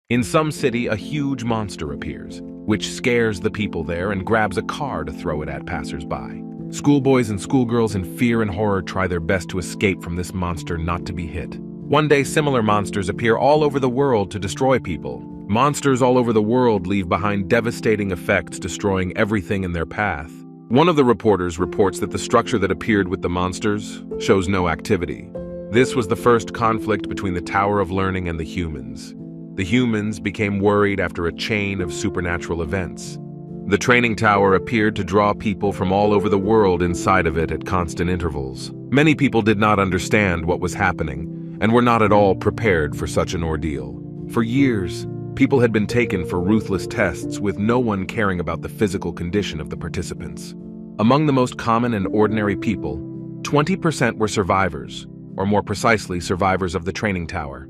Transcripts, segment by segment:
In some city, a huge monster appears, which scares the people there and grabs a car to throw it at passers-by. Schoolboys and schoolgirls in fear and horror try their best to escape from this monster not to be hit. One day, similar monsters appear all over the world to destroy people. Monsters all over the world leave behind devastating effects, destroying everything in their path. One of the reporters reports that the structure that appeared with the monsters shows no activity. This was the first conflict between the Tower of Learning and the humans. The humans became worried after a chain of supernatural events. The training tower appeared to draw people from all over the world inside of it at constant intervals. Many people did not understand what was happening and were not at all prepared for such an ordeal. For years, people had been taken for ruthless tests with no one caring about the physical condition of the participants. Among the most common and ordinary people, 20% were survivors, or more precisely, survivors of the training tower.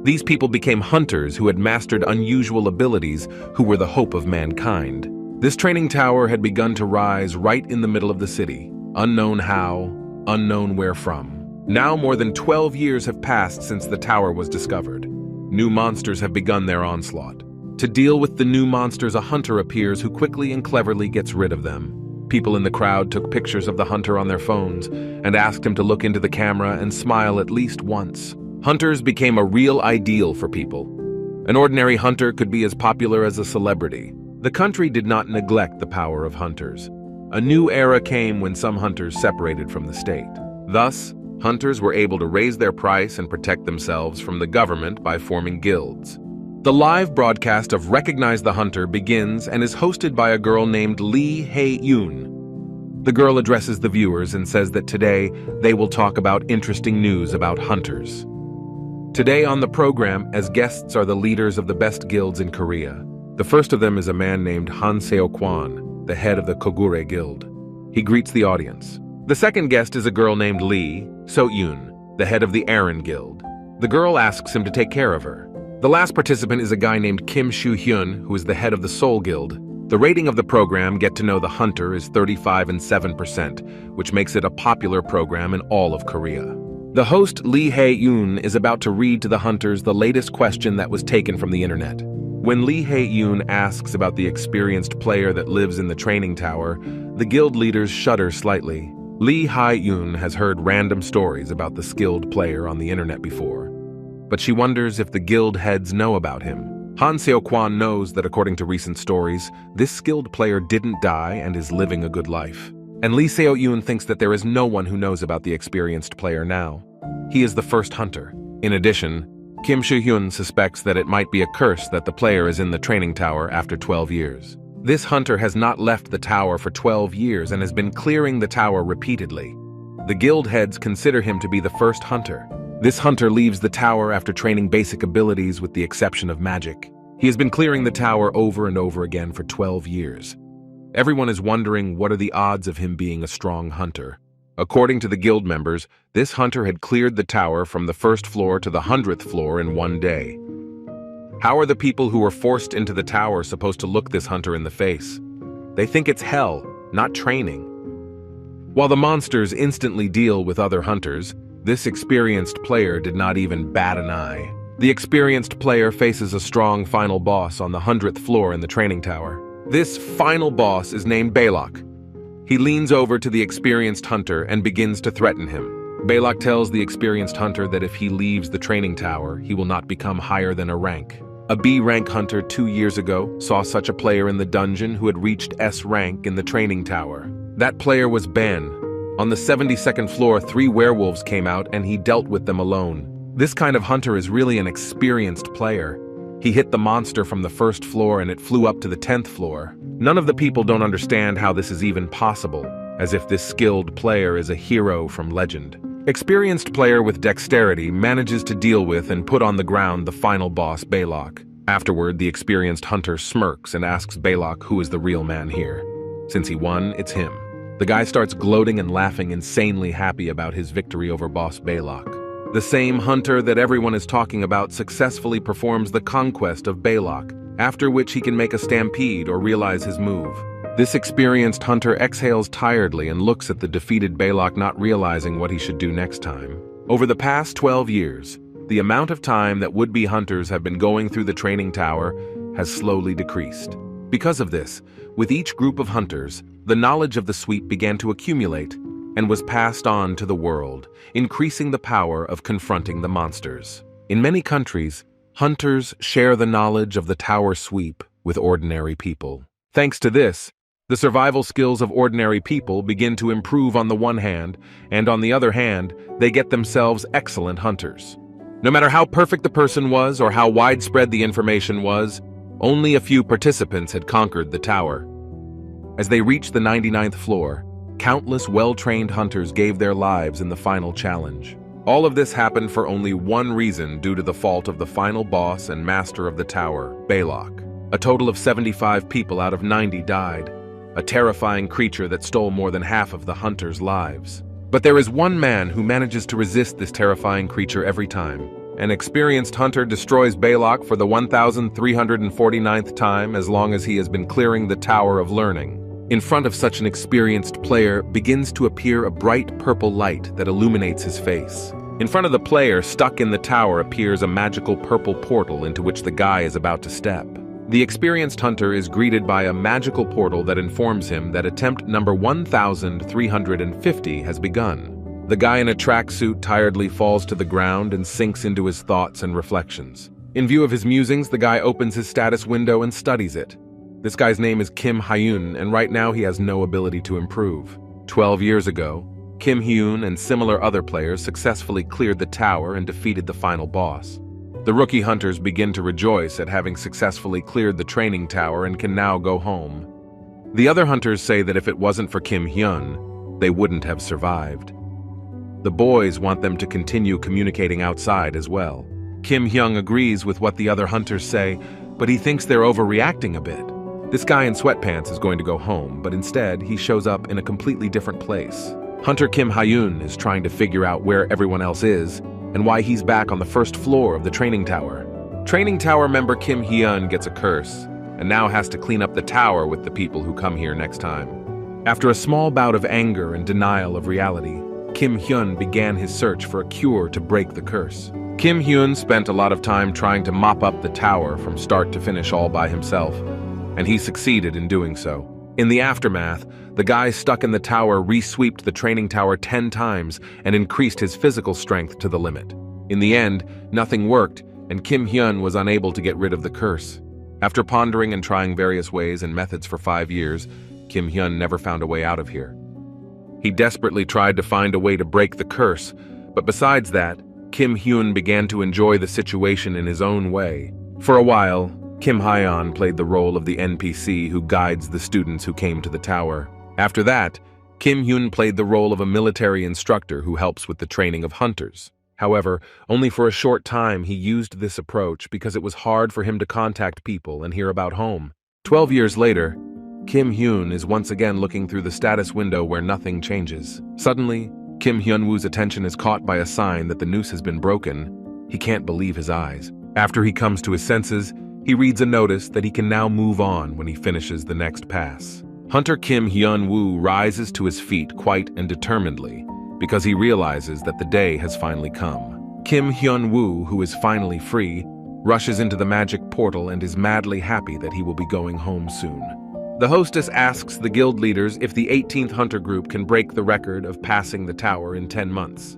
These people became hunters who had mastered unusual abilities, who were the hope of mankind. This training tower had begun to rise right in the middle of the city, unknown how, unknown where from. Now more than 12 years have passed since the tower was discovered. New monsters have begun their onslaught. To deal with the new monsters, a hunter appears who quickly and cleverly gets rid of them. People in the crowd took pictures of the hunter on their phones and asked him to look into the camera and smile at least once. Hunters became a real ideal for people. An ordinary hunter could be as popular as a celebrity. The country did not neglect the power of hunters. A new era came when some hunters separated from the state. Thus, hunters were able to raise their price and protect themselves from the government by forming guilds. The live broadcast of Recognize the Hunter begins and is hosted by a girl named Hyun. The girl addresses the viewers and says that today they will talk about interesting news about hunters. Today on the program, as guests are the leaders of the best guilds in Korea. The first of them is a man named Han Seo-kwan, the head of the Kogure Guild. He greets the audience. The second guest is a girl named Lee So-yoon, the head of the Aaron Guild. The girl asks him to take care of her. The last participant is a guy named Kim Soo-hyun, who is the head of the Soul Guild. The rating of the program, Get to Know the Hunter, is 35.7%, which makes it a popular program in all of Korea. The host Lee Hae-yoon is about to read to the hunters the latest question that was taken from the internet. When Lee Hae-yoon asks about the experienced player that lives in the training tower, the guild leaders shudder slightly. Lee Hae-yoon has heard random stories about the skilled player on the internet before, but she wonders if the guild heads know about him. Han Seo-kwan knows that according to recent stories, this skilled player didn't die and is living a good life. And Lee Seo-yoon thinks that there is no one who knows about the experienced player now. He is the first hunter. In addition, Kim Soo-hyun suspects that it might be a curse that the player is in the training tower after 12 years. This hunter has not left the tower for 12 years and has been clearing the tower repeatedly. The guild heads consider him to be the first hunter. This hunter leaves the tower after training basic abilities with the exception of magic. He has been clearing the tower over and over again for 12 years. Everyone is wondering what are the odds of him being a strong hunter. According to the guild members, this hunter had cleared the tower from the first floor to the 100th floor in one day. How are the people who were forced into the tower supposed to look this hunter in the face? They think it's hell, not training. While the monsters instantly deal with other hunters, this experienced player did not even bat an eye. The experienced player faces a strong final boss on the 100th floor in the training tower. This final boss is named Balock. He leans over to the experienced hunter and begins to threaten him. Balock tells the experienced hunter that if he leaves the training tower, he will not become higher than a rank. A B rank hunter 2 years ago saw such a player in the dungeon who had reached S rank in the training tower. That player was Ben. On the 72nd floor, 3 werewolves came out and he dealt with them alone. This kind of hunter is really an experienced player. He hit the monster from the 1st floor and it flew up to the 10th floor. None of the people don't understand how this is even possible, as if this skilled player is a hero from legend. Experienced player with dexterity manages to deal with and put on the ground the final boss, Balock. Afterward, the experienced hunter smirks and asks Balock who is the real man here. Since he won, it's him. The guy starts gloating and laughing, insanely happy about his victory over boss Balock. The same hunter that everyone is talking about successfully performs the conquest of Balock, after which he can make a stampede or realize his move. This experienced hunter exhales tiredly and looks at the defeated Balock, not realizing what he should do next time. Over the past 12 years, the amount of time that would-be hunters have been going through the training tower has slowly decreased. Because of this, with each group of hunters, the knowledge of the sweep began to accumulate and was passed on to the world, increasing the power of confronting the monsters. In many countries, hunters share the knowledge of the tower sweep with ordinary people. Thanks to this, the survival skills of ordinary people begin to improve on the one hand, and on the other hand, they get themselves excellent hunters. No matter how perfect the person was or how widespread the information was, only a few participants had conquered the tower. As they reached the 99th floor, countless well-trained hunters gave their lives in the final challenge. All of this happened for only one reason, due to the fault of the final boss and master of the tower, Balock. A total of 75 people out of 90 died, a terrifying creature that stole more than half of the hunters' lives. But there is one man who manages to resist this terrifying creature every time. An experienced hunter destroys Balock for the 1,349th time as long as he has been clearing the Tower of Learning. In front of such an experienced player begins to appear a bright purple light that illuminates his face. In front of the player stuck in the tower appears a magical purple portal into which the guy is about to step. The experienced hunter is greeted by a magical portal that informs him that attempt number 1,350 has begun. The guy in a tracksuit tiredly falls to the ground and sinks into his thoughts and reflections. In view of his musings, the guy opens his status window and studies it. This guy's name is Hyun, and right now he has no ability to improve. 12 years ago, Hyun and similar other players successfully cleared the tower and defeated the final boss. The rookie hunters begin to rejoice at having successfully cleared the training tower and can now go home. The other hunters say that if it wasn't for Hyun, they wouldn't have survived. The boys want them to continue communicating outside as well. Hyun agrees with what the other hunters say, but he thinks they're overreacting a bit. This guy in sweatpants is going to go home, but instead he shows up in a completely different place. Hunter Hyun is trying to figure out where everyone else is and why he's back on the first floor of the training tower. Training tower member Hyun gets a curse and now has to clean up the tower with the people who come here next time. After a small bout of anger and denial of reality, Hyun began his search for a cure to break the curse. Hyun spent a lot of time trying to mop up the tower from start to finish all by himself, and he succeeded in doing so. In the aftermath, the guy stuck in the tower re-sweeped the training tower 10 times and increased his physical strength to the limit. In the end, nothing worked, and Hyun was unable to get rid of the curse. After pondering and trying various ways and methods for 5 years, Hyun never found a way out of here. He desperately tried to find a way to break the curse, but besides that, Hyun began to enjoy the situation in his own way. For a while, Hyun played the role of the NPC who guides the students who came to the tower. After that, Hyun played the role of a military instructor who helps with the training of hunters. However, only for a short time he used this approach because it was hard for him to contact people and hear about home. 12 years later, Hyun is once again looking through the status window where nothing changes. Suddenly, Hyun-woo's attention is caught by a sign that the noose has been broken. He can't believe his eyes. After he comes to his senses, he reads a notice that he can now move on when he finishes the next pass. Hunter Hyun-woo rises to his feet quite and determinedly because he realizes that the day has finally come. Hyun-woo, who is finally free, rushes into the magic portal and is madly happy that he will be going home soon. The hostess asks the guild leaders if the 18th hunter group can break the record of passing the tower in 10 months.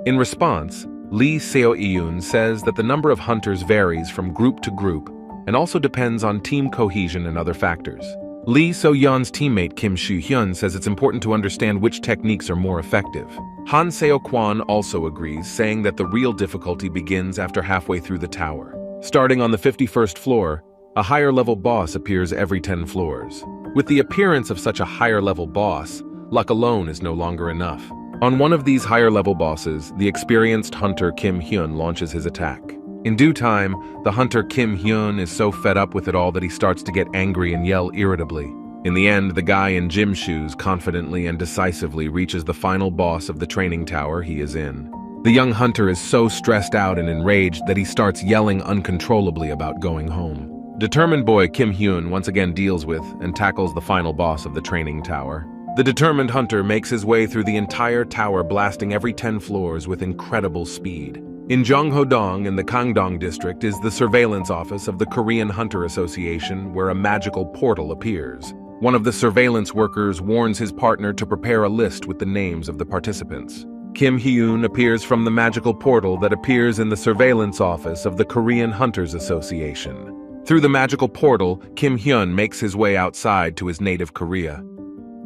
In response, Lee Seo-eun says that the number of hunters varies from group to group and also depends on team cohesion and other factors. Lee So-yeon's teammate Kim Soo-hyun says it's important to understand which techniques are more effective. Han Seo-kwon also agrees, saying that the real difficulty begins after halfway through the tower. Starting on the 51st floor, a higher-level boss appears every 10 floors. With the appearance of such a higher-level boss, luck alone is no longer enough. On one of these higher-level bosses, the experienced hunter Hyun launches his attack. In due time, the hunter Hyun is so fed up with it all that he starts to get angry and yell irritably. In the end, the guy in gym shoes confidently and decisively reaches the final boss of the training tower he is in. The young hunter is so stressed out and enraged that he starts yelling uncontrollably about going home. Determined boy Hyun once again deals with and tackles the final boss of the training tower. The determined hunter makes his way through the entire tower, blasting every 10 floors with incredible speed. In Jongho-dong in the Kangdong district is the surveillance office of the Korean Hunter Association, where a magical portal appears. One of the surveillance workers warns his partner to prepare a list with the names of the participants. Kim Hyun appears from the magical portal that appears in the surveillance office of the Korean Hunters Association. Through the magical portal, Kim Hyun makes his way outside to his native Korea.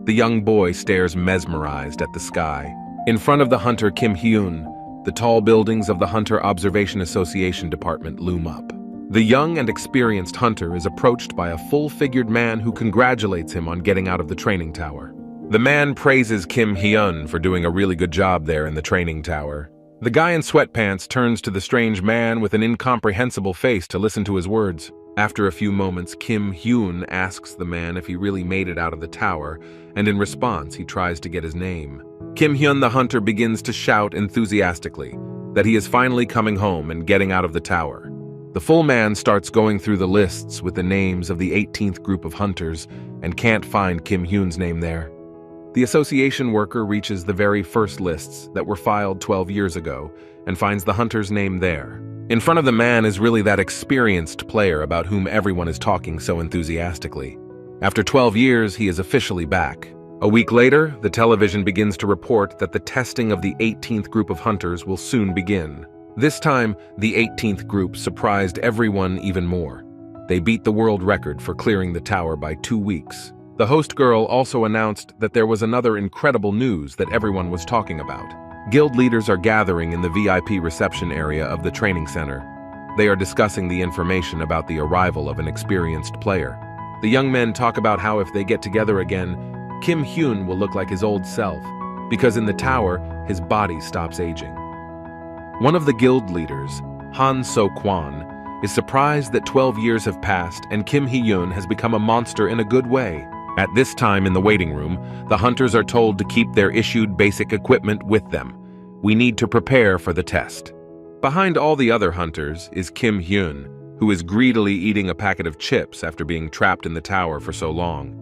The young boy stares mesmerized at the sky. In front of the hunter Kim Hyun, the tall buildings of the Hunter Observation Association department loom up. The young and experienced hunter is approached by a full-figured man who congratulates him on getting out of the training tower. The man praises Kim Hyun for doing a really good job there in the training tower. The guy in sweatpants turns to the strange man with an incomprehensible face to listen to his words. After a few moments, Kim Hyun asks the man if he really made it out of the tower, and in response, he tries to get his name. Kim Hyun the hunter begins to shout enthusiastically that he is finally coming home and getting out of the tower. The full man starts going through the lists with the names of the 18th group of hunters and can't find Kim Hyun's name there. The association worker reaches the very first lists that were filed 12 years ago and finds the hunter's name there. In front of the man is really that experienced player about whom everyone is talking so enthusiastically. After 12 years, he is officially back. A week later, the television begins to report that the testing of the 18th group of hunters will soon begin. This time, the 18th group surprised everyone even more. They beat the world record for clearing the tower by 2 weeks. The host girl also announced that there was another incredible news that everyone was talking about. Guild leaders are gathering in the VIP reception area of the training center. They are discussing the information about the arrival of an experienced player. The young men talk about how if they get together again, Kim Hyun will look like his old self, because in the tower, his body stops aging. One of the guild leaders, Han So-kwan, is surprised that 12 years have passed and Kim Hyun has become a monster in a good way. At this time in the waiting room, the hunters are told to keep their issued basic equipment with them. We need to prepare for the test. Behind all the other hunters is Kim Hyun, who is greedily eating a packet of chips after being trapped in the tower for so long.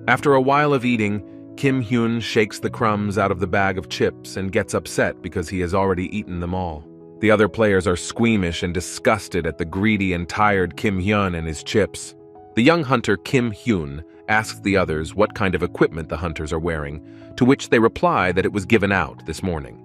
After a while of eating, Kim Hyun shakes the crumbs out of the bag of chips and gets upset because he has already eaten them all. The other players are squeamish and disgusted at the greedy and tired Kim Hyun and his chips. The young hunter Kim Hyun asks the others what kind of equipment the hunters are wearing, to which they reply that it was given out this morning.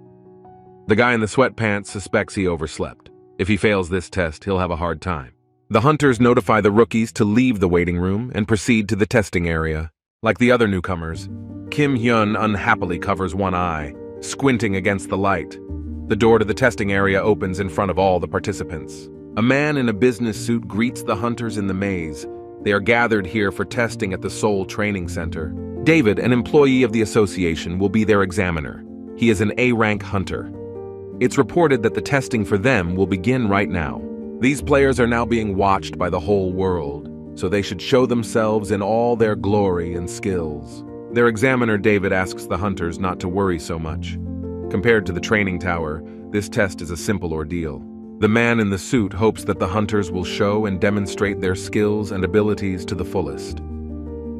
The guy in the sweatpants suspects he overslept. If he fails this test, he'll have a hard time. The hunters notify the rookies to leave the waiting room and proceed to the testing area. Like the other newcomers, Kim Hyun unhappily covers one eye, squinting against the light. The door to the testing area opens in front of all the participants. A man in a business suit greets the hunters in the maze. They are gathered here for testing at the Seoul Training Center. David, an employee of the association, will be their examiner. He is an A-rank hunter. It's reported that the testing for them will begin right now. These players are now being watched by the whole world, so they should show themselves in all their glory and skills. Their examiner David asks the hunters not to worry so much. Compared to the training tower, this test is a simple ordeal. The man in the suit hopes that the hunters will show and demonstrate their skills and abilities to the fullest.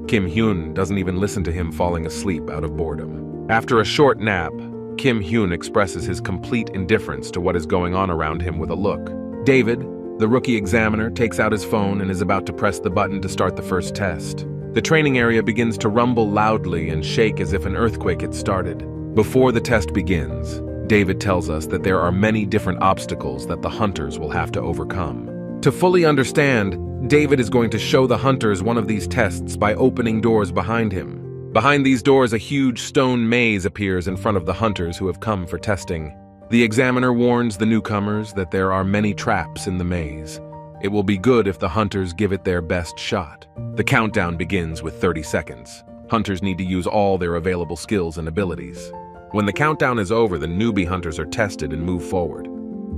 Kim Hyun doesn't even listen to him falling asleep out of boredom. After a short nap, Kim Hyun expresses his complete indifference to what is going on around him with a look. David, the rookie examiner, takes out his phone and is about to press the button to start the first test. The training area begins to rumble loudly and shake as if an earthquake had started. Before the test begins, David tells us that there are many different obstacles that the hunters will have to overcome. To fully understand, David is going to show the hunters one of these tests by opening doors behind him. Behind these doors, a huge stone maze appears in front of the hunters who have come for testing. The examiner warns the newcomers that there are many traps in the maze. It will be good if the hunters give it their best shot. The countdown begins with 30 seconds. Hunters need to use all their available skills and abilities. When the countdown is over, the newbie hunters are tested and move forward.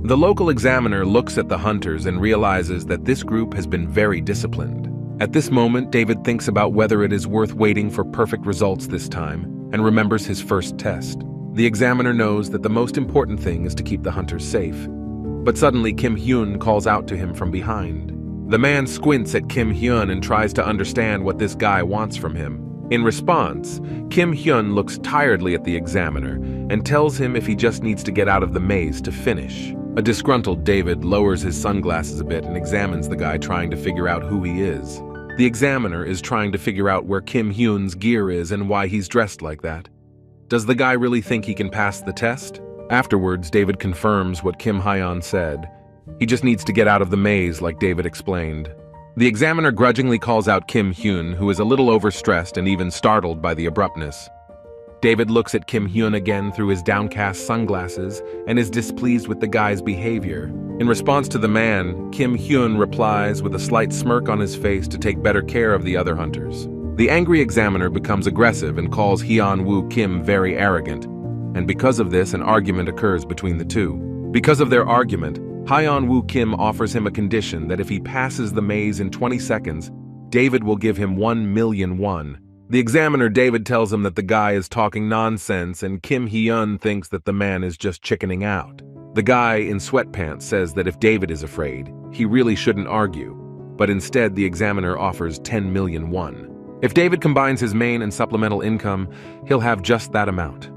The local examiner looks at the hunters and realizes that this group has been very disciplined. At this moment, David thinks about whether it is worth waiting for perfect results this time and remembers his first test. The examiner knows that the most important thing is to keep the hunters safe. But suddenly, Kim Hyun calls out to him from behind. The man squints at Kim Hyun and tries to understand what this guy wants from him. In response, Kim Hyun looks tiredly at the examiner and tells him if he just needs to get out of the maze to finish. A disgruntled David lowers his sunglasses a bit and examines the guy trying to figure out who he is. The examiner is trying to figure out where Kim Hyun's gear is and why he's dressed like that. Does the guy really think he can pass the test? Afterwards, David confirms what Kim Hyun said. He just needs to get out of the maze like David explained. The examiner grudgingly calls out Kim Hyun, who is a little overstressed and even startled by the abruptness. David looks at Kim Hyun again through his downcast sunglasses and is displeased with the guy's behavior. In response to the man, Kim Hyun replies with a slight smirk on his face to take better care of the other hunters. The angry examiner becomes aggressive and calls Hyun Woo Kim very arrogant, and because of this, an argument occurs between the two. Because of their argument, Hyun Woo Kim offers him a condition that if he passes the maze in 20 seconds, David will give him 1,000,000 won. The examiner David tells him that the guy is talking nonsense and Kim Hyun thinks that the man is just chickening out. The guy in sweatpants says that if David is afraid, he really shouldn't argue, but instead the examiner offers 10,000,000 won. If David combines his main and supplemental income, he'll have just that amount.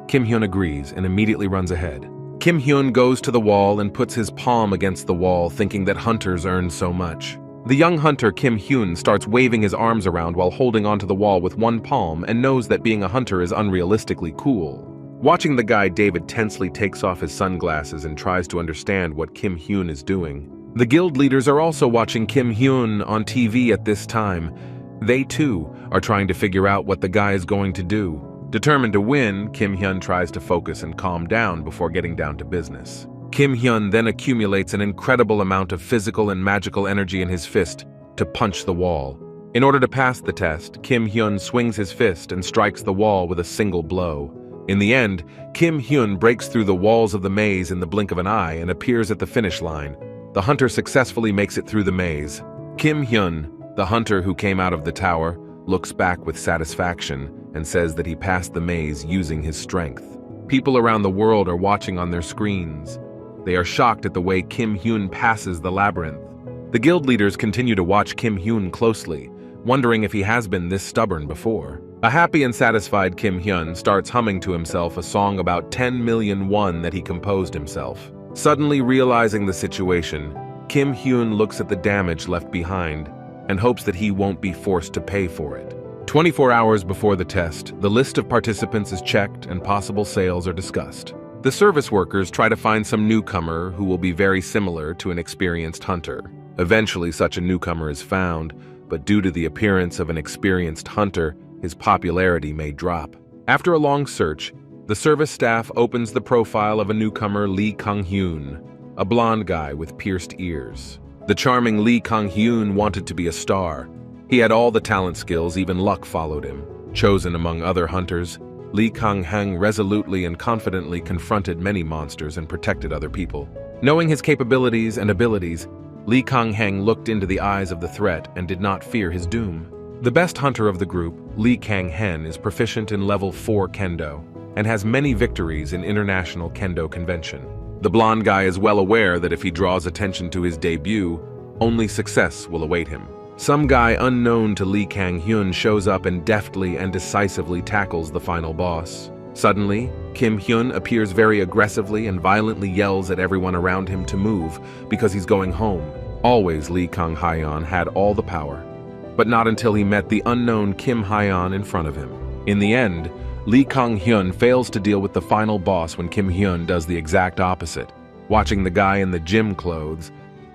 Kim Hyun agrees and immediately runs ahead. Kim Hyun goes to the wall and puts his palm against the wall, thinking that hunters earn so much. The young hunter Kim Hyun starts waving his arms around while holding onto the wall with one palm and knows that being a hunter is unrealistically cool. Watching the guy, David tensely takes off his sunglasses and tries to understand what Kim Hyun is doing. The guild leaders are also watching Kim Hyun on TV at this time. They too are trying to figure out what the guy is going to do. Determined to win, Kim Hyun tries to focus and calm down before getting down to business. Kim Hyun then accumulates an incredible amount of physical and magical energy in his fist to punch the wall. In order to pass the test, Kim Hyun swings his fist and strikes the wall with a single blow. In the end, Kim Hyun breaks through the walls of the maze in the blink of an eye and appears at the finish line. The hunter successfully makes it through the maze. Kim Hyun, the hunter who came out of the tower, looks back with satisfaction and says that he passed the maze using his strength. People around the world are watching on their screens. They are shocked at the way Kim Hyun passes the labyrinth. The guild leaders continue to watch Kim Hyun closely, wondering if he has been this stubborn before. A happy and satisfied Kim Hyun starts humming to himself a song about 10,000,000 won that he composed himself. Suddenly realizing the situation, Kim Hyun looks at the damage left behind and hopes that he won't be forced to pay for it. 24 hours before the test, the list of participants is checked and possible sales are discussed. The service workers try to find some newcomer who will be very similar to an experienced hunter. Eventually, such a newcomer is found, but due to the appearance of an experienced hunter, his popularity may drop. After a long search, the service staff opens the profile of a newcomer, Lee Kang-hyun, a blonde guy with pierced ears. The charming Lee Kang-hyun wanted to be a star. He had all the talent skills, even luck followed him. Chosen among other hunters, Lee Kang-hyun resolutely and confidently confronted many monsters and protected other people. Knowing his capabilities and abilities, Lee Kang-hyun looked into the eyes of the threat and did not fear his doom. The best hunter of the group, Lee Kang-hyun, is proficient in level 4 Kendo and has many victories in international Kendo convention. The blonde guy is well aware that if he draws attention to his debut, only success will await him. Some guy unknown to Lee Kang-hyun shows up and deftly and decisively tackles the final boss. Suddenly, Kim Hyun appears very aggressively and violently yells at everyone around him to move because he's going home. Always Lee Kang-hyun had all the power, but not until he met the unknown Kim Hyun in front of him. In the end, Lee Kang-hyun fails to deal with the final boss when Kim Hyun does the exact opposite. Watching the guy in the gym clothes,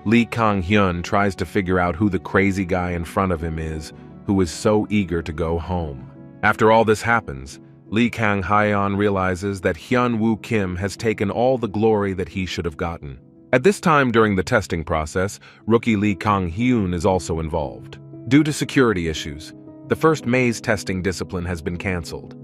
Lee Kang-hyun tries to figure out who the crazy guy in front of him is, who is so eager to go home. After all this happens, Lee Kang-hyun realizes that Hyun Woo Kim has taken all the glory that he should have gotten. At this time during the testing process, rookie Lee Kang-hyun is also involved. Due to security issues, the first maze testing discipline has been canceled.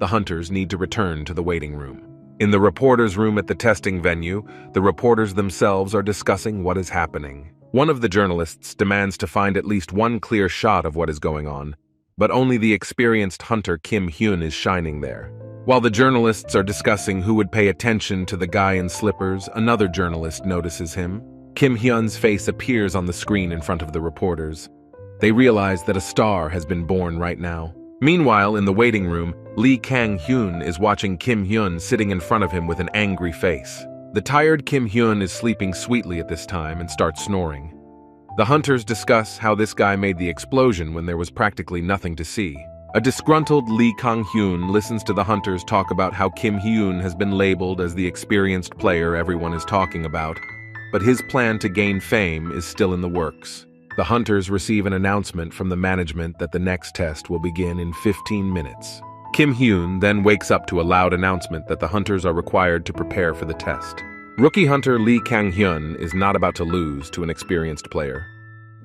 The hunters need to return to the waiting room. In the reporters' room at the testing venue, the reporters themselves are discussing what is happening. One of the journalists demands to find at least one clear shot of what is going on, but only the experienced hunter Kim Hyun is shining there. While the journalists are discussing who would pay attention to the guy in slippers, another journalist notices him. Kim Hyun's face appears on the screen in front of the reporters. They realize that a star has been born right now. Meanwhile, in the waiting room, Lee Kang-hyun is watching Kim Hyun sitting in front of him with an angry face. The tired Kim Hyun is sleeping sweetly at this time and starts snoring. The hunters discuss how this guy made the explosion when there was practically nothing to see. A disgruntled Lee Kang-hyun listens to the hunters talk about how Kim Hyun has been labeled as the experienced player everyone is talking about, but his plan to gain fame is still in the works. The hunters receive an announcement from the management that the next test will begin in 15 minutes. Kim Hyun then wakes up to a loud announcement that the hunters are required to prepare for the test. Rookie hunter Lee Kang-hyun is not about to lose to an experienced player.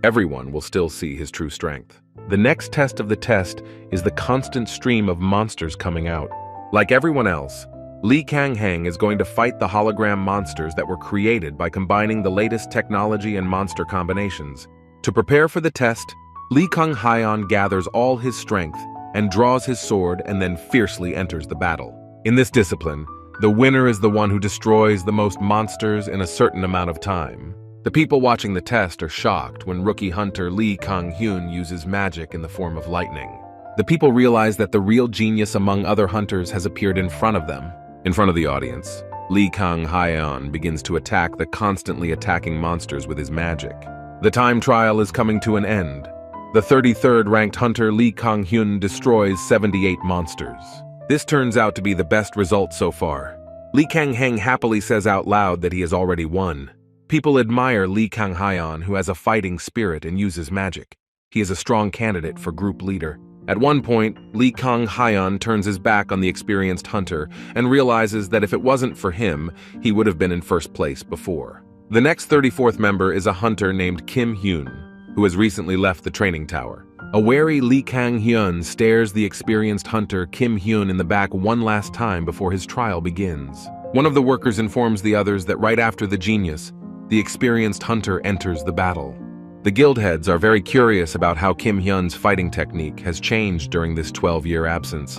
Everyone will still see his true strength. The next test of the test is the constant stream of monsters coming out. Like everyone else, Lee Kang-hang is going to fight the hologram monsters that were created by combining the latest technology and monster combinations. To prepare for the test, Lee Kang-hyun gathers all his strength and draws his sword and then fiercely enters the battle. In this discipline, the winner is the one who destroys the most monsters in a certain amount of time. The people watching the test are shocked when rookie hunter Lee Kang-hyun uses magic in the form of lightning. The people realize that the real genius among other hunters has appeared in front of them. In front of the audience, Lee Kang-hyun begins to attack the constantly attacking monsters with his magic. The time trial is coming to an end. The 33rd ranked hunter Lee Kang-hyun destroys 78 monsters. This turns out to be the best result so far. Lee Kang-hang happily says out loud that he has already won. People admire Lee Kang-hyun, who has a fighting spirit and uses magic. He is a strong candidate for group leader. At one point, Lee Kang-hyun turns his back on the experienced hunter and realizes that if it wasn't for him, he would have been in first place before. The next 34th member is a hunter named Kim Hyun, who has recently left the training tower. A wary Lee Kang-hyun stares the experienced hunter Kim Hyun in the back one last time before his trial begins. One of the workers informs the others that right after the genius, the experienced hunter enters the battle. The guild heads are very curious about how Kim Hyun's fighting technique has changed during this 12-year absence.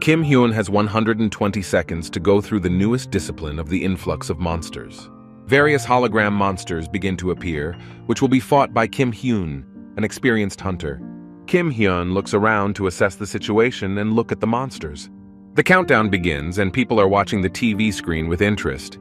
Kim Hyun has 120 seconds to go through the newest discipline of the influx of monsters. Various hologram monsters begin to appear, which will be fought by Kim Hyun, an experienced hunter. Kim Hyun looks around to assess the situation and look at the monsters. The countdown begins and people are watching the TV screen with interest.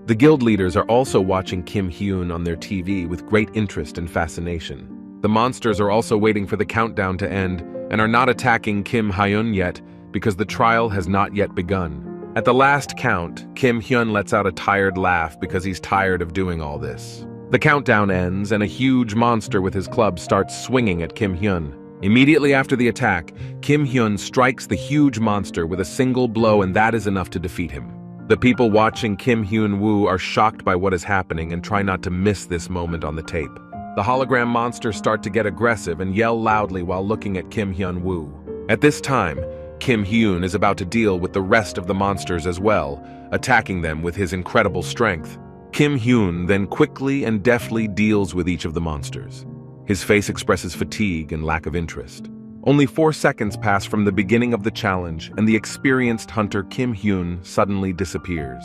The guild leaders are also watching Kim Hyun on their TV with great interest and fascination. The monsters are also waiting for the countdown to end and are not attacking Kim Hyun yet because the trial has not yet begun. At the last count, Kim Hyun lets out a tired laugh because he's tired of doing all this. The countdown ends and a huge monster with his club starts swinging at Kim Hyun. Immediately after the attack, Kim Hyun strikes the huge monster with a single blow and that is enough to defeat him. The people watching Kim Hyun-woo are shocked by what is happening and try not to miss this moment on the tape. The hologram monsters start to get aggressive and yell loudly while looking at Kim Hyun-woo. At this time, Kim Hyun is about to deal with the rest of the monsters as well, attacking them with his incredible strength. Kim Hyun then quickly and deftly deals with each of the monsters. His face expresses fatigue and lack of interest. Only 4 seconds pass from the beginning of the challenge, and the experienced hunter Kim Hyun suddenly disappears.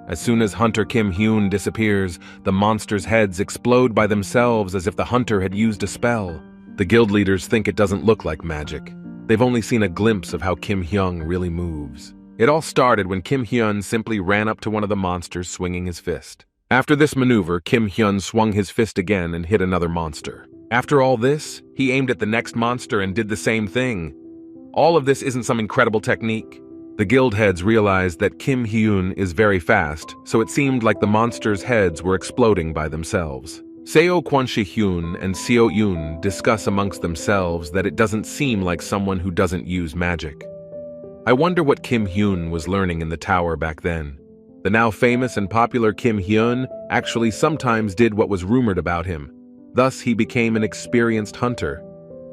As soon as hunter Kim Hyun disappears, the monsters' heads explode by themselves as if the hunter had used a spell. The guild leaders think it doesn't look like magic. They've only seen a glimpse of how Kim Hyun really moves. It all started when Kim Hyun simply ran up to one of the monsters swinging his fist. After this maneuver, Kim Hyun swung his fist again and hit another monster. After all this, he aimed at the next monster and did the same thing. All of this isn't some incredible technique. The guild heads realized that Kim Hyun is very fast, so it seemed like the monsters' heads were exploding by themselves. Seo Kwon-shi-hyun and Seo Yoon discuss amongst themselves that it doesn't seem like someone who doesn't use magic. I wonder what Kim Hyun was learning in the tower back then. The now famous and popular Kim Hyun actually sometimes did what was rumored about him. Thus, he became an experienced hunter.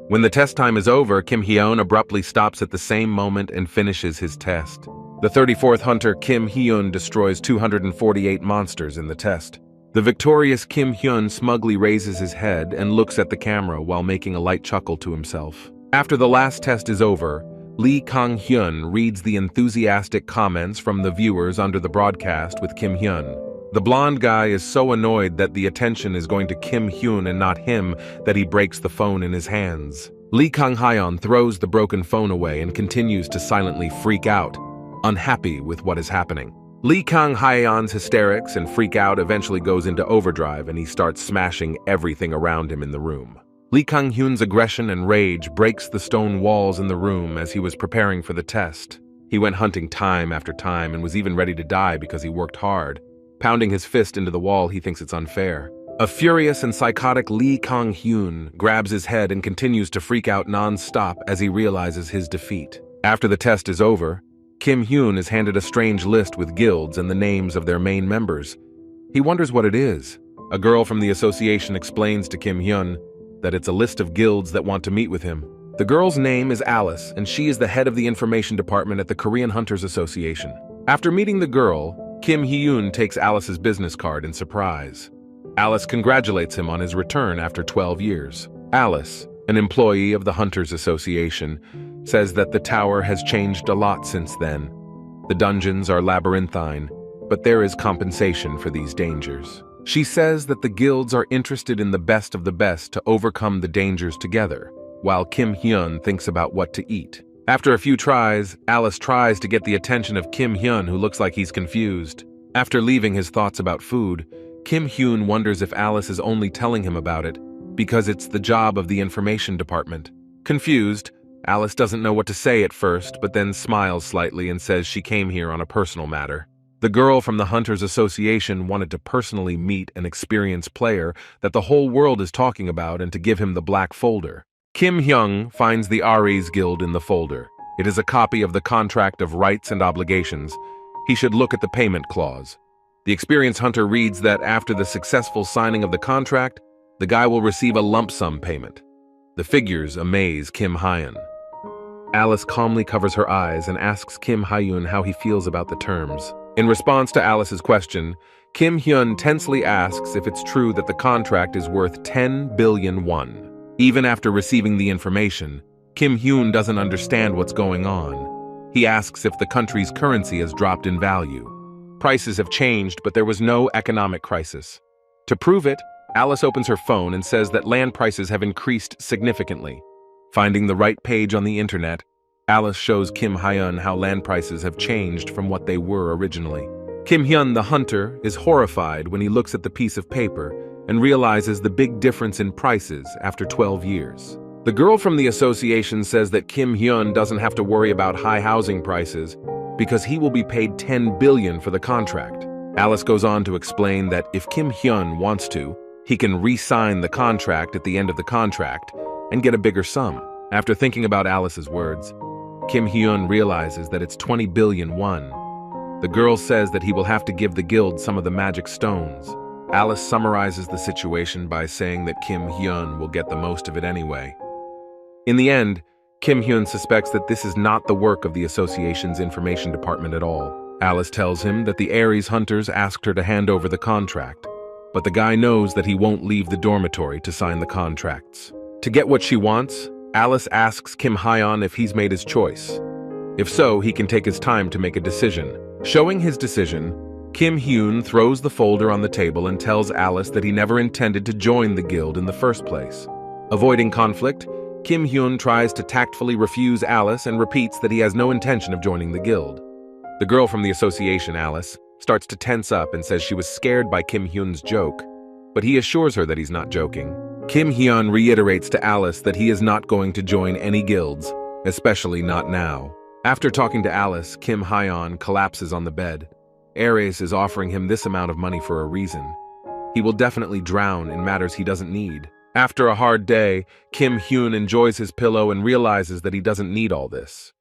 When the test time is over, Kim Hyun abruptly stops at the same moment and finishes his test. The 34th hunter Kim Hyun destroys 248 monsters in the test. The victorious Kim Hyun smugly raises his head and looks at the camera while making a light chuckle to himself. After the last test is over, Lee Kang-hyun reads the enthusiastic comments from the viewers under the broadcast with Kim Hyun. The blonde guy is so annoyed that the attention is going to Kim Hyun and not him that he breaks the phone in his hands. Lee Kang-hyun throws the broken phone away and continues to silently freak out, unhappy with what is happening. Lee Kang-hyun's hysterics and freak out eventually goes into overdrive and he starts smashing everything around him in the room. Lee Kang-hyun's aggression and rage breaks the stone walls in the room as he was preparing for the test. He went hunting time after time and was even ready to die because he worked hard. Pounding his fist into the wall, he thinks it's unfair. A furious and psychotic Lee Kang-hyun grabs his head and continues to freak out non-stop as he realizes his defeat. After the test is over, Kim Hyun is handed a strange list with guilds and the names of their main members. He wonders what it is. A girl from the association explains to Kim Hyun that it's a list of guilds that want to meet with him. The girl's name is Alice, and she is the head of the information department at the Korean Hunters Association. After meeting the girl, Kim Hyun takes Alice's business card in surprise. Alice congratulates him on his return after 12 years. Alice, an employee of the Hunters Association, says that the tower has changed a lot since then. The dungeons are labyrinthine, but there is compensation for these dangers. She says that the guilds are interested in the best of the best to overcome the dangers together, while Kim Hyun thinks about what to eat. After a few tries, Alice tries to get the attention of Kim Hyun, who looks like he's confused. After leaving his thoughts about food, Kim Hyun wonders if Alice is only telling him about it because it's the job of the information department. Confused, Alice doesn't know what to say at first, but then smiles slightly and says she came here on a personal matter. The girl from the Hunters Association wanted to personally meet an experienced player that the whole world is talking about and to give him the black folder. Kim Hyun finds the Aries Guild in the folder. It is a copy of the Contract of Rights and Obligations. He should look at the payment clause. The experienced hunter reads that after the successful signing of the contract, the guy will receive a lump sum payment. The figures amaze Kim Hyun. Alice calmly covers her eyes and asks Kim Hyun how he feels about the terms. In response to Alice's question, Kim Hyun tensely asks if it's true that the contract is worth 10 billion won. Even after receiving the information, Kim Hyun doesn't understand what's going on. He asks if the country's currency has dropped in value. Prices have changed, but there was no economic crisis. To prove it, Alice opens her phone and says that land prices have increased significantly. Finding the right page on the internet, Alice shows Kim Hyun how land prices have changed from what they were originally. Kim Hyun, the hunter, is horrified when he looks at the piece of paper and realizes the big difference in prices after 12 years. The girl from the association says that Kim Hyun doesn't have to worry about high housing prices because he will be paid 10 billion for the contract. Alice goes on to explain that if Kim Hyun wants to, he can re-sign the contract at the end of the contract and get a bigger sum. After thinking about Alice's words, Kim Hyun realizes that it's 20 billion won. The girl says that he will have to give the guild some of the magic stones. Alice summarizes the situation by saying that Kim Hyun will get the most of it anyway. In the end, Kim Hyun suspects that this is not the work of the association's information department at all. Alice tells him that the Aries hunters asked her to hand over the contract, but the guy knows that he won't leave the dormitory to sign the contracts. To get what she wants, Alice asks Kim Hyun if he's made his choice. If so, he can take his time to make a decision. Showing his decision, Kim Hyun throws the folder on the table and tells Alice that he never intended to join the guild in the first place. Avoiding conflict, Kim Hyun tries to tactfully refuse Alice and repeats that he has no intention of joining the guild. The girl from the association, Alice, starts to tense up and says she was scared by Kim Hyun's joke, but he assures her that he's not joking. Kim Hyun reiterates to Alice that he is not going to join any guilds, especially not now. After talking to Alice, Kim Hyun collapses on the bed. Aries is offering him this amount of money for a reason. He will definitely drown in matters he doesn't need. After a hard day, Kim Hyun enjoys his pillow and realizes that he doesn't need all this.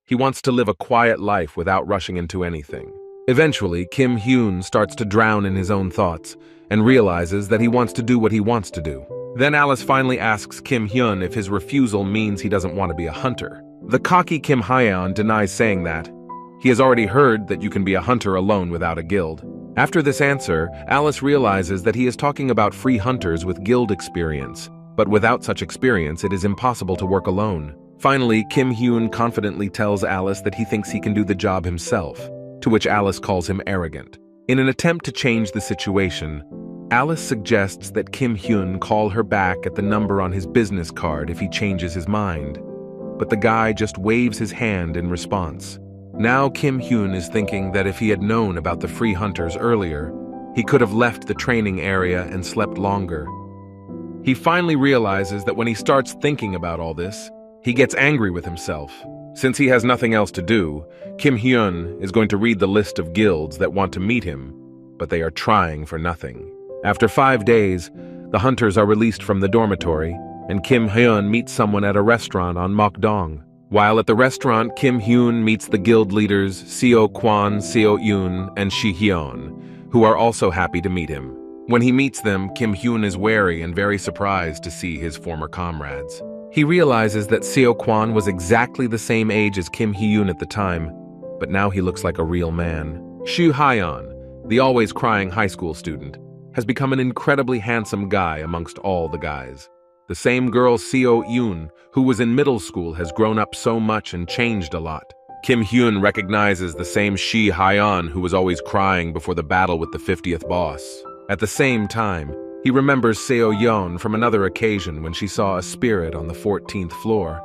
He wants to live a quiet life without rushing into anything. Eventually, Kim Hyun starts to drown in his own thoughts and realizes that he wants to do what he wants to do. Then Alice finally asks Kim Hyun if his refusal means he doesn't want to be a hunter. The cocky Kim Hyun denies saying that. He has already heard that you can be a hunter alone without a guild. After this answer, Alice realizes that he is talking about free hunters with guild experience, but without such experience, it is impossible to work alone. Finally, Kim Hyun confidently tells Alice that he thinks he can do the job himself, to which Alice calls him arrogant. In an attempt to change the situation, Alice suggests that Kim Hyun call her back at the number on his business card if he changes his mind, but the guy just waves his hand in response. Now Kim Hyun is thinking that if he had known about the free hunters earlier, he could have left the training area and slept longer. He finally realizes that when he starts thinking about all this, he gets angry with himself. Since he has nothing else to do, Kim Hyun is going to read the list of guilds that want to meet him, but they are trying for nothing. After 5 days, the hunters are released from the dormitory, and Kim Hyun meets someone at a restaurant on Mokdong. While at the restaurant, Kim Hyun meets the guild leaders Seo Kwon, Seo Yoon, and Shi Hyun, who are also happy to meet him. When he meets them, Kim Hyun is wary and very surprised to see his former comrades. He realizes that Seo Kwon was exactly the same age as Kim Hyun at the time, but now he looks like a real man. Shu Hyun, the always crying high school student, has become an incredibly handsome guy amongst all the guys. The same girl Seo Yoon, who was in middle school, has grown up so much and changed a lot. Kim Hyun recognizes the same Shi Hyun who was always crying before the battle with the 50th boss. At the same time, he remembers Seo Yeon from another occasion when she saw a spirit on the 14th floor,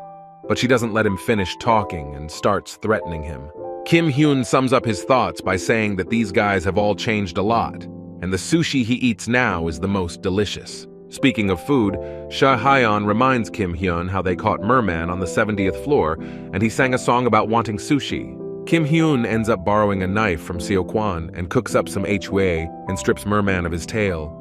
but she doesn't let him finish talking and starts threatening him. Kim Hyun sums up his thoughts by saying that these guys have all changed a lot, and the sushi he eats now is the most delicious. Speaking of food, Sha Hyun reminds Kim Hyun how they caught Merman on the 70th floor, and he sang a song about wanting sushi. Kim Hyun ends up borrowing a knife from Seo Kwon and cooks up some HWA and strips Merman of his tail.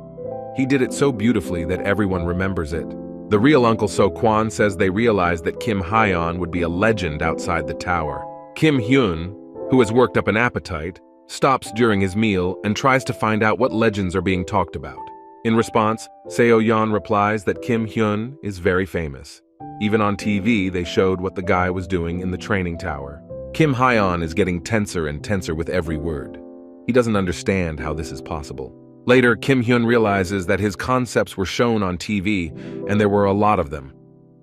He did it so beautifully that everyone remembers it. The real Uncle Seo Kwon says they realized that Kim Hyun would be a legend outside the tower. Kim Hyun, who has worked up an appetite, stops during his meal and tries to find out what legends are being talked about. In response, Seo Yeon replies that Kim Hyun is very famous. Even on TV, they showed what the guy was doing in the training tower. Kim Hyun is getting tenser and tenser with every word. He doesn't understand how this is possible. Later, Kim Hyun realizes that his concepts were shown on TV, and there were a lot of them.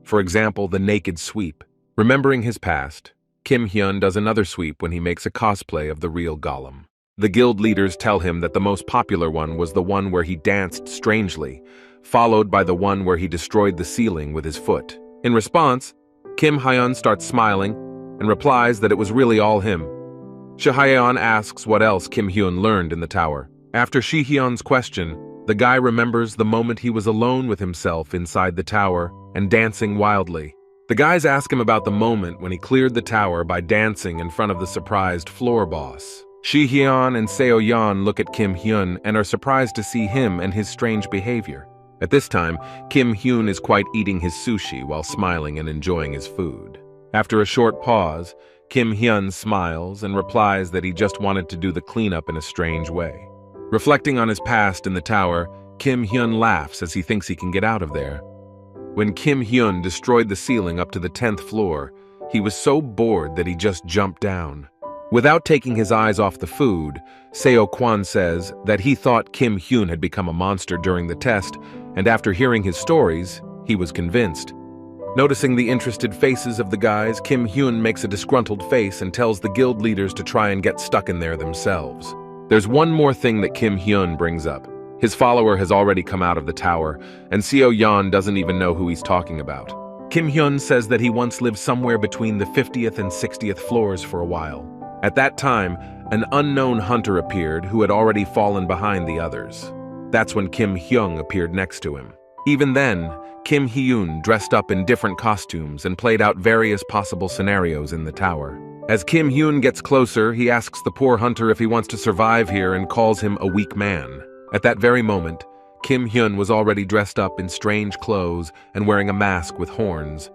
For example, the naked sweep. Remembering his past, Kim Hyun does another sweep when he makes a cosplay of the real Gollum. The guild leaders tell him that the most popular one was the one where he danced strangely, followed by the one where he destroyed the ceiling with his foot. In response, Kim Hyun starts smiling and replies that it was really all him. Shi Hyun asks what else Kim Hyun learned in the tower. After Shi Hyun's question, the guy remembers the moment he was alone with himself inside the tower and dancing wildly. The guys ask him about the moment when he cleared the tower by dancing in front of the surprised floor boss. Shi Hyun and Seo Yeon look at Kim Hyun and are surprised to see him and his strange behavior. At this time, Kim Hyun is quite eating his sushi while smiling and enjoying his food. After a short pause, Kim Hyun smiles and replies that he just wanted to do the cleanup in a strange way. Reflecting on his past in the tower, Kim Hyun laughs as he thinks he can get out of there. When Kim Hyun destroyed the ceiling up to the 10th floor, he was so bored that he just jumped down. Without taking his eyes off the food, Seo Kwon says that he thought Kim Hyun had become a monster during the test, and after hearing his stories, he was convinced. Noticing the interested faces of the guys, Kim Hyun makes a disgruntled face and tells the guild leaders to try and get stuck in there themselves. There's one more thing that Kim Hyun brings up. His follower has already come out of the tower, and Seo Yeon doesn't even know who he's talking about. Kim Hyun says that he once lived somewhere between the 50th and 60th floors for a while. At that time, an unknown hunter appeared who had already fallen behind the others. That's when Kim Hyun appeared next to him. Even then, Kim Hyun dressed up in different costumes and played out various possible scenarios in the tower. As Kim Hyun gets closer, he asks the poor hunter if he wants to survive here and calls him a weak man. At that very moment, Kim Hyun was already dressed up in strange clothes and wearing a mask with horns.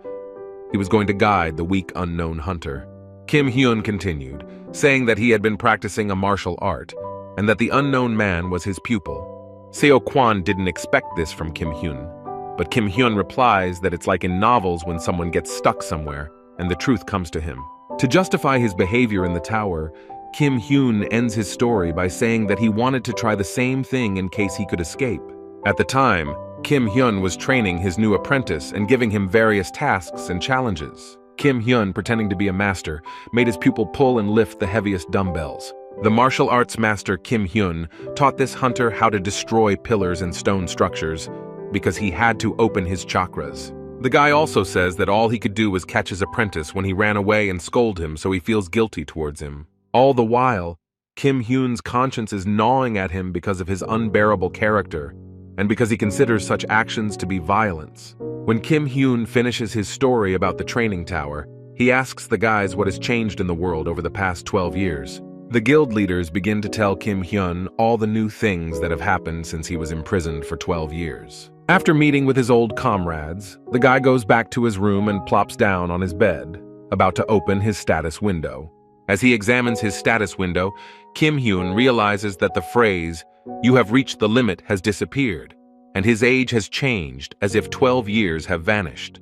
He was going to guide the weak unknown hunter. Kim Hyun continued, saying that he had been practicing a martial art and that the unknown man was his pupil. Seo Kwon didn't expect this from Kim Hyun, but Kim Hyun replies that it's like in novels when someone gets stuck somewhere and the truth comes to him. To justify his behavior in the tower, Kim Hyun ends his story by saying that he wanted to try the same thing in case he could escape. At the time, Kim Hyun was training his new apprentice and giving him various tasks and challenges. Kim Hyun, pretending to be a master, made his pupil pull and lift the heaviest dumbbells. The martial arts master Kim Hyun taught this hunter how to destroy pillars and stone structures because he had to open his chakras. The guy also says that all he could do was catch his apprentice when he ran away and scold him, so he feels guilty towards him. All the while, Kim Hyun's conscience is gnawing at him because of his unbearable character, and because he considers such actions to be violence. When Kim Hyun finishes his story about the training tower, he asks the guys what has changed in the world over the past 12 years. The guild leaders begin to tell Kim Hyun all the new things that have happened since he was imprisoned for 12 years. After meeting with his old comrades, the guy goes back to his room and plops down on his bed, about to open his status window. As he examines his status window, Kim Hyun realizes that the phrase, "You have reached the limit," has disappeared, and his age has changed as if 12 years have vanished.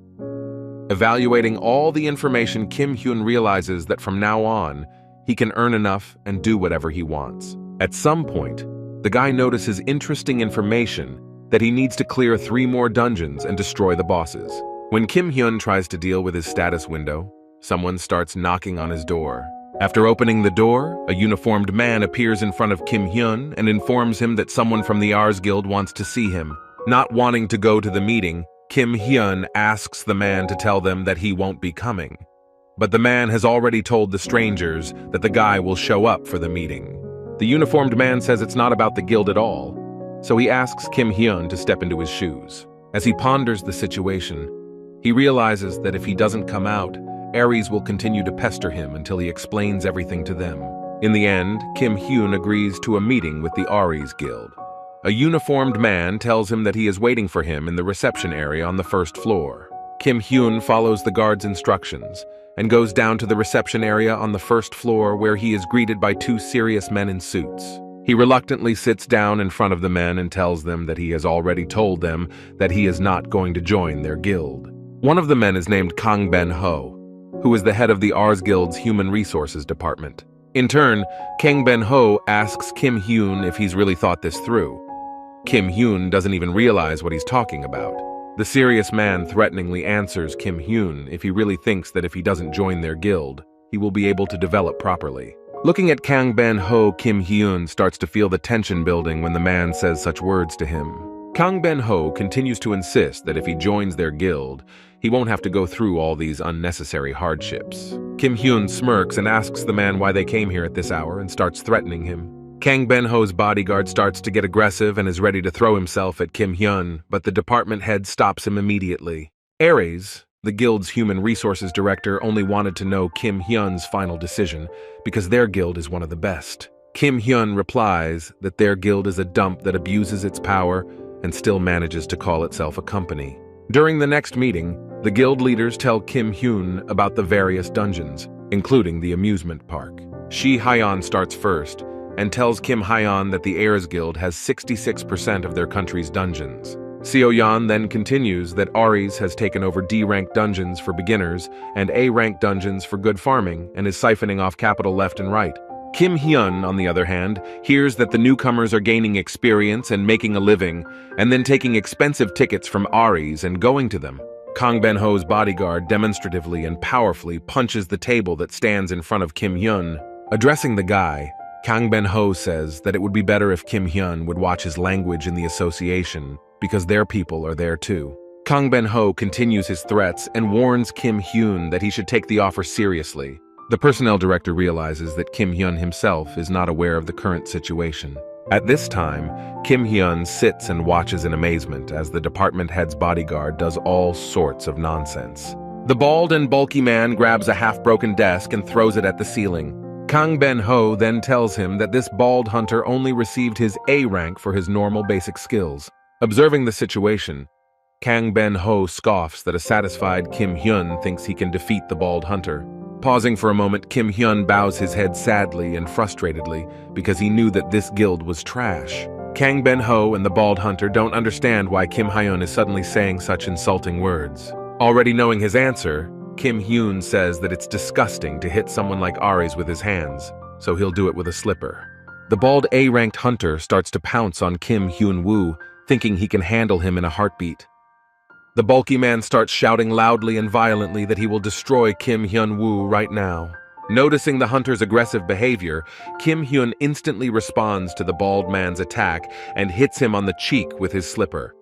Evaluating all the information, Kim Hyun realizes that from now on, he can earn enough and do whatever he wants. At some point, the guy notices interesting information that he needs to clear 3 more dungeons and destroy the bosses. When Kim Hyun tries to deal with his status window, someone starts knocking on his door. After opening the door, a uniformed man appears in front of Kim Hyun and informs him that someone from the Ars Guild wants to see him. Not wanting to go to the meeting, Kim Hyun asks the man to tell them that he won't be coming. But the man has already told the strangers that the guy will show up for the meeting. The uniformed man says it's not about the guild at all, so he asks Kim Hyun to step into his shoes. As he ponders the situation, he realizes that if he doesn't come out, Aries will continue to pester him until he explains everything to them. In the end, Kim Hyun agrees to a meeting with the Aries Guild. A uniformed man tells him that he is waiting for him in the reception area on the 1st floor. Kim Hyun follows the guard's instructions and goes down to the reception area on the 1st floor, where he is greeted by 2 serious men in suits. He reluctantly sits down in front of the men and tells them that he has already told them that he is not going to join their guild. One of the men is named Kang Ben-ho, who is the head of the Ars Guild's Human Resources Department. In turn, Kang Ben-ho asks Kim Hyun if he's really thought this through. Kim Hyun doesn't even realize what he's talking about. The serious man threateningly answers Kim Hyun if he really thinks that if he doesn't join their guild, he will be able to develop properly. Looking at Kang Ben-ho, Kim Hyun starts to feel the tension building when the man says such words to him. Kang Ben-ho continues to insist that if he joins their guild, he won't have to go through all these unnecessary hardships. Kim Hyun smirks and asks the man why they came here at this hour and starts threatening him. Kang Ben-ho's bodyguard starts to get aggressive and is ready to throw himself at Kim Hyun, but the department head stops him immediately. Aries, the guild's human resources director, only wanted to know Kim Hyun's final decision because their guild is one of the best. Kim Hyun replies that their guild is a dump that abuses its power and still manages to call itself a company. During the next meeting, the guild leaders tell Kim Hyun about the various dungeons, including the amusement park. Hyun starts first and tells Kim Hyun that the Ars Guild has 66% of their country's dungeons. Hyun then continues that Aries has taken over D-rank dungeons for beginners and A-rank dungeons for good farming and is siphoning off capital left and right. Kim Hyun, on the other hand, hears that the newcomers are gaining experience and making a living, and then taking expensive tickets from Aries and going to them. Kang Ben-ho's bodyguard demonstratively and powerfully punches the table that stands in front of Kim Hyun. Addressing the guy, Kang Ben-ho says that it would be better if Kim Hyun would watch his language in the association, because their people are there too. Kang Ben-ho continues his threats and warns Kim Hyun that he should take the offer seriously. The personnel director realizes that Kim Hyun himself is not aware of the current situation. At this time, Kim Hyun sits and watches in amazement as the department head's bodyguard does all sorts of nonsense. The bald and bulky man grabs a half-broken desk and throws it at the ceiling. Kang Ben-ho then tells him that this bald hunter only received his A rank for his normal basic skills. Observing the situation, Kang Ben-ho scoffs that a satisfied Kim Hyun thinks he can defeat the bald hunter. Pausing for a moment, Kim Hyun bows his head sadly and frustratedly because he knew that this guild was trash. Kang Ben-ho and the bald hunter don't understand why Kim Hyun is suddenly saying such insulting words. Already knowing his answer, Kim Hyun says that it's disgusting to hit someone like Aries with his hands, so he'll do it with a slipper. The bald A-ranked hunter starts to pounce on Kim Hyun-woo, thinking he can handle him in a heartbeat. The bulky man starts shouting loudly and violently that he will destroy Kim Hyun-woo right now. Noticing the hunter's aggressive behavior, Kim Hyun instantly responds to the bald man's attack and hits him on the cheek with his slipper.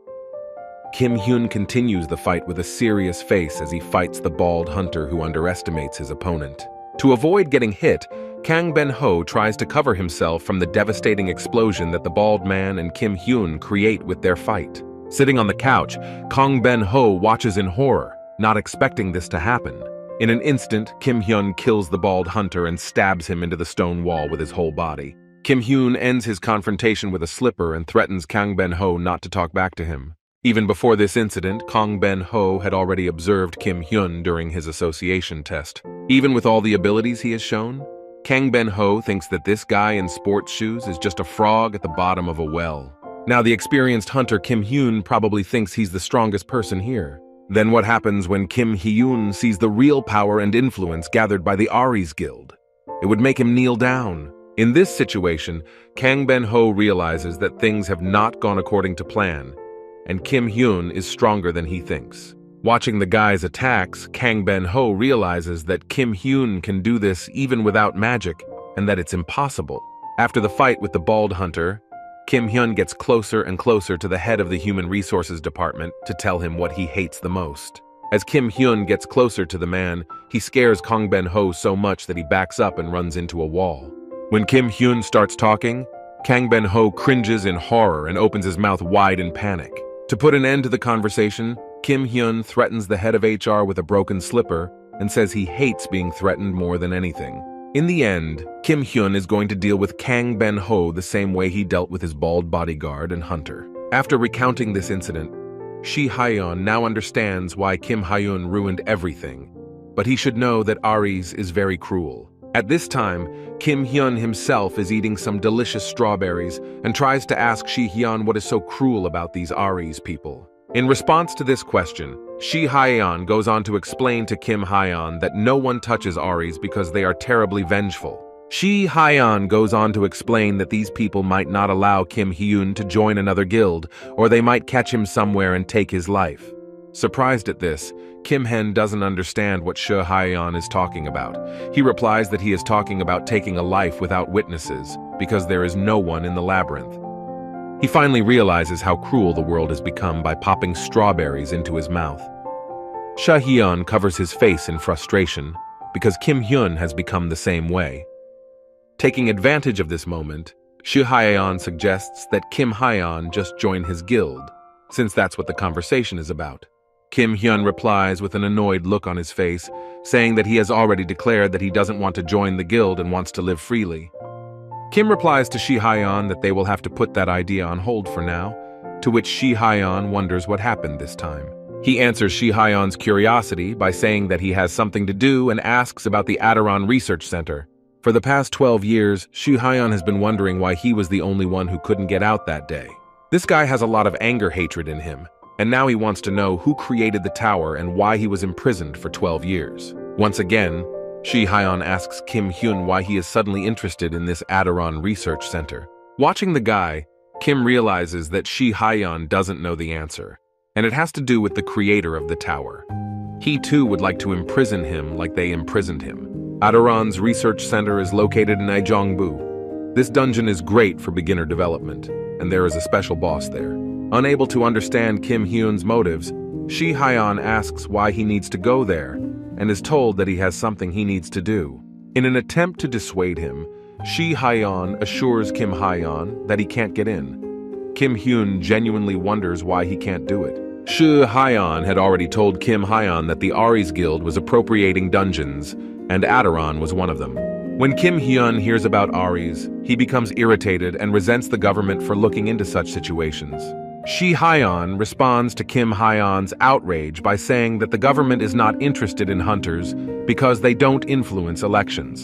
Kim Hyun continues the fight with a serious face as he fights the bald hunter who underestimates his opponent. To avoid getting hit, Kang Ben-ho tries to cover himself from the devastating explosion that the bald man and Kim Hyun create with their fight. Sitting on the couch, Kang Ben-ho watches in horror, not expecting this to happen. In an instant, Kim Hyun kills the bald hunter and stabs him into the stone wall with his whole body. Kim Hyun ends his confrontation with a slipper and threatens Kang Ben-ho not to talk back to him. Even before this incident, Kang Ben-ho had already observed Kim Hyun during his association test. Even with all the abilities he has shown, Kang Ben-ho thinks that this guy in sports shoes is just a frog at the bottom of a well. Now the experienced hunter Kim Hyun probably thinks he's the strongest person here. Then what happens when Kim Hyun sees the real power and influence gathered by the Aries Guild? It would make him kneel down. In this situation, Kang Ben-ho realizes that things have not gone according to plan, and Kim Hyun is stronger than he thinks. Watching the guy's attacks, Kang Ben-ho realizes that Kim Hyun can do this even without magic, and that it's impossible. After the fight with the bald hunter, Kim Hyun gets closer and closer to the head of the Human Resources Department to tell him what he hates the most. As Kim Hyun gets closer to the man, he scares Kang Ben-ho so much that he backs up and runs into a wall. When Kim Hyun starts talking, Kang Ben-ho cringes in horror and opens his mouth wide in panic. To put an end to the conversation, Kim Hyun threatens the head of HR with a broken slipper and says he hates being threatened more than anything. In the end, Kim Hyun is going to deal with Kang Ben-ho the same way he dealt with his bald bodyguard and hunter. After recounting this incident, Shi Hyun now understands why Kim Hyun ruined everything, but he should know that Aries is very cruel. At this time, Kim Hyun himself is eating some delicious strawberries and tries to ask Shi Hyun what is so cruel about these Aries people. In response to this question, Shi Hyun goes on to explain to Kim Hyun that no one touches Aries because they are terribly vengeful. Shi Hyun goes on to explain that these people might not allow Kim Hyun to join another guild, or they might catch him somewhere and take his life. Surprised at this, Kim Hyun doesn't understand what Shi Hyun is talking about. He replies that he is talking about taking a life without witnesses, because there is no one in the labyrinth. He finally realizes how cruel the world has become by popping strawberries into his mouth. Shi Hyun covers his face in frustration, because Kim Hyun has become the same way. Taking advantage of this moment, Shi Hyun suggests that Kim Hyun just join his guild, since that's what the conversation is about. Kim Hyun replies with an annoyed look on his face, saying that he has already declared that he doesn't want to join the guild and wants to live freely. Kim replies to Shi Hyun that they will have to put that idea on hold for now, to which Shi Hyun wonders what happened this time. He answers Shi Hyun's curiosity by saying that he has something to do and asks about the Adiron Research Center. For the past 12 years, Shi Hyun has been wondering why he was the only one who couldn't get out that day. This guy has a lot of anger hatred in him, and now he wants to know who created the tower and why he was imprisoned for 12 years. Once again, Shi Hyun asks Kim Hyun why he is suddenly interested in this Adiron Research Center. Watching the guy, Kim realizes that Shi Hyun doesn't know the answer, and it has to do with the creator of the tower. He too would like to imprison him like they imprisoned him. Adiron's research center is located in Ajeongbu. This dungeon is great for beginner development, and there is a special boss there. Unable to understand Kim Hyun's motives, Shi Hyun asks why he needs to go there, and is told that he has something he needs to do. In an attempt to dissuade him, Shi Hyun assures Kim Hyun that he can't get in. Kim Hyun genuinely wonders why he can't do it. Shi Hyun had already told Kim Hyun that the Aries Guild was appropriating dungeons, and Adiron was one of them. When Kim Hyun hears about Aries, he becomes irritated and resents the government for looking into such situations. Shi Hyun responds to Kim Hyun's outrage by saying that the government is not interested in hunters because they don't influence elections.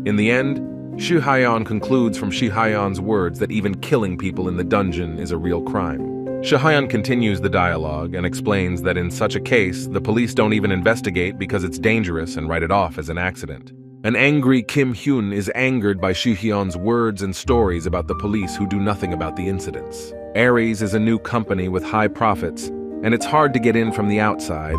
In the end, Shi Hyun concludes from Shi Hyun's words that even killing people in the dungeon is a real crime. Shi Hyun continues the dialogue and explains that in such a case, the police don't even investigate because it's dangerous and write it off as an accident. An angry Kim Hyun is angered by Shi Hyun's words and stories about the police who do nothing about the incidents. Aries is a new company with high profits, and it's hard to get in from the outside,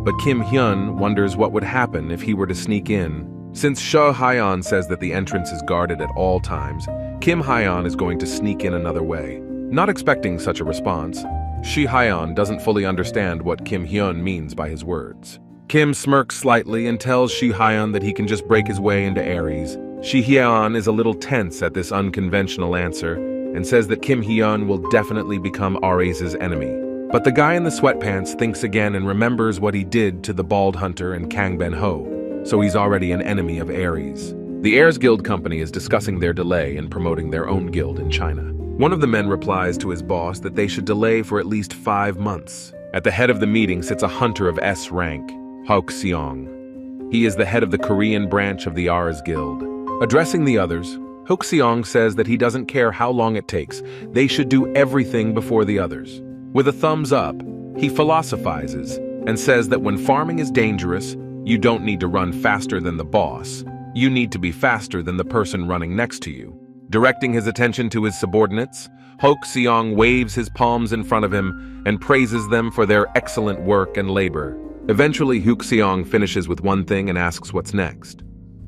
but Kim Hyun wonders what would happen if he were to sneak in. Since Shi Hyun says that the entrance is guarded at all times, Kim Hyun is going to sneak in another way. Not expecting such a response, Hyun doesn't fully understand what Kim Hyun means by his words. Kim smirks slightly and tells Hyun that he can just break his way into Aries. Hyun is a little tense at this unconventional answer and says that Kim Hyun will definitely become Aries' enemy. But the guy in the sweatpants thinks again and remembers what he did to the bald hunter and Kang Ben-ho, so he's already an enemy of Aries. The Heirs Guild company is discussing their delay in promoting their own guild in China. One of the men replies to his boss that they should delay for at least 5 months. At the head of the meeting sits a hunter of S rank, Hok Seong. He is the head of the Korean branch of the Heirs Guild. Addressing the others, Hok Seong says that he doesn't care how long it takes, they should do everything before the others. With a thumbs up, he philosophizes and says that when farming is dangerous, you don't need to run faster than the boss. You need to be faster than the person running next to you. Directing his attention to his subordinates, Hok Seong waves his palms in front of him and praises them for their excellent work and labor. Eventually, Hok Seong finishes with one thing and asks what's next.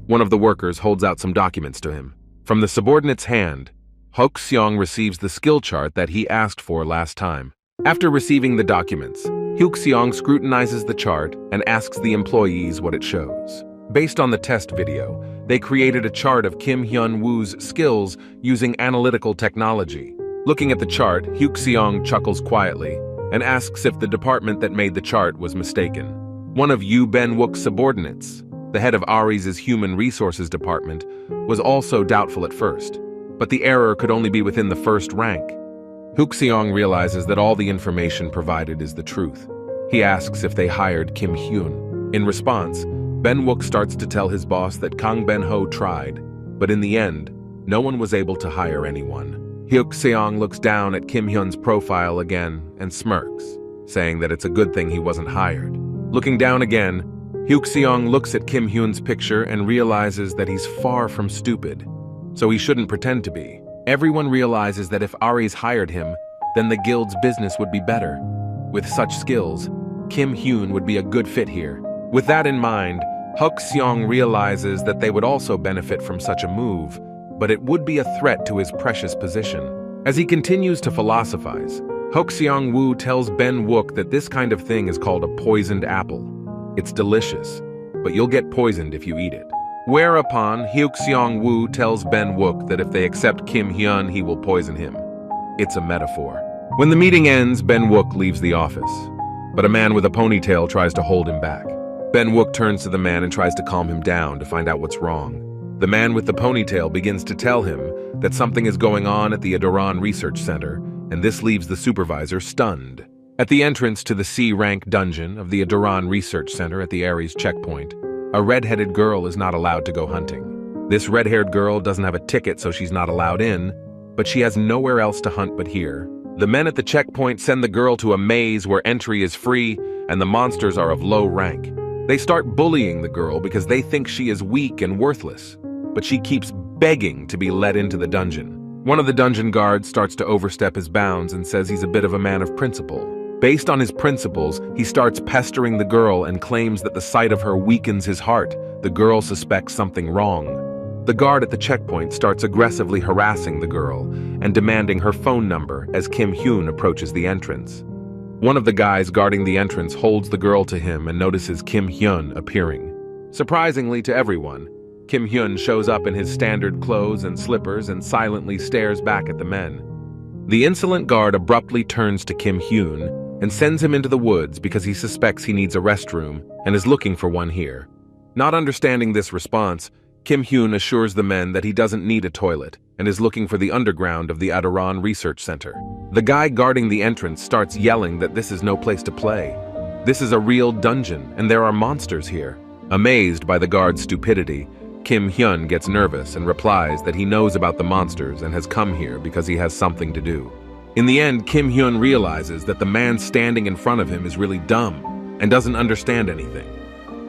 One of the workers holds out some documents to him. From the subordinate's hand, Hok Seong receives the skill chart that he asked for last time. After receiving the documents, Hok Seong scrutinizes the chart and asks the employees what it shows. Based on the test video, they created a chart of Kim Hyun-woo's skills using analytical technology. Looking at the chart, Hok Seong chuckles quietly and asks if the department that made the chart was mistaken. One of Yoo Ben-wook's subordinates, the head of Aries' Human Resources Department, was also doubtful at first, but the error could only be within the first rank. Hok Seong realizes that all the information provided is the truth. He asks if they hired Kim Hyun. In response, Ben-wook starts to tell his boss that Kang Ben-ho tried, but in the end, no one was able to hire anyone. Hok Seong looks down at Kim Hyun's profile again and smirks, saying that it's a good thing he wasn't hired. Looking down again, Hok Seong looks at Kim Hyun's picture and realizes that he's far from stupid, so he shouldn't pretend to be. Everyone realizes that if Aries hired him, then the guild's business would be better. With such skills, Kim Hyun would be a good fit here. With that in mind, Hok Seong realizes that they would also benefit from such a move, but it would be a threat to his precious position. As he continues to philosophize, Hok Seong-woo tells Ben-wook that this kind of thing is called a poisoned apple. It's delicious, but you'll get poisoned if you eat it. Whereupon, Hok Seong-woo tells Ben-wook that if they accept Kim Hyun, he will poison him. It's a metaphor. When the meeting ends, Ben-wook leaves the office, but a man with a ponytail tries to hold him back. Ben-wook turns to the man and tries to calm him down to find out what's wrong. The man with the ponytail begins to tell him that something is going on at the Adoran Research Center, and this leaves the supervisor stunned. At the entrance to the C-rank dungeon of the Adoran Research Center at the Aries checkpoint, a red-headed girl is not allowed to go hunting. This red-haired girl doesn't have a ticket, so she's not allowed in, but she has nowhere else to hunt but here. The men at the checkpoint send the girl to a maze where entry is free and the monsters are of low rank. They start bullying the girl because they think she is weak and worthless, but she keeps begging to be let into the dungeon. One of the dungeon guards starts to overstep his bounds and says he's a bit of a man of principle. Based on his principles, he starts pestering the girl and claims that the sight of her weakens his heart. The girl suspects something wrong. The guard at the checkpoint starts aggressively harassing the girl and demanding her phone number as Kim Hyun approaches the entrance. One of the guys guarding the entrance holds the girl to him and notices Kim Hyun appearing. Surprisingly to everyone, Kim Hyun shows up in his standard clothes and slippers and silently stares back at the men. The insolent guard abruptly turns to Kim Hyun and sends him into the woods because he suspects he needs a restroom and is looking for one here. Not understanding this response, Kim Hyun assures the men that he doesn't need a toilet and is looking for the underground of the Adoran Research Center. The guy guarding the entrance starts yelling that this is no place to play. This is a real dungeon and there are monsters here. Amazed by the guard's stupidity, Kim Hyun gets nervous and replies that he knows about the monsters and has come here because he has something to do. In the end, Kim Hyun realizes that the man standing in front of him is really dumb and doesn't understand anything.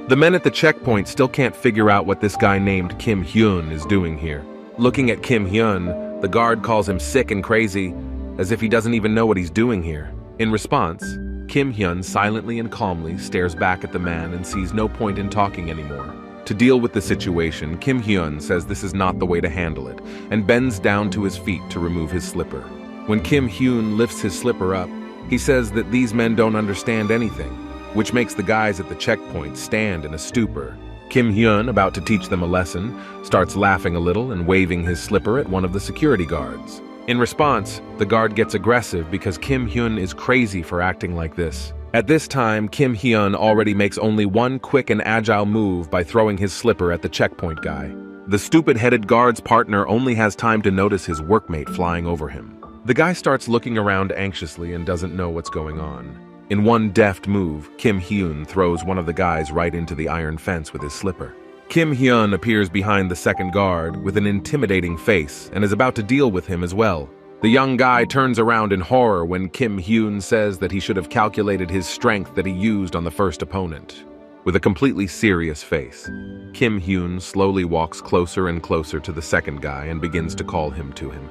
The men at the checkpoint still can't figure out what this guy named Kim Hyun is doing here. Looking at Kim Hyun, the guard calls him sick and crazy, as if he doesn't even know what he's doing here. In response, Kim Hyun silently and calmly stares back at the man and sees no point in talking anymore. To deal with the situation, Kim Hyun says this is not the way to handle it, and bends down to his feet to remove his slipper. When Kim Hyun lifts his slipper up, He says that these men don't understand anything, which makes the guys at the checkpoint stand in a stupor. Kim Hyun, about to teach them a lesson, starts laughing a little and waving his slipper at one of the security guards. In response, the guard gets aggressive because Kim Hyun is crazy for acting like this. At this time, Kim Hyun already makes only one quick and agile move by throwing his slipper at the checkpoint guy. The stupid-headed guard's partner only has time to notice his workmate flying over him. The guy starts looking around anxiously and doesn't know what's going on. In one deft move, Kim Hyun throws one of the guys right into the iron fence with his slipper. Kim Hyun appears behind the second guard with an intimidating face and is about to deal with him as well. The young guy turns around in horror when Kim Hyun says that he should have calculated his strength that he used on the first opponent. With a completely serious face, Kim Hyun slowly walks closer and closer to the second guy and begins to call him to him.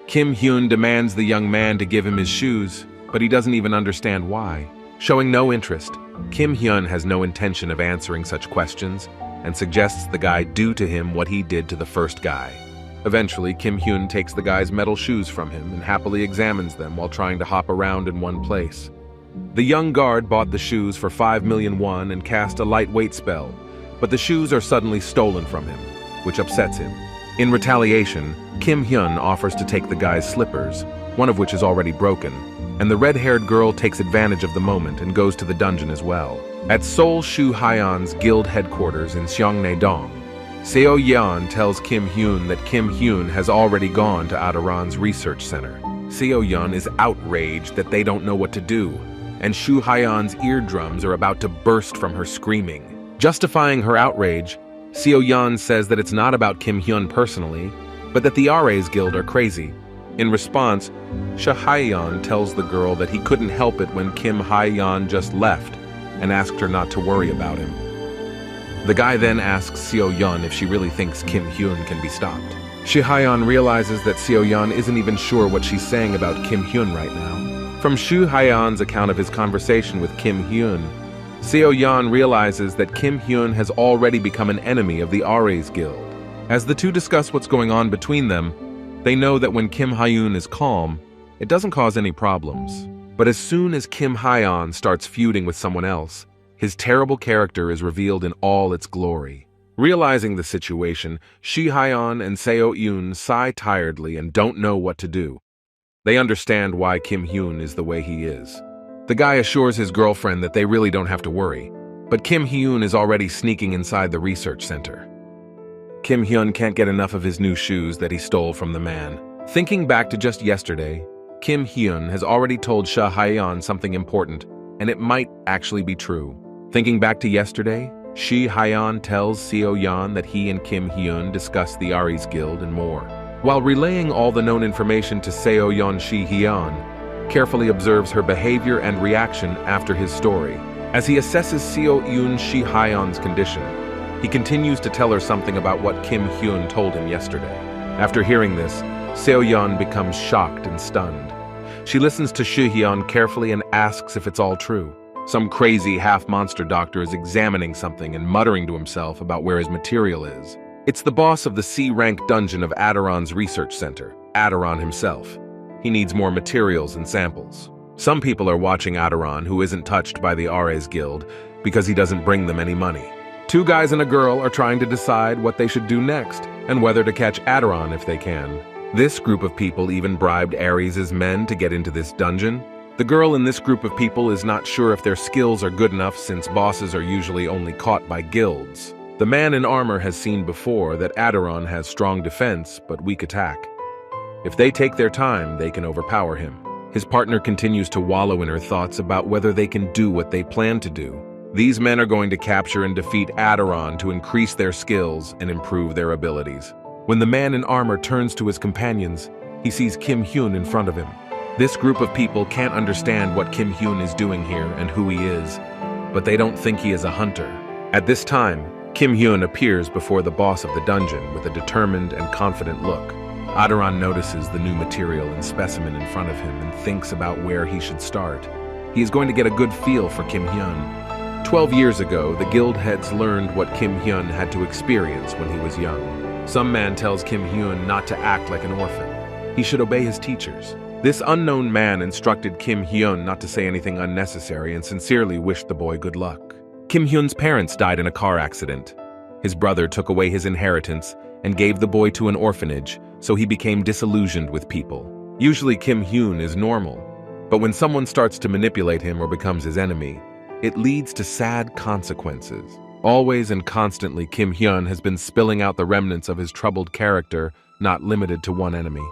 Kim Hyun demands the young man to give him his shoes, but he doesn't even understand why. Showing no interest, Kim Hyun has no intention of answering such questions and suggests the guy do to him what he did to the first guy. Eventually, Kim Hyun takes the guy's metal shoes from him and happily examines them while trying to hop around in one place. The young guard bought the shoes for 5 million won and cast a lightweight spell, but the shoes are suddenly stolen from him, which upsets him. In retaliation, Kim Hyun offers to take the guy's slippers, one of which is already broken, and the red-haired girl takes advantage of the moment and goes to the dungeon as well. At Seoul Shu Hyun's guild headquarters in Seongnae-dong, Seo Yeon tells Kim Hyun that Kim Hyun has already gone to Adoran's research center. Seo Yeon is outraged that they don't know what to do, and Shu Hyun's eardrums are about to burst from her screaming. Justifying her outrage, Seo Yeon says that it's not about Kim Hyun personally, but that the Aries guild are crazy. In response, Shu Hyun tells the girl that he couldn't help it when Kim Hyun just left and asked her not to worry about him. The guy then asks Seo Yeon if she really thinks Kim Hyun can be stopped. Shu Hyun realizes that Seo Yeon isn't even sure what she's saying about Kim Hyun right now. From Shu Hyun's account of his conversation with Kim Hyun, Seo Yeon realizes that Kim Hyun has already become an enemy of the Aries guild. As the two discuss what's going on between them, they know that when Kim Hyun is calm, it doesn't cause any problems. But as soon as Kim Hyun starts feuding with someone else, his terrible character is revealed in all its glory. Realizing the situation, Shu Hyun and Seo Yeon sigh tiredly and don't know what to do. They understand why Kim Hyun is the way he is. The guy assures his girlfriend that they really don't have to worry, but Kim Hyun is already sneaking inside the research center. Kim Hyun can't get enough of his new shoes that he stole from the man. Thinking back to just yesterday, Kim Hyun has already told Shu Hyun something important, and it might actually be true. Thinking back to yesterday, Shu Hyun tells Seo Yeon that he and Kim Hyun discussed the Aries Guild and more. While relaying all the known information to Seo Yeon, Shu Hyun carefully observes her behavior and reaction after his story. As he assesses Seo Yeon Shu Hyun's condition, he continues to tell her something about what Kim Hyun told him yesterday. After hearing this, Seo Yeon becomes shocked and stunned. She listens to Shu Hyun carefully and asks if it's all true. Some crazy half-monster doctor is examining something and muttering to himself about where his material is. It's the boss of the C-rank dungeon of Adoran's research center, Adoran himself. He needs more materials and samples. Some people are watching Adoran, who isn't touched by the Aries Guild, because he doesn't bring them any money. Two guys and a girl are trying to decide what they should do next, and whether to catch Adoran if they can. This group of people even bribed Aries' men to get into this dungeon. The girl in this group of people is not sure if their skills are good enough since bosses are usually only caught by guilds. The man in armor has seen before that Adoran has strong defense but weak attack. If they take their time, they can overpower him. His partner continues to wallow in her thoughts about whether they can do what they plan to do. These men are going to capture and defeat Adoran to increase their skills and improve their abilities. When the man in armor turns to his companions, he sees Kim Hyun in front of him. This group of people can't understand what Kim Hyun is doing here and who he is, but they don't think he is a hunter. At this time, Kim Hyun appears before the boss of the dungeon with a determined and confident look. Adoran notices the new material and specimen in front of him and thinks about where he should start. He is going to get a good feel for Kim Hyun. 12 years ago, the guild heads learned what Kim Hyun had to experience when he was young. Some man tells Kim Hyun not to act like an orphan. He should obey his teachers. This unknown man instructed Kim Hyun not to say anything unnecessary and sincerely wished the boy good luck. Kim Hyun's parents died in a car accident. His brother took away his inheritance and gave the boy to an orphanage, so he became disillusioned with people. Usually Kim Hyun is normal, but when someone starts to manipulate him or becomes his enemy, it leads to sad consequences. Always and constantly, Kim Hyun has been spilling out the remnants of his troubled character, not limited to one enemy.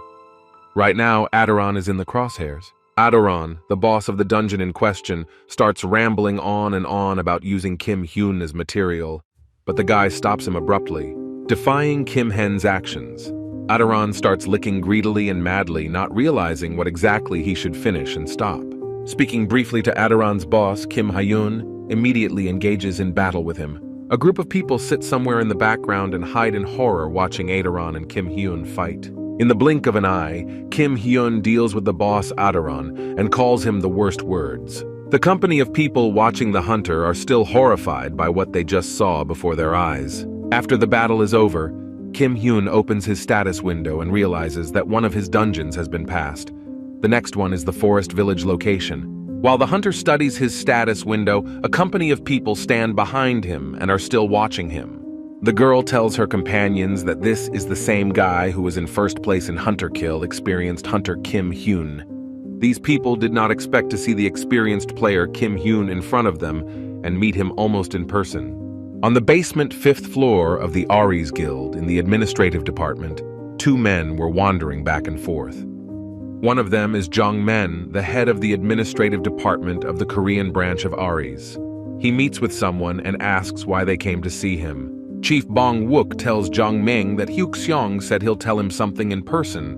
Right now, Adoran is in the crosshairs. Adoran, the boss of the dungeon in question, starts rambling on and on about using Kim Hyun as material, but the guy stops him abruptly. Defying Kim Hyun's actions, Adoran starts licking greedily and madly, not realizing what exactly he should finish and stop. Speaking briefly to Adoran's boss, Kim Hyun immediately engages in battle with him. A group of people sit somewhere in the background and hide in horror watching Adoran and Kim Hyun fight. In the blink of an eye, Kim Hyun deals with the boss Adoran and calls him the worst words. The company of people watching the hunter are still horrified by what they just saw before their eyes. After the battle is over, Kim Hyun opens his status window and realizes that one of his dungeons has been passed. The next one is the forest village location. While the hunter studies his status window, a company of people stand behind him and are still watching him. The girl tells her companions that this is the same guy who was in first place in Hunter Kill, experienced hunter Kim Hyun. These people did not expect to see the experienced player Kim Hyun in front of them and meet him almost in person. On the basement 5th floor of the Aries Guild in the administrative department, two men were wandering back and forth. One of them is Jung Men, the head of the administrative department of the Korean branch of Aries. He meets with someone and asks why they came to see him. Chief Bong Wook tells Jung Ming that Hyuk Seong said he'll tell him something in person.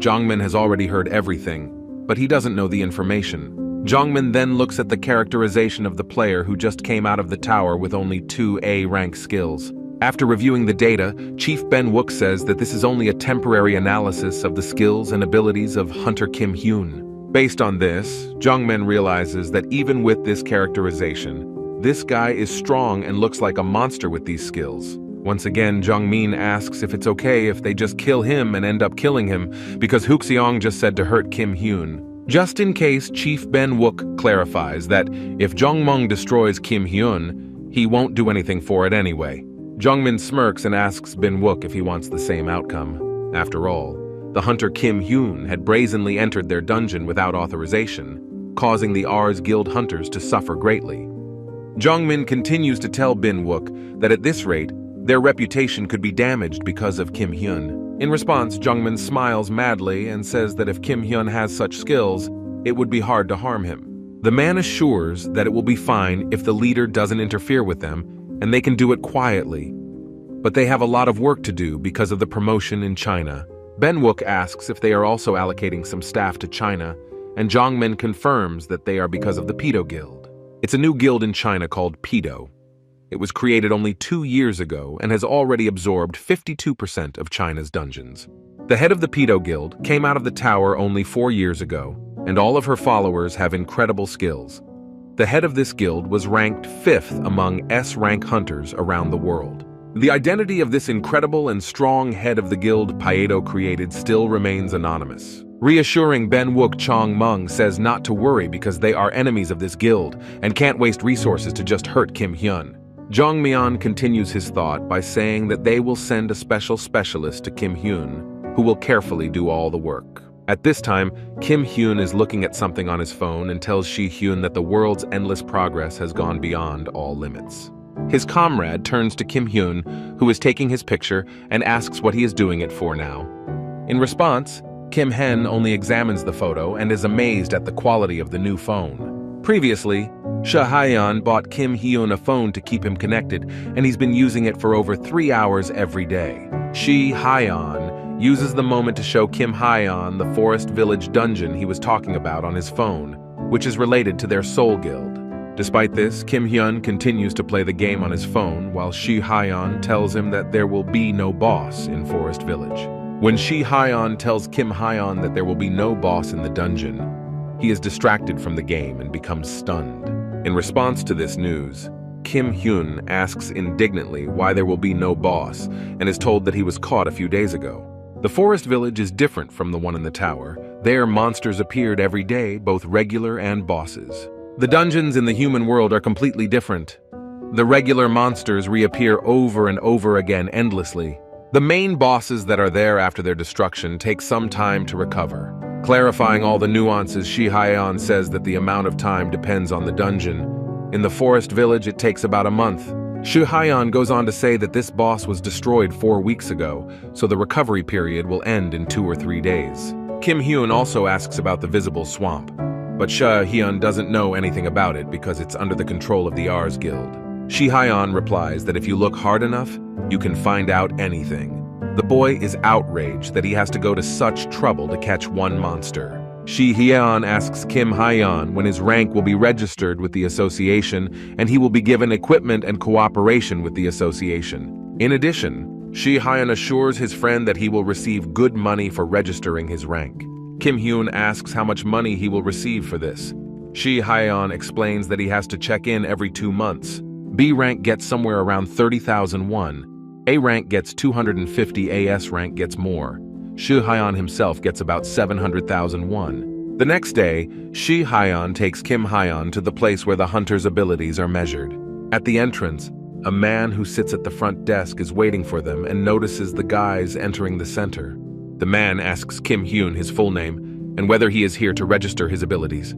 Jongmin has already heard everything, but he doesn't know the information. Jongmin then looks at the characterization of the player who just came out of the tower with only 2 A-rank skills. After reviewing the data, Chief Ben Wook says that this is only a temporary analysis of the skills and abilities of Hunter Kim Hyun. Based on this, Jongmin realizes that even with this characterization, this guy is strong and looks like a monster with these skills. Once again, Jongmin asks if it's okay if they just kill him and end up killing him because Hyuk Seong just said to hurt Kim Hyun. Just in case, Chief Ben Wook clarifies that if Jongmung destroys Kim Hyun, he won't do anything for it anyway. Jongmin smirks and asks Ben Wook if he wants the same outcome. After all, the hunter Kim Hyun had brazenly entered their dungeon without authorization, causing the Ars Guild hunters to suffer greatly. Jongmin continues to tell Ben Wook that at this rate, their reputation could be damaged because of Kim Hyun. In response, Jongmin smiles madly and says that if Kim Hyun has such skills, it would be hard to harm him. The man assures that it will be fine if the leader doesn't interfere with them, and they can do it quietly. But they have a lot of work to do because of the promotion in China. Ben Wook asks if they are also allocating some staff to China, and Jongmin confirms that they are because of the Pedo Guild. It's a new guild in China called Pedo. It was created only 2 years ago and has already absorbed 52% of China's dungeons. The head of the Pedo Guild came out of the tower only 4 years ago, and all of her followers have incredible skills. The head of this guild was ranked 5th among S-rank hunters around the world. The identity of this incredible and strong head of the guild Paedo created still remains anonymous. Reassuring Ben Wook, Chong Mung says not to worry because they are enemies of this guild and can't waste resources to just hurt Kim Hyun. Jong Myeon continues his thought by saying that they will send a special specialist to Kim Hyun, who will carefully do all the work. At this time, Kim Hyun is looking at something on his phone and tells Shi Hyun that the world's endless progress has gone beyond all limits. His comrade turns to Kim Hyun, who is taking his picture, and asks what he is doing it for now. In response, Kim Hyun only examines the photo and is amazed at the quality of the new phone. Previously, Sha Hyeon bought Kim Hyun a phone to keep him connected, and he's been using it for over 3 hours every day. Shi Hyeon uses the moment to show Kim Hyeon the Forest Village dungeon he was talking about on his phone, which is related to their Soul Guild. Despite this, Kim Hyun continues to play the game on his phone while Shi Hyeon tells him that there will be no boss in Forest Village. When Shi Hyeon tells Kim Hyeon that there will be no boss in the dungeon, he is distracted from the game and becomes stunned. In response to this news, Kim Hyun asks indignantly why there will be no boss and is told that he was caught a few days ago. The forest village is different from the one in the tower. There, monsters appeared every day, both regular and bosses. The dungeons in the human world are completely different. The regular monsters reappear over and over again endlessly. The main bosses that are there after their destruction take some time to recover. Clarifying all the nuances, Hyun says that the amount of time depends on the dungeon. In the forest village, it takes about a month. Hyun goes on to say that this boss was destroyed 4 weeks ago, so the recovery period will end in 2 or 3 days. Kim Hyun also asks about the visible swamp, but Hyun doesn't know anything about it because it's under the control of the Aries Guild. Hyun replies that if you look hard enough, you can find out anything. The boy is outraged that he has to go to such trouble to catch one monster. Hyun asks Kim Hyun when his rank will be registered with the association, and he will be given equipment and cooperation with the association. In addition, Hyun assures his friend that he will receive good money for registering his rank. Kim Hyun asks how much money he will receive for this. Hyun explains that he has to check in every 2 months. B rank gets somewhere around 30,000 won. A rank gets 250, AS rank gets more. Hyun himself gets about 700,000 won. The next day, Hyun takes Kim Hyun to the place where the hunter's abilities are measured. At the entrance, a man who sits at the front desk is waiting for them and notices the guys entering the center. The man asks Kim Hyun his full name and whether he is here to register his abilities.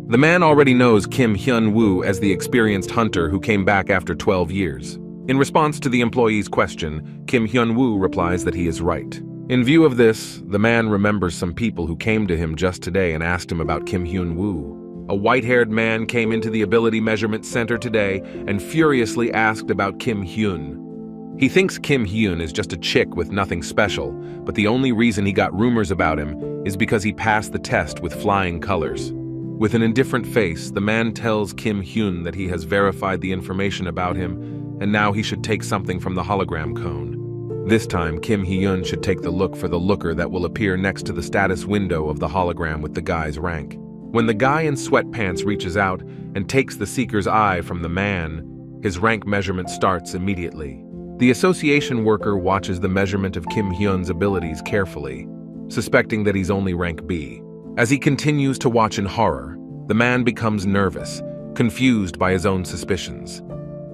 The man already knows Kim Hyun Woo as the experienced hunter who came back after 12 years. In response to the employee's question, Kim Hyun Woo replies that he is right. In view of this, the man remembers some people who came to him just today and asked him about Kim Hyun Woo. A white-haired man came into the Ability Measurement Center today and furiously asked about Kim Hyun. He thinks Kim Hyun is just a chick with nothing special, but the only reason he got rumors about him is because he passed the test with flying colors. With an indifferent face, the man tells Kim Hyun that he has verified the information about him and now he should take something from the hologram cone. This time, Kim Hyun should take the look for the looker that will appear next to the status window of the hologram with the guy's rank. When the guy in sweatpants reaches out and takes the seeker's eye from the man, his rank measurement starts immediately. The association worker watches the measurement of Kim Hyun's abilities carefully, suspecting that he's only rank B. As he continues to watch in horror, the man becomes nervous, confused by his own suspicions.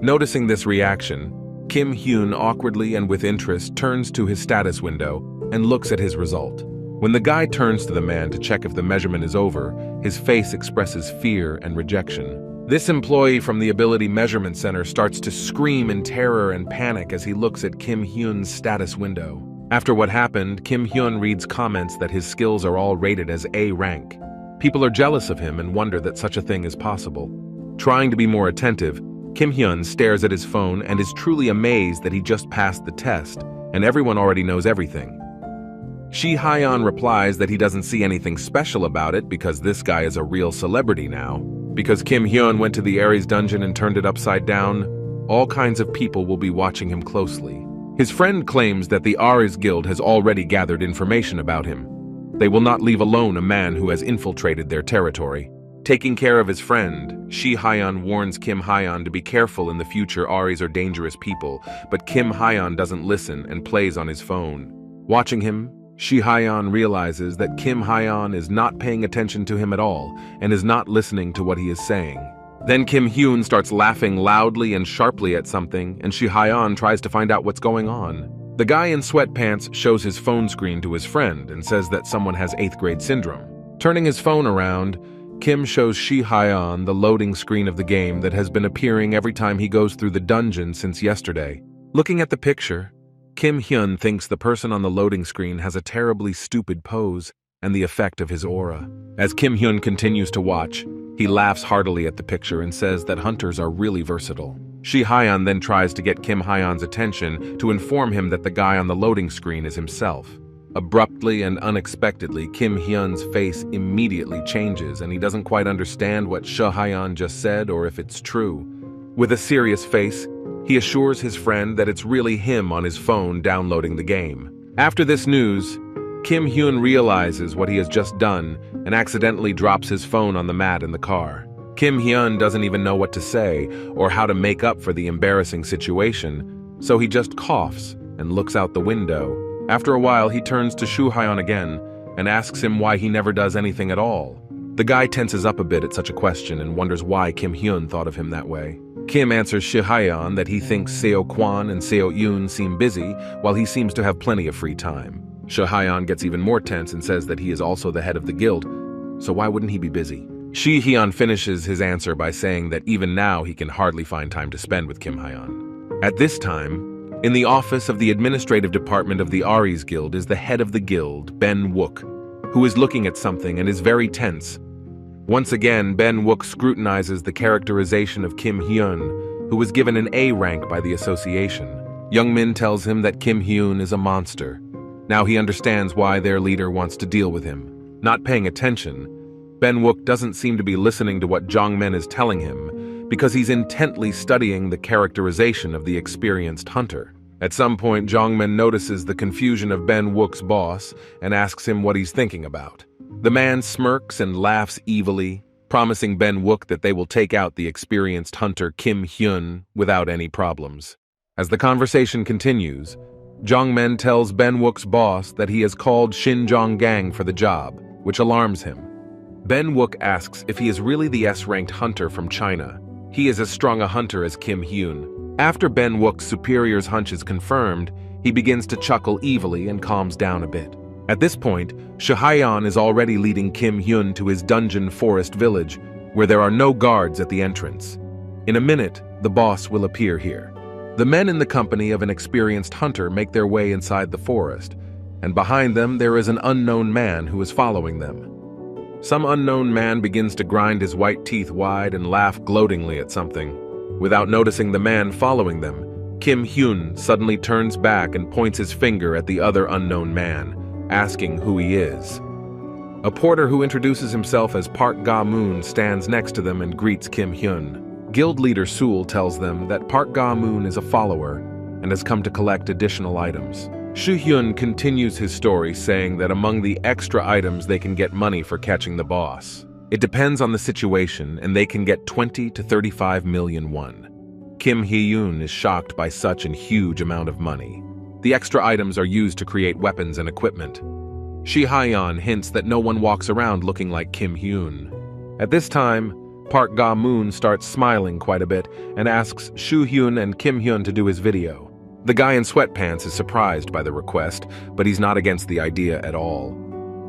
Noticing this reaction, Kim Hyun awkwardly and with interest turns to his status window and looks at his result. When the guy turns to the man to check if the measurement is over, his face expresses fear and rejection. This employee from the Ability Measurement Center starts to scream in terror and panic as he looks at Kim Hyun's status window. After what happened, Kim Hyun reads comments that his skills are all rated as A rank. People are jealous of him and wonder that such a thing is possible. Trying to be more attentive, Kim Hyun stares at his phone and is truly amazed that he just passed the test, and everyone already knows everything. Hyun replies that he doesn't see anything special about it because this guy is a real celebrity now. Because Kim Hyun went to the Aries dungeon and turned it upside down, all kinds of people will be watching him closely. His friend claims that the Aries Guild has already gathered information about him. They will not leave alone a man who has infiltrated their territory. Taking care of his friend, Hyun warns Kim Hyun to be careful in the future. Aries are dangerous people, but Kim Hyun doesn't listen and plays on his phone. Watching him, Hyun realizes that Kim Hyun is not paying attention to him at all and is not listening to what he is saying. Then Kim Hyun starts laughing loudly and sharply at something, and Hyun tries to find out what's going on. The guy in sweatpants shows his phone screen to his friend and says that someone has 8th grade syndrome. Turning his phone around, Kim shows Hyun the loading screen of the game that has been appearing every time he goes through the dungeon since yesterday. Looking at the picture, Kim Hyun thinks the person on the loading screen has a terribly stupid pose and the effect of his aura. As Kim Hyun continues to watch, he laughs heartily at the picture and says that hunters are really versatile. Hyun then tries to get Kim Hyun's attention to inform him that the guy on the loading screen is himself. Abruptly and unexpectedly, Kim Hyun's face immediately changes and he doesn't quite understand what Hyun just said or if it's true. With a serious face, he assures his friend that it's really him on his phone downloading the game. After this news, Kim Hyun realizes what he has just done and accidentally drops his phone on the mat in the car. Kim Hyun doesn't even know what to say or how to make up for the embarrassing situation, so he just coughs and looks out the window. After a while, he turns to Hyun again and asks him why he never does anything at all. The guy tenses up a bit at such a question and wonders why Kim Hyun thought of him that way. Kim answers Shi Hyun that he thinks Seo Kwan and Seo Yoon seem busy while he seems to have plenty of free time. Shi Hyun gets even more tense and says that he is also the head of the guild, so why wouldn't he be busy? Shi Hyun finishes his answer by saying that even now he can hardly find time to spend with Kim Hyun. At this time, in the office of the administrative department of the Aries Guild is the head of the guild, Ben Wook, who is looking at something and is very tense. Once again, Ben Wook scrutinizes the characterization of Kim Hyun, who was given an A rank by the association. Young Min tells him that Kim Hyun is a monster. Now he understands why their leader wants to deal with him. Not paying attention, Ben Wook doesn't seem to be listening to what Jong Men is telling him because he's intently studying the characterization of the experienced hunter. At some point, Jong Men notices the confusion of Ben Wook's boss and asks him what he's thinking about. The man smirks and laughs evilly, promising Ben Wook that they will take out the experienced hunter Kim Hyun without any problems. As the conversation continues, Jong Men tells Ben Wook's boss that he has called Shin Jong Gang for the job, which alarms him. Ben Wook asks if he is really the S-ranked hunter from China. He is as strong a hunter as Kim Hyun. After Ben Wook's superior's hunch is confirmed, he begins to chuckle evilly and calms down a bit. At this point, Shi Hyun is already leading Kim Hyun to his dungeon forest village, where there are no guards at the entrance. In a minute, the boss will appear here. The men in the company of an experienced hunter make their way inside the forest, and behind them there is an unknown man who is following them. Some unknown man begins to grind his white teeth wide and laugh gloatingly at something. Without noticing the man following them, Kim Hyun suddenly turns back and points his finger at the other unknown man, asking who he is. A porter who introduces himself as Park Ga-moon stands next to them and greets Kim Hyun. Guild leader Sul tells them that Park Ga-moon is a follower and has come to collect additional items. Shu Hyun continues his story saying that among the extra items they can get money for catching the boss. It depends on the situation and they can get 20 to 35 million won. Kim Hyun is shocked by such a huge amount of money. The extra items are used to create weapons and equipment. Shi Hyun hints that no one walks around looking like Kim Hyun. At this time, Park Ga-moon starts smiling quite a bit and asks Shu Hyun and Kim Hyun to do his video. The guy in sweatpants is surprised by the request, but he's not against the idea at all.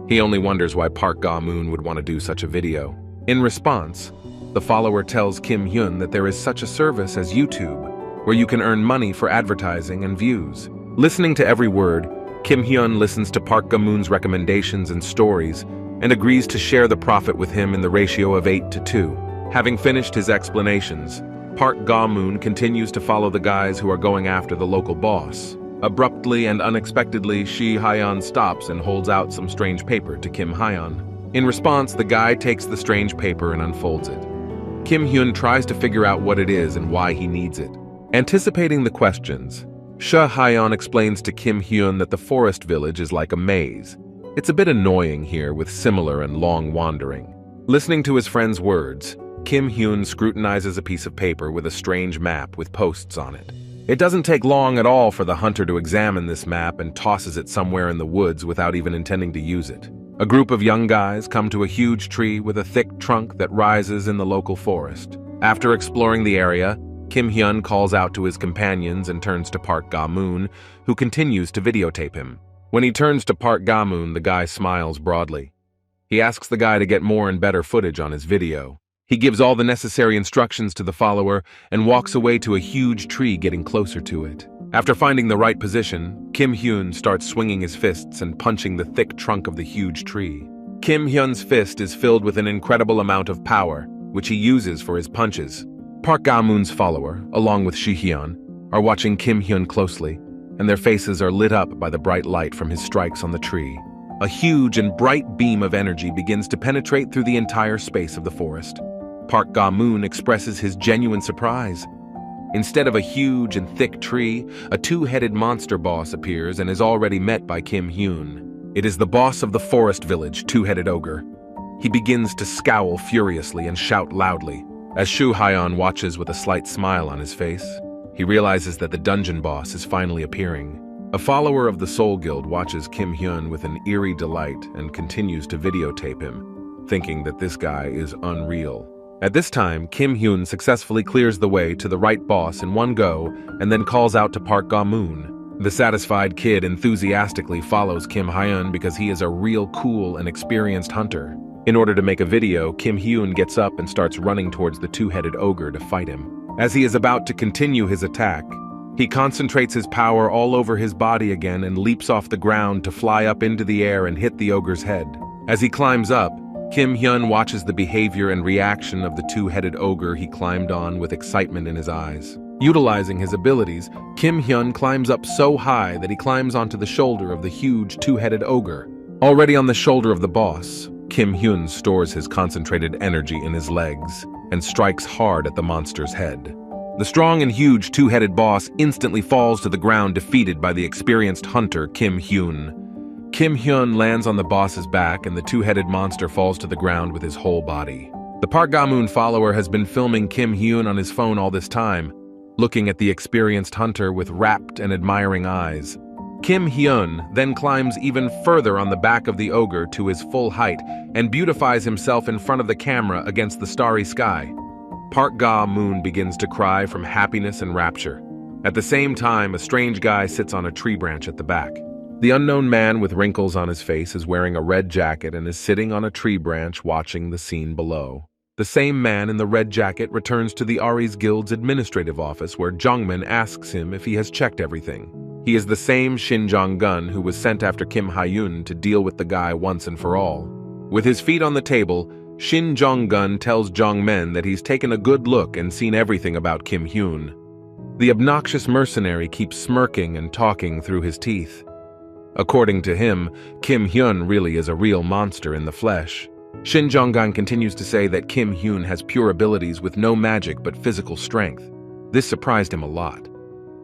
He only wonders why Park Ga-moon would want to do such a video. In response, the follower tells Kim Hyun that there is such a service as YouTube, where you can earn money for advertising and views. Listening to every word, Kim Hyun listens to Park Ga-moon's recommendations and stories and agrees to share the profit with him in the ratio of 8 to 2. Having finished his explanations, Park Ga-moon continues to follow the guys who are going after the local boss. Abruptly and unexpectedly, Shi Hyun stops and holds out some strange paper to Kim Hyun. In response, the guy takes the strange paper and unfolds it. Kim Hyun tries to figure out what it is and why he needs it. Anticipating the questions, Shi Hyun explains to Kim Hyun that the forest village is like a maze. It's a bit annoying here with similar and long wandering. Listening to his friend's words, Kim Hyun scrutinizes a piece of paper with a strange map with posts on it. It doesn't take long at all for the hunter to examine this map and tosses it somewhere in the woods without even intending to use it. A group of young guys come to a huge tree with a thick trunk that rises in the local forest. After exploring the area, Kim Hyun calls out to his companions and turns to Park Ga-moon, who continues to videotape him. When he turns to Park Ga-moon, the guy smiles broadly. He asks the guy to get more and better footage on his video. He gives all the necessary instructions to the follower and walks away to a huge tree getting closer to it. After finding the right position, Kim Hyun starts swinging his fists and punching the thick trunk of the huge tree. Kim Hyun's fist is filled with an incredible amount of power, which he uses for his punches. Park Ga-moon's follower, along with Shi Hyun, are watching Kim Hyun closely, and their faces are lit up by the bright light from his strikes on the tree. A huge and bright beam of energy begins to penetrate through the entire space of the forest. Park Ga-moon expresses his genuine surprise. Instead of a huge and thick tree, a two-headed monster boss appears and is already met by Kim Hyun. It is the boss of the forest village, Two-Headed Ogre. He begins to scowl furiously and shout loudly. As Shu Hyun watches with a slight smile on his face, he realizes that the dungeon boss is finally appearing. A follower of the Soul Guild watches Kim Hyun with an eerie delight and continues to videotape him, thinking that this guy is unreal. At this time, Kim Hyun successfully clears the way to the right boss in one go and then calls out to Park Ga-moon. The satisfied kid enthusiastically follows Kim Hyun because he is a real cool and experienced hunter. In order to make a video, Kim Hyun gets up and starts running towards the two-headed ogre to fight him. As he is about to continue his attack, he concentrates his power all over his body again and leaps off the ground to fly up into the air and hit the ogre's head. As he climbs up, Kim Hyun watches the behavior and reaction of the two-headed ogre he climbed on with excitement in his eyes. Utilizing his abilities, Kim Hyun climbs up so high that he climbs onto the shoulder of the huge two-headed ogre. Already on the shoulder of the boss, Kim Hyun stores his concentrated energy in his legs and strikes hard at the monster's head. The strong and huge two-headed boss instantly falls to the ground, defeated by the experienced hunter Kim Hyun. Kim Hyun lands on the boss's back and the two-headed monster falls to the ground with his whole body. The Park Ga-moon follower has been filming Kim Hyun on his phone all this time, looking at the experienced hunter with rapt and admiring eyes. Kim Hyun then climbs even further on the back of the ogre to his full height and beautifies himself in front of the camera against the starry sky. Park Ga-moon begins to cry from happiness and rapture. At the same time, a strange guy sits on a tree branch at the back. The unknown man with wrinkles on his face is wearing a red jacket and is sitting on a tree branch watching the scene below. The same man in the red jacket returns to the Aries Guild's administrative office where Jongmin asks him if he has checked everything. He is the same Shin Jong-gun who was sent after Kim Hyun to deal with the guy once and for all. With his feet on the table, Shin Jong-gun tells Jongmin that he's taken a good look and seen everything about Kim Hyun. The obnoxious mercenary keeps smirking and talking through his teeth. According to him, Kim Hyun really is a real monster in the flesh. Shin Jong-gun continues to say that Kim Hyun has pure abilities with no magic but physical strength. This surprised him a lot.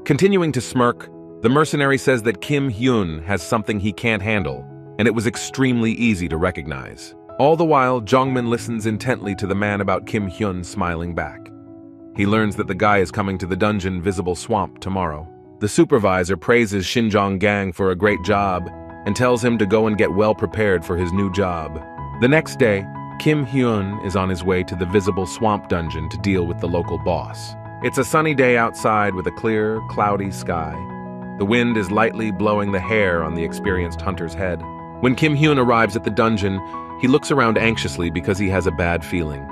Continuing to smirk, the mercenary says that Kim Hyun has something he can't handle, and it was extremely easy to recognize. All the while, Jongmin listens intently to the man about Kim Hyun smiling back. He learns that the guy is coming to the dungeon Visible Swamp tomorrow. The supervisor praises Shin Jong-gang for a great job and tells him to go and get well prepared for his new job. The next day, Kim Hyun is on his way to the Visible Swamp dungeon to deal with the local boss. It's a sunny day outside with a clear, cloudy sky. The wind is lightly blowing the hair on the experienced hunter's head. When Kim Hyun arrives at the dungeon, he looks around anxiously because he has a bad feeling.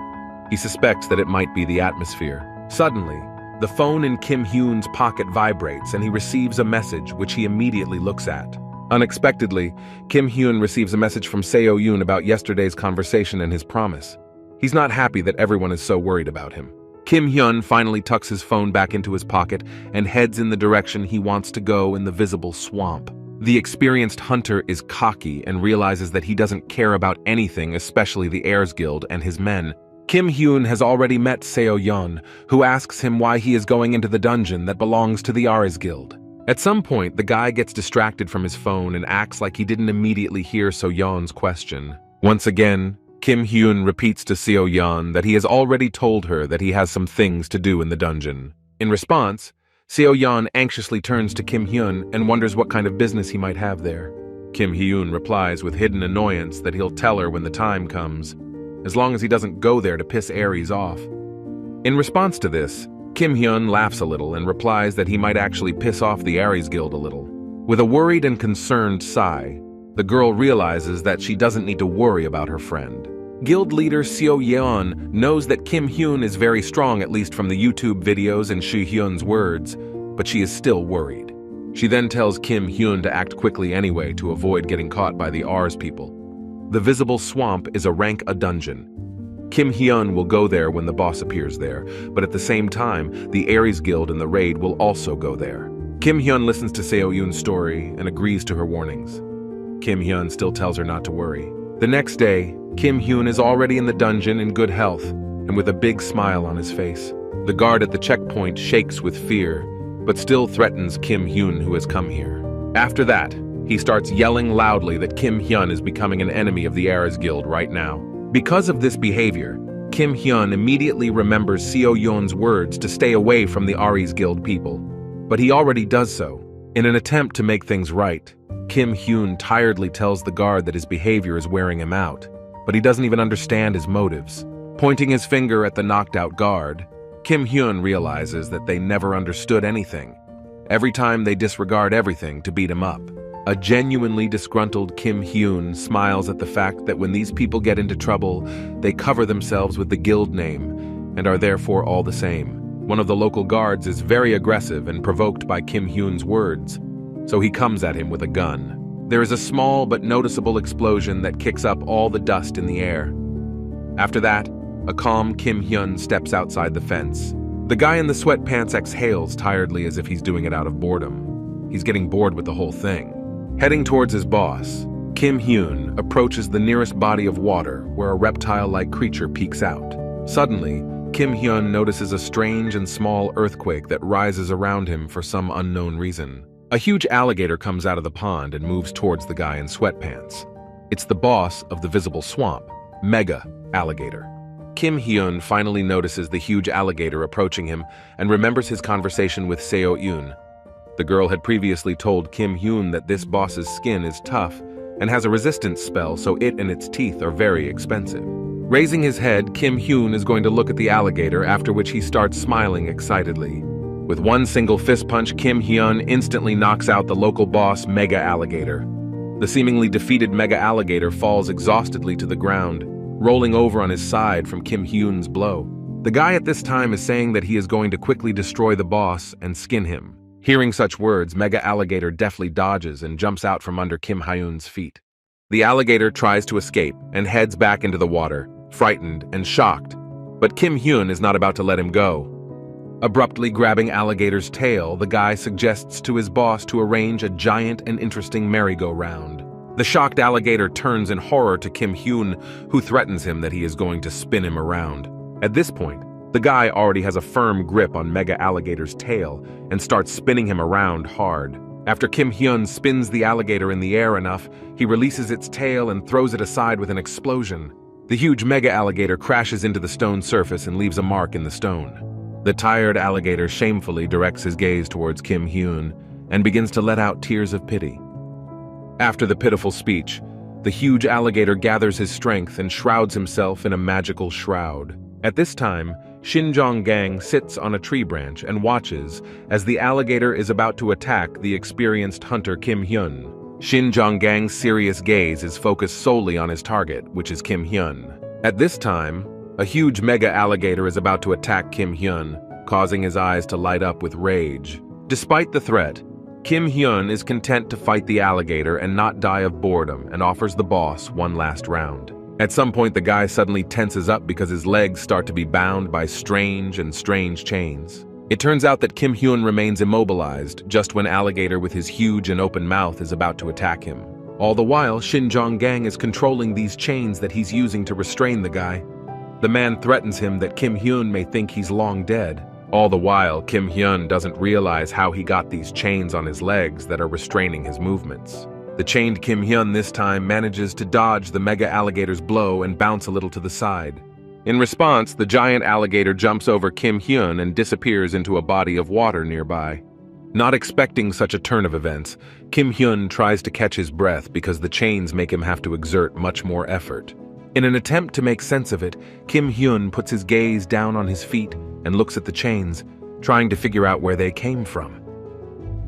He suspects that it might be the atmosphere. Suddenly, the phone in Kim Hyun's pocket vibrates and he receives a message which he immediately looks at. Unexpectedly, Kim Hyun receives a message from Seo-yoon about yesterday's conversation and his promise. He's not happy that everyone is so worried about him. Kim Hyun finally tucks his phone back into his pocket and heads in the direction he wants to go in the Visible Swamp. The experienced hunter is cocky and realizes that he doesn't care about anything, especially the Aries Guild and his men. Kim Hyun has already met Seo-yeon, who asks him why he is going into the dungeon that belongs to the Aries Guild. At some point, the guy gets distracted from his phone and acts like he didn't immediately hear Seo-yeon's question. Once again, Kim Hyun repeats to Seo-yeon that he has already told her that he has some things to do in the dungeon. In response, Seo-yeon anxiously turns to Kim Hyun and wonders what kind of business he might have there. Kim Hyun replies with hidden annoyance that he'll tell her when the time comes, as long as he doesn't go there to piss Aries off. In response to this, Kim Hyun laughs a little and replies that he might actually piss off the Aries Guild a little. With a worried and concerned sigh, the girl realizes that she doesn't need to worry about her friend. Guild leader Seo-yeon knows that Kim Hyun is very strong, at least from the YouTube videos and Soo-hyun's words, but she is still worried. She then tells Kim Hyun to act quickly anyway to avoid getting caught by the Aries people. The Visible Swamp is a rank A dungeon. Kim Hyun will go there when the boss appears there, but at the same time, the Aries Guild and the raid will also go there. Kim Hyun listens to Seo-yoon's story and agrees to her warnings. Kim Hyun still tells her not to worry. The next day, Kim Hyun is already in the dungeon in good health and with a big smile on his face. The guard at the checkpoint shakes with fear, but still threatens Kim Hyun who has come here. After that, he starts yelling loudly that Kim Hyun is becoming an enemy of the Aries Guild right now. Because of this behavior, Kim Hyun immediately remembers Seo-yeon's words to stay away from the Aries Guild people. But he already does so. In an attempt to make things right, Kim Hyun tiredly tells the guard that his behavior is wearing him out, but he doesn't even understand his motives. Pointing his finger at the knocked-out guard, Kim Hyun realizes that they never understood anything. Every time they disregard everything to beat him up. A genuinely disgruntled Kim Hyun smiles at the fact that when these people get into trouble, they cover themselves with the guild name and are therefore all the same. One of the local guards is very aggressive and provoked by Kim Hyun's words, so he comes at him with a gun. There is a small but noticeable explosion that kicks up all the dust in the air. After that, a calm Kim Hyun steps outside the fence. The guy in the sweatpants exhales tiredly as if he's doing it out of boredom. He's getting bored with the whole thing. Heading towards his boss, Kim Hyun approaches the nearest body of water where a reptile-like creature peeks out. Suddenly, Kim Hyun notices a strange and small earthquake that rises around him for some unknown reason. A huge alligator comes out of the pond and moves towards the guy in sweatpants. It's the boss of the visible swamp, Mega Alligator. Kim Hyun finally notices the huge alligator approaching him and remembers his conversation with Seo Yoon. The girl had previously told Kim Hyun that this boss's skin is tough and has a resistance spell, so it and its teeth are very expensive. Raising his head, Kim Hyun is going to look at the alligator, after which he starts smiling excitedly. With one single fist punch, Kim Hyun instantly knocks out the local boss, Mega Alligator. The seemingly defeated Mega Alligator falls exhaustedly to the ground, rolling over on his side from Kim Hyun's blow. The guy at this time is saying that he is going to quickly destroy the boss and skin him. Hearing such words, Mega Alligator deftly dodges and jumps out from under Kim Hyun's feet. The alligator tries to escape and heads back into the water, frightened and shocked, but Kim Hyun is not about to let him go. Abruptly grabbing Alligator's tail, the guy suggests to his boss to arrange a giant and interesting merry-go-round. The shocked alligator turns in horror to Kim Hyun, who threatens him that he is going to spin him around. At this point, the guy already has a firm grip on Mega Alligator's tail and starts spinning him around hard. After Kim Hyun spins the alligator in the air enough, he releases its tail and throws it aside with an explosion. The huge Mega Alligator crashes into the stone surface and leaves a mark in the stone. The tired alligator shamefully directs his gaze towards Kim Hyun and begins to let out tears of pity. After the pitiful speech, the huge alligator gathers his strength and shrouds himself in a magical shroud. At this time, Shin Jong-gang sits on a tree branch and watches as the alligator is about to attack the experienced hunter Kim Hyun. Shin Jong-gang's serious gaze is focused solely on his target, which is Kim Hyun. At this time, a huge mega alligator is about to attack Kim Hyun, causing his eyes to light up with rage. Despite the threat, Kim Hyun is content to fight the alligator and not die of boredom and offers the boss one last round. At some point, the guy suddenly tenses up because his legs start to be bound by strange chains. It turns out that Kim Hyun remains immobilized just when Alligator with his huge and open mouth is about to attack him. All the while, Shin Jong-gang is controlling these chains that he's using to restrain the guy. The man threatens him that Kim Hyun may think he's long dead. All the while, Kim Hyun doesn't realize how he got these chains on his legs that are restraining his movements. The chained Kim Hyun this time manages to dodge the mega alligator's blow and bounce a little to the side. In response, the giant alligator jumps over Kim Hyun and disappears into a body of water nearby. Not expecting such a turn of events, Kim Hyun tries to catch his breath because the chains make him have to exert much more effort. In an attempt to make sense of it, Kim Hyun puts his gaze down on his feet and looks at the chains, trying to figure out where they came from.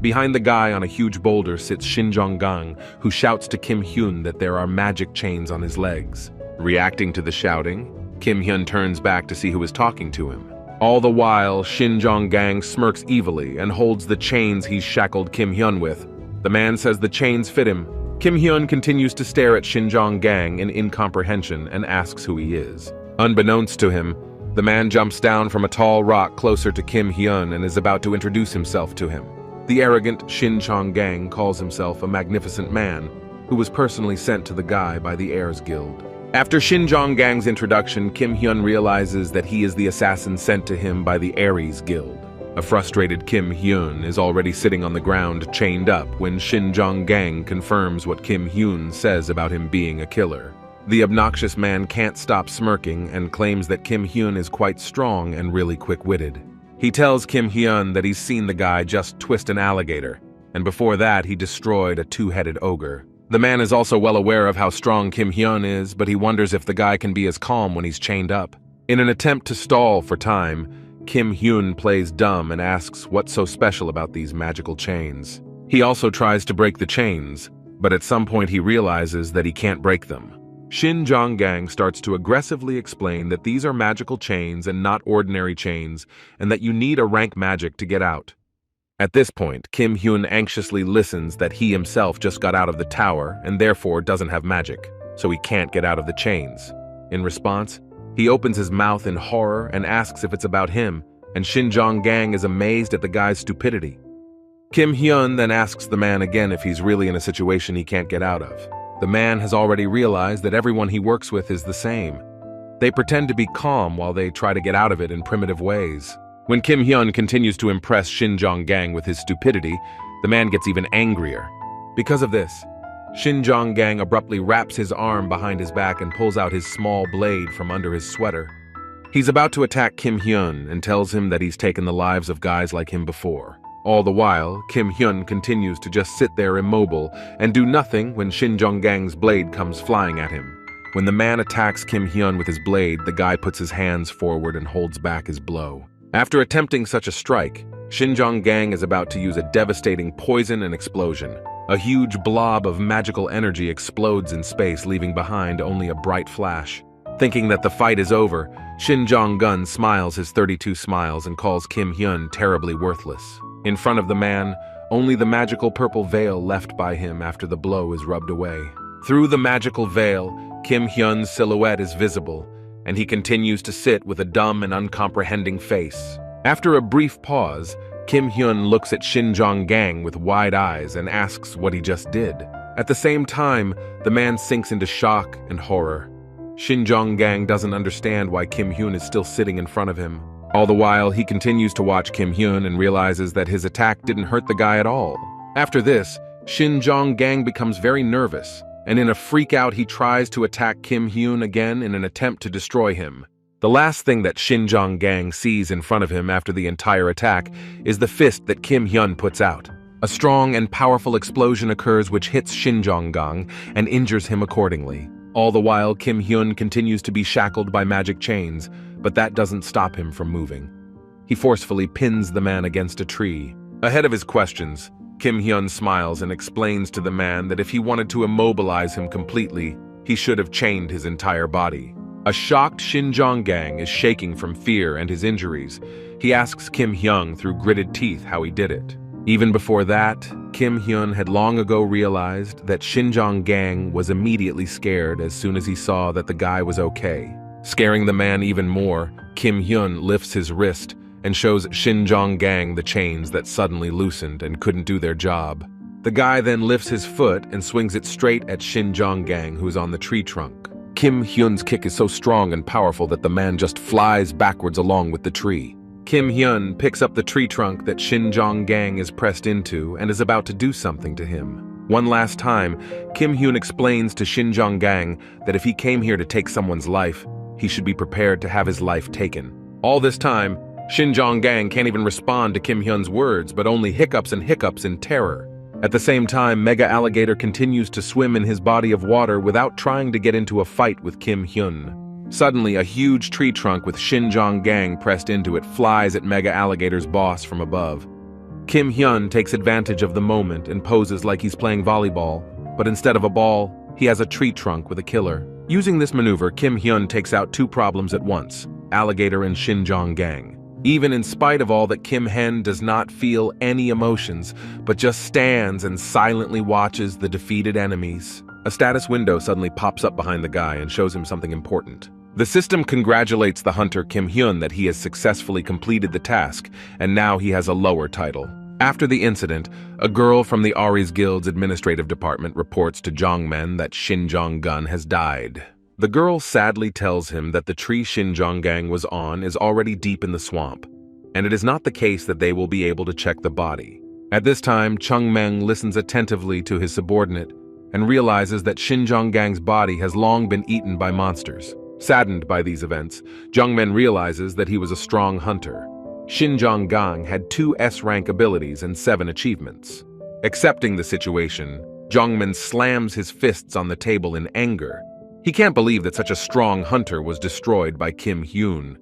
Behind the guy on a huge boulder sits Shin Jong-gang, who shouts to Kim Hyun that there are magic chains on his legs. Reacting to the shouting, Kim Hyun turns back to see who is talking to him. All the while, Shin Jong-gang smirks evilly and holds the chains he's shackled Kim Hyun with. The man says the chains fit him. Kim Hyun continues to stare at Shin Jong-gang in incomprehension and asks who he is. Unbeknownst to him, the man jumps down from a tall rock closer to Kim Hyun and is about to introduce himself to him. The arrogant Shin Jong-gang calls himself a magnificent man who was personally sent to the guy by the Heirs Guild. After Shin Jong-gang's introduction, Kim Hyun realizes that he is the assassin sent to him by the Aries Guild. A frustrated Kim Hyun is already sitting on the ground chained up when Shin Jong-gang confirms what Kim Hyun says about him being a killer. The obnoxious man can't stop smirking and claims that Kim Hyun is quite strong and really quick-witted. He tells Kim Hyun that he's seen the guy just twist an alligator and before that he destroyed a two-headed ogre. The man is also well aware of how strong Kim Hyun is, but he wonders if the guy can be as calm when he's chained up. In an attempt to stall for time, Kim Hyun plays dumb and asks what's so special about these magical chains. He also tries to break the chains, but at some point he realizes that he can't break them. Shin Jong-gang starts to aggressively explain that these are magical chains and not ordinary chains, and that you need a rank magic to get out. At this point, Kim Hyun anxiously listens that he himself just got out of the tower and therefore doesn't have magic, so he can't get out of the chains. In response, he opens his mouth in horror and asks if it's about him, and Shin Jong-gang is amazed at the guy's stupidity. Kim Hyun then asks the man again if he's really in a situation he can't get out of. The man has already realized that everyone he works with is the same. They pretend to be calm while they try to get out of it in primitive ways. When Kim Hyun continues to impress Shin Jong-gang with his stupidity, the man gets even angrier. Because of this, Shin Jong-gang abruptly wraps his arm behind his back and pulls out his small blade from under his sweater. He's about to attack Kim Hyun and tells him that he's taken the lives of guys like him before. All the while, Kim Hyun continues to just sit there immobile and do nothing when Shin Jong-gang's blade comes flying at him. When the man attacks Kim Hyun with his blade, the guy puts his hands forward and holds back his blow. After attempting such a strike, Shin Jong-gang is about to use a devastating poison and explosion. A huge blob of magical energy explodes in space, leaving behind only a bright flash. Thinking that the fight is over, Shin Jong-gun smiles his 32 smiles and calls Kim Hyun terribly worthless. In front of the man, only the magical purple veil left by him after the blow is rubbed away. Through the magical veil, Kim Hyun's silhouette is visible, and he continues to sit with a dumb and uncomprehending face. After a brief pause, Kim Hyun looks at Shin Jong-gang with wide eyes and asks what he just did. At the same time, the man sinks into shock and horror. Shin Jong-gang doesn't understand why Kim Hyun is still sitting in front of him. All the while, he continues to watch Kim Hyun and realizes that his attack didn't hurt the guy at all. After this, Shin Jong-gang becomes very nervous, and in a freak-out he tries to attack Kim Hyun again in an attempt to destroy him. The last thing that Shin Jong-gang sees in front of him after the entire attack is the fist that Kim Hyun puts out. A strong and powerful explosion occurs which hits Shin Jong-gang and injures him accordingly. All the while, Kim Hyun continues to be shackled by magic chains, but that doesn't stop him from moving. He forcefully pins the man against a tree. Ahead of his questions, Kim Hyun smiles and explains to the man that if he wanted to immobilize him completely, he should have chained his entire body. A shocked Shin Jong-gang is shaking from fear and his injuries. He asks Kim Hyun through gritted teeth how he did it. Even before that, Kim Hyun had long ago realized that Shin Jong-gang was immediately scared as soon as he saw that the guy was okay. Scaring the man even more, Kim Hyun lifts his wrist and shows Shin Jong-gang the chains that suddenly loosened and couldn't do their job. The guy then lifts his foot and swings it straight at Shin Jong-gang, who's on the tree trunk. Kim Hyun's kick is so strong and powerful that the man just flies backwards along with the tree. Kim Hyun picks up the tree trunk that Shin Jong-gang is pressed into and is about to do something to him. One last time, Kim Hyun explains to Shin Jong-gang that if he came here to take someone's life, he should be prepared to have his life taken. All this time, Shin Jong-gang can't even respond to Kim Hyun's words, but only hiccups and hiccups in terror. At the same time, Mega Alligator continues to swim in his body of water without trying to get into a fight with Kim Hyun. Suddenly, a huge tree trunk with Shin Jong-gang pressed into it flies at Mega Alligator's boss from above. Kim Hyun takes advantage of the moment and poses like he's playing volleyball, but instead of a ball, he has a tree trunk with a killer. Using this maneuver, Kim Hyun takes out two problems at once, Alligator and Shin Jong-gang. Even in spite of all that, Kim Hyun does not feel any emotions, but just stands and silently watches the defeated enemies. A status window suddenly pops up behind the guy and shows him something important. The system congratulates the hunter Kim Hyun that he has successfully completed the task, and now he has a lower title. After the incident, a girl from the Aries Guild's administrative department reports to Jongmen that Shin Jong-gun has died. The girl sadly tells him that the tree Shin Jong-gang was on is already deep in the swamp, and it is not the case that they will be able to check the body. At this time, Jongmen listens attentively to his subordinate and realizes that Shin Jong-gang's body has long been eaten by monsters. Saddened by these events, Jongmen realizes that he was a strong hunter. Shin Jong-gang had 2 S-rank abilities and 7 achievements. Accepting the situation, Jongmin slams his fists on the table in anger. He can't believe that such a strong hunter was destroyed by Kim Hyun.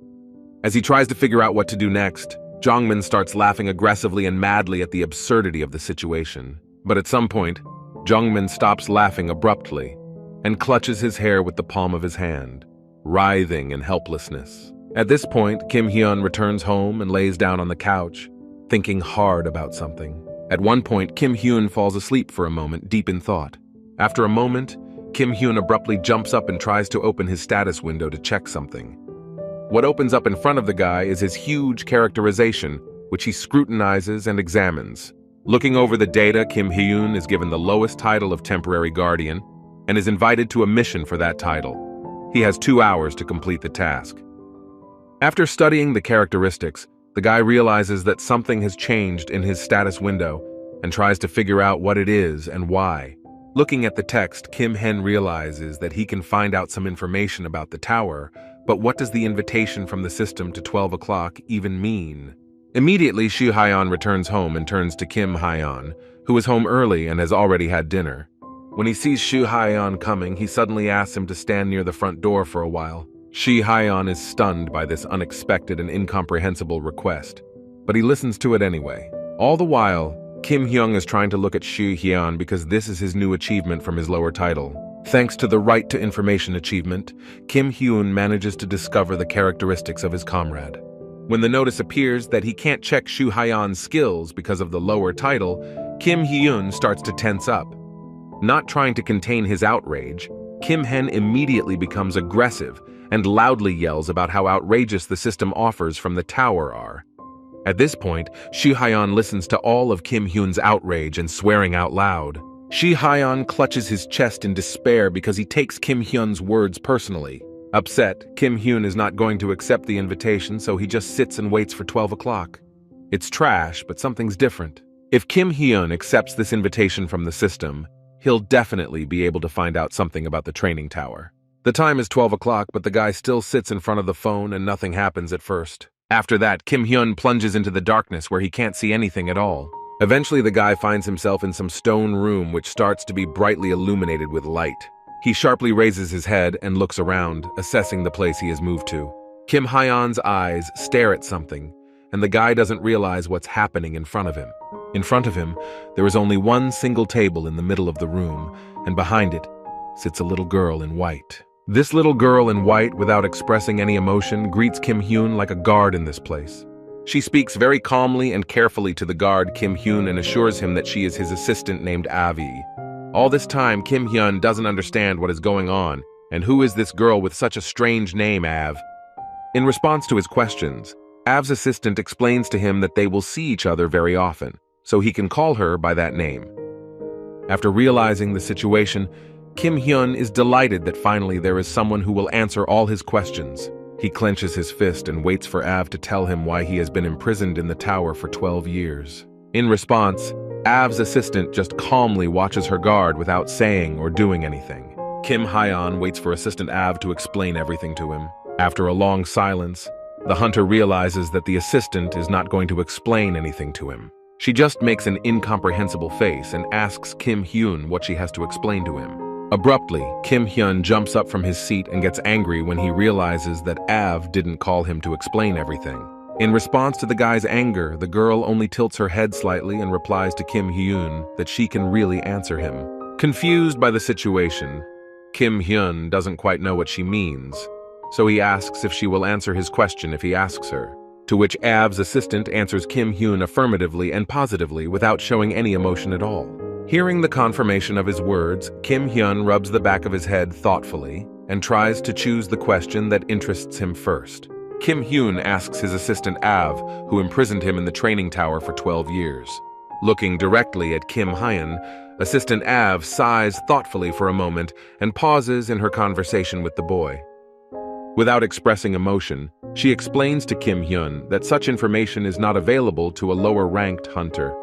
As he tries to figure out what to do next, Jongmin starts laughing aggressively and madly at the absurdity of the situation. But at some point, Jongmin stops laughing abruptly and clutches his hair with the palm of his hand, writhing in helplessness. At this point, Kim Hyun returns home and lays down on the couch, thinking hard about something. At one point, Kim Hyun falls asleep for a moment, deep in thought. After a moment, Kim Hyun abruptly jumps up and tries to open his status window to check something. What opens up in front of the guy is his huge characterization, which he scrutinizes and examines. Looking over the data, Kim Hyun is given the lowest title of temporary guardian and is invited to a mission for that title. He has 2 hours to complete the task. After studying the characteristics, the guy realizes that something has changed in his status window and tries to figure out what it is and why. Looking at the text, Kim Hyun realizes that he can find out some information about the tower, but what does the invitation from the system to 12 o'clock even mean? Immediately, Shu Hyun returns home and turns to Kim Hyun, who is home early and has already had dinner. When he sees Shu Hyun coming, he suddenly asks him to stand near the front door for a while. Shu Hyun is stunned by this unexpected and incomprehensible request, but he listens to it anyway. All the while, Kim Hyun is trying to look at Shu Hyun because this is his new achievement from his lower title. Thanks to the Right to Information achievement, Kim Hyun manages to discover the characteristics of his comrade. When the notice appears that he can't check Shu Hyun's skills because of the lower title, Kim Hyun starts to tense up. Not trying to contain his outrage, Kim Hyun immediately becomes aggressive and loudly yells about how outrageous the system offers from the tower are. At this point, Shu Hyun listens to all of Kim Hyun's outrage and swearing out loud. Shu Hyun clutches his chest in despair because he takes Kim Hyun's words personally. Upset, Kim Hyun is not going to accept the invitation, so he just sits and waits for 12 o'clock. It's trash, but something's different. If Kim Hyun accepts this invitation from the system, he'll definitely be able to find out something about the training tower. The time is 12 o'clock, but the guy still sits in front of the phone and nothing happens at first. After that, Kim Hyun plunges into the darkness where he can't see anything at all. Eventually, the guy finds himself in some stone room which starts to be brightly illuminated with light. He sharply raises his head and looks around, assessing the place he has moved to. Kim Hyun's eyes stare at something, and the guy doesn't realize what's happening in front of him. In front of him, there is only one single table in the middle of the room, and behind it sits a little girl in white. This little girl in white, without expressing any emotion, greets Kim Hyun like a guard in this place. She speaks very calmly and carefully to the guard Kim Hyun and assures him that she is his assistant named Avi. All this time, Kim Hyun doesn't understand what is going on, and who is this girl with such a strange name, Av? In response to his questions, Av's assistant explains to him that they will see each other very often, so he can call her by that name. After realizing the situation, Kim Hyun is delighted that finally there is someone who will answer all his questions. He clenches his fist and waits for Av to tell him why he has been imprisoned in the tower for 12 years. In response, Av's assistant just calmly watches her guard without saying or doing anything. Kim Hyun waits for assistant Av to explain everything to him. After a long silence, the hunter realizes that the assistant is not going to explain anything to him. She just makes an incomprehensible face and asks Kim Hyun what she has to explain to him. Abruptly, Kim Hyun jumps up from his seat and gets angry when he realizes that Av didn't call him to explain everything. In response to the guy's anger, the girl only tilts her head slightly and replies to Kim Hyun that she can really answer him. Confused by the situation, Kim Hyun doesn't quite know what she means, so he asks if she will answer his question if he asks her, to which Av's assistant answers Kim Hyun affirmatively and positively without showing any emotion at all. Hearing the confirmation of his words, Kim Hyun rubs the back of his head thoughtfully and tries to choose the question that interests him first. Kim Hyun asks his assistant Av, who imprisoned him in the training tower for 12 years. Looking directly at Kim Hyun, assistant Av sighs thoughtfully for a moment and pauses in her conversation with the boy. Without expressing emotion, she explains to Kim Hyun that such information is not available to a lower-ranked hunter.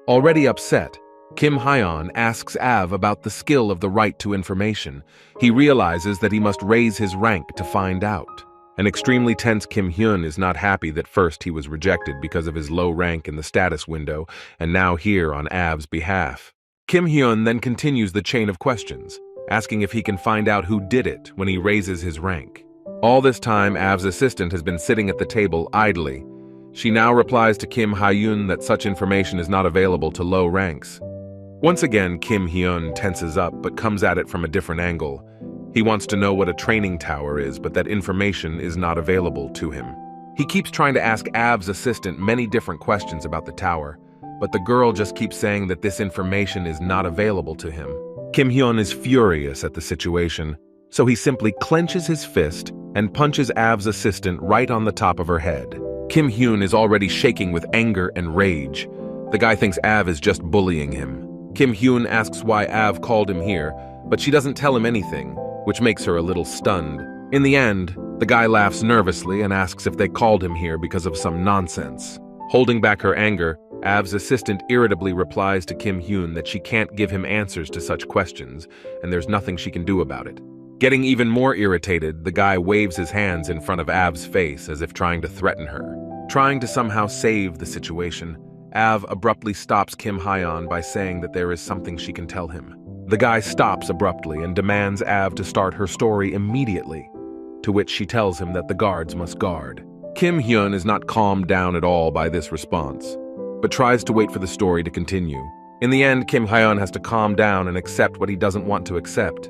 Already upset, Kim Hyun asks Av about the skill of the right to information. He realizes that he must raise his rank to find out. An extremely tense Kim Hyun is not happy that first he was rejected because of his low rank in the status window, and now here on Av's behalf. Kim Hyun then continues the chain of questions, asking if he can find out who did it when he raises his rank. All this time, Av's assistant has been sitting at the table idly. She now replies to Kim Hyun that such information is not available to low ranks. Once again, Kim Hyun tenses up but comes at it from a different angle. He wants to know what a training tower is, but that information is not available to him. He keeps trying to ask Av's assistant many different questions about the tower, but the girl just keeps saying that this information is not available to him. Kim Hyun is furious at the situation, so he simply clenches his fist and punches Av's assistant right on the top of her head. Kim Hyun is already shaking with anger and rage. The guy thinks Av is just bullying him. Kim Hyun asks why Av called him here, but she doesn't tell him anything, which makes her a little stunned. In the end, the guy laughs nervously and asks if they called him here because of some nonsense. Holding back her anger, Av's assistant irritably replies to Kim Hyun that she can't give him answers to such questions, and there's nothing she can do about it. Getting even more irritated, the guy waves his hands in front of Av's face as if trying to threaten her. Trying to somehow save the situation, Av abruptly stops Kim Hyun by saying that there is something she can tell him. The guy stops abruptly and demands Av to start her story immediately, to which she tells him that the guards must guard. Kim Hyun is not calmed down at all by this response, but tries to wait for the story to continue. In the end, Kim Hyun has to calm down and accept what he doesn't want to accept.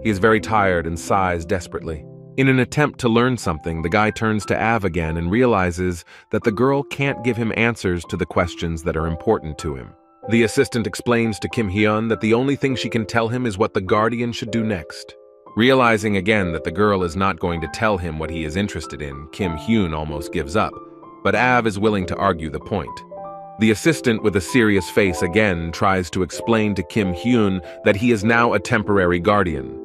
He is very tired and sighs desperately. In an attempt to learn something, the guy turns to Av again and realizes that the girl can't give him answers to the questions that are important to him. The assistant explains to Kim Hyun that the only thing she can tell him is what the guardian should do next. Realizing again that the girl is not going to tell him what he is interested in, Kim Hyun almost gives up, but Av is willing to argue the point. The assistant with a serious face again tries to explain to Kim Hyun that he is now a temporary guardian.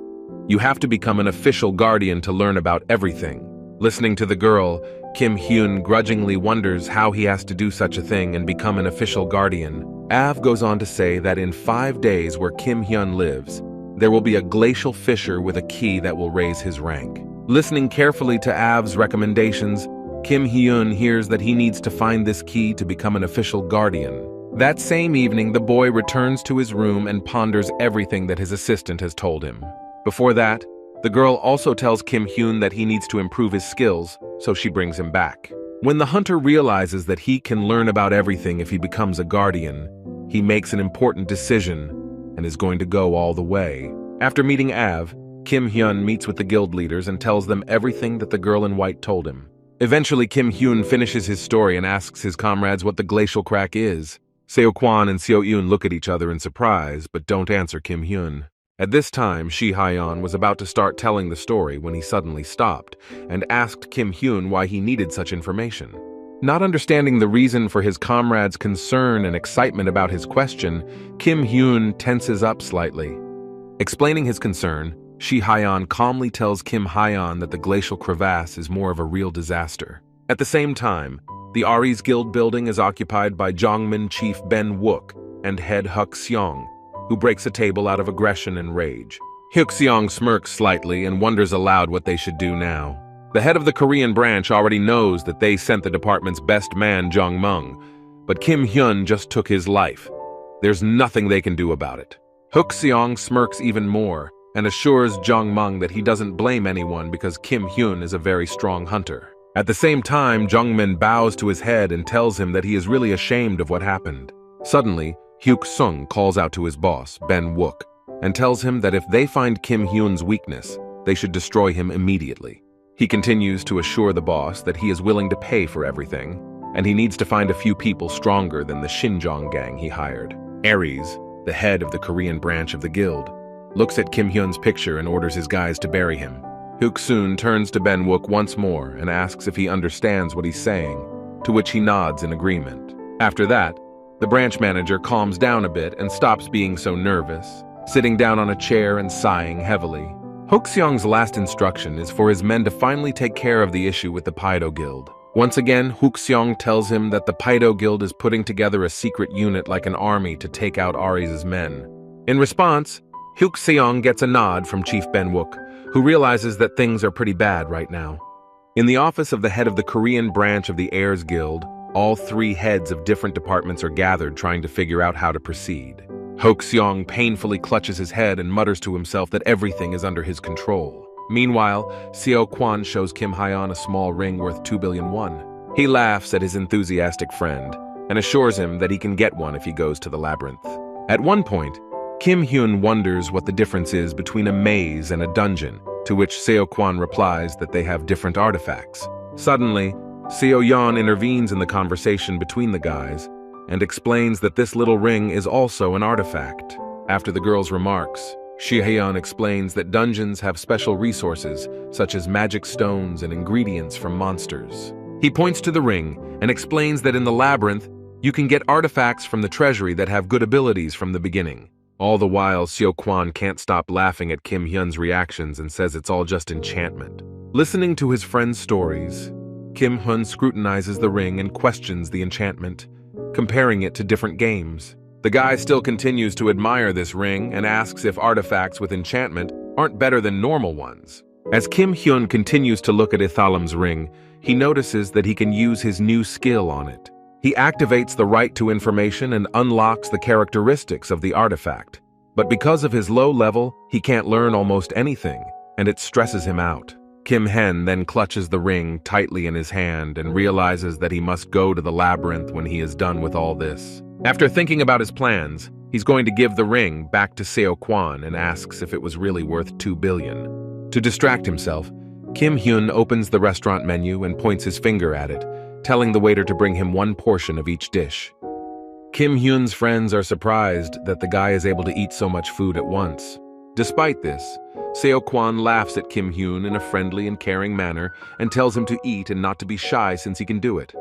You have to become an official guardian to learn about everything. Listening to the girl, Kim Hyun grudgingly wonders how he has to do such a thing and become an official guardian. Av goes on to say that in 5 days where Kim Hyun lives, there will be a glacial fissure with a key that will raise his rank. Listening carefully to Av's recommendations, Kim Hyun hears that he needs to find this key to become an official guardian. That same evening, the boy returns to his room and ponders everything that his assistant has told him. Before that, the girl also tells Kim Hyun that he needs to improve his skills, so she brings him back. When the hunter realizes that he can learn about everything if he becomes a guardian, he makes an important decision and is going to go all the way. After meeting Av, Kim Hyun meets with the guild leaders and tells them everything that the girl in white told him. Eventually, Kim Hyun finishes his story and asks his comrades what the glacial crack is. Seo Kwan and Seo Yoon look at each other in surprise, but don't answer Kim Hyun. At this time, Shi Hyeon was about to start telling the story when he suddenly stopped and asked Kim Hyun why he needed such information. Not understanding the reason for his comrade's concern and excitement about his question, Kim Hyun tenses up slightly. Explaining his concern, Shi Hyeon calmly tells Kim Hyeon that the glacial crevasse is more of a real disaster. At the same time, the Aries Guild building is occupied by Jongmin Chief Ben Wook and head Huk Seong, who breaks a table out of aggression and rage. Huk Seong smirks slightly and wonders aloud what they should do now. The head of the Korean branch already knows that they sent the department's best man, Jong Mung, but Kim Hyun just took his life. There's nothing they can do about it. Huk Seong smirks even more and assures Jong Mung that he doesn't blame anyone because Kim Hyun is a very strong hunter. At the same time, Jongmin bows to his head and tells him that he is really ashamed of what happened. Suddenly, Hyuk Sung calls out to his boss, Ben Wook, and tells him that if they find Kim Hyun's weakness, they should destroy him immediately. He continues to assure the boss that he is willing to pay for everything, and he needs to find a few people stronger than the Shinjong gang he hired. Aries, the head of the Korean branch of the guild, looks at Kim Hyun's picture and orders his guys to bury him. Hyuk Soon turns to Ben Wook once more and asks if he understands what he's saying, to which he nods in agreement. After that, the branch manager calms down a bit and stops being so nervous, sitting down on a chair and sighing heavily. Huk Seong's last instruction is for his men to finally take care of the issue with the Paido Guild. Once again, Huk Seong tells him that the Paido Guild is putting together a secret unit like an army to take out Aries' men. In response, Huk Seong gets a nod from Chief Ben Wook, who realizes that things are pretty bad right now. In the office of the head of the Korean branch of the Heirs Guild, all three heads of different departments are gathered trying to figure out how to proceed. Ho-seong painfully clutches his head and mutters to himself that everything is under his control. Meanwhile, Seo-kwan shows Kim Hyun a small ring worth 2 billion won. He laughs at his enthusiastic friend and assures him that he can get one if he goes to the labyrinth. At one point, Kim Hyun wonders what the difference is between a maze and a dungeon, to which Seo-kwan replies that they have different artifacts. Suddenly, Seo-yeon intervenes in the conversation between the guys and explains that this little ring is also an artifact. After the girl's remarks, Shi-hyun explains that dungeons have special resources, such as magic stones and ingredients from monsters. He points to the ring and explains that in the labyrinth, you can get artifacts from the treasury that have good abilities from the beginning. All the while, Seo-kwan can't stop laughing at Kim Hyun's reactions and says it's all just enchantment. Listening to his friend's stories, Kim Hyun scrutinizes the ring and questions the enchantment, comparing it to different games. The guy still continues to admire this ring and asks if artifacts with enchantment aren't better than normal ones. As Kim Hyun continues to look at Ithalam's ring, he notices that he can use his new skill on it. He activates the right to information and unlocks the characteristics of the artifact. But because of his low level, he can't learn almost anything, and it stresses him out. Kim Hyun then clutches the ring tightly in his hand and realizes that he must go to the labyrinth when he is done with all this. After thinking about his plans, he's going to give the ring back to Seo-kwan and asks if it was really worth 2 billion. To distract himself, Kim Hyun opens the restaurant menu and points his finger at it, telling the waiter to bring him one portion of each dish. Kim Hyun's friends are surprised that the guy is able to eat so much food at once. Despite this, Seo-kwan laughs at Kim Hyun in a friendly and caring manner and tells him to eat and not to be shy since he can do it.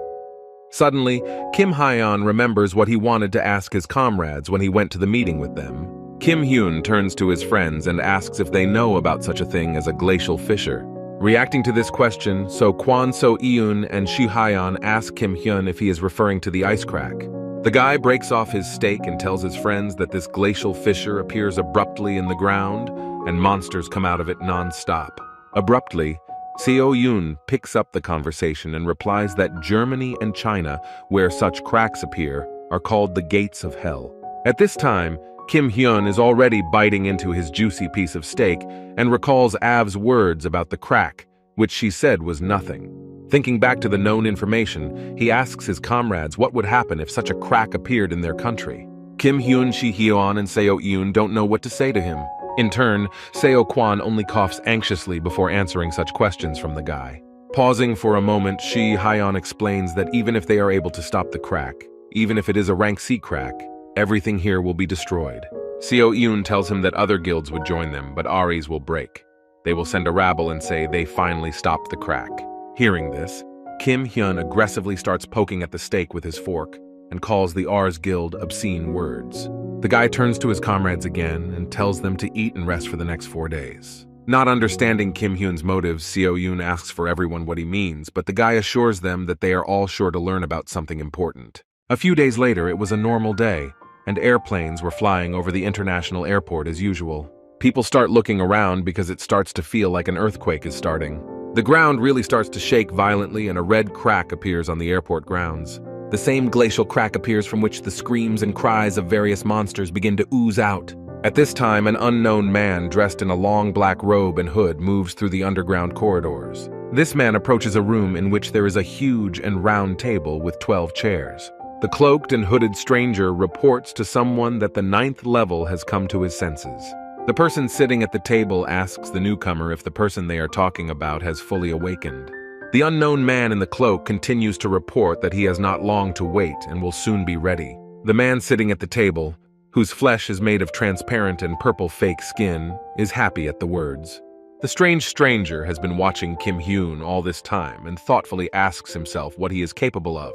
Suddenly, Kim Hyun remembers what he wanted to ask his comrades when he went to the meeting with them. Kim Hyun turns to his friends and asks if they know about such a thing as a glacial fissure. Reacting to this question, Kwon So-eun and Shi Hyun ask Kim Hyun if he is referring to the ice crack. The guy breaks off his steak and tells his friends that this glacial fissure appears abruptly in the ground and monsters come out of it non-stop. Abruptly, Seo-eun picks up the conversation and replies that Germany and China, where such cracks appear, are called the gates of hell. At this time, Kim Hyun is already biting into his juicy piece of steak and recalls Av's words about the crack, which she said was nothing. Thinking back to the known information, he asks his comrades what would happen if such a crack appeared in their country. Kim Hyun, Shi Hyun, and Seo-eun don't know what to say to him. In turn, Seo-kwan only coughs anxiously before answering such questions from the guy. Pausing for a moment, Shi Hyun explains that even if they are able to stop the crack, even if it is a rank C crack, everything here will be destroyed. Seo-eun tells him that other guilds would join them, but Aries will break. They will send a rabble and say they finally stopped the crack. Hearing this, Kim Hyun aggressively starts poking at the steak with his fork and calls the Ars Guild obscene words. The guy turns to his comrades again and tells them to eat and rest for the next 4 days. Not understanding Kim Hyun's motives, Seo-eun asks for everyone what he means, but the guy assures them that they are all sure to learn about something important. A few days later, it was a normal day, and airplanes were flying over the international airport as usual. People start looking around because it starts to feel like an earthquake is starting. The ground really starts to shake violently and a red crack appears on the airport grounds. The same glacial crack appears from which the screams and cries of various monsters begin to ooze out. At this time, an unknown man dressed in a long black robe and hood moves through the underground corridors. This man approaches a room in which there is a huge and round table with 12 chairs. The cloaked and hooded stranger reports to someone that the 9th level has come to his senses. The person sitting at the table asks the newcomer if the person they are talking about has fully awakened. The unknown man in the cloak continues to report that he has not long to wait and will soon be ready. The man sitting at the table, whose flesh is made of transparent and purple fake skin, is happy at the words. The strange stranger has been watching Kim Hyun all this time and thoughtfully asks himself what he is capable of.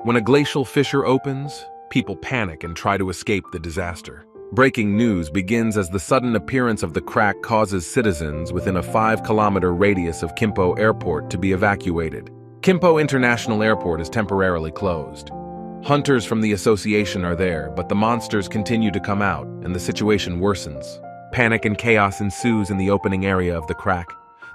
When a glacial fissure opens, people panic and try to escape the disaster. Breaking news begins as the sudden appearance of the crack causes citizens within a 5-kilometer radius of Kimpo Airport to be evacuated. Kimpo International Airport is temporarily closed. Hunters from the association are there, but the monsters continue to come out, and the situation worsens. Panic and chaos ensues in the opening area of the crack.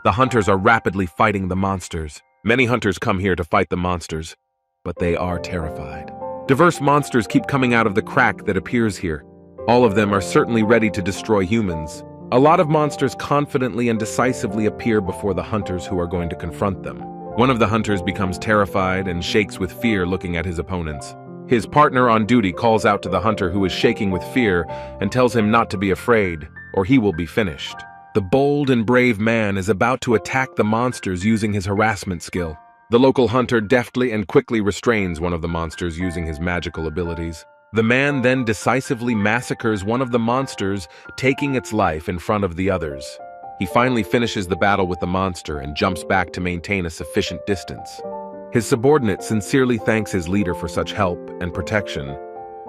The hunters are rapidly fighting the monsters. Many hunters come here to fight the monsters, but they are terrified. Diverse monsters keep coming out of the crack that appears here. All of them are certainly ready to destroy humans. A lot of monsters confidently and decisively appear before the hunters who are going to confront them. One of the hunters becomes terrified and shakes with fear looking at his opponents. His partner on duty calls out to the hunter who is shaking with fear and tells him not to be afraid, or he will be finished. The bold and brave man is about to attack the monsters using his harassment skill. The local hunter deftly and quickly restrains one of the monsters using his magical abilities. The man then decisively massacres one of the monsters, taking its life in front of the others. He finally finishes the battle with the monster and jumps back to maintain a sufficient distance. His subordinate sincerely thanks his leader for such help and protection,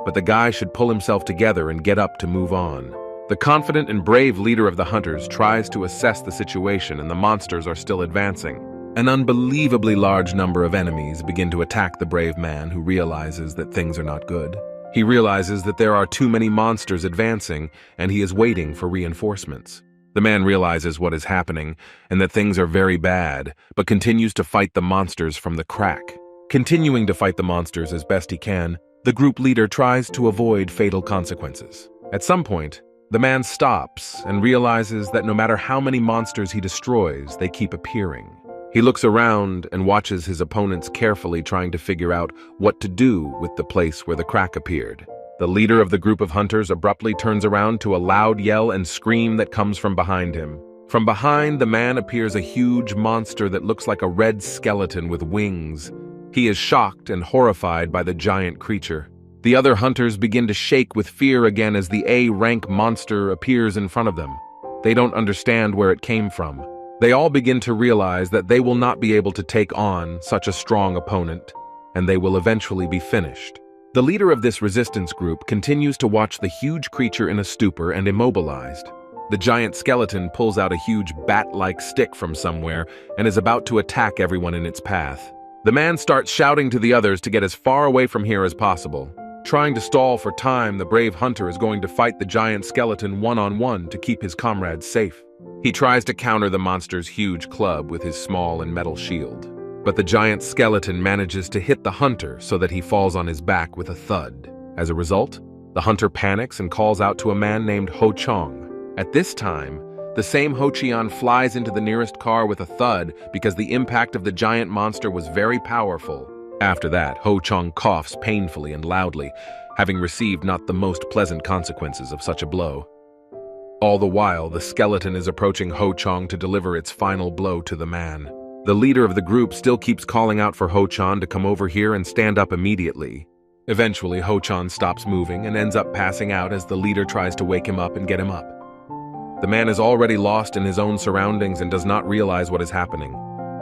but the guy should pull himself together and get up to move on. The confident and brave leader of the hunters tries to assess the situation, and the monsters are still advancing. An unbelievably large number of enemies begin to attack the brave man, who realizes that things are not good. He realizes that there are too many monsters advancing, and he is waiting for reinforcements. The man realizes what is happening and that things are very bad, but continues to fight the monsters from the crack. Continuing to fight the monsters as best he can, the group leader tries to avoid fatal consequences. At some point, the man stops and realizes that no matter how many monsters he destroys, they keep appearing. He looks around and watches his opponents carefully, trying to figure out what to do with the place where the crack appeared. The leader of the group of hunters abruptly turns around to a loud yell and scream that comes from behind him. From behind the man appears a huge monster that looks like a red skeleton with wings. He is shocked and horrified by the giant creature. The other hunters begin to shake with fear again as the A-rank monster appears in front of them. They don't understand where it came from. They all begin to realize that they will not be able to take on such a strong opponent, and they will eventually be finished. The leader of this resistance group continues to watch the huge creature in a stupor and immobilized. The giant skeleton pulls out a huge bat-like stick from somewhere and is about to attack everyone in its path. The man starts shouting to the others to get as far away from here as possible. Trying to stall for time, the brave hunter is going to fight the giant skeleton one-on-one to keep his comrades safe. He tries to counter the monster's huge club with his small and metal shield, but the giant skeleton manages to hit the hunter so that he falls on his back with a thud. As a result, the hunter panics and calls out to a man named Ho Chong. At this time, the same Ho Chian flies into the nearest car with a thud because the impact of the giant monster was very powerful. After that, Ho Chong coughs painfully and loudly, having received not the most pleasant consequences of such a blow. All the while, the skeleton is approaching Ho Chong to deliver its final blow to the man. The leader of the group still keeps calling out for Ho Chong to come over here and stand up immediately. Eventually, Ho Chong stops moving and ends up passing out as the leader tries to wake him up and get him up. The man is already lost in his own surroundings and does not realize what is happening.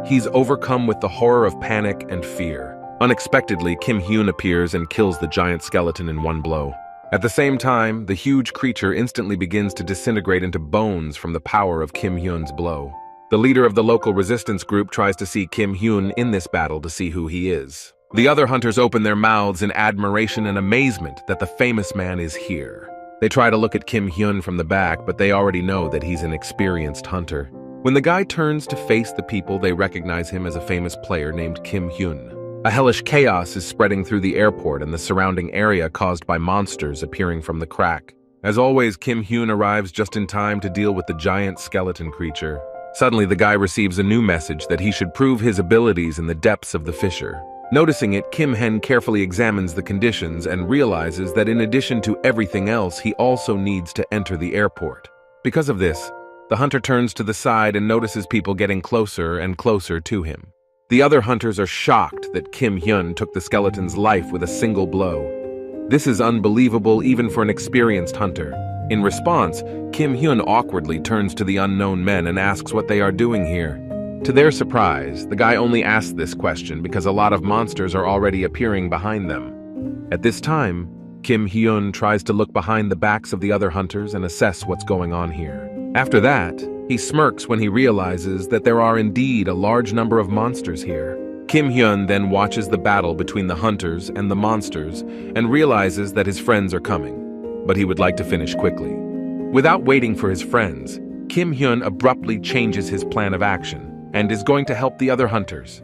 He's overcome with the horror of panic and fear. Unexpectedly, Hyun appears and kills the giant skeleton in one blow. At the same time, the huge creature instantly begins to disintegrate into bones from the power of Hyun's blow. The leader of the local resistance group tries to see Hyun in this battle to see who he is. The other hunters open their mouths in admiration and amazement that the famous man is here. They try to look at Hyun from the back, but they already know that he's an experienced hunter. When the guy turns to face the people, they recognize him as a famous player named Hyun. A hellish chaos is spreading through the airport and the surrounding area caused by monsters appearing from the crack. As always, Hyun arrives just in time to deal with the giant skeleton creature. Suddenly, the guy receives a new message that he should prove his abilities in the depths of the fissure. Noticing it, Hyun carefully examines the conditions and realizes that in addition to everything else, he also needs to enter the airport. Because of this, the hunter turns to the side and notices people getting closer and closer to him. The other hunters are shocked that Hyun took the skeleton's life with a single blow. This is unbelievable even for an experienced hunter. In response, Hyun awkwardly turns to the unknown men and asks what they are doing here. To their surprise, the guy only asks this question because a lot of monsters are already appearing behind them. At this time, Hyun tries to look behind the backs of the other hunters and assess what's going on here. After that, he smirks when he realizes that there are indeed a large number of monsters here. Hyun then watches the battle between the hunters and the monsters and realizes that his friends are coming, but he would like to finish quickly. Without waiting for his friends, Kim Hyun abruptly changes his plan of action and is going to help the other hunters.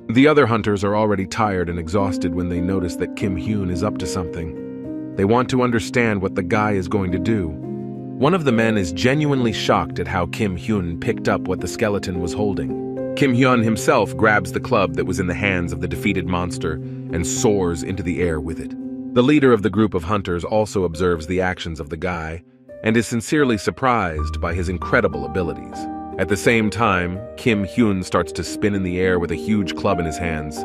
The other hunters are already tired and exhausted when they notice that Kim Hyun is up to something. They want to understand what the guy is going to do. One of the men is genuinely shocked at how Kim Hyun picked up what the skeleton was holding. Kim Hyun himself grabs the club that was in the hands of the defeated monster and soars into the air with it. The leader of the group of hunters also observes the actions of the guy and is sincerely surprised by his incredible abilities. At the same time, Kim Hyun starts to spin in the air with a huge club in his hands,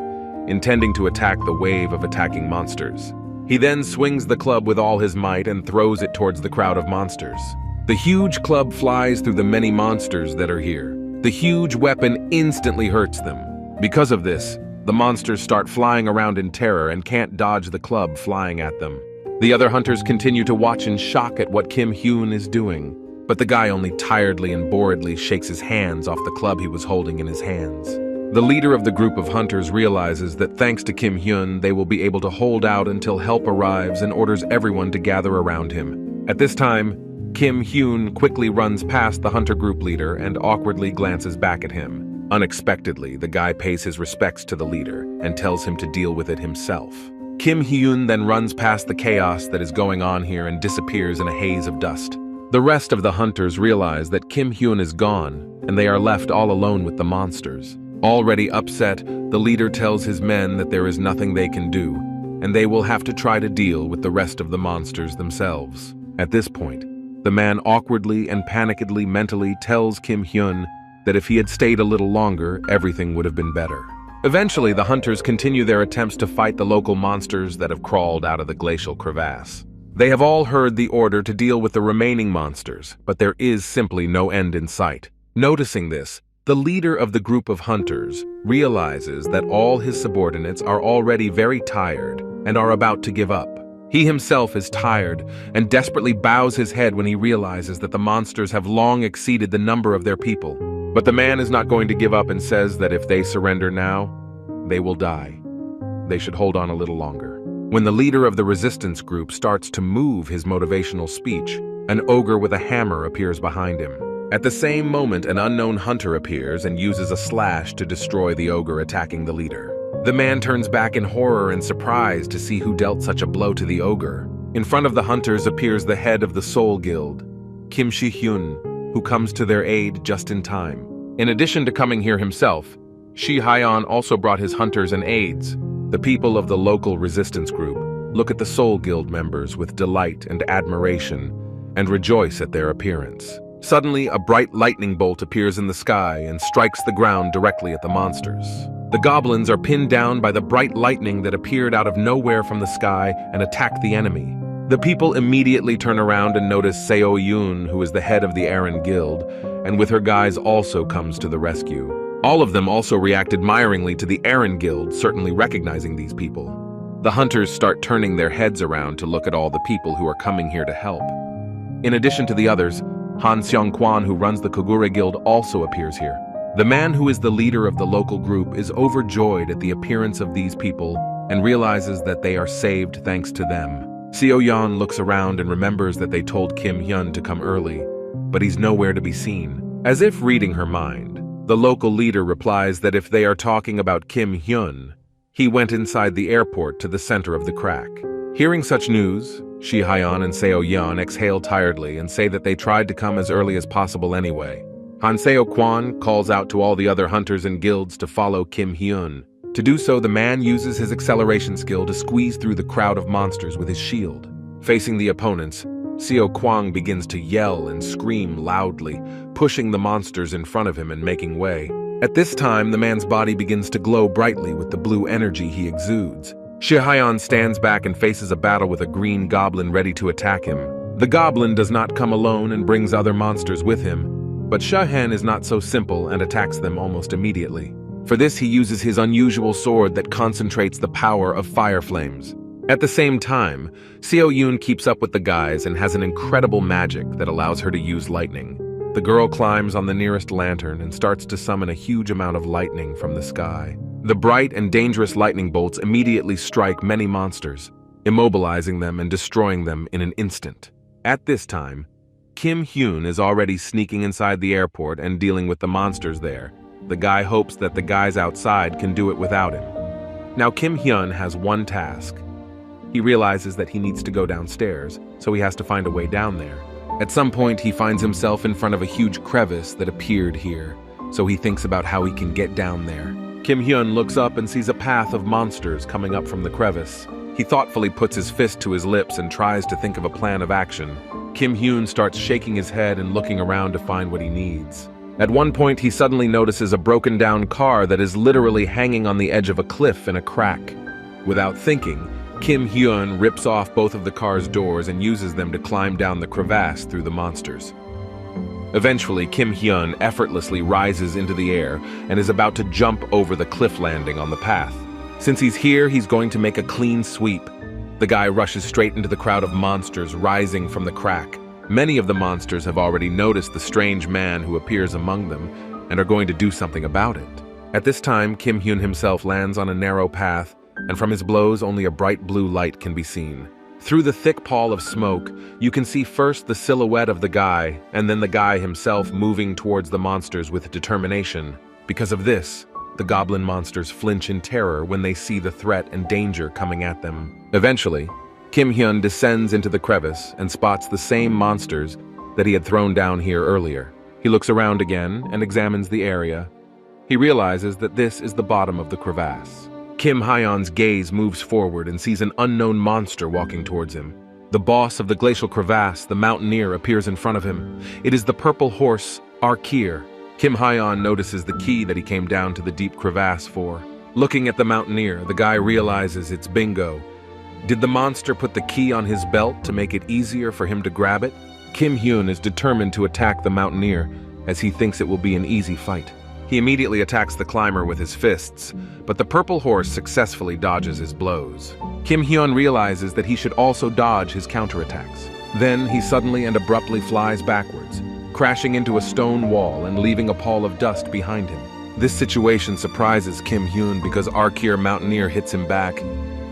intending to attack the wave of attacking monsters. He then swings the club with all his might and throws it towards the crowd of monsters. The huge club flies through the many monsters that are here. The huge weapon instantly hurts them. Because of this, the monsters start flying around in terror and can't dodge the club flying at them. The other hunters continue to watch in shock at what Kim Hyun is doing, but the guy only tiredly and boredly shakes his hands off the club he was holding in his hands. The leader of the group of hunters realizes that thanks to Kim Hyun, they will be able to hold out until help arrives and orders everyone to gather around him. At this time, Kim Hyun quickly runs past the hunter group leader and awkwardly glances back at him. Unexpectedly, the guy pays his respects to the leader and tells him to deal with it himself. Kim Hyun then runs past the chaos that is going on here and disappears in a haze of dust. The rest of the hunters realize that Kim Hyun is gone, and they are left all alone with the monsters. Already upset, the leader tells his men that there is nothing they can do, and they will have to try to deal with the rest of the monsters themselves. At this point, the man awkwardly and panikedly mentally tells Kim Hyun that if he had stayed a little longer, everything would have been better. Eventually, the hunters continue their attempts to fight the local monsters that have crawled out of the glacial crevasse. They have all heard the order to deal with the remaining monsters, but there is simply no end in sight. Noticing this, the leader of the group of hunters realizes that all his subordinates are already very tired and are about to give up. He himself is tired and desperately bows his head when he realizes that the monsters have long exceeded the number of their people. But the man is not going to give up and says that if they surrender now, they will die. They should hold on a little longer. When the leader of the resistance group starts to move his motivational speech, an ogre with a hammer appears behind him. At the same moment, an unknown hunter appears and uses a slash to destroy the ogre attacking the leader. The man turns back in horror and surprise to see who dealt such a blow to the ogre. In front of the hunters appears the head of the Soul Guild, Kim Shi-hyun, who comes to their aid just in time. In addition to coming here himself, Hyun also brought his hunters and aides. The people of the local resistance group look at the Soul Guild members with delight and admiration and rejoice at their appearance. Suddenly, a bright lightning bolt appears in the sky and strikes the ground directly at the monsters. The goblins are pinned down by the bright lightning that appeared out of nowhere from the sky and attack the enemy. The people immediately turn around and notice Seo-yoon, who is the head of the Aaron Guild, and with her guys also comes to the rescue. All of them also react admiringly to the Aaron Guild, certainly recognizing these people. The hunters start turning their heads around to look at all the people who are coming here to help. In addition to the others, Han Seong-kwan, who runs the Kogure Guild, also appears here. The man who is the leader of the local group is overjoyed at the appearance of these people and realizes that they are saved thanks to them. Seo-yeon looks around and remembers that they told Kim Hyun to come early, but he's nowhere to be seen. As if reading her mind, the local leader replies that if they are talking about Kim Hyun, he went inside the airport to the center of the crack. Hearing such news, Hyun and Seo-yeon exhale tiredly and say that they tried to come as early as possible anyway. Han Seo-kwan calls out to all the other hunters and guilds to follow Kim Hyun. To do so, the man uses his acceleration skill to squeeze through the crowd of monsters with his shield. Facing the opponents, Seo-kwang begins to yell and scream loudly, pushing the monsters in front of him and making way. At this time, the man's body begins to glow brightly with the blue energy he exudes. Hyun stands back and faces a battle with a green goblin ready to attack him. The goblin does not come alone and brings other monsters with him, but Hyun is not so simple and attacks them almost immediately. For this, he uses his unusual sword that concentrates the power of fire flames. At the same time, Seo-yoon keeps up with the guys and has an incredible magic that allows her to use lightning. The girl climbs on the nearest lantern and starts to summon a huge amount of lightning from the sky. The bright and dangerous lightning bolts immediately strike many monsters, immobilizing them and destroying them in an instant. At this time, Kim Hyun is already sneaking inside the airport and dealing with the monsters there. The guy hopes that the guys outside can do it without him. Now Kim Hyun has one task. He realizes that he needs to go downstairs, so he has to find a way down there. At some point, he finds himself in front of a huge crevice that appeared here, so he thinks about how he can get down there. Kim Hyun looks up and sees a path of monsters coming up from the crevice. He thoughtfully puts his fist to his lips and tries to think of a plan of action. Kim Hyun starts shaking his head and looking around to find what he needs. At one point, he suddenly notices a broken-down car that is literally hanging on the edge of a cliff in a crack. Without thinking, Kim Hyun rips off both of the car's doors and uses them to climb down the crevasse through the monsters. Eventually, Kim Hyun effortlessly rises into the air and is about to jump over the cliff landing on the path. Since he's here, he's going to make a clean sweep. The guy rushes straight into the crowd of monsters rising from the crack. Many of the monsters have already noticed the strange man who appears among them and are going to do something about it. At this time, Kim Hyun himself lands on a narrow path, and from his blows only a bright blue light can be seen. Through the thick pall of smoke, you can see first the silhouette of the guy, and then the guy himself moving towards the monsters with determination. Because of this, the goblin monsters flinch in terror when they see the threat and danger coming at them. Eventually, Kim Hyun descends into the crevice and spots the same monsters that he had thrown down here earlier. He looks around again and examines the area. He realizes that this is the bottom of the crevasse. Kim Hyun's gaze moves forward and sees an unknown monster walking towards him. The boss of the glacial crevasse, the mountaineer, appears in front of him. It is the purple horse, Arkir. Kim Hyun notices the key that he came down to the deep crevasse for. Looking at the mountaineer, the guy realizes it's bingo. Did the monster put the key on his belt to make it easier for him to grab it? Kim Hyun is determined to attack the mountaineer, as he thinks it will be an easy fight. He immediately attacks the climber with his fists, but the purple horse successfully dodges his blows. Kim Hyun realizes that he should also dodge his counterattacks. Then he suddenly and abruptly flies backwards, crashing into a stone wall and leaving a pall of dust behind him. This situation surprises Kim Hyun because Arkir Mountaineer hits him back.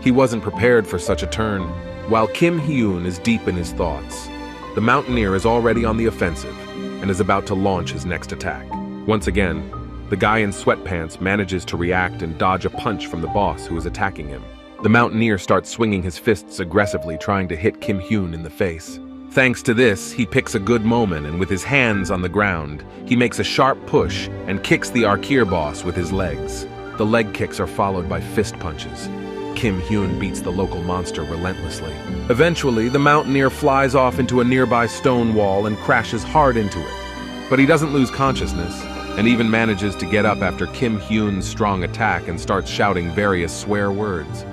He wasn't prepared for such a turn. While Kim Hyun is deep in his thoughts, the Mountaineer is already on the offensive and is about to launch his next attack. Once again, the guy in sweatpants manages to react and dodge a punch from the boss who is attacking him. The Mountaineer starts swinging his fists aggressively, trying to hit Kim Hyun in the face. Thanks to this, he picks a good moment, and with his hands on the ground, he makes a sharp push and kicks the Arkir boss with his legs. The leg kicks are followed by fist punches. Kim Hyun beats the local monster relentlessly. Eventually, the Mountaineer flies off into a nearby stone wall and crashes hard into it. But he doesn't lose consciousness, and even manages to get up after Kim Hyun's strong attack and starts shouting various swear words.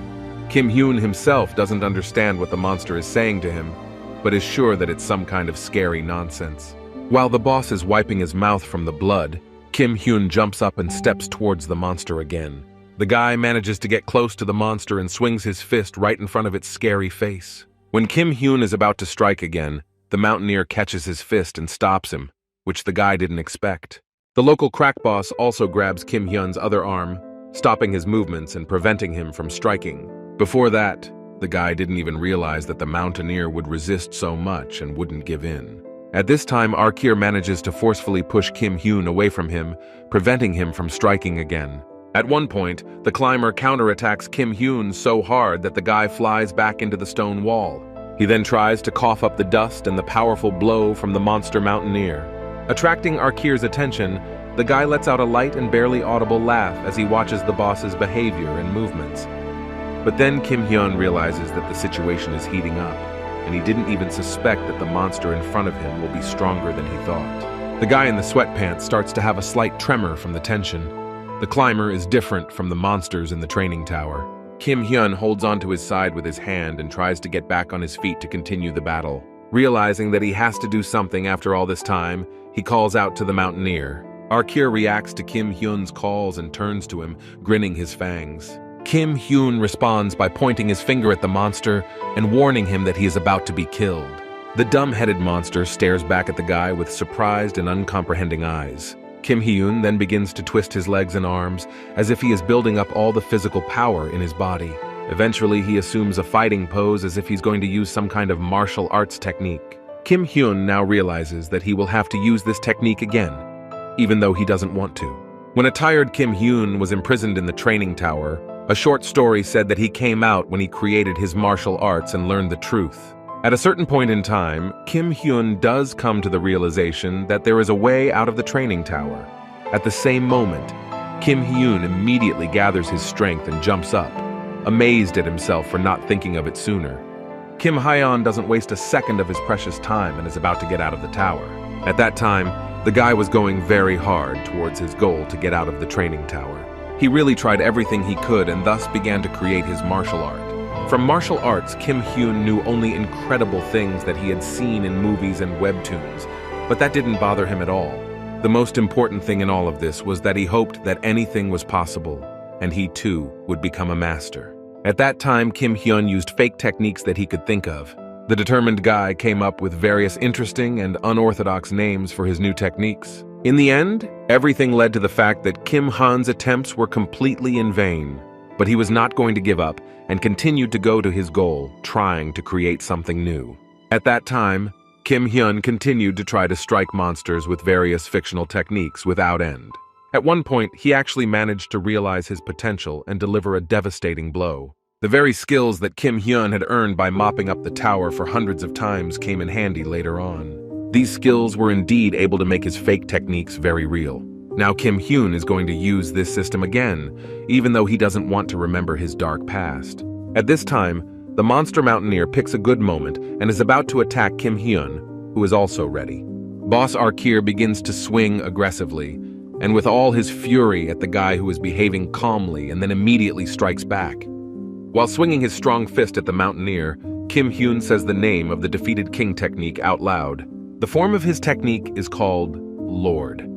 Kim Hyun himself doesn't understand what the monster is saying to him, but is sure that it's some kind of scary nonsense. While the boss is wiping his mouth from the blood, Kim Hyun jumps up and steps towards the monster again. The guy manages to get close to the monster and swings his fist right in front of its scary face. When Kim Hyun is about to strike again, the Mountaineer catches his fist and stops him, which the guy didn't expect. The local crack boss also grabs Kim Hyun's other arm, stopping his movements and preventing him from striking. Before that, the guy didn't even realize that the Mountaineer would resist so much and wouldn't give in. At this time, Arkir manages to forcefully push Kim Hyun away from him, preventing him from striking again. At one point, the climber counterattacks Kim Hyun so hard that the guy flies back into the stone wall. He then tries to cough up the dust and the powerful blow from the monster Mountaineer. Attracting Arkir's attention, the guy lets out a light and barely audible laugh as he watches the boss's behavior and movements. But then Kim Hyun realizes that the situation is heating up, and he didn't even suspect that the monster in front of him will be stronger than he thought. The guy in the sweatpants starts to have a slight tremor from the tension. The climber is different from the monsters in the training tower. Kim Hyun holds onto his side with his hand and tries to get back on his feet to continue the battle. Realizing that he has to do something after all this time, he calls out to the Mountaineer. Arkir reacts to Kim Hyun's calls and turns to him, grinning his fangs. Kim Hyun responds by pointing his finger at the monster and warning him that he is about to be killed. The dumb-headed monster stares back at the guy with surprised and uncomprehending eyes. Kim Hyun then begins to twist his legs and arms as if he is building up all the physical power in his body. Eventually, he assumes a fighting pose as if he's going to use some kind of martial arts technique. Kim Hyun now realizes that he will have to use this technique again, even though he doesn't want to. When a tired Kim Hyun was imprisoned in the training tower, a short story said that he came out when he created his martial arts and learned the truth. At a certain point in time, Kim Hyun does come to the realization that there is a way out of the training tower. At the same moment, Kim Hyun immediately gathers his strength and jumps up, amazed at himself for not thinking of it sooner. Kim Hyun doesn't waste a second of his precious time and is about to get out of the tower. At that time, the guy was going very hard towards his goal to get out of the training tower. He really tried everything he could and thus began to create his martial art. From martial arts, Kim Hyun knew only incredible things that he had seen in movies and webtoons, but that didn't bother him at all. The most important thing in all of this was that he hoped that anything was possible, and he too would become a master. At that time, Kim Hyun used fake techniques that he could think of. The determined guy came up with various interesting and unorthodox names for his new techniques. In the end, everything led to the fact that Kim Hyun's attempts were completely in vain. But he was not going to give up and continued to go to his goal, trying to create something new. At that time, Kim Hyun continued to try to strike monsters with various fictional techniques without end. At one point, he actually managed to realize his potential and deliver a devastating blow. The very skills that Kim Hyun had earned by mopping up the tower for hundreds of times came in handy later on. These skills were indeed able to make his fake techniques very real. Now Kim Hyun is going to use this system again, even though he doesn't want to remember his dark past. At this time, the monster mountaineer picks a good moment and is about to attack Kim Hyun, who is also ready. Boss Arkir begins to swing aggressively, and with all his fury at the guy who is behaving calmly and then immediately strikes back. While swinging his strong fist at the mountaineer, Kim Hyun says the name of the defeated king technique out loud. The form of his technique is called Lord.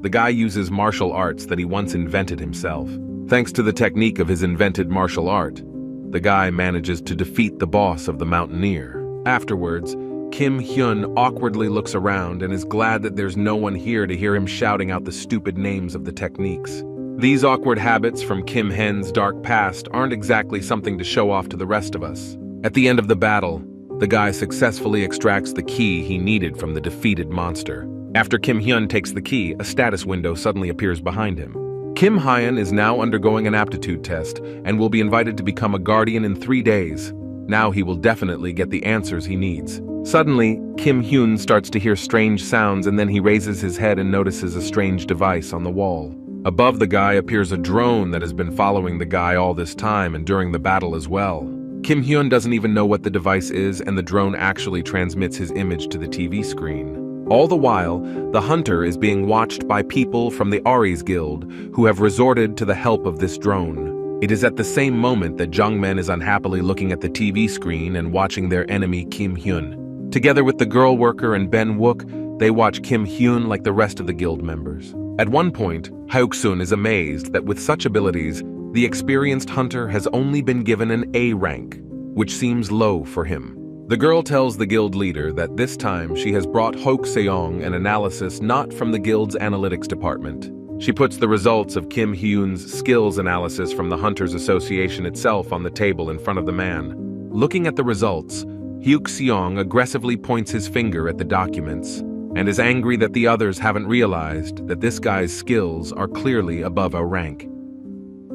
The guy uses martial arts that he once invented himself. Thanks to the technique of his invented martial art, the guy manages to defeat the boss of the mountaineer. Afterwards, Kim Hyun awkwardly looks around and is glad that there's no one here to hear him shouting out the stupid names of the techniques. These awkward habits from Kim Hyun's dark past aren't exactly something to show off to the rest of us. At the end of the battle, the guy successfully extracts the key he needed from the defeated monster. After Kim Hyun takes the key, a status window suddenly appears behind him. Kim Hyun is now undergoing an aptitude test and will be invited to become a guardian in 3 days. Now he will definitely get the answers he needs. Suddenly, Kim Hyun starts to hear strange sounds and then he raises his head and notices a strange device on the wall. Above the guy appears a drone that has been following the guy all this time and during the battle as well. Kim Hyun doesn't even know what the device is and the drone actually transmits his image to the TV screen. All the while, the hunter is being watched by people from the Aries Guild who have resorted to the help of this drone. It is at the same moment that Jungmen is unhappily looking at the TV screen and watching their enemy Kim Hyun. Together with the girl worker and Ben Wook, they watch Kim Hyun like the rest of the guild members. At one point, Hyuk-sun is amazed that with such abilities, the experienced hunter has only been given an A rank, which seems low for him. The girl tells the guild leader that this time she has brought Hyuk-seong an analysis not from the guild's analytics department. She puts the results of Kim Hyun's skills analysis from the Hunters Association itself on the table in front of the man. Looking at the results, Hyuk-seong aggressively points his finger at the documents and is angry that the others haven't realized that this guy's skills are clearly above a rank.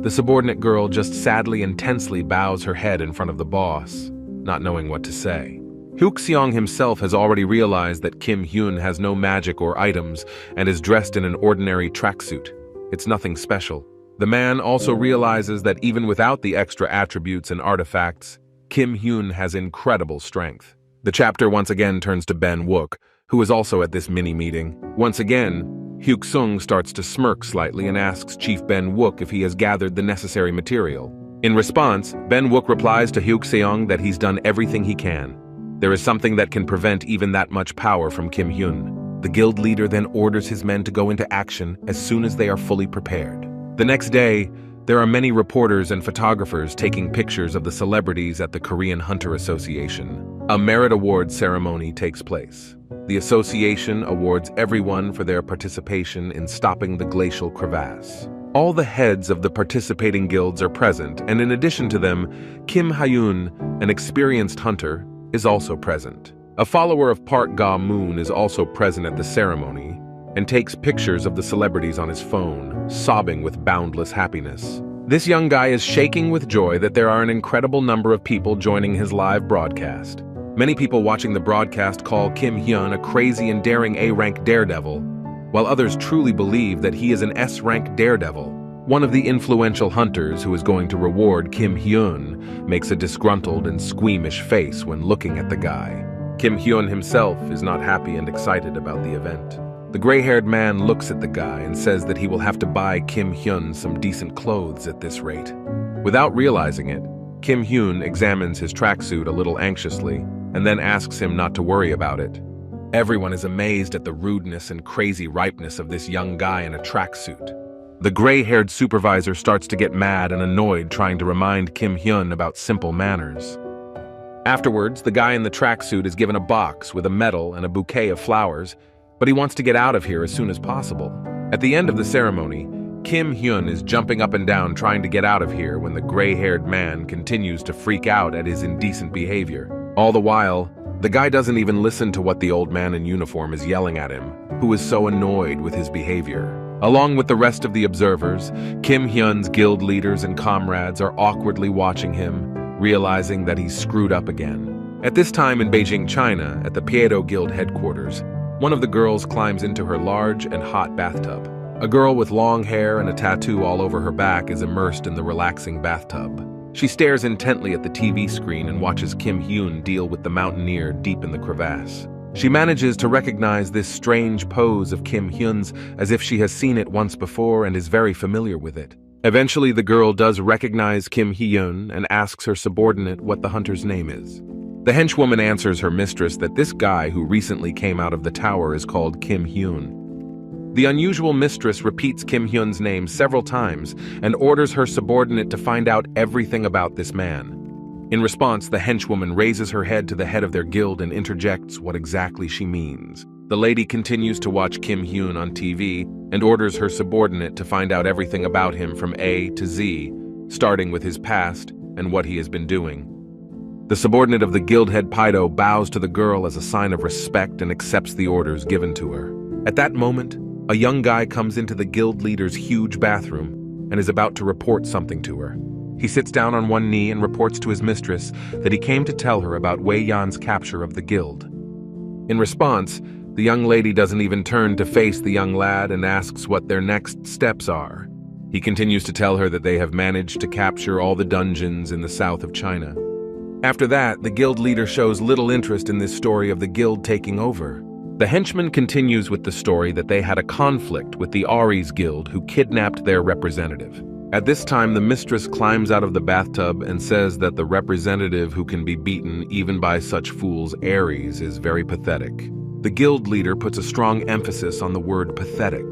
The subordinate girl just sadly and tensely bows her head in front of the boss, not knowing what to say. Hyuk-seong himself has already realized that Kim Hyun has no magic or items and is dressed in an ordinary tracksuit. It's nothing special. The man also realizes that even without the extra attributes and artifacts, Kim Hyun has incredible strength. The chapter once again turns to Ben Wook, who is also at this mini-meeting. Once again, Hyuk-seong starts to smirk slightly and asks Chief Ben Wook if he has gathered the necessary material. In response, Ben Wook replies to Hyuk-seong that he's done everything he can. There is something that can prevent even that much power from Kim Hyun. The guild leader then orders his men to go into action as soon as they are fully prepared. The next day, there are many reporters and photographers taking pictures of the celebrities at the Korean Hunter Association. A merit award ceremony takes place. The association awards everyone for their participation in stopping the glacial crevasse. All the heads of the participating guilds are present, and in addition to them, Kim Hyun, an experienced hunter, is also present. A follower of Park Ga-moon is also present at the ceremony and takes pictures of the celebrities on his phone, sobbing with boundless happiness. This young guy is shaking with joy that there are an incredible number of people joining his live broadcast. Many people watching the broadcast call Kim Hyun a crazy and daring A-rank daredevil, while others truly believe that he is an S-rank daredevil. One of the influential hunters who is going to reward Kim Hyun makes a disgruntled and squeamish face when looking at the guy. Kim Hyun himself is not happy and excited about the event. The gray-haired man looks at the guy and says that he will have to buy Kim Hyun some decent clothes at this rate. Without realizing it, Kim Hyun examines his tracksuit a little anxiously and then asks him not to worry about it. Everyone is amazed at the rudeness and crazy ripeness of this young guy in a tracksuit. The gray-haired supervisor starts to get mad and annoyed trying to remind Kim Hyun about simple manners. Afterwards, the guy in the tracksuit is given a box with a medal and a bouquet of flowers, but he wants to get out of here as soon as possible. At the end of the ceremony, Kim Hyun is jumping up and down trying to get out of here when the gray-haired man continues to freak out at his indecent behavior. All the while, the guy doesn't even listen to what the old man in uniform is yelling at him, who is so annoyed with his behavior. Along with the rest of the observers, Kim Hyun's guild leaders and comrades are awkwardly watching him, realizing that he's screwed up again. At this time in Beijing, China, at the Piedo Guild headquarters, one of the girls climbs into her large and hot bathtub. A girl with long hair and a tattoo all over her back is immersed in the relaxing bathtub. She stares intently at the TV screen and watches Kim Hyun deal with the mountaineer deep in the crevasse. She manages to recognize this strange pose of Kim Hyun's as if she has seen it once before and is very familiar with it. Eventually, the girl does recognize Kim Hyun and asks her subordinate what the hunter's name is. The henchwoman answers her mistress that this guy who recently came out of the tower is called Kim Hyun. The unusual mistress repeats Kim Hyun's name several times and orders her subordinate to find out everything about this man. In response, the henchwoman raises her head to the head of their guild and interjects what exactly she means. The lady continues to watch Kim Hyun on TV and orders her subordinate to find out everything about him from A to Z, starting with his past and what he has been doing. The subordinate of the guild head Paido bows to the girl as a sign of respect and accepts the orders given to her. At that moment, a young guy comes into the guild leader's huge bathroom and is about to report something to her. He sits down on one knee and reports to his mistress that he came to tell her about Wei Yan's capture of the guild. In response, the young lady doesn't even turn to face the young lad and asks what their next steps are. He continues to tell her that they have managed to capture all the dungeons in the south of China. After that, the guild leader shows little interest in this story of the guild taking over. The henchman continues with the story that they had a conflict with the Aries guild who kidnapped their representative. At this time, the mistress climbs out of the bathtub and says that the representative who can be beaten even by such fools Aries is very pathetic. The guild leader puts a strong emphasis on the word pathetic,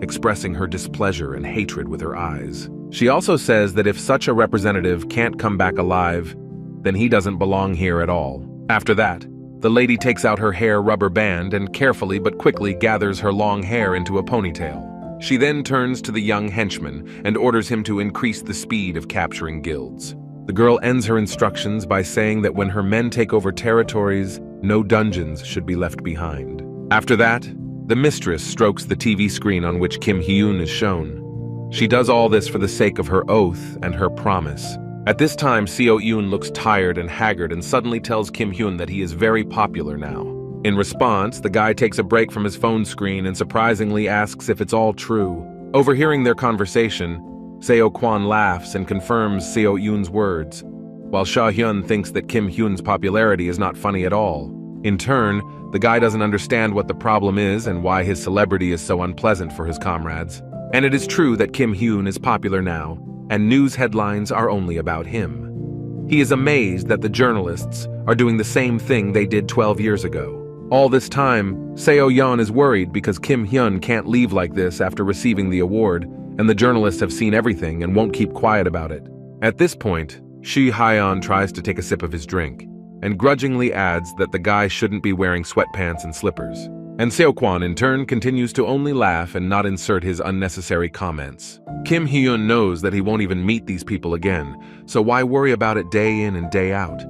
expressing her displeasure and hatred with her eyes. She also says that if such a representative can't come back alive, then he doesn't belong here at all. After that, the lady takes out her hair rubber band and carefully but quickly gathers her long hair into a ponytail. She then turns to the young henchman and orders him to increase the speed of capturing guilds. The girl ends her instructions by saying that when her men take over territories, no dungeons should be left behind. After that, the mistress strokes the TV screen on which Kim Hyun is shown. She does all this for the sake of her oath and her promise. At this time, Seo Yoon looks tired and haggard and suddenly tells Kim Hyun that he is very popular now. In response, the guy takes a break from his phone screen and surprisingly asks if it's all true. Overhearing their conversation, Seo Kwan laughs and confirms Seo Yoon's words, while Sha Hyun thinks that Kim Hyun's popularity is not funny at all. In turn, the guy doesn't understand what the problem is and why his celebrity is so unpleasant for his comrades. And it is true that Kim Hyun is popular now, and news headlines are only about him. He is amazed that the journalists are doing the same thing they did 12 years ago. All this time, Seo Yeon is worried because Kim Hyun can't leave like this after receiving the award, and the journalists have seen everything and won't keep quiet about it. At this point, Shi Hyeon tries to take a sip of his drink, and grudgingly adds that the guy shouldn't be wearing sweatpants and slippers. And Seo Kwan, in turn, continues to only laugh and not insert his unnecessary comments. Kim Hyun knows that he won't even meet these people again, so why worry about it day in and day out?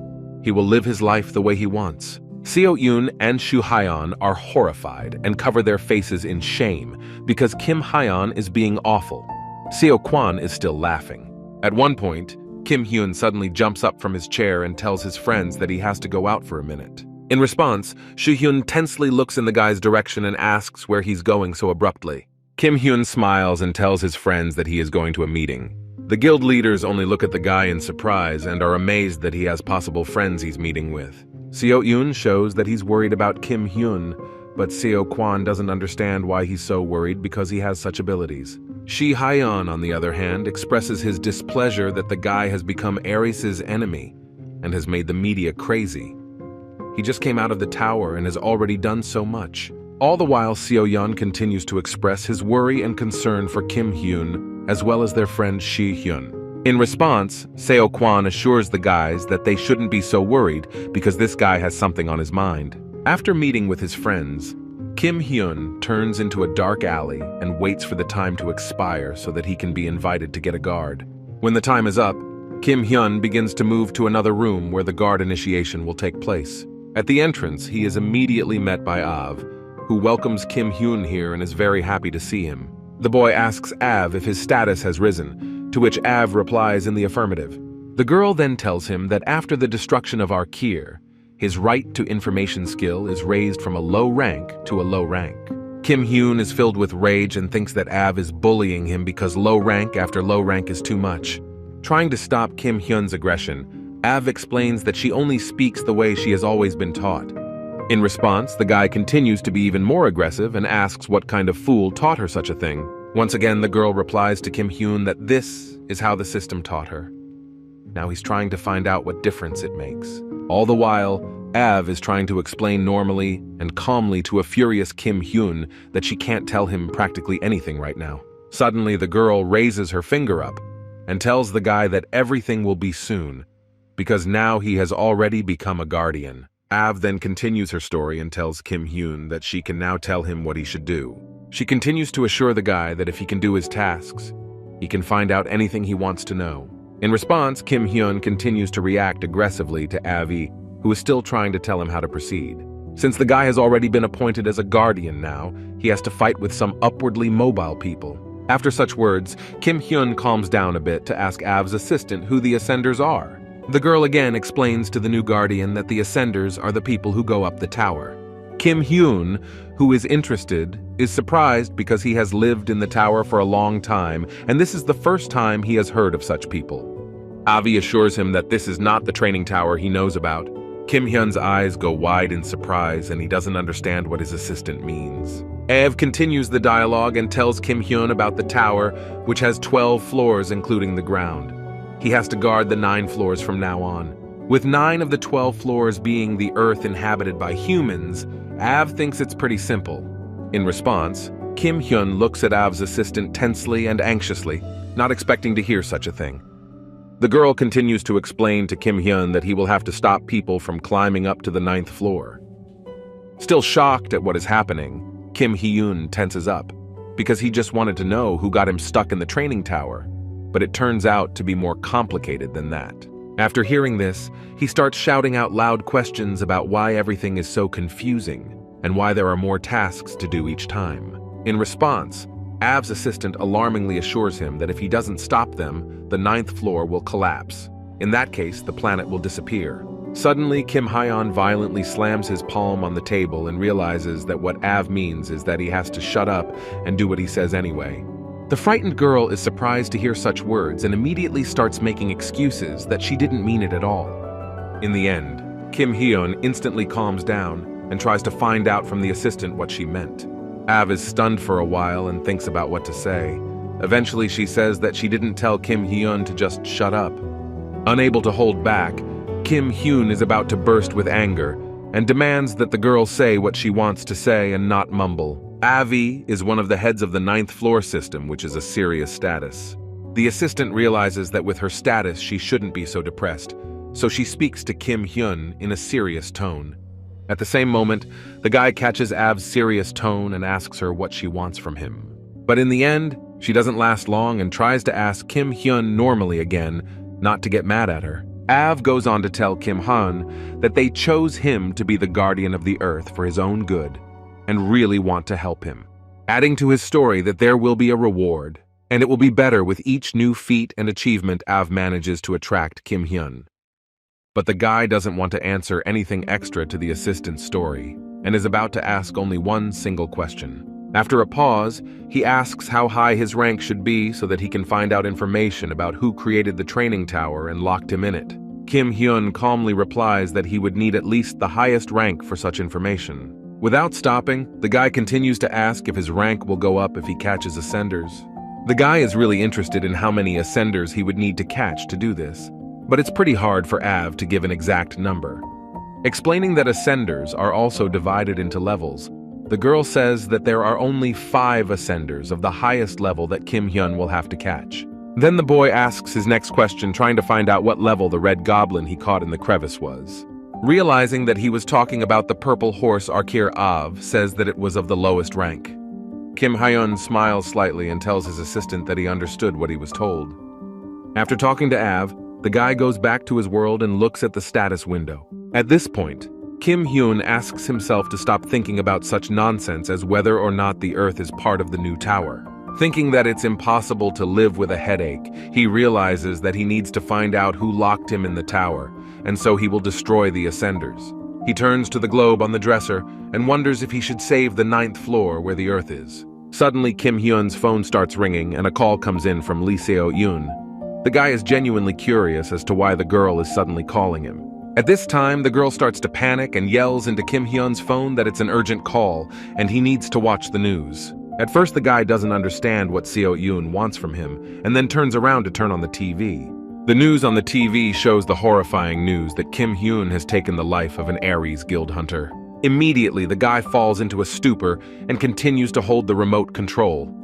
He will live his life the way he wants. Seo Yoon and Shu Hyun are horrified and cover their faces in shame because Kim Hyun is being awful. Seo Kwan is still laughing. At one point, Kim Hyun suddenly jumps up from his chair and tells his friends that he has to go out for a minute. In response, Shu Hyun tensely looks in the guy's direction and asks where he's going so abruptly. Kim Hyun smiles and tells his friends that he is going to a meeting. The guild leaders only look at the guy in surprise and are amazed that he has possible friends he's meeting with. Seo Yoon shows that he's worried about Kim Hyun, but Seo Kwan doesn't understand why he's so worried because he has such abilities. Shi Hyun, on the other hand, expresses his displeasure that the guy has become Aries' enemy and has made the media crazy. He just came out of the tower and has already done so much. All the while, Seo Yeon continues to express his worry and concern for Kim Hyun, as well as their friend Shi Hyun. In response, Seo Kwan assures the guys that they shouldn't be so worried because this guy has something on his mind. After meeting with his friends, Kim Hyun turns into a dark alley and waits for the time to expire so that he can be invited to get a guard. When the time is up, Kim Hyun begins to move to another room where the guard initiation will take place. At the entrance, he is immediately met by Av, who welcomes Kim Hyun here and is very happy to see him. The boy asks Av if his status has risen, to which Av replies in the affirmative. The girl then tells him that after the destruction of Arkir, his right to information skill is raised from a low rank to a low rank. Kim Hyun is filled with rage and thinks that Av is bullying him because low rank after low rank is too much. Trying to stop Kim Hyun's aggression, Av explains that she only speaks the way she has always been taught. In response, the guy continues to be even more aggressive and asks what kind of fool taught her such a thing. Once again, the girl replies to Kim Hyun that this is how the system taught her. Now he's trying to find out what difference it makes. All the while, Av is trying to explain normally and calmly to a furious Kim Hyun that she can't tell him practically anything right now. Suddenly, the girl raises her finger up and tells the guy that everything will be soon, because now he has already become a guardian. Av then continues her story and tells Kim Hyun that she can now tell him what he should do. She continues to assure the guy that if he can do his tasks, he can find out anything he wants to know. In response, Kim Hyun continues to react aggressively to Avi, who is still trying to tell him how to proceed. Since the guy has already been appointed as a guardian now, he has to fight with some upwardly mobile people. After such words, Kim Hyun calms down a bit to ask Av's assistant who the Ascenders are. The girl again explains to the new guardian that the Ascenders are the people who go up the tower. Kim Hyun, who is interested, is surprised because he has lived in the tower for a long time, and this is the first time he has heard of such people. Avi assures him that this is not the training tower he knows about. Kim Hyun's eyes go wide in surprise, and he doesn't understand what his assistant means. Av continues the dialogue and tells Kim Hyun about the tower, which has 12 floors including the ground. He has to guard the 9 floors from now on. With 9 of the 12 floors being the earth inhabited by humans, Av thinks it's pretty simple. In response, Kim Hyun looks at Av's assistant tensely and anxiously, not expecting to hear such a thing. The girl continues to explain to Kim Hyun that he will have to stop people from climbing up to the 9th floor. Still shocked at what is happening, Kim Hyun tenses up, because he just wanted to know who got him stuck in the training tower, but it turns out to be more complicated than that. After hearing this, he starts shouting out loud questions about why everything is so confusing and why there are more tasks to do each time. In response, Av's assistant alarmingly assures him that if he doesn't stop them, the 9th floor will collapse. In that case, the planet will disappear. Suddenly, Kim Hyun violently slams his palm on the table and realizes that what Av means is that he has to shut up and do what he says anyway. The frightened girl is surprised to hear such words and immediately starts making excuses that she didn't mean it at all. In the end, Kim Hyun instantly calms down and tries to find out from the assistant what she meant. Av is stunned for a while and thinks about what to say. Eventually, she says that she didn't tell Kim Hyun to just shut up. Unable to hold back, Kim Hyun is about to burst with anger and demands that the girl say what she wants to say and not mumble. Avi is one of the heads of the 9th floor system, which is a serious status. The assistant realizes that with her status she shouldn't be so depressed, so she speaks to Kim Hyun in a serious tone. At the same moment, the guy catches Av's serious tone and asks her what she wants from him. But in the end, she doesn't last long and tries to ask Kim Hyun normally again, not to get mad at her. Av goes on to tell Kim Hyun that they chose him to be the guardian of the earth for his own good and really want to help him, adding to his story that there will be a reward, and it will be better with each new feat and achievement Av manages to attract Kim Hyun. But the guy doesn't want to answer anything extra to the assistant's story and is about to ask only one single question. After a pause, he asks how high his rank should be so that he can find out information about who created the training tower and locked him in it. Kim Hyun calmly replies that he would need at least the highest rank for such information. Without stopping, the guy continues to ask if his rank will go up if he catches ascenders. The guy is really interested in how many ascenders he would need to catch to do this, but it's pretty hard for Av to give an exact number. Explaining that ascenders are also divided into levels, the girl says that there are only 5 ascenders of the highest level that Kim Hyun will have to catch. Then the boy asks his next question, trying to find out what level the red goblin he caught in the crevice was. Realizing that he was talking about the purple horse Arkir Av says that it was of the lowest rank. Kim Hyun smiles slightly and tells his assistant that he understood what he was told. After talking to Av, the guy goes back to his world and looks at the status window. At this point, Kim Hyun asks himself to stop thinking about such nonsense as whether or not the Earth is part of the new tower. Thinking that it's impossible to live with a headache, he realizes that he needs to find out who locked him in the tower, and so he will destroy the Ascenders. He turns to the globe on the dresser and wonders if he should save the 9th floor where the Earth is. Suddenly, Kim Hyun's phone starts ringing and a call comes in from Lee Seo-yoon. The guy is genuinely curious as to why the girl is suddenly calling him. At this time, the girl starts to panic and yells into Kim Hyun's phone that it's an urgent call and he needs to watch the news. At first, the guy doesn't understand what Seo-yoon wants from him and then turns around to turn on the TV. The news on the TV shows the horrifying news that Kim Hyun has taken the life of an Aries guild hunter. Immediately, the guy falls into a stupor and continues to hold the remote control.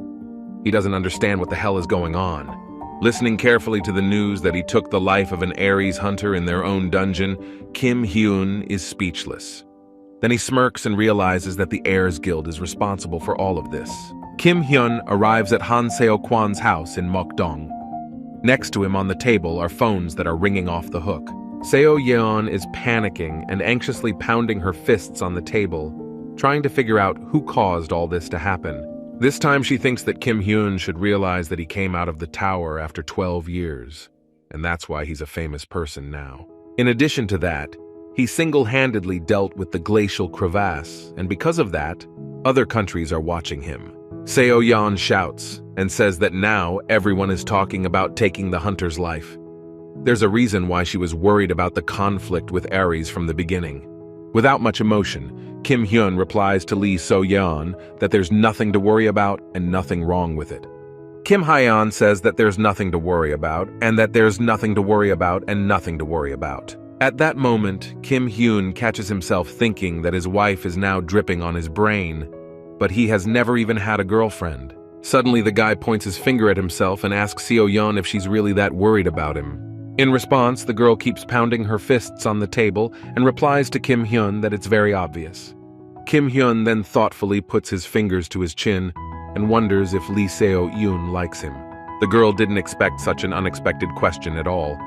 He doesn't understand what the hell is going on. Listening carefully to the news that he took the life of an Aries hunter in their own dungeon, Kim Hyun is speechless. Then he smirks and realizes that the Heirs Guild is responsible for all of this. Kim Hyun arrives at Han Seo-kwan's house in Mokdong. Next to him on the table are phones that are ringing off the hook. Seo-yeon is panicking and anxiously pounding her fists on the table, trying to figure out who caused all this to happen. This time she thinks that Kim Hyun should realize that he came out of the tower after 12 years, and that's why he's a famous person now. In addition to that, he single-handedly dealt with the glacial crevasse, and because of that, other countries are watching him. Seo-yeon shouts and says that now everyone is talking about taking the hunter's life. There's a reason why she was worried about the conflict with Aries from the beginning. Without much emotion, Kim Hyun replies to Lee So-yeon that there's nothing to worry about and nothing wrong with it. Kim Hyun says that there's nothing to worry about and that there's nothing to worry about and nothing to worry about. At that moment, Kim Hyun catches himself thinking that his wife is now dripping on his brain, but he has never even had a girlfriend. Suddenly, the guy points his finger at himself and asks Seo-yeon if she's really that worried about him. In response, the girl keeps pounding her fists on the table and replies to Kim Hyun that it's very obvious. Kim Hyun then thoughtfully puts his fingers to his chin and wonders if Lee Seo-yoon likes him. The girl didn't expect such an unexpected question at all,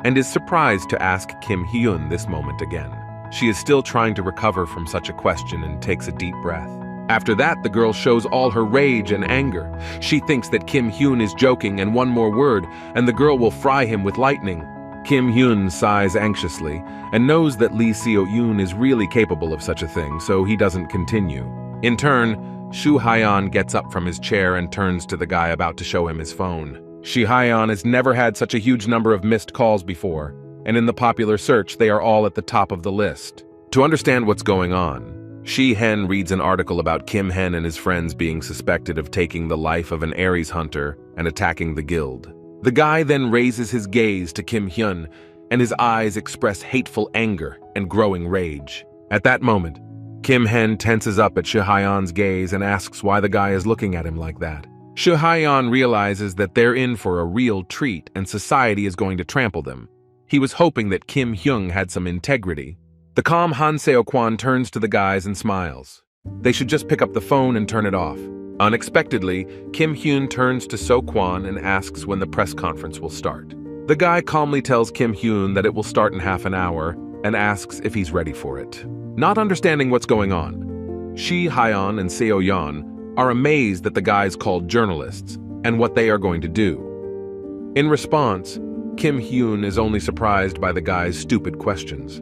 and is surprised to ask Kim Hyun this moment again. She is still trying to recover from such a question and takes a deep breath. After that, the girl shows all her rage and anger. She thinks that Kim Hyun is joking and one more word, and the girl will fry him with lightning. Kim Hyun sighs anxiously and knows that Lee Seo-yoon is really capable of such a thing, so he doesn't continue. In turn, Shu Hyeon gets up from his chair and turns to the guy about to show him his phone. Shi Hyeon has never had such a huge number of missed calls before, and in the popular search, they are all at the top of the list. To understand what's going on, Shi Hen reads an article about Kim Hen and his friends being suspected of taking the life of an Aries hunter and attacking the guild. The guy then raises his gaze to Kim Hyun, and his eyes express hateful anger and growing rage. At that moment, Kim Hen tenses up at Shi Hyeon's gaze and asks why the guy is looking at him like that. Shi Hyeon realizes that they're in for a real treat and society is going to trample them. He was hoping that Kim Hyun had some integrity. The calm Han Seo-kwan turns to the guys and smiles. They should just pick up the phone and turn it off. Unexpectedly, Kim Hyun turns to So-kwan and asks when the press conference will start. The guy calmly tells Kim Hyun that it will start in half an hour and asks if he's ready for it. Not understanding what's going on, Shi Hyun and Seo Yeon are amazed that the guys called journalists and what they are going to do. In response, Kim Hyun is only surprised by the guy's stupid questions.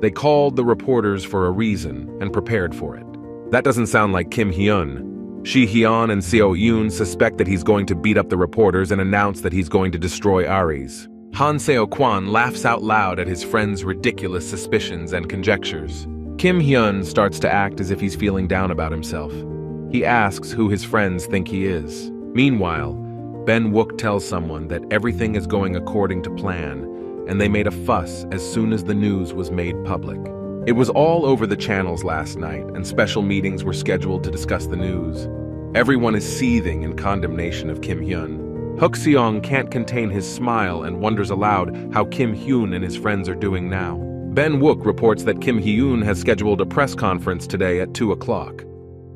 They called the reporters for a reason and prepared for it. That doesn't sound like Kim Hyun. Shi Hyun and Seo Yeon suspect that he's going to beat up the reporters and announce that he's going to destroy Aries. Han Seo Kwan laughs out loud at his friend's ridiculous suspicions and conjectures. Kim Hyun starts to act as if he's feeling down about himself. He asks who his friends think he is. Meanwhile, Ben Wook tells someone that everything is going according to plan, and they made a fuss as soon as the news was made public. It was all over the channels last night, and special meetings were scheduled to discuss the news. Everyone is seething in condemnation of Kim Hyun. Hook Seong can't contain his smile and wonders aloud how Kim Hyun and his friends are doing now. Ben Wook reports that Kim Hyun has scheduled a press conference today at 2 o'clock.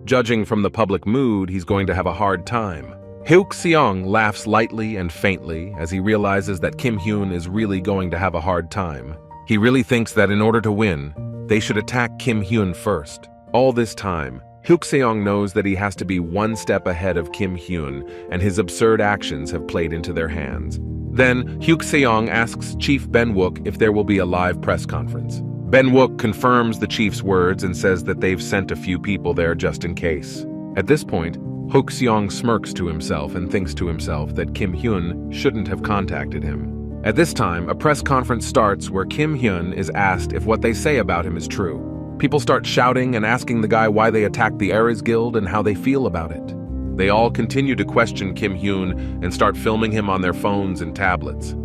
Judging from the public mood, he's going to have a hard time. Hyuk Seong laughs lightly and faintly as he realizes that Kim Hyun is really going to have a hard time. He really thinks that in order to win, they should attack Kim Hyun first. All this time, Hyuk Seong knows that he has to be one step ahead of Kim Hyun, and his absurd actions have played into their hands. Then, Hyuk Seong asks Chief Ben Wook if there will be a live press conference. Ben Wook confirms the chief's words and says that they've sent a few people there just in case. At this point, Hyuk Seong smirks to himself and thinks to himself that Kim Hyun shouldn't have contacted him. At this time, a press conference starts where Kim Hyun is asked if what they say about him is true. People start shouting and asking the guy why they attacked the Aries Guild and how they feel about it. They all continue to question Kim Hyun and start filming him on their phones and tablets.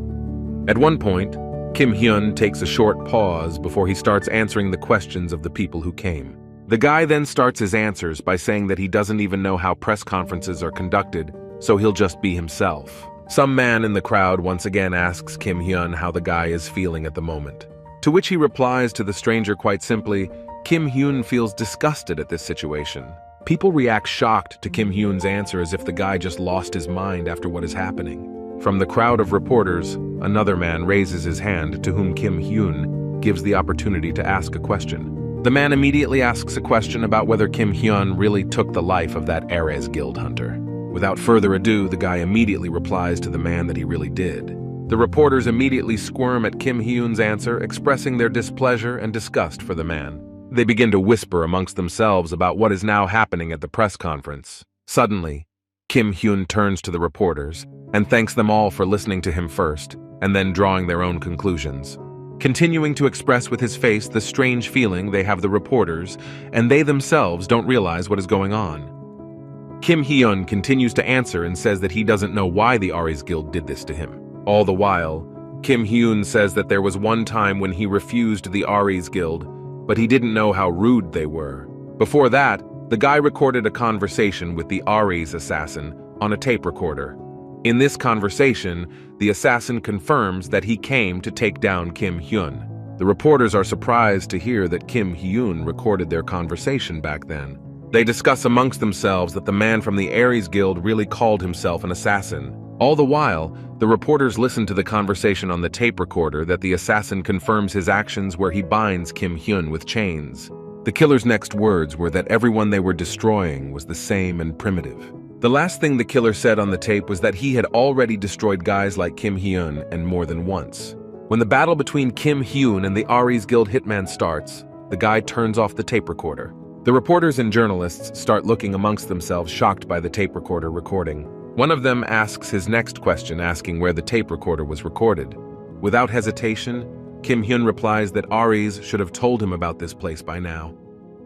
At one point, Kim Hyun takes a short pause before he starts answering the questions of the people who came. The guy then starts his answers by saying that he doesn't even know how press conferences are conducted, so he'll just be himself. Some man in the crowd once again asks Kim Hyun how the guy is feeling at the moment. To which he replies to the stranger quite simply, Kim Hyun feels disgusted at this situation. People react shocked to Kim Hyun's answer as if the guy just lost his mind after what is happening. From the crowd of reporters, another man raises his hand to whom Kim Hyun gives the opportunity to ask a question. The man immediately asks a question about whether Kim Hyun really took the life of that Aries Guild hunter. Without further ado, the guy immediately replies to the man that he really did. The reporters immediately squirm at Kim Hyun's answer, expressing their displeasure and disgust for the man. They begin to whisper amongst themselves about what is now happening at the press conference. Suddenly, Kim Hyun turns to the reporters and thanks them all for listening to him first, and then drawing their own conclusions. Continuing to express with his face the strange feeling they have the reporters, and they themselves don't realize what is going on. Kim Hyun continues to answer and says that he doesn't know why the Aries Guild did this to him. All the while, Kim Hyun says that there was one time when he refused the Aries Guild, but he didn't know how rude they were. Before that, the guy recorded a conversation with the Aries assassin on a tape recorder. In this conversation, the assassin confirms that he came to take down Kim Hyun. The reporters are surprised to hear that Kim Hyun recorded their conversation back then. They discuss amongst themselves that the man from the Aries Guild really called himself an assassin. All the while, the reporters listen to the conversation on the tape recorder that the assassin confirms his actions where he binds Kim Hyun with chains. The killer's next words were that everyone they were destroying was the same and primitive. The last thing the killer said on the tape was that he had already destroyed guys like Kim Hyun and more than once. When the battle between Kim Hyun and the Aries Guild hitman starts, the guy turns off the tape recorder. The reporters and journalists start looking amongst themselves, shocked by the tape recorder recording. One of them asks his next question, asking where the tape recorder was recorded. Without hesitation, Kim Hyun replies that Aries should have told him about this place by now.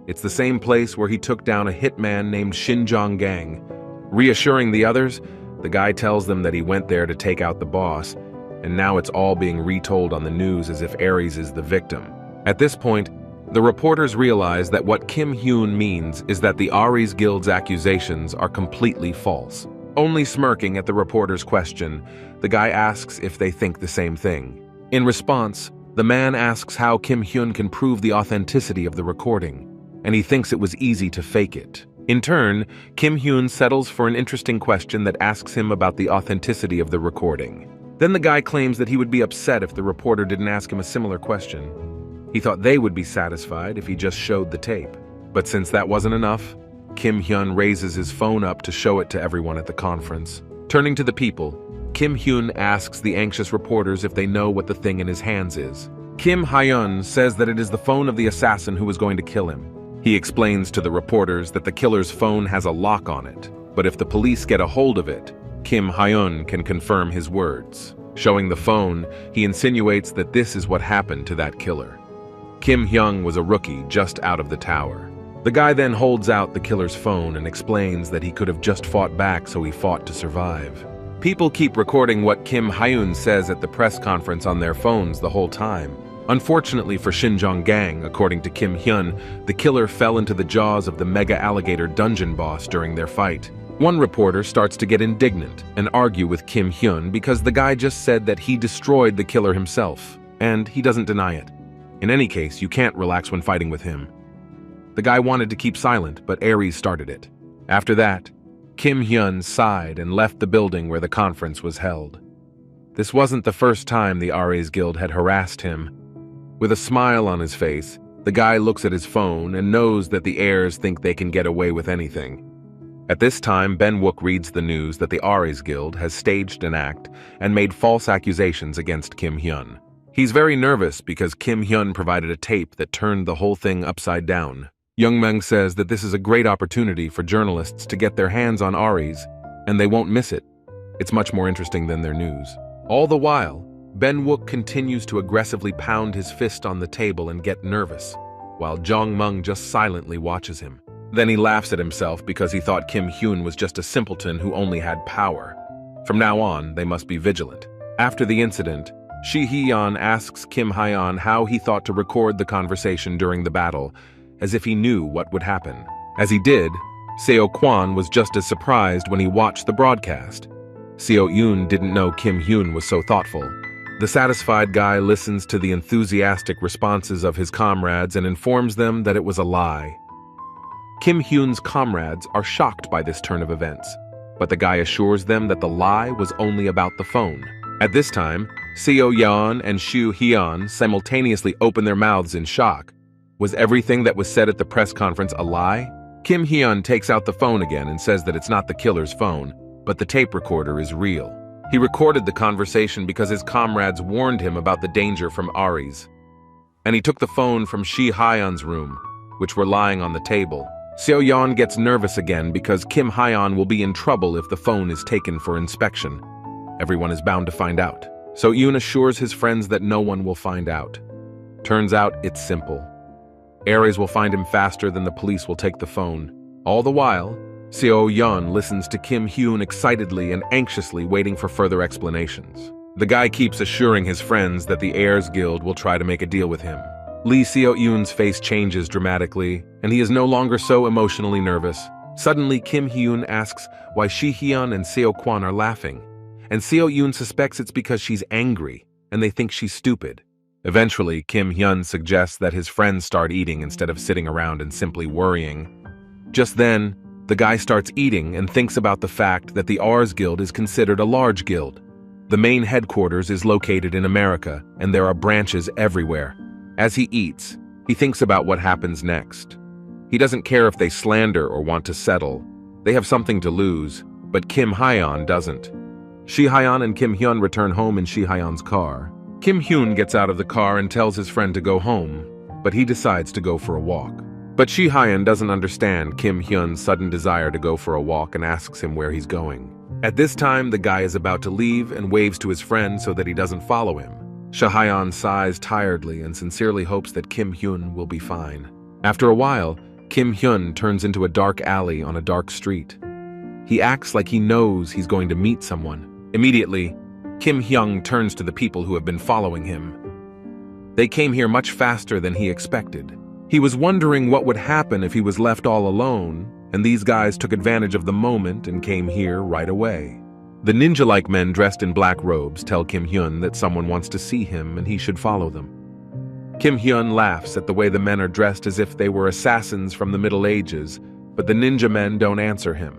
It's the same place where he took down a hitman named Shin Jong-gang. Reassuring the others, the guy tells them that he went there to take out the boss, and now it's all being retold on the news as if Aries is the victim. At this point, the reporters realize that what Kim Hyun means is that the Aries Guild's accusations are completely false. Only smirking at the reporter's question, the guy asks if they think the same thing. In response, the man asks how Kim Hyun can prove the authenticity of the recording, and he thinks it was easy to fake it. In turn, Kim Hyun settles for an interesting question that asks him about the authenticity of the recording. Then the guy claims that he would be upset if the reporter didn't ask him a similar question. He thought they would be satisfied if he just showed the tape. But since that wasn't enough, Kim Hyun raises his phone up to show it to everyone at the conference. Turning to the people, Kim Hyun asks the anxious reporters if they know what the thing in his hands is. Kim Hyun says that it is the phone of the assassin who was going to kill him. He explains to the reporters that the killer's phone has a lock on it, but if the police get a hold of it, Kim Hyun can confirm his words. Showing the phone, he insinuates that this is what happened to that killer. Kim Hyun was a rookie just out of the tower. The guy then holds out the killer's phone and explains that he could have just fought back, so he fought to survive. People keep recording what Kim Hyun says at the press conference on their phones the whole time. Unfortunately for Shinjong Gang, according to Kim Hyun, the killer fell into the jaws of the mega alligator dungeon boss during their fight. One reporter starts to get indignant and argue with Kim Hyun because the guy just said that he destroyed the killer himself, and he doesn't deny it. In any case, you can't relax when fighting with him. The guy wanted to keep silent, but Aries started it. After that, Kim Hyun sighed and left the building where the conference was held. This wasn't the first time the Aries Guild had harassed him. With a smile on his face, the guy looks at his phone and knows that the heirs think they can get away with anything. At this time, Ben Wook reads the news that the Aries Guild has staged an act and made false accusations against Kim Hyun. He's very nervous because Kim Hyun provided a tape that turned the whole thing upside down. Youngmeng says that this is a great opportunity for journalists to get their hands on Aries, and they won't miss it. It's much more interesting than their news. All the while, Ben Wook continues to aggressively pound his fist on the table and get nervous, while Jongmeng just silently watches him. Then he laughs at himself because he thought Kim Hyun was just a simpleton who only had power. From now on, they must be vigilant. After the incident, Shi Hyeon asks Kim Hyun how he thought to record the conversation during the battle, as if he knew what would happen. As he did, Seo Kwan was just as surprised when he watched the broadcast. Seo Yoon didn't know Kim Hyun was so thoughtful. The satisfied guy listens to the enthusiastic responses of his comrades and informs them that it was a lie. Kim Hyun's comrades are shocked by this turn of events, but the guy assures them that the lie was only about the phone. At this time, Seo Yeon and Shu Hyun simultaneously open their mouths in shock. Was everything that was said at the press conference a lie? Kim Hyun takes out the phone again and says that it's not the killer's phone, but the tape recorder is real. He recorded the conversation because his comrades warned him about the danger from Aries. And he took the phone from Shi Hyun's room, which were lying on the table. Seo Yeon gets nervous again because Kim Hyun will be in trouble if the phone is taken for inspection. Everyone is bound to find out. So Yoon assures his friends that no one will find out. Turns out it's simple. Aries will find him faster than the police will take the phone. All the while, Seo Yeon listens to Kim Hyun excitedly and anxiously waiting for further explanations. The guy keeps assuring his friends that the Heirs Guild will try to make a deal with him. Lee Seo Yoon's face changes dramatically, and he is no longer so emotionally nervous. Suddenly, Kim Hyun asks why Shi Hyun and Seo Kwan are laughing, and Seo Yoon suspects it's because she's angry, and they think she's stupid. Eventually, Kim Hyun suggests that his friends start eating instead of sitting around and simply worrying. Just then, the guy starts eating and thinks about the fact that the Ars Guild is considered a large guild. The main headquarters is located in America, and there are branches everywhere. As he eats, he thinks about what happens next. He doesn't care if they slander or want to settle. They have something to lose, but Kim Hyun doesn't. Shi Hyun and Kim Hyun return home in Shi Hyun's car. Kim Hyun gets out of the car and tells his friend to go home, but he decides to go for a walk. But Shi Hyun doesn't understand Kim Hyun's sudden desire to go for a walk and asks him where he's going. At this time, the guy is about to leave and waves to his friend so that he doesn't follow him. Shi Hyun sighs tiredly and sincerely hopes that Kim Hyun will be fine. After a while, Kim Hyun turns into a dark alley on a dark street. He acts like he knows he's going to meet someone. Immediately, Kim Hyun turns to the people who have been following him. They came here much faster than he expected. He was wondering what would happen if he was left all alone, and these guys took advantage of the moment and came here right away. The ninja-like men dressed in black robes tell Kim Hyun that someone wants to see him and he should follow them. Kim Hyun laughs at the way the men are dressed as if they were assassins from the Middle Ages, but the ninja men don't answer him.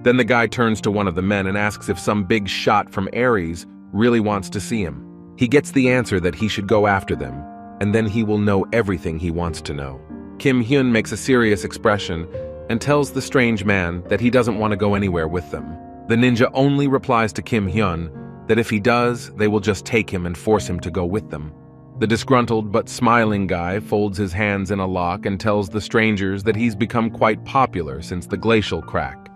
Then the guy turns to one of the men and asks if some big shot from Aries really wants to see him. He gets the answer that he should go after them, and then he will know everything he wants to know. Kim Hyun makes a serious expression and tells the strange man that he doesn't want to go anywhere with them. The ninja only replies to Kim Hyun that if he does, they will just take him and force him to go with them. The disgruntled but smiling guy folds his hands in a lock and tells the strangers that he's become quite popular since the glacial crack.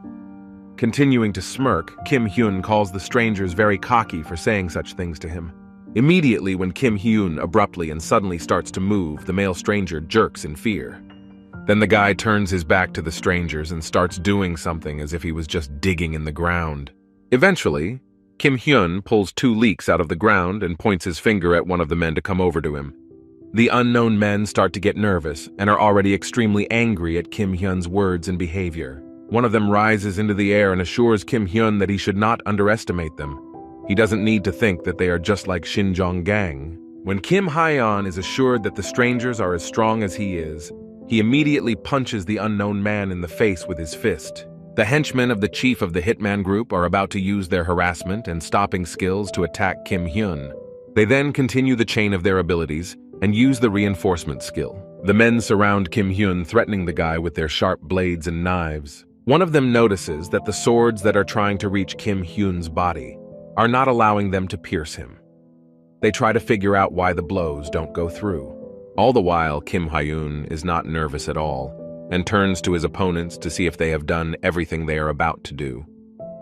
Continuing to smirk, Kim Hyun calls the strangers very cocky for saying such things to him. Immediately, when Kim Hyun abruptly and suddenly starts to move, the male stranger jerks in fear. Then the guy turns his back to the strangers and starts doing something as if he was just digging in the ground. Eventually, Kim Hyun pulls 2 leeks out of the ground and points his finger at one of the men to come over to him. The unknown men start to get nervous and are already extremely angry at Kim Hyun's words and behavior. One of them rises into the air and assures Kim Hyun that he should not underestimate them. He doesn't need to think that they are just like Shinjong gang. When Kim Hyun is assured that the strangers are as strong as he is, he immediately punches the unknown man in the face with his fist. The henchmen of the chief of the hitman group are about to use their harassment and stopping skills to attack Kim Hyun. They then continue the chain of their abilities and use the reinforcement skill. The men surround Kim Hyun, threatening the guy with their sharp blades and knives. One of them notices that the swords that are trying to reach Kim Hyun's body are not allowing them to pierce him. They try to figure out why the blows don't go through. All the while, Kim Hyun is not nervous at all and turns to his opponents to see if they have done everything they are about to do.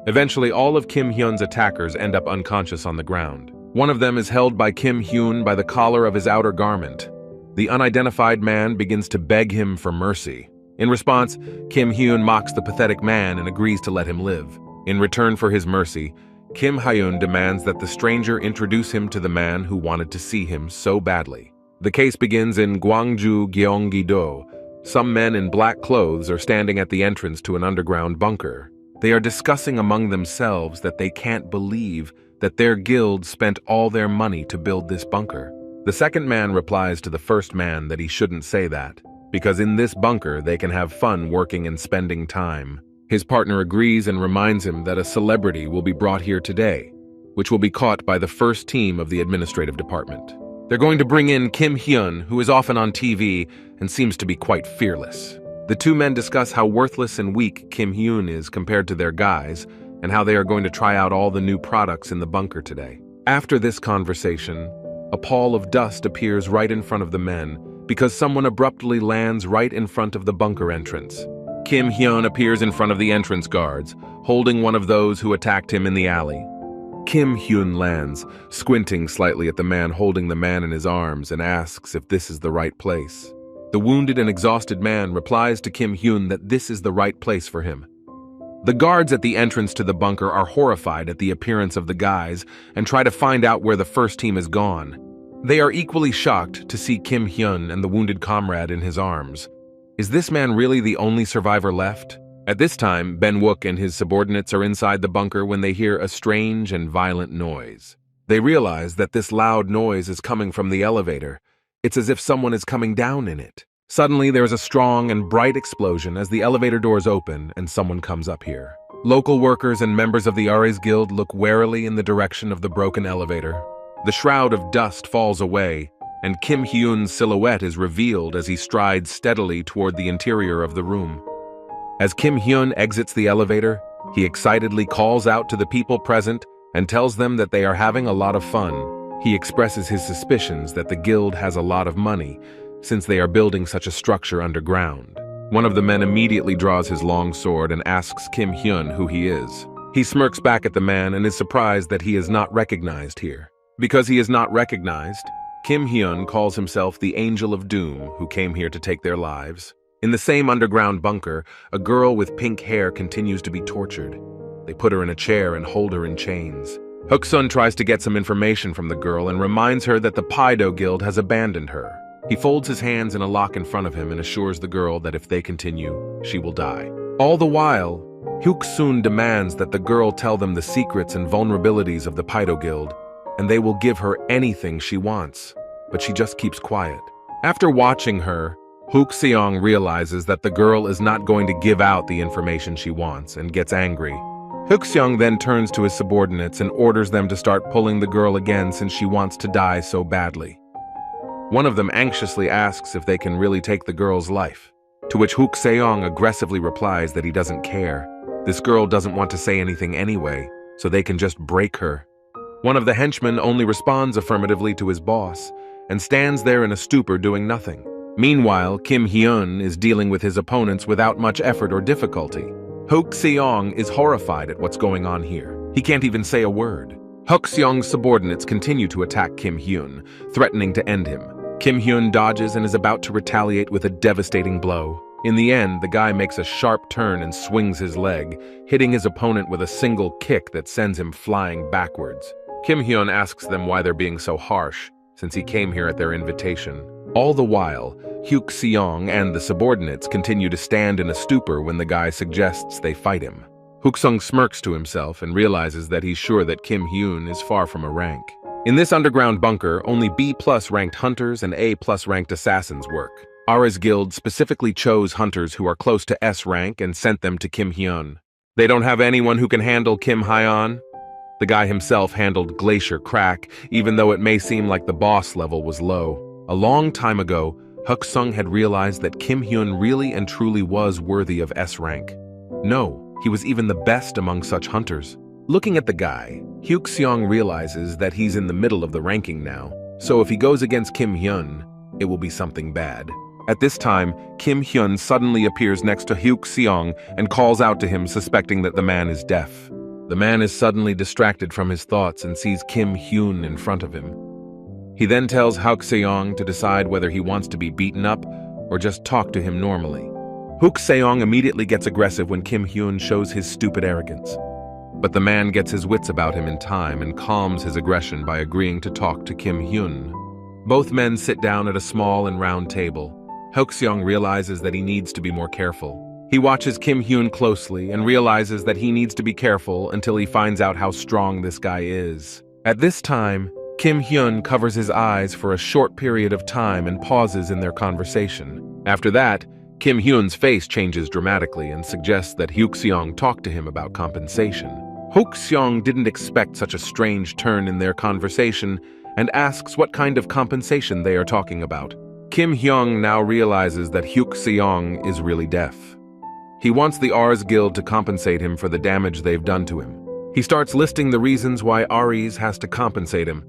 Eventually, all of Kim Hyun's attackers end up unconscious on the ground. One of them is held by Kim Hyun by the collar of his outer garment. The unidentified man begins to beg him for mercy. In response, Kim Hyun mocks the pathetic man and agrees to let him live. In return for his mercy, Kim Hyun demands that the stranger introduce him to the man who wanted to see him so badly. The case begins in Gwangju, Gyeonggi-do. Some men in black clothes are standing at the entrance to an underground bunker. They are discussing among themselves that they can't believe that their guild spent all their money to build this bunker. The second man replies to the first man that he shouldn't say that, because in this bunker they can have fun working and spending time. His partner agrees and reminds him that a celebrity will be brought here today, which will be caught by the first team of the administrative department. They're going to bring in Kim Hyun, who is often on TV and seems to be quite fearless. The 2 men discuss how worthless and weak Kim Hyun is compared to their guys, and how they are going to try out all the new products in the bunker today. After this conversation, a pall of dust appears right in front of the men because someone abruptly lands right in front of the bunker entrance. Kim Hyun appears in front of the entrance guards, holding one of those who attacked him in the alley. Kim Hyun lands, squinting slightly at the man holding the man in his arms, and asks if this is the right place. The wounded and exhausted man replies to Kim Hyun that this is the right place for him. The guards at the entrance to the bunker are horrified at the appearance of the guys and try to find out where the first team is gone. They are equally shocked to see Kim Hyun and the wounded comrade in his arms. Is this man really the only survivor left? At this time, Ben Wook and his subordinates are inside the bunker when they hear a strange and violent noise. They realize that this loud noise is coming from the elevator. It's as if someone is coming down in it. Suddenly, there is a strong and bright explosion as the elevator doors open and someone comes up here. Local workers and members of the Aries Guild look warily in the direction of the broken elevator. The shroud of dust falls away, and Kim Hyun's silhouette is revealed as he strides steadily toward the interior of the room. As Kim Hyun exits the elevator, he excitedly calls out to the people present and tells them that they are having a lot of fun. He expresses his suspicions that the guild has a lot of money, since they are building such a structure underground. One of the men immediately draws his long sword and asks Kim Hyun who he is. He smirks back at the man and is surprised that he is not recognized here. Because he is not recognized, Kim Hyun calls himself the Angel of Doom who came here to take their lives. In the same underground bunker, a girl with pink hair continues to be tortured. They put her in a chair and hold her in chains. Hook-sun tries to get some information from the girl and reminds her that the Paido Guild has abandoned her. He folds his hands in a lock in front of him and assures the girl that if they continue, she will die. All the while, Hook-sun demands that the girl tell them the secrets and vulnerabilities of the Paido Guild, and they will give her anything she wants, but she just keeps quiet. After watching her, Hook-seong realizes that the girl is not going to give out the information she wants and gets angry. Hyuk then turns to his subordinates and orders them to start pulling the girl again since she wants to die so badly. One of them anxiously asks if they can really take the girl's life, to which Hyuk aggressively replies that he doesn't care. This girl doesn't want to say anything anyway, so they can just break her. One of the henchmen only responds affirmatively to his boss and stands there in a stupor doing nothing. Meanwhile, Hyun is dealing with his opponents without much effort or difficulty. Hyuk is horrified at what's going on here. He can't even say a word. Hyuk's subordinates continue to attack Hyun, threatening to end him. Hyun dodges and is about to retaliate with a devastating blow. In the end, the guy makes a sharp turn and swings his leg, hitting his opponent with a single kick that sends him flying backwards. Hyun asks them why they're being so harsh, since he came here at their invitation. All the while, Hyuk and the subordinates continue to stand in a stupor when the guy suggests they fight him. Hyuk smirks to himself and realizes that he's sure that Hyun is far from a rank. In this underground bunker, only B+ ranked hunters and A+ ranked assassins work. Aries Guild specifically chose hunters who are close to S rank and sent them to Hyun. They don't have anyone who can handle Hyun. The guy himself handled Glacier Crack, even though it may seem like the boss level was low. A long time ago, Hyuk had realized that Hyun really and truly was worthy of S rank. No, he was even the best among such hunters. Looking at the guy, Hyuk realizes that he's in the middle of the ranking now, so if he goes against Hyun, it will be something bad. At this time, Hyun suddenly appears next to Hyuk and calls out to him, suspecting that the man is deaf. The man is suddenly distracted from his thoughts and sees Hyun in front of him. He then tells Hyuk to decide whether he wants to be beaten up or just talk to him normally. Hyuk immediately gets aggressive when Hyun shows his stupid arrogance. But the man gets his wits about him in time and calms his aggression by agreeing to talk to Hyun. Both men sit down at a small and round table. Hyuk realizes that he needs to be more careful. He watches Hyun closely and realizes that he needs to be careful until he finds out how strong this guy is. At this time, Hyun covers his eyes for a short period of time and pauses in their conversation. After that, Hyun's face changes dramatically and suggests that Hyuk talk to him about compensation. Hyuk didn't expect such a strange turn in their conversation and asks what kind of compensation they are talking about. Hyun now realizes that Hyuk is really deaf. He wants the Aries Guild to compensate him for the damage they've done to him. He starts listing the reasons why Aries has to compensate him.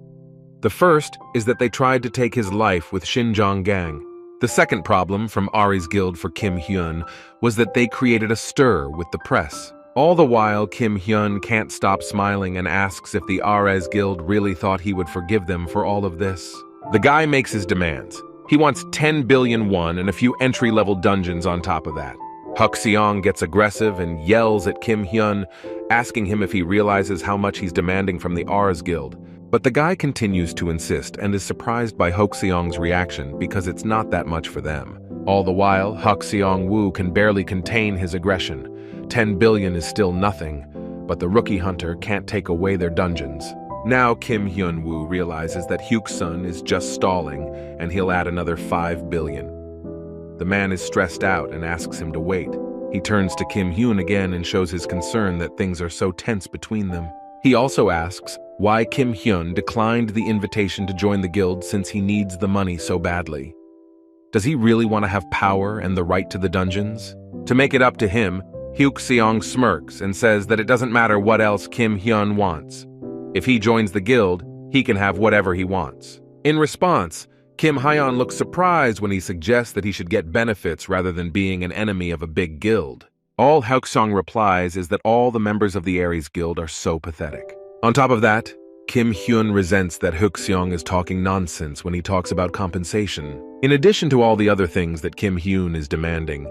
The first is that they tried to take his life with Shinjong Gang. The second problem from Aries Guild for Hyun was that they created a stir with the press. All the while, Hyun can't stop smiling and asks if the Aries Guild really thought he would forgive them for all of this. The guy makes his demands. He wants 10 billion won and a few entry-level dungeons on top of that. Hyuk gets aggressive and yells at Hyun, asking him if he realizes how much he's demanding from the Aries Guild. But the guy continues to insist and is surprised by Hyuk's reaction because it's not that much for them. All the while, Hyuk-Woo can barely contain his aggression. 10 billion is still nothing, but the rookie hunter can't take away their dungeons. Now Hyun-Woo realizes that Hyuk-sun is just stalling and he'll add another 5 billion. The man is stressed out and asks him to wait. He turns to Hyun again and shows his concern that things are so tense between them. He also asks why Hyun declined the invitation to join the guild since he needs the money so badly. Does he really want to have power and the right to the dungeons? To make it up to him, Hyuk smirks and says that it doesn't matter what else Hyun wants. If he joins the guild, he can have whatever he wants. In response, Hyun looks surprised when he suggests that he should get benefits rather than being an enemy of a big guild. All Hyuk replies is that all the members of the Aries Guild are so pathetic. On top of that, Hyun resents that Hyuk is talking nonsense when he talks about compensation. In addition to all the other things that Hyun is demanding,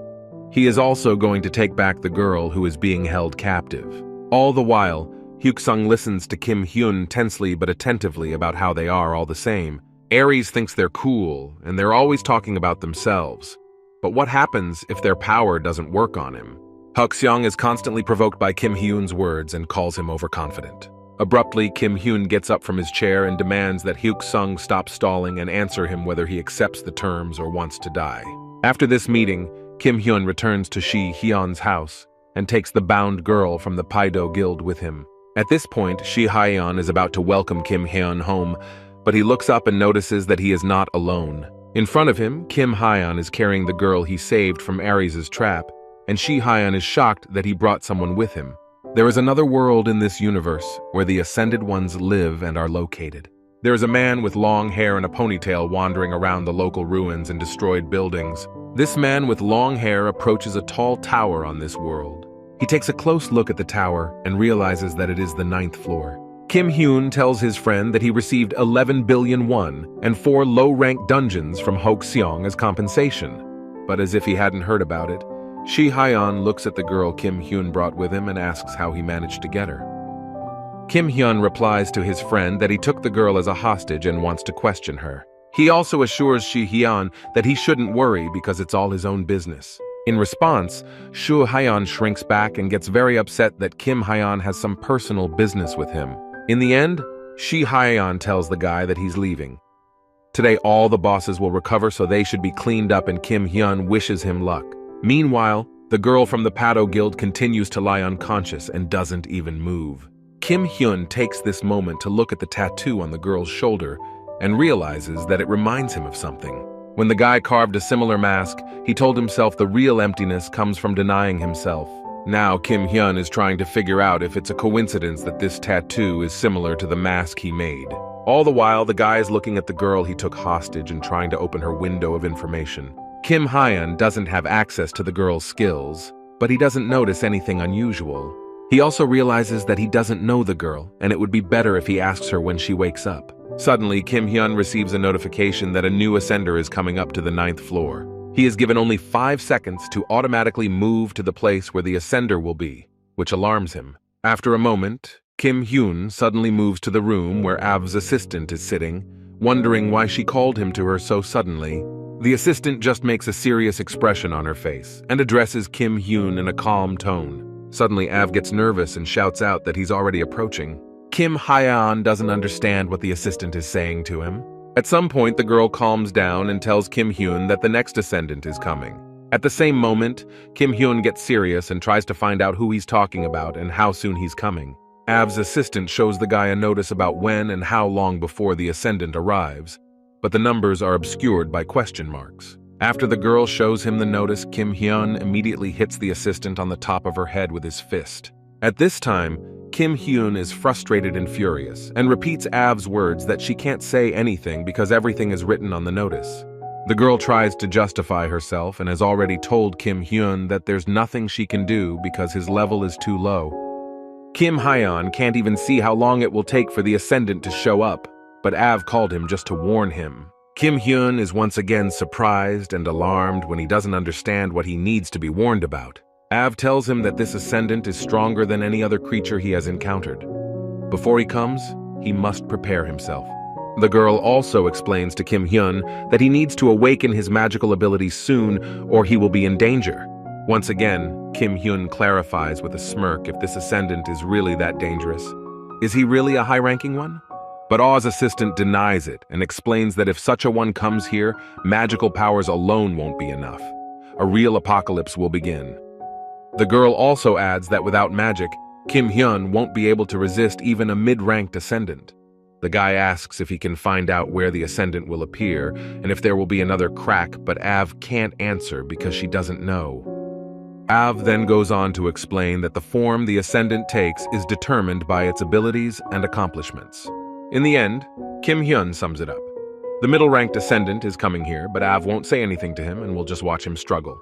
he is also going to take back the girl who is being held captive. All the while, Hyuk listens to Hyun tensely but attentively about how they are all the same. Aries thinks they're cool, and they're always talking about themselves. But what happens if their power doesn't work on him? Hyuk is constantly provoked by Hyun's words and calls him overconfident. Abruptly, Hyun gets up from his chair and demands that Hyuk stop stalling and answer him whether he accepts the terms or wants to die. After this meeting, Hyun returns to Hyun's house. and takes the bound girl from the Paido Guild with him. At this point, Shi Hyun is about to welcome Kim Hyun home, but he looks up and notices that he is not alone. In front of him, Kim Hyun is carrying the girl he saved from Aries' trap, and Shi Hyun is shocked that he brought someone with him. There is another world in this universe where the Ascended Ones live and are located. There is a man with long hair and a ponytail wandering around the local ruins and destroyed buildings. This man with long hair approaches a tall tower on this world. He takes a close look at the tower and realizes that it is the 9th floor. Kim Hyun tells his friend that he received 11 billion won and 4 low-ranked dungeons from Seong as compensation. But as if he hadn't heard about it, Shi Hyun looks at the girl Kim Hyun brought with him and asks how he managed to get her. Kim Hyun replies to his friend that he took the girl as a hostage and wants to question her. He also assures Shi Hyun that he shouldn't worry because it's all his own business. In response, Shi Hyun shrinks back and gets very upset that Kim Hyun has some personal business with him. In the end, Shi Hyun tells the guy that he's leaving. Today all the bosses will recover, so they should be cleaned up, and Kim Hyun wishes him luck. Meanwhile, the girl from the Pado Guild continues to lie unconscious and doesn't even move. Kim Hyun takes this moment to look at the tattoo on the girl's shoulder and realizes that it reminds him of something. When the guy carved a similar mask, he told himself the real emptiness comes from denying himself. Now Kim Hyun is trying to figure out if it's a coincidence that this tattoo is similar to the mask he made. All the while, the guy is looking at the girl he took hostage and trying to open her window of information. Kim Hyun doesn't have access to the girl's skills, but he doesn't notice anything unusual. He also realizes that he doesn't know the girl, and it would be better if he asks her when she wakes up. Suddenly, Kim Hyun receives a notification that a new ascender is coming up to the 9th floor. He is given only 5 seconds to automatically move to the place where the ascender will be, which alarms him. After a moment, Kim Hyun suddenly moves to the room where Av's assistant is sitting, wondering why she called him to her so suddenly. The assistant just makes a serious expression on her face and addresses Kim Hyun in a calm tone. Suddenly, Av gets nervous and shouts out that he's already approaching. Kim Hyun doesn't understand what the assistant is saying to him. At some point, the girl calms down and tells Kim Hyun that the next ascendant is coming. At the same moment, Kim Hyun gets serious and tries to find out who he's talking about and how soon he's coming. Av's assistant shows the guy a notice about when and how long before the ascendant arrives, but the numbers are obscured by question marks. After the girl shows him the notice, Kim Hyun immediately hits the assistant on the top of her head with his fist. At this time, Kim Hyun is frustrated and furious, and repeats Av's words that she can't say anything because everything is written on the notice. The girl tries to justify herself and has already told Kim Hyun that there's nothing she can do because his level is too low. Kim Hyun can't even see how long it will take for the Ascendant to show up, but Av called him just to warn him. Kim Hyun is once again surprised and alarmed when he doesn't understand what he needs to be warned about. Av tells him that this Ascendant is stronger than any other creature he has encountered. Before he comes, he must prepare himself. The girl also explains to Kim Hyun that he needs to awaken his magical abilities soon or he will be in danger. Once again, Kim Hyun clarifies with a smirk if this Ascendant is really that dangerous. Is he really a high-ranking one? But Aw's assistant denies it and explains that if such a one comes here, magical powers alone won't be enough. A real apocalypse will begin. The girl also adds that without magic, Kim Hyun won't be able to resist even a mid-ranked Ascendant. The guy asks if he can find out where the Ascendant will appear and if there will be another crack, but Av can't answer because she doesn't know. Av then goes on to explain that the form the Ascendant takes is determined by its abilities and accomplishments. In the end, Kim Hyun sums it up. The middle-ranked Ascendant is coming here, but Av won't say anything to him and will just watch him struggle.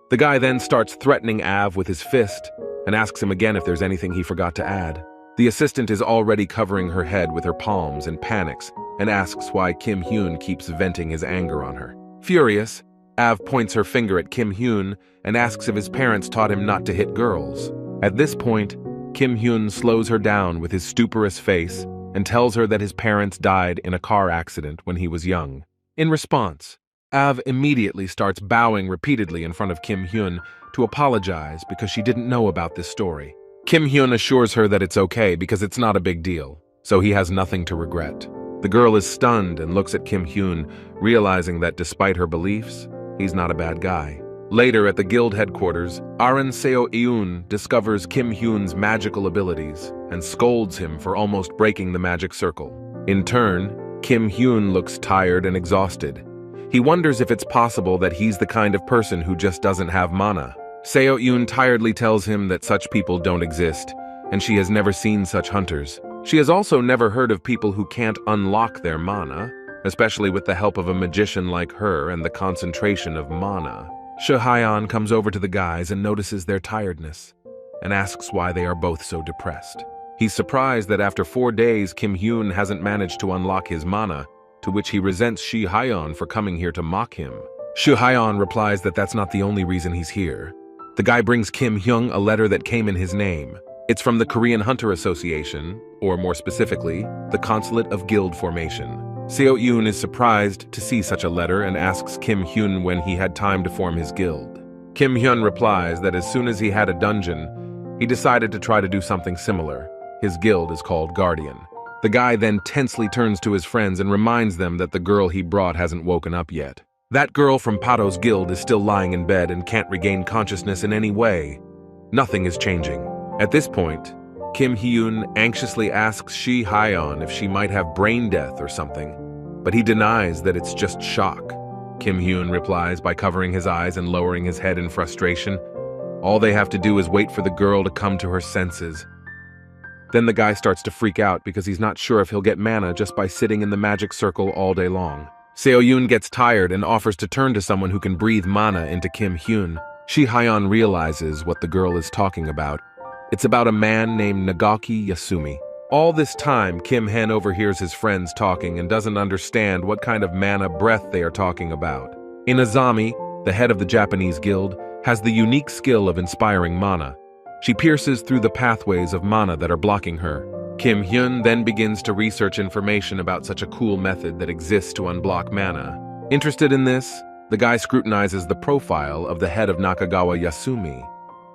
The guy then starts threatening Av with his fist and asks him again if there's anything he forgot to add. The assistant is already covering her head with her palms and panics and asks why Kim Hyun keeps venting his anger on her. Furious, Av points her finger at Kim Hyun and asks if his parents taught him not to hit girls. At this point, Kim Hyun slows her down with his stuporous face and tells her that his parents died in a car accident when he was young. In response, Av immediately starts bowing repeatedly in front of Kim Hyun to apologize because she didn't know about this story. Kim Hyun assures her that it's okay because it's not a big deal, so he has nothing to regret. The girl is stunned and looks at Kim Hyun, realizing that despite her beliefs, he's not a bad guy. Later at the guild headquarters, Aran Seo-eun discovers Kim Hyun's magical abilities and scolds him for almost breaking the magic circle. In turn, Kim Hyun looks tired and exhausted. He wonders if it's possible that he's the kind of person who just doesn't have mana. Seo-eun tiredly tells him that such people don't exist, and she has never seen such hunters. She has also never heard of people who can't unlock their mana, especially with the help of a magician like her and the concentration of mana. Hyun comes over to the guys and notices their tiredness, and asks why they are both so depressed. He's surprised that after 4 days Kim Hyun hasn't managed to unlock his mana, to which he resents Hyun for coming here to mock him. Hyun replies that that's not the only reason he's here. The guy brings Kim Hyun a letter that came in his name. It's from the Korean Hunter Association, or more specifically, the Consulate of Guild Formation. Seo-eun is surprised to see such a letter and asks Kim Hyun when he had time to form his guild. Kim Hyun replies that as soon as he had a dungeon, he decided to try to do something similar. His guild is called Guardian. The guy then tensely turns to his friends and reminds them that the girl he brought hasn't woken up yet. That girl from Pato's guild is still lying in bed and can't regain consciousness in any way. Nothing is changing. At this point, Kim Hyun anxiously asks Hyun if she might have brain death or something, but he denies that it's just shock. Kim Hyun replies by covering his eyes and lowering his head in frustration. All they have to do is wait for the girl to come to her senses. Then the guy starts to freak out because he's not sure if he'll get mana just by sitting in the magic circle all day long. Seo-eun gets tired and offers to turn to someone who can breathe mana into Kim Hyun. Hyun realizes what the girl is talking about. It's about a man named Nagaki Yasumi. All this time, Kim Hyun overhears his friends talking and doesn't understand what kind of mana breath they are talking about. Inazami, the head of the Japanese guild, has the unique skill of inspiring mana. She pierces through the pathways of mana that are blocking her. Kim Hyun then begins to research information about such a cool method that exists to unblock mana. Interested in this, the guy scrutinizes the profile of the head of Nakagawa Yasumi.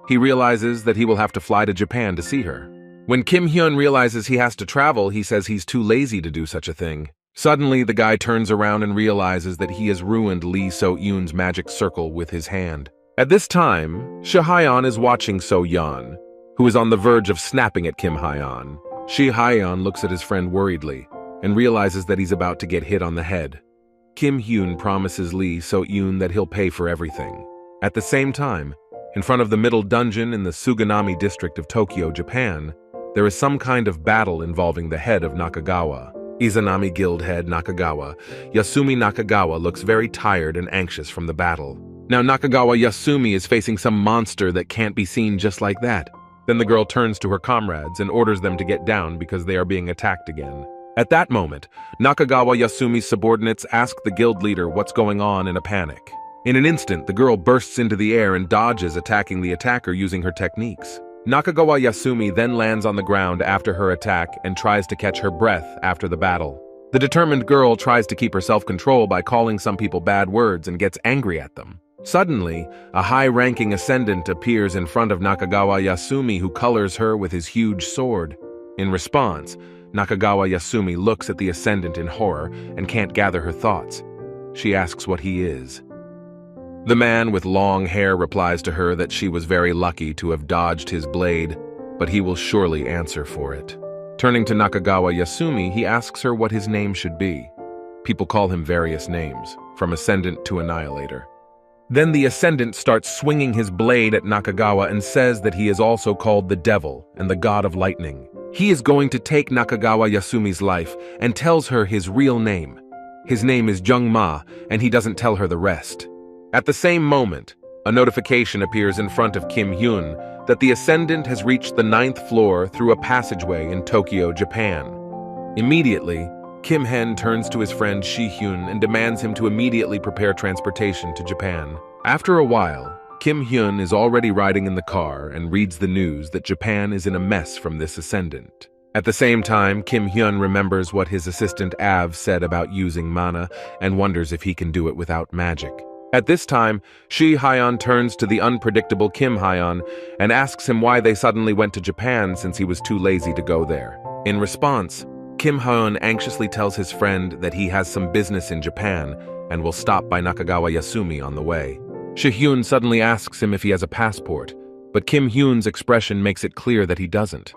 He realizes that he will have to fly to Japan to see her. When Kim Hyun realizes he has to travel, he says he's too lazy to do such a thing. Suddenly, the guy turns around and realizes that he has ruined Lee So-eun's magic circle with his hand. At this time, Hyun is watching So-yeon, who is on the verge of snapping at Kim Hyun. Hyun looks at his friend worriedly and realizes that he's about to get hit on the head. Kim Hyun promises Lee So-eun that he'll pay for everything. At the same time, in front of the middle dungeon in the Suganami district of Tokyo, Japan, there is some kind of battle involving the head of Nakagawa. Izanami guild head Nakagawa, Yasumi Nakagawa, looks very tired and anxious from the battle. Now Nakagawa Yasumi is facing some monster that can't be seen just like that. Then the girl turns to her comrades and orders them to get down because they are being attacked again. At that moment, Nakagawa Yasumi's subordinates ask the guild leader what's going on in a panic. In an instant, the girl bursts into the air and dodges, attacking the attacker using her techniques. Nakagawa Yasumi then lands on the ground after her attack and tries to catch her breath after the battle. The determined girl tries to keep her self-control by calling some people bad words and gets angry at them. Suddenly, a high-ranking ascendant appears in front of Nakagawa Yasumi, who colors her with his huge sword. In response, Nakagawa Yasumi looks at the ascendant in horror and can't gather her thoughts. She asks what he is. The man with long hair replies to her that she was very lucky to have dodged his blade, but he will surely answer for it. Turning to Nakagawa Yasumi, he asks her what his name should be. People call him various names, from Ascendant to Annihilator. Then the Ascendant starts swinging his blade at Nakagawa and says that he is also called the Devil and the God of Lightning. He is going to take Nakagawa Yasumi's life and tells her his real name. His name is Jung Ma, and he doesn't tell her the rest. At the same moment, a notification appears in front of Kim Hyun that the Ascendant has reached the 9th floor through a passageway in Tokyo, Japan. Immediately, Kim Hyun turns to his friend Hyun and demands him to immediately prepare transportation to Japan. After a while, Kim Hyun is already riding in the car and reads the news that Japan is in a mess from this Ascendant. At the same time, Kim Hyun remembers what his assistant Av said about using mana and wonders if he can do it without magic. At this time, Hyun turns to the unpredictable Kim Hyun and asks him why they suddenly went to Japan since he was too lazy to go there. In response, Kim Hyun anxiously tells his friend that he has some business in Japan and will stop by Nakagawa Yasumi on the way. Hyun suddenly asks him if he has a passport, but Kim Hyun's expression makes it clear that he doesn't.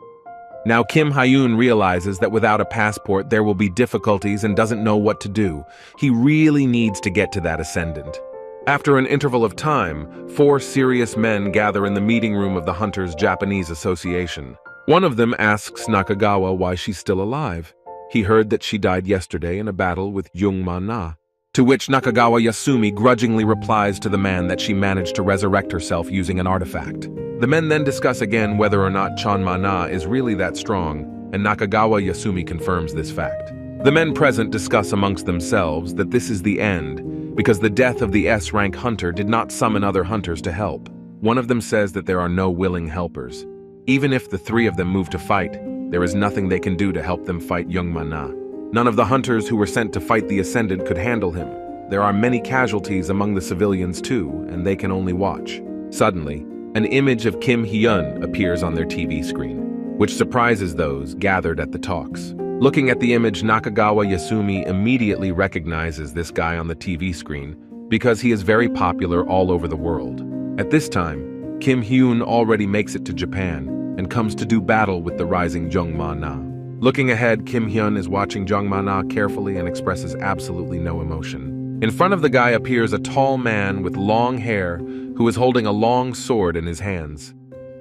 Now Kim Hyun realizes that without a passport there will be difficulties and doesn't know what to do. He really needs to get to that ascendant. After an interval of time, 4 serious men gather in the meeting room of the Hunters' Japanese Association. One of them asks Nakagawa why she's still alive. He heard that she died yesterday in a battle with Jung-ma-na. To which Nakagawa Yasumi grudgingly replies to the man that she managed to resurrect herself using an artifact. The men then discuss again whether or not Chan-ma-na is really that strong, and Nakagawa Yasumi confirms this fact. The men present discuss amongst themselves that this is the end, because the death of the S-rank hunter did not summon other hunters to help. One of them says that there are no willing helpers. Even if the 3 of them move to fight, there is nothing they can do to help them fight Jung-ma-na. None of the hunters who were sent to fight the Ascendant could handle him. There are many casualties among the civilians too, and they can only watch. Suddenly, an image of Kim Hyun appears on their TV screen, which surprises those gathered at the talks. Looking at the image, Nakagawa Yasumi immediately recognizes this guy on the TV screen because he is very popular all over the world. At this time, Kim Hyun already makes it to Japan and comes to do battle with the rising Jung-ma-na. Looking ahead, Kim Hyun is watching Jung-ma-na carefully and expresses absolutely no emotion. In front of the guy appears a tall man with long hair who is holding a long sword in his hands.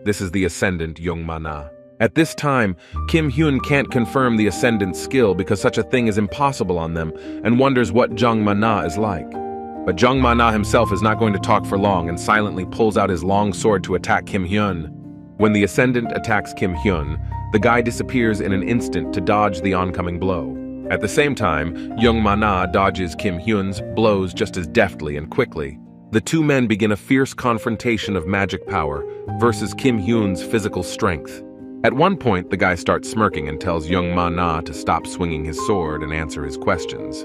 This is the Ascendant Jung-ma-na. At this time, Kim Hyun can't confirm the Ascendant's skill because such a thing is impossible on them and wonders what Jung-ma-na is like. But Jung-ma-na himself is not going to talk for long and silently pulls out his long sword to attack Kim Hyun. When the Ascendant attacks Kim Hyun, the guy disappears in an instant to dodge the oncoming blow. At the same time, Jung-ma-na dodges Kim Hyun's blows just as deftly and quickly. The 2 men begin a fierce confrontation of magic power versus Kim Hyun's physical strength. At one point, the guy starts smirking and tells Jung-ma-na to stop swinging his sword and answer his questions.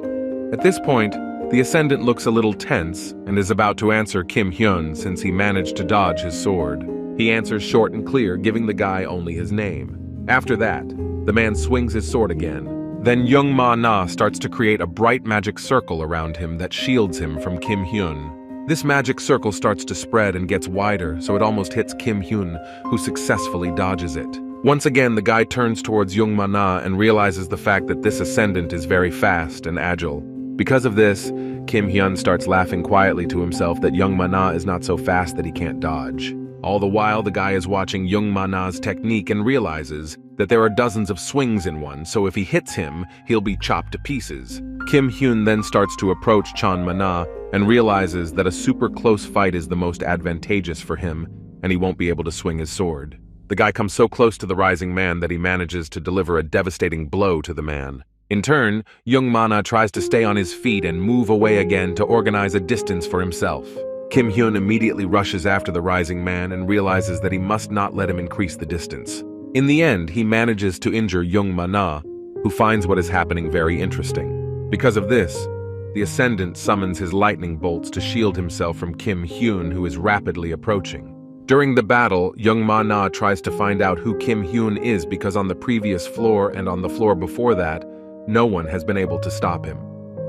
At this point, the Ascendant looks a little tense and is about to answer Kim Hyun since he managed to dodge his sword. He answers short and clear, giving the guy only his name. After that, the man swings his sword again. Then Jung-ma-na starts to create a bright magic circle around him that shields him from Kim Hyun. This magic circle starts to spread and gets wider, so it almost hits Kim Hyun, who successfully dodges it. Once again, the guy turns towards Jung-ma-na and realizes the fact that this Ascendant is very fast and agile. Because of this, Kim Hyun starts laughing quietly to himself that Jung-ma-na is not so fast that he can't dodge. All the while, the guy is watching Jung-ma-na's technique and realizes that there are dozens of swings in one, so if he hits him, he'll be chopped to pieces. Kim Hyun then starts to approach Chan-ma-na and realizes that a super close fight is the most advantageous for him, and he won't be able to swing his sword. The guy comes so close to the rising man that he manages to deliver a devastating blow to the man. In turn, Jung-ma-na tries to stay on his feet and move away again to organize a distance for himself. Kim Hyun immediately rushes after the rising man and realizes that he must not let him increase the distance. In the end, he manages to injure Jung-ma-na, who finds what is happening very interesting. Because of this, the Ascendant summons his lightning bolts to shield himself from Kim Hyun, who is rapidly approaching. During the battle, Jung-ma-na tries to find out who Kim Hyun is because on the previous floor and on the floor before that, no one has been able to stop him.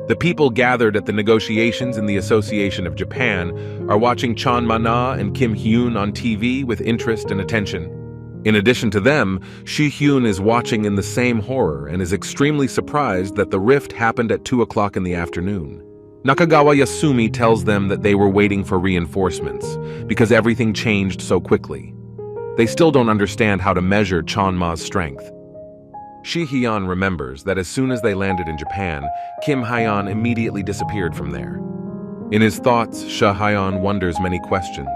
The people gathered at the negotiations in the Association of Japan are watching Chan-ma-na and Kim Hyun on TV with interest and attention. In addition to them, Hyun is watching in the same horror and is extremely surprised that the rift happened at 2 o'clock in the afternoon. Nakagawa Yasumi tells them that they were waiting for reinforcements because everything changed so quickly. They still don't understand how to measure Chan-ma's strength. Hyun remembers that as soon as they landed in Japan, Kim Hyun immediately disappeared from there. In his thoughts, Hyun wonders many questions.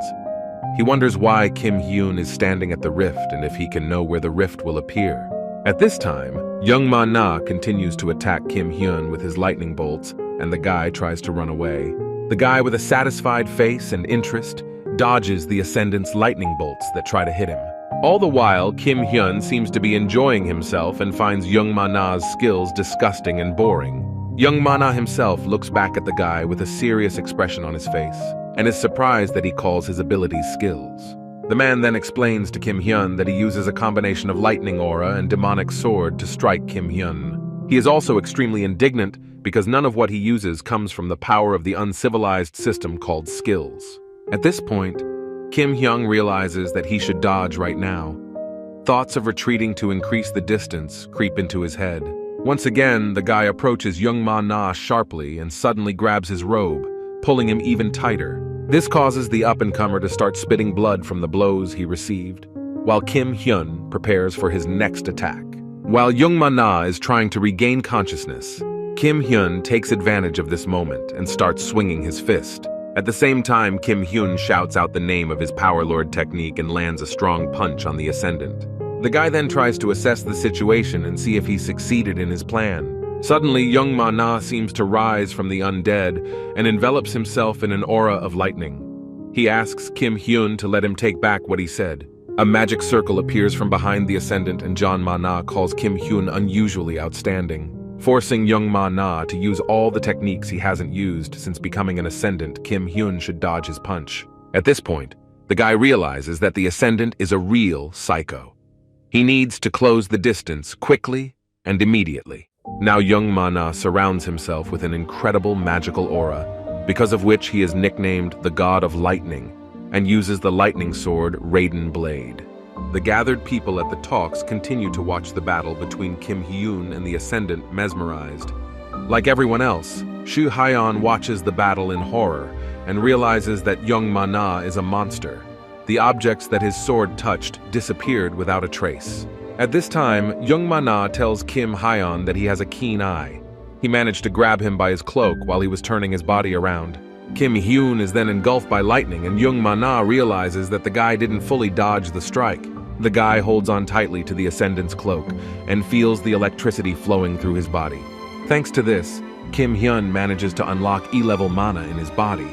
He wonders why Kim Hyun is standing at the rift and if he can know where the rift will appear. At this time, Jung-ma-na continues to attack Kim Hyun with his lightning bolts, and the guy tries to run away. The guy with a satisfied face and interest dodges the Ascendant's lightning bolts that try to hit him. All the while, Kim Hyun seems to be enjoying himself and finds Jung-ma-na's skills disgusting and boring. Jung-ma-na himself looks back at the guy with a serious expression on his face and is surprised that he calls his abilities skills. The man then explains to Kim Hyun that he uses a combination of lightning aura and demonic sword to strike Kim Hyun. He is also extremely indignant because none of what he uses comes from the power of the uncivilized system called skills. At this point, Kim Hyun realizes that he should dodge right now. Thoughts of retreating to increase the distance creep into his head. Once again, the guy approaches Young Ma-na sharply and suddenly grabs his robe, pulling him even tighter. This causes the up-and-comer to start spitting blood from the blows he received, while Kim Hyun prepares for his next attack. While Young Ma-na is trying to regain consciousness, Kim Hyun takes advantage of this moment and starts swinging his fist. At the same time, Kim Hyun shouts out the name of his Power Lord technique and lands a strong punch on the Ascendant. The guy then tries to assess the situation and see if he succeeded in his plan. Suddenly, Young Ma-na seems to rise from the undead and envelops himself in an aura of lightning. He asks Kim Hyun to let him take back what he said. A magic circle appears from behind the Ascendant and Young Ma-na calls Kim Hyun unusually outstanding. Forcing Young Ma-na to use all the techniques he hasn't used since becoming an Ascendant, Kim Hyun should dodge his punch. At this point, the guy realizes that the Ascendant is a real psycho. He needs to close the distance quickly and immediately. Now Young Ma-na surrounds himself with an incredible magical aura, because of which he is nicknamed the God of Lightning, and uses the lightning sword Raiden Blade. The gathered people at the talks continue to watch the battle between Kim Hyun and the Ascendant mesmerized. Like everyone else, Shu Hyun watches the battle in horror and realizes that Young Ma-na is a monster. The objects that his sword touched disappeared without a trace. At this time, Young Ma-na tells Kim Hyun that he has a keen eye. He managed to grab him by his cloak while he was turning his body around. Kim Hyun is then engulfed by lightning, and Young Ma-na realizes that the guy didn't fully dodge the strike. The guy holds on tightly to the Ascendant's cloak and feels the electricity flowing through his body. Thanks to this, Kim Hyun manages to unlock E-level mana in his body.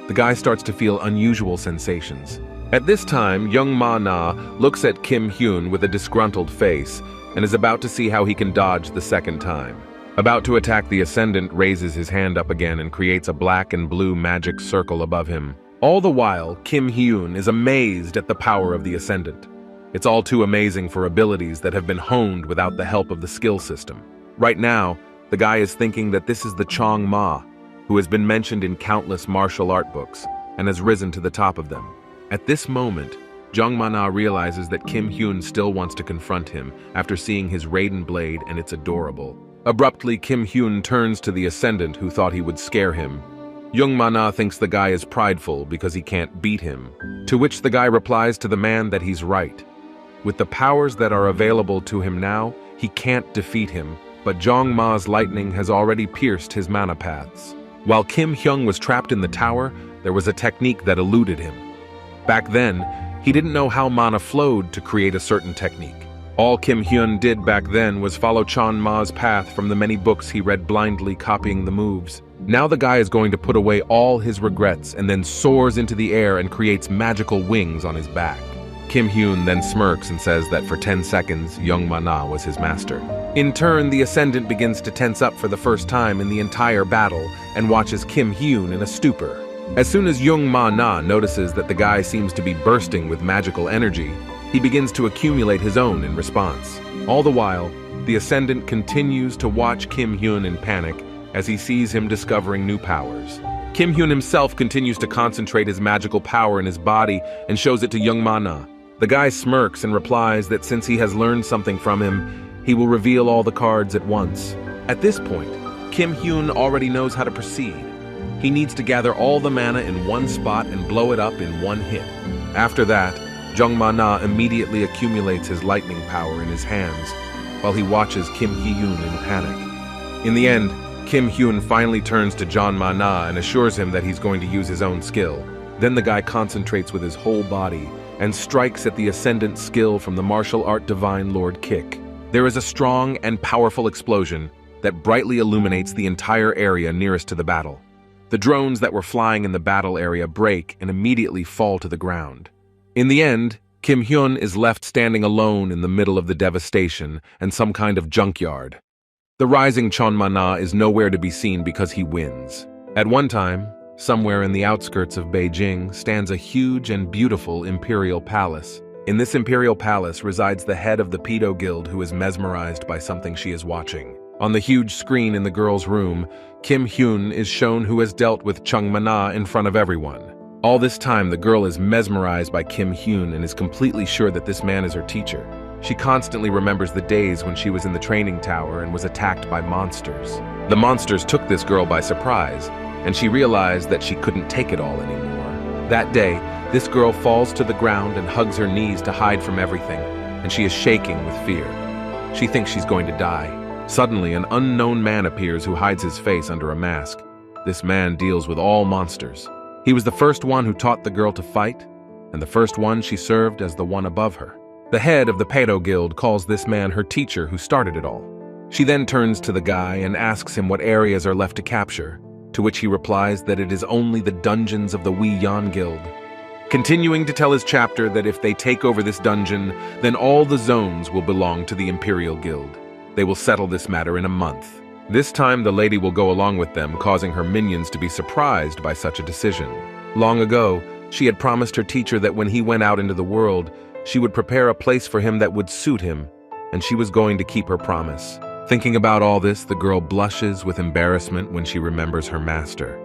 The guy starts to feel unusual sensations. At this time, Young Ma-na looks at Kim Hyun with a disgruntled face and is about to see how he can dodge the second time. About to attack, the Ascendant raises his hand up again and creates a black and blue magic circle above him. All the while, Kim Hyun is amazed at the power of the Ascendant. It's all too amazing for abilities that have been honed without the help of the skill system. Right now, the guy is thinking that this is the Chong Ma, who has been mentioned in countless martial art books and has risen to the top of them. At this moment, Young Ma-na realizes that Kim Hyun still wants to confront him after seeing his Raiden Blade, and it's adorable. Abruptly, Kim Hyun turns to the Ascendant, who thought he would scare him. Young Ma-na thinks the guy is prideful because he can't beat him, to which the guy replies to the man that he's right. With the powers that are available to him now, he can't defeat him, but Young Ma's lightning has already pierced his mana paths. While Kim Hyun was trapped in the tower, there was a technique that eluded him. Back then, he didn't know how mana flowed to create a certain technique. All Kim Hyun did back then was follow Chong Ma's path from the many books he read, blindly copying the moves. Now the guy is going to put away all his regrets and then soars into the air and creates magical wings on his back. Kim Hyun then smirks and says that for 10 seconds, Young Ma-na was his master. In turn, the Ascendant begins to tense up for the first time in the entire battle and watches Kim Hyun in a stupor. As soon as Young Ma-na notices that the guy seems to be bursting with magical energy, he begins to accumulate his own in response. All the while, the Ascendant continues to watch Kim Hyun in panic as he sees him discovering new powers. Kim Hyun himself continues to concentrate his magical power in his body and shows it to Young Ma-na. The guy smirks and replies that since he has learned something from him, he will reveal all the cards at once. At this point, Kim Hyun already knows how to proceed. He needs to gather all the mana in one spot and blow it up in one hit. After that, Young Ma-na immediately accumulates his lightning power in his hands, while he watches Kim Hyun in panic. In the end, Kim Hyun finally turns to Young Ma-na and assures him that he's going to use his own skill. Then the guy concentrates with his whole body and strikes at the Ascendant skill from the martial art Divine Lord Kick. There is a strong and powerful explosion that brightly illuminates the entire area nearest to the battle. The drones that were flying in the battle area break and immediately fall to the ground. In the end, Kim Hyun is left standing alone in the middle of the devastation and some kind of junkyard. The rising Chong Ma-na is nowhere to be seen because he wins. At one time, somewhere in the outskirts of Beijing stands a huge and beautiful imperial palace. In this imperial palace resides the head of the Pedo Guild, who is mesmerized by something she is watching. On the huge screen in the girl's room, Kim Hyun is shown who has dealt with Young Ma-na in front of everyone. All this time, the girl is mesmerized by Kim Hyun and is completely sure that this man is her teacher. She constantly remembers the days when she was in the training tower and was attacked by monsters. The monsters took this girl by surprise, and she realized that she couldn't take it all anymore. That day, this girl falls to the ground and hugs her knees to hide from everything, and she is shaking with fear. She thinks she's going to die. Suddenly, an unknown man appears who hides his face under a mask. This man deals with all monsters. He was the first one who taught the girl to fight, and the first one she served as the one above her. The head of the Pedo Guild calls this man her teacher who started it all. She then turns to the guy and asks him what areas are left to capture, to which he replies that it is only the dungeons of the Wee Yan Guild. Continuing to tell his chapter that if they take over this dungeon, then all the zones will belong to the Imperial Guild. They will settle this matter in a month. This time the lady will go along with them, causing her minions to be surprised by such a decision. Long ago, she had promised her teacher that when he went out into the world, she would prepare a place for him that would suit him, and she was going to keep her promise. Thinking about all this, the girl blushes with embarrassment when she remembers her master.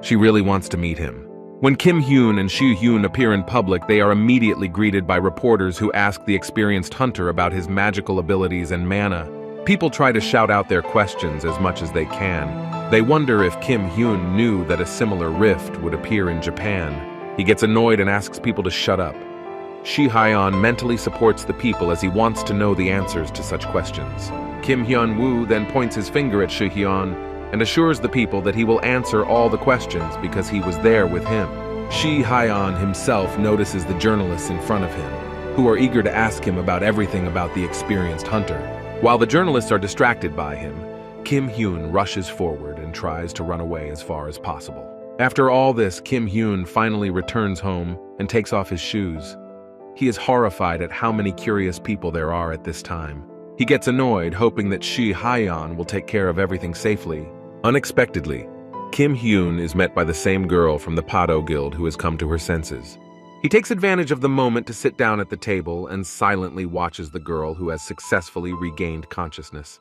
She really wants to meet him. When Kim Hyun and Shi Hyun appear in public, they are immediately greeted by reporters who ask the experienced hunter about his magical abilities and mana. People try to shout out their questions as much as they can. They wonder if Kim Hyun knew that a similar rift would appear in Japan. He gets annoyed and asks people to shut up. Shi Hyun mentally supports the people as he wants to know the answers to such questions. Kim Hyun-woo then points his finger at Shi Hyun and assures the people that he will answer all the questions because he was there with him. Shi Hyun himself notices the journalists in front of him, who are eager to ask him about everything about the experienced hunter. While the journalists are distracted by him, Kim Hyun rushes forward and tries to run away as far as possible. After all this, Kim Hyun finally returns home and takes off his shoes. He is horrified at how many curious people there are at this time. He gets annoyed, hoping that Shi Hyun will take care of everything safely. Unexpectedly, Kim Hyun is met by the same girl from the Pedo Guild who has come to her senses. He takes advantage of the moment to sit down at the table and silently watches the girl who has successfully regained consciousness.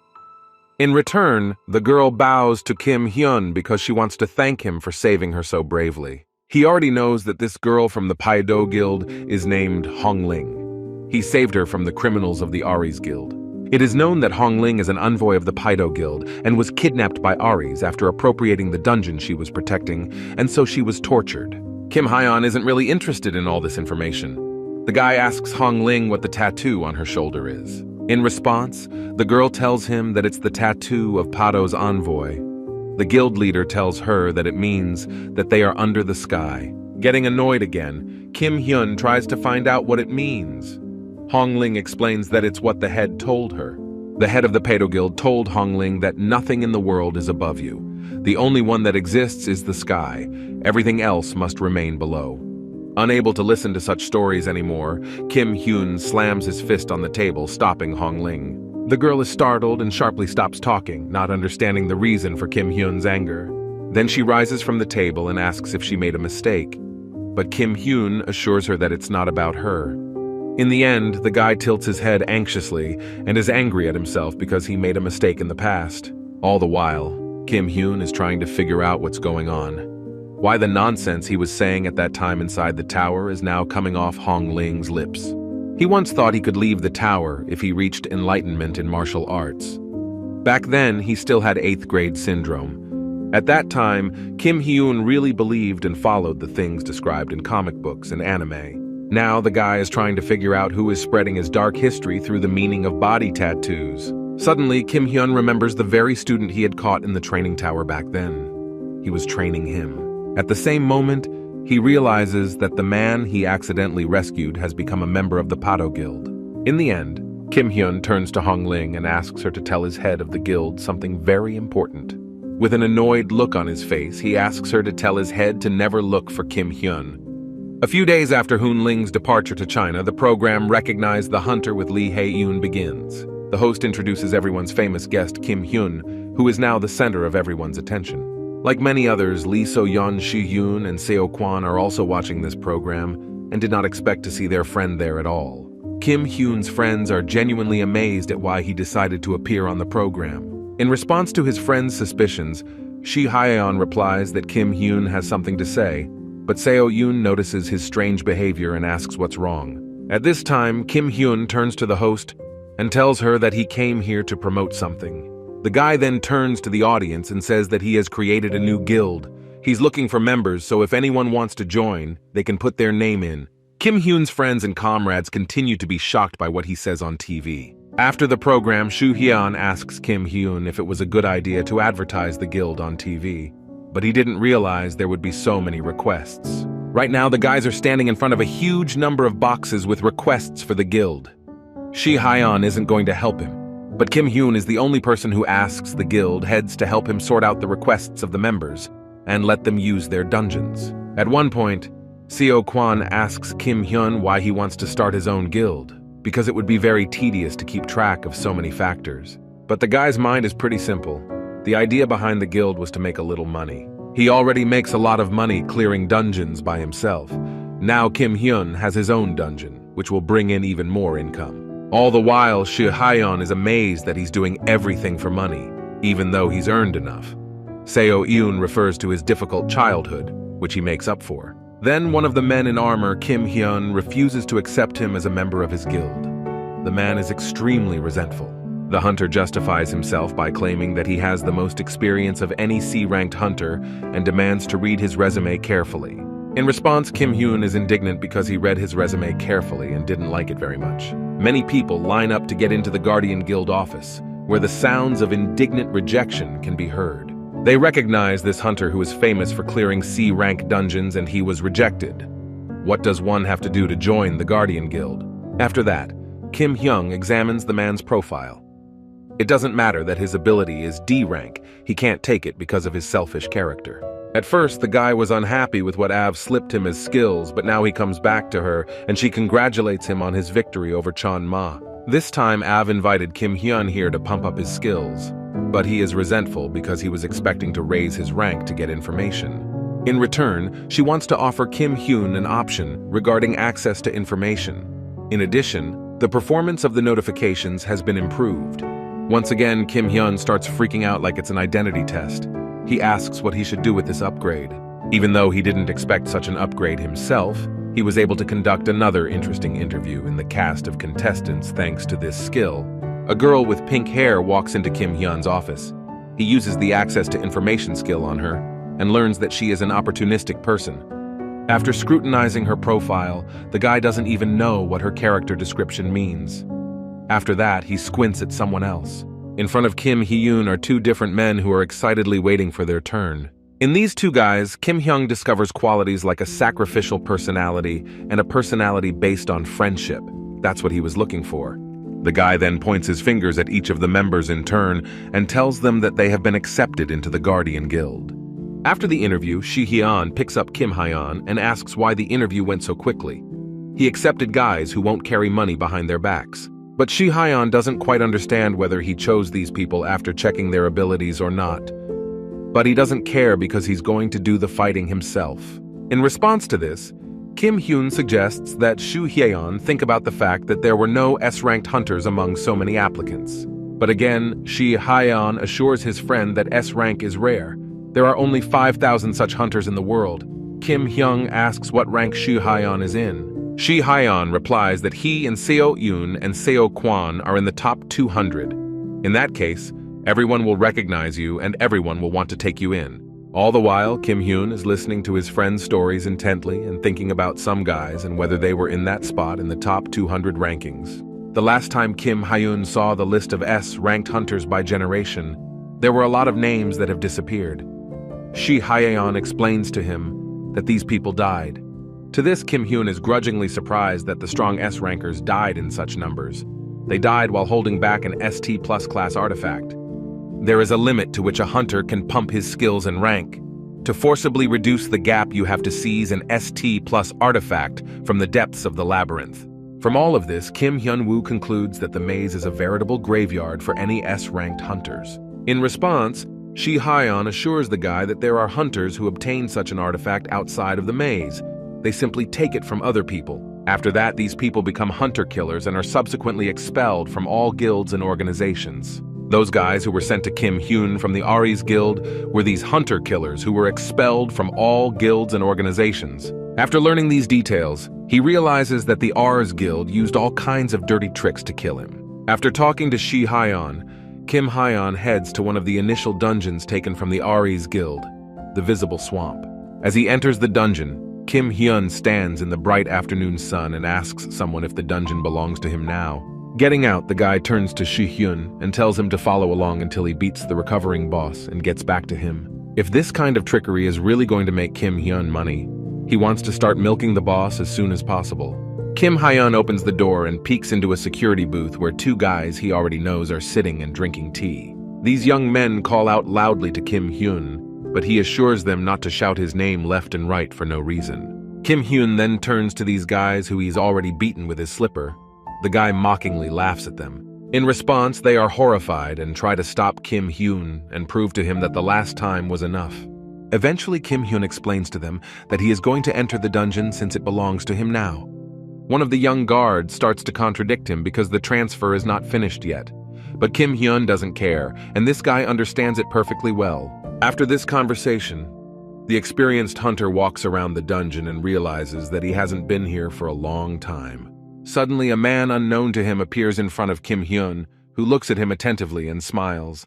In return, the girl bows to Kim Hyun because she wants to thank him for saving her so bravely. He already knows that this girl from the Pedo Guild is named Hong Ling. He saved her from the criminals of the Aries Guild. It is known that Hong Ling is an envoy of the Pedo Guild and was kidnapped by Aries after appropriating the dungeon she was protecting, and so she was tortured. Kim Hyun isn't really interested in all this information. The guy asks Hong Ling what the tattoo on her shoulder is. In response, the girl tells him that it's the tattoo of Pedo's envoy. The guild leader tells her that it means that they are under the sky. Getting annoyed again, Kim Hyun tries to find out what it means. Hong Ling explains that it's what the head told her. The head of the Pedo Guild told Hong Ling that nothing in the world is above you. The only one that exists is the sky. Everything else must remain below. Unable to listen to such stories anymore, Kim Hyun slams his fist on the table, stopping Hong Ling. The girl is startled and sharply stops talking, not understanding the reason for Kim Hyun's anger. Then she rises from the table and asks if she made a mistake. But Kim Hyun assures her that it's not about her. In the end, the guy tilts his head anxiously and is angry at himself because he made a mistake in the past. All the while, Kim Hyun is trying to figure out what's going on. Why the nonsense he was saying at that time inside the tower is now coming off Hong Ling's lips. He once thought he could leave the tower if he reached enlightenment in martial arts. Back then, he still had 8th grade syndrome. At that time, Kim Hyun really believed and followed the things described in comic books and anime. Now the guy is trying to figure out who is spreading his dark history through the meaning of body tattoos. Suddenly, Kim Hyun remembers the very student he had caught in the training tower back then. He was training him. At the same moment, he realizes that the man he accidentally rescued has become a member of the Pedo Guild. In the end, Kim Hyun turns to Hong Ling and asks her to tell his head of the guild something very important. With an annoyed look on his face, he asks her to tell his head to never look for Kim Hyun. A few days after Hong Ling's departure to China, the program Recognize the Hunter with Lee Hae-yoon begins. The host introduces everyone's famous guest, Kim Hyun, who is now the center of everyone's attention. Like many others, Lee So-yeon, Shi-hyun, and Seo-kwan are also watching this program and did not expect to see their friend there at all. Kim Hyun's friends are genuinely amazed at why he decided to appear on the program. In response to his friend's suspicions, Shi Hyeon replies that Kim Hyun has something to say, but Seo-yoon notices his strange behavior and asks what's wrong. At this time, Kim Hyun turns to the host and tells her that he came here to promote something. The guy then turns to the audience and says that he has created a new guild. He's looking for members, so if anyone wants to join, they can put their name in. Kim Hyun's friends and comrades continue to be shocked by what he says on TV. After the program, Soo Hyun asks Kim Hyun if it was a good idea to advertise the guild on TV, but he didn't realize there would be so many requests. Right now, the guys are standing in front of a huge number of boxes with requests for the guild. Soo Hyun isn't going to help him, but Kim Hyun is the only person who asks the guild heads to help him sort out the requests of the members and let them use their dungeons. At one point, Seo Kwon asks Kim Hyun why he wants to start his own guild, because it would be very tedious to keep track of so many factors. But the guy's mind is pretty simple. The idea behind the guild was to make a little money. He already makes a lot of money clearing dungeons by himself. Now Kim Hyun has his own dungeon, which will bring in even more income. All the while, Soo Hyun is amazed that he's doing everything for money, even though he's earned enough. Seo-yoon refers to his difficult childhood, which he makes up for. Then one of the men in armor, Kim Hyun, refuses to accept him as a member of his guild. The man is extremely resentful. The hunter justifies himself by claiming that he has the most experience of any C-ranked hunter and demands to read his resume carefully. In response, Kim Hyun is indignant because he read his resume carefully and didn't like it very much. Many people line up to get into the Guardian Guild office, where the sounds of indignant rejection can be heard. They recognize this hunter who is famous for clearing C-rank dungeons, and he was rejected. What does one have to do to join the Guardian Guild? After that, Kim Hyun examines the man's profile. It doesn't matter that his ability is D rank, he can't take it because of his selfish character. At first, the guy was unhappy with what Av slipped him as skills, but now he comes back to her, and she congratulates him on his victory over Chon Ma. This time, Av invited Kim Hyun here to pump up his skills, but he is resentful because he was expecting to raise his rank to get information. In return, she wants to offer Kim Hyun an option regarding access to information. In addition, the performance of the notifications has been improved. Once again, Kim Hyun starts freaking out like it's an identity test. He asks what he should do with this upgrade. Even though he didn't expect such an upgrade himself, he was able to conduct another interesting interview in the cast of contestants thanks to this skill. A girl with pink hair walks into Kim Hyun's office. He uses the access to information skill on her and learns that she is an opportunistic person. After scrutinizing her profile, the guy doesn't even know what her character description means. After that, he squints at someone else. In front of Kim Hyun are two different men who are excitedly waiting for their turn. In these two guys, Kim Hyun discovers qualities like a sacrificial personality and a personality based on friendship. That's what he was looking for. The guy then points his fingers at each of the members in turn and tells them that they have been accepted into the Guardian Guild. After the interview, Soo Hyun picks up Kim Hyun and asks why the interview went so quickly. He accepted guys who won't carry money behind their backs. But Soo Hyun doesn't quite understand whether he chose these people after checking their abilities or not. But he doesn't care because he's going to do the fighting himself. In response to this, Kim Hyun suggests that Soo Hyun think about the fact that there were no S-ranked hunters among so many applicants. But again, Soo Hyun assures his friend that S-rank is rare. There are only 5,000 such hunters in the world. Kim Hyun asks what rank Soo Hyun is in. Soo Hyun replies that he and Seo-yoon and Seo Kwon are in the top 200. In that case, everyone will recognize you and everyone will want to take you in. All the while, Kim Hyun is listening to his friend's stories intently and thinking about some guys and whether they were in that spot in the top 200 rankings. The last time Kim Hyun saw the list of S-ranked hunters by generation, there were a lot of names that have disappeared. Soo Hyun explains to him that these people died. To this, Kim Hyun is grudgingly surprised that the strong S-rankers died in such numbers. They died while holding back an ST+ class artifact. There is a limit to which a hunter can pump his skills and rank. To forcibly reduce the gap, you have to seize an ST+ artifact from the depths of the labyrinth. From all of this, Kim Hyun-woo concludes that the maze is a veritable graveyard for any S-ranked hunters. In response, Soo Hyun assures the guy that there are hunters who obtain such an artifact outside of the maze. They simply take it from other people. After that, these people become hunter killers and are subsequently expelled from all guilds and organizations. Those guys who were sent to Kim Hyun from the Aries Guild were these hunter killers who were expelled from all guilds and organizations. After learning these details, he realizes that the Aries Guild used all kinds of dirty tricks to kill him. After talking to Hyun, Kim Hyun heads to one of the initial dungeons taken from the Aries Guild, the Visible Swamp. As he enters the dungeon, Kim Hyun stands in the bright afternoon sun and asks someone if the dungeon belongs to him now. Getting out, the guy turns to Hyun and tells him to follow along until he beats the recovering boss and gets back to him. If this kind of trickery is really going to make Kim Hyun money, he wants to start milking the boss as soon as possible. Kim Hyun opens the door and peeks into a security booth where two guys he already knows are sitting and drinking tea. These young men call out loudly to Kim Hyun, but he assures them not to shout his name left and right for no reason. Kim Hyun then turns to these guys who he's already beaten with his slipper. The guy mockingly laughs at them. In response, they are horrified and try to stop Kim Hyun and prove to him that the last time was enough. Eventually, Kim Hyun explains to them that he is going to enter the dungeon since it belongs to him now. One of the young guards starts to contradict him because the transfer is not finished yet. But Kim Hyun doesn't care, and this guy understands it perfectly well. After this conversation, the experienced hunter walks around the dungeon and realizes that he hasn't been here for a long time. Suddenly, a man unknown to him appears in front of Kim Hyun, who looks at him attentively and smiles.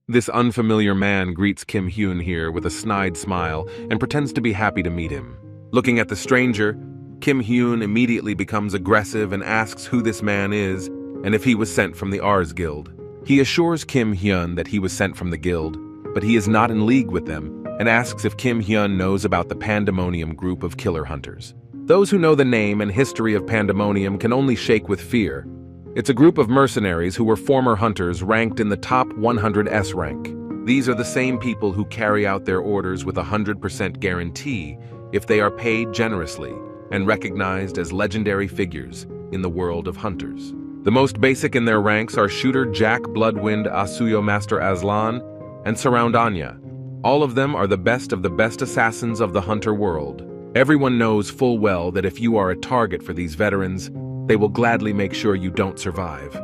This unfamiliar man greets Kim Hyun here with a snide smile and pretends to be happy to meet him. Looking at the stranger, Kim Hyun immediately becomes aggressive and asks who this man is and if he was sent from the Aries Guild. He assures Kim Hyun that he was sent from the guild, but he is not in league with them, and asks if Kim Hyun knows about the Pandemonium group of killer hunters. Those who know the name and history of Pandemonium can only shake with fear. It's a group of mercenaries who were former hunters ranked in the top 100S rank. These are the same people who carry out their orders with a 100% guarantee if they are paid generously and recognized as legendary figures in the world of hunters. The most basic in their ranks are Shooter Jack Bloodwind Asuyo Master Aslan and Surround Anya. All of them are the best assassins of the hunter world. Everyone knows full well that if you are a target for these veterans, they will gladly make sure you don't survive.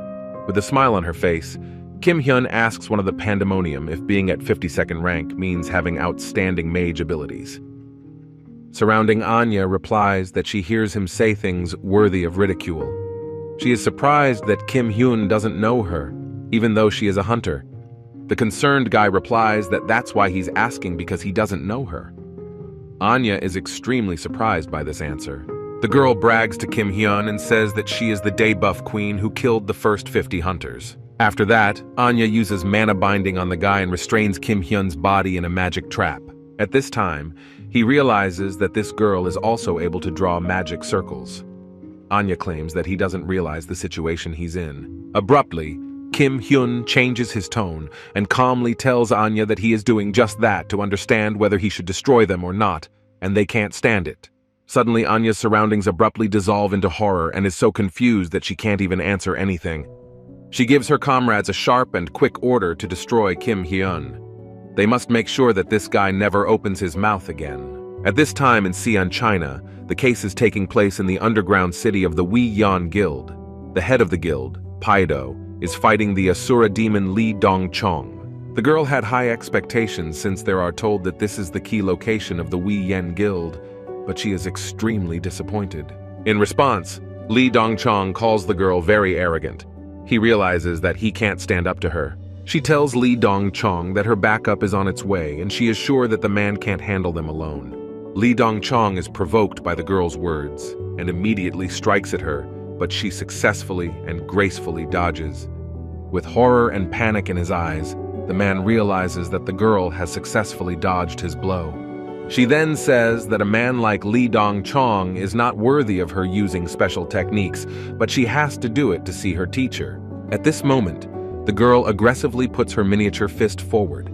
With a smile on her face, Kim Hyun asks one of the Pandemonium if being at 52nd rank means having outstanding mage abilities. Surrounding Anya replies that she hears him say things worthy of ridicule. She is surprised that Kim Hyun doesn't know her, even though she is a hunter. The concerned guy replies that that's why he's asking, because he doesn't know her. Anya is extremely surprised by this answer. The girl brags to Kim Hyun and says that she is the day buff queen who killed the first 50 hunters. After that, Anya uses mana binding on the guy and restrains Kim Hyun's body in a magic trap. At this time, he realizes that this girl is also able to draw magic circles. Anya claims that he doesn't realize the situation he's in. Abruptly, Kim Hyun changes his tone and calmly tells Anya that he is doing just that to understand whether he should destroy them or not, and they can't stand it. Suddenly, Anya's surroundings abruptly dissolve into horror and is so confused that she can't even answer anything. She gives her comrades a sharp and quick order to destroy Kim Hyun. They must make sure that this guy never opens his mouth again. At this time in Xi'an, China, the case is taking place in the underground city of the Wei Yan Guild. The head of the guild, Paido, is fighting the Asura demon Li Dongchong. The girl had high expectations since they are told that this is the key location of the Wei Yan Guild, but she is extremely disappointed. In response, Li Dongchong calls the girl very arrogant. He realizes that he can't stand up to her. She tells Li Dongchong that her backup is on its way and she is sure that the man can't handle them alone. Li Dongchong is provoked by the girl's words and immediately strikes at her, but she successfully and gracefully dodges. With horror and panic in his eyes, the man realizes that the girl has successfully dodged his blow. She then says that a man like Li Dongchong is not worthy of her using special techniques, but she has to do it to see her teacher. At this moment, the girl aggressively puts her miniature fist forward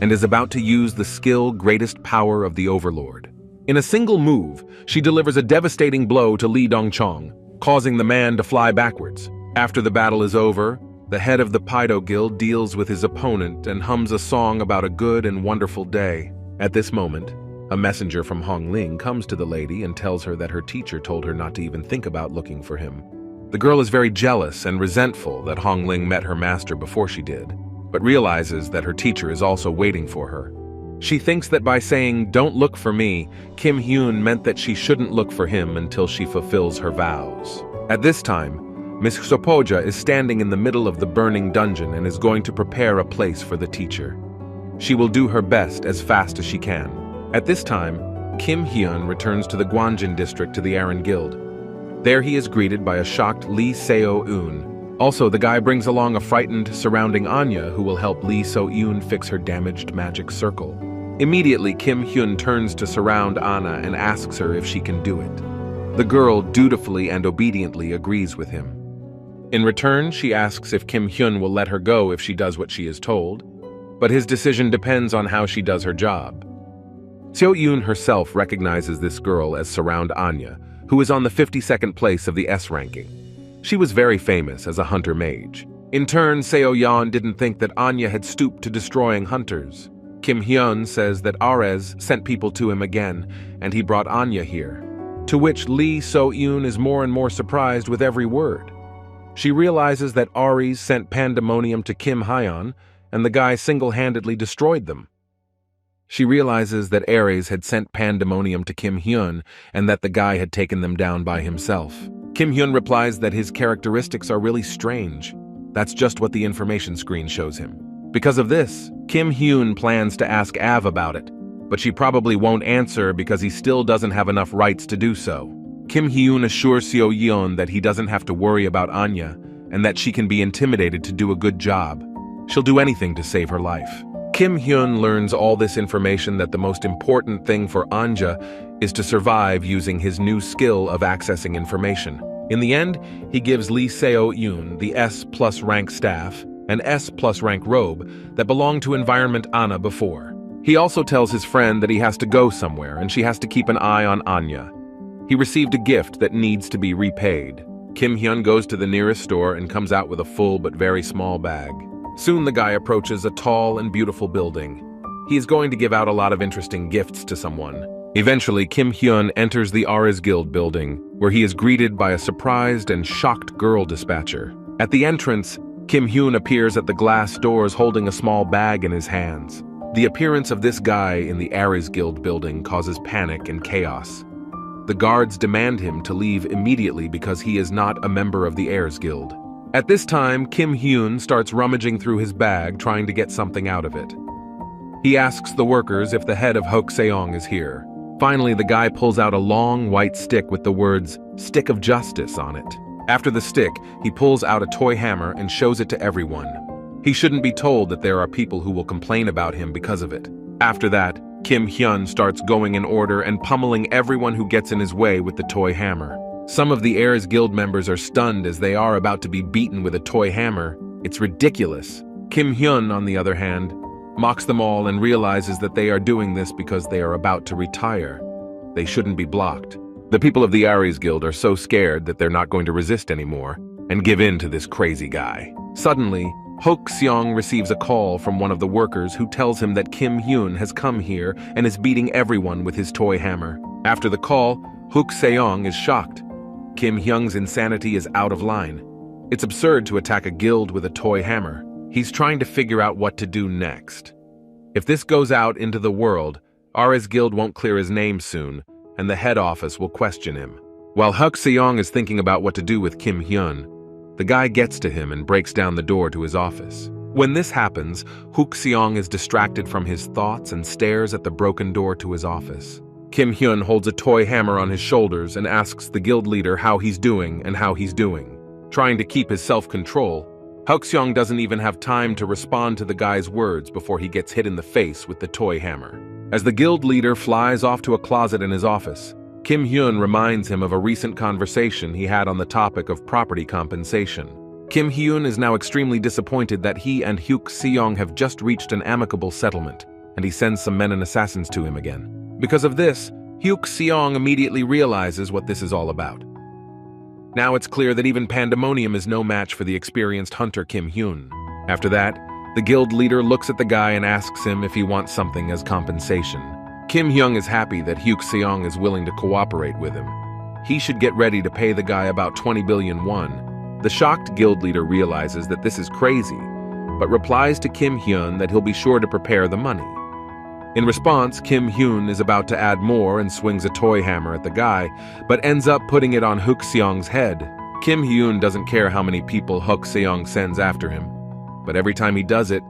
and is about to use the skill greatest power of the Overlord. In a single move, she delivers a devastating blow to Li Dongchong, causing the man to fly backwards. After the battle is over, the head of the Paido Guild deals with his opponent and hums a song about a good and wonderful day. At this moment, a messenger from Hongling comes to the lady and tells her that her teacher told her not to even think about looking for him. The girl is very jealous and resentful that Hongling met her master before she did, but realizes that her teacher is also waiting for her. She thinks that by saying, "Don't look for me," Kim Hyun meant that she shouldn't look for him until she fulfills her vows. At this time, Miss Sopoja is standing in the middle of the burning dungeon and is going to prepare a place for the teacher. She will do her best as fast as she can. At this time, Kim Hyun returns to the Gwangjin district to the Aran Guild. There he is greeted by a shocked Lee Seo-eun. Also, the guy brings along a frightened surrounding Anya who will help Lee So-eun fix her damaged magic circle. Immediately, Kim Hyun turns to surround Anna and asks her if she can do it. The girl dutifully and obediently agrees with him. In return, she asks if Kim Hyun will let her go if she does what she is told, but his decision depends on how she does her job. Seo-eun herself recognizes this girl as Surround Anya, who is on the 52nd place of the S ranking. She was very famous as a hunter mage. In turn, Seo-yeon didn't think that Anya had stooped to destroying hunters. Kim Hyun says that Ares sent people to him again, and he brought Anya here. To which Lee So-eun is more and more surprised with every word. She realizes that Ares sent pandemonium to Kim Hyun, and the guy single-handedly destroyed them. She realizes that Ares had sent pandemonium to Kim Hyun, and that the guy had taken them down by himself. Kim Hyun replies that his characteristics are really strange. That's just what the information screen shows him. Because of this, Kim Hyun plans to ask Av about it, but she probably won't answer because he still doesn't have enough rights to do so. Kim Hyun assures Seo-yeon that he doesn't have to worry about Anya, and that she can be intimidated to do a good job. She'll do anything to save her life. Kim Hyun learns all this information that the most important thing for Anja is to survive using his new skill of accessing information. In the end, he gives Lee Seo-eun the S+ rank staff and S+ rank robe that belonged to Environment Anna before. He also tells his friend that he has to go somewhere and she has to keep an eye on Anya. He received a gift that needs to be repaid. Kim Hyun goes to the nearest store and comes out with a full but very small bag. Soon the guy approaches a tall and beautiful building. He is going to give out a lot of interesting gifts to someone. Eventually, Kim Hyun enters the Ares Guild building, where he is greeted by a surprised and shocked girl dispatcher. At the entrance, Kim Hyun appears at the glass doors holding a small bag in his hands. The appearance of this guy in the Ares Guild building causes panic and chaos. The guards demand him to leave immediately because he is not a member of the Ares Guild. At this time, Kim Hyun starts rummaging through his bag trying to get something out of it. He asks the workers if the head of Hokseong is here. Finally, the guy pulls out a long white stick with the words, "Stick of Justice" on it. After the stick, he pulls out a toy hammer and shows it to everyone. He shouldn't be told that there are people who will complain about him because of it. After that, Kim Hyun starts going in order and pummeling everyone who gets in his way with the toy hammer. Some of the Ares Guild members are stunned as they are about to be beaten with a toy hammer. It's ridiculous. Kim Hyun, on the other hand, mocks them all and realizes that they are doing this because they are about to retire. They shouldn't be blocked. The people of the Ares Guild are so scared that they're not going to resist anymore and give in to this crazy guy. Suddenly, Hokseong receives a call from one of the workers who tells him that Kim Hyun has come here and is beating everyone with his toy hammer. After the call, Hokseong is shocked. Kim Hyun's insanity is out of line. It's absurd to attack a guild with a toy hammer. He's trying to figure out what to do next. If this goes out into the world, Ares Guild won't clear his name soon, and the head office will question him. While Hokseong is thinking about what to do with Kim Hyun, the guy gets to him and breaks down the door to his office. When this happens, Hokseong is distracted from his thoughts and stares at the broken door to his office. Kim Hyun holds a toy hammer on his shoulders and asks the guild leader how he's doing and how he's doing. Trying to keep his self-control, Hokseong doesn't even have time to respond to the guy's words before he gets hit in the face with the toy hammer. As the guild leader flies off to a closet in his office, Kim Hyun reminds him of a recent conversation he had on the topic of property compensation. Kim Hyun is now extremely disappointed that he and Hokseong have just reached an amicable settlement, and he sends some men and assassins to him again. Because of this, Hokseong immediately realizes what this is all about. Now it's clear that even Pandemonium is no match for the experienced hunter Kim Hyun. After that, the guild leader looks at the guy and asks him if he wants something as compensation. Kim Hyun is happy that Hokseong is willing to cooperate with him. he should get ready to pay the guy about 20 billion won. The shocked guild leader realizes that this is crazy, but replies to Kim Hyun that he'll be sure to prepare the money. In response, Kim Hyun is about to add more and swings a toy hammer at the guy, but ends up putting it on Hook Seong's head. Kim Hyun doesn't care how many people Hook Seong sends after him, but every time he does it,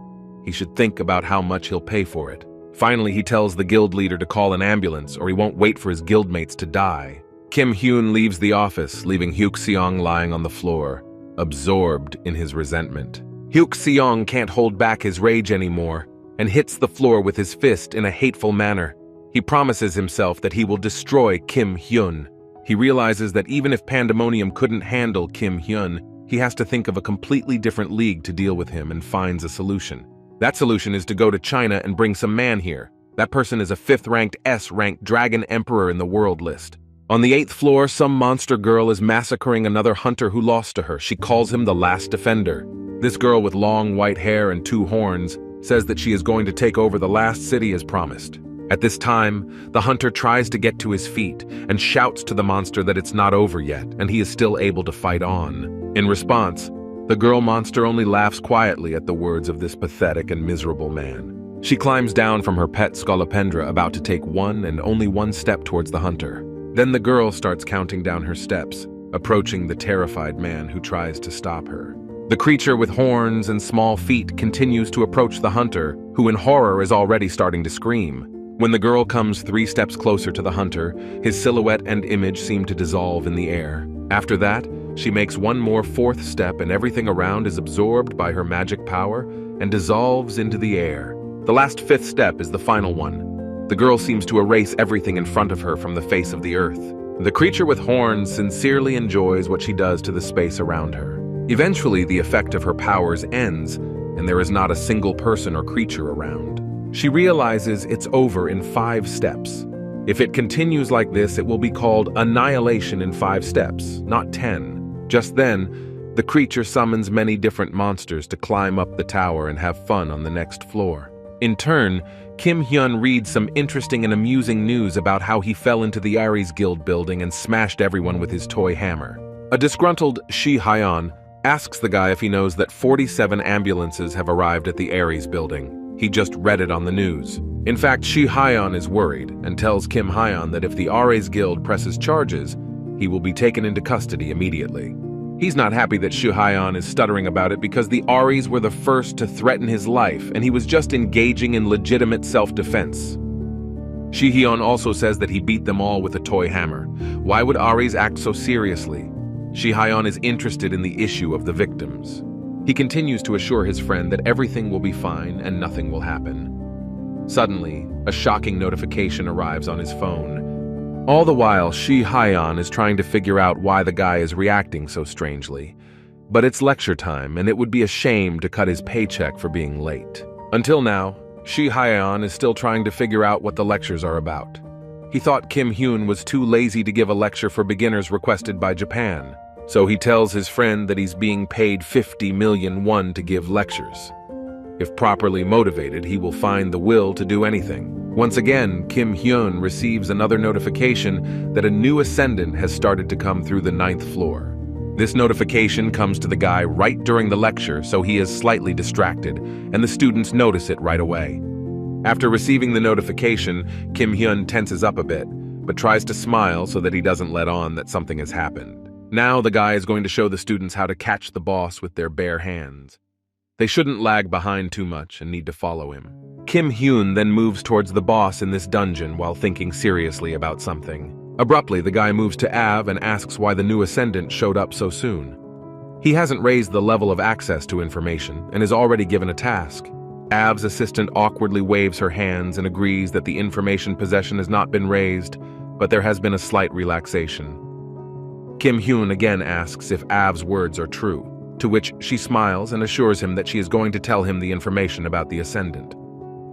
he should think about how much he'll pay for it. Finally, he tells the guild leader to call an ambulance or he won't wait for his guildmates to die. Kim Hyun leaves the office, leaving Hyuk Seong lying on the floor, absorbed in his resentment. Hyuk Seong can't hold back his rage anymore and hits the floor with his fist in a hateful manner. He promises himself that he will destroy Kim Hyun. He realizes that even if Pandemonium couldn't handle Kim Hyun, he has to think of a completely different league to deal with him and finds a solution. That solution is to go to China and bring some man here. That person is a 5th-ranked S-ranked Dragon Emperor in the world list. On the 8th floor, some monster girl is massacring another hunter who lost to her. She calls him the Last Defender. This girl with long white hair and 2 horns says that she is going to take over the last city as promised. At this time, the hunter tries to get to his feet and shouts to the monster that it's not over yet and he is still able to fight on. In response, the girl monster only laughs quietly at the words of this pathetic and miserable man. She climbs down from her pet Scolopendra, about to take one and only one step towards the hunter. Then the girl starts counting down her steps, approaching the terrified man who tries to stop her. The creature with horns and small feet continues to approach the hunter, who in horror is already starting to scream. When the girl comes 3 steps closer to the hunter, his silhouette and image seem to dissolve in the air. After that, she makes one more 4th step and everything around is absorbed by her magic power and dissolves into the air. The last 5th step is the final one. The girl seems to erase everything in front of her from the face of the earth. The creature with horns sincerely enjoys what she does to the space around her. Eventually, the effect of her powers ends, and there is not a single person or creature around. She realizes it's over in 5 steps. If it continues like this, it will be called annihilation in 5 steps, not 10. Just then, the creature summons many different monsters to climb up the tower and have fun on the next floor. In turn, Kim Hyun reads some interesting and amusing news about how he fell into the Aries Guild building and smashed everyone with his toy hammer. A disgruntled Hyun asks the guy if he knows that 47 ambulances have arrived at the Aries building. He just read it on the news. In fact, Hyun is worried and tells Kim Hyun that if the Aries Guild presses charges, he will be taken into custody immediately. He's not happy that Hyun is stuttering about it because the Aries were the first to threaten his life and he was just engaging in legitimate self-defense. Hyun also says that he beat them all with a toy hammer. Why would Aries act so seriously? Hyun is interested in the issue of the victims. He continues to assure his friend that everything will be fine and nothing will happen. Suddenly, a shocking notification arrives on his phone. All the while, Hyun is trying to figure out why the guy is reacting so strangely. But it's lecture time, and it would be a shame to cut his paycheck for being late. Until now, Hyun is still trying to figure out what the lectures are about. He thought Kim Hyun was too lazy to give a lecture for beginners requested by Japan. So he tells his friend that he's being paid 50 million won to give lectures. If properly motivated, he will find the will to do anything. Once again, Kim Hyun receives another notification that a new ascendant has started to come through the 9th floor. This notification comes to the guy right during the lecture, so he is slightly distracted, and the students notice it right away. After receiving the notification, Kim Hyun tenses up a bit, but tries to smile so that he doesn't let on that something has happened. Now the guy is going to show the students how to catch the boss with their bare hands. They shouldn't lag behind too much and need to follow him. Kim Hyun then moves towards the boss in this dungeon while thinking seriously about something. Abruptly, the guy moves to Av and asks why the new ascendant showed up so soon. He hasn't raised the level of access to information and is already given a task. Av's assistant awkwardly waves her hands and agrees that the information possession has not been raised, but there has been a slight relaxation. Kim Hyun again asks if Av's words are true, to which she smiles and assures him that she is going to tell him the information about the Ascendant.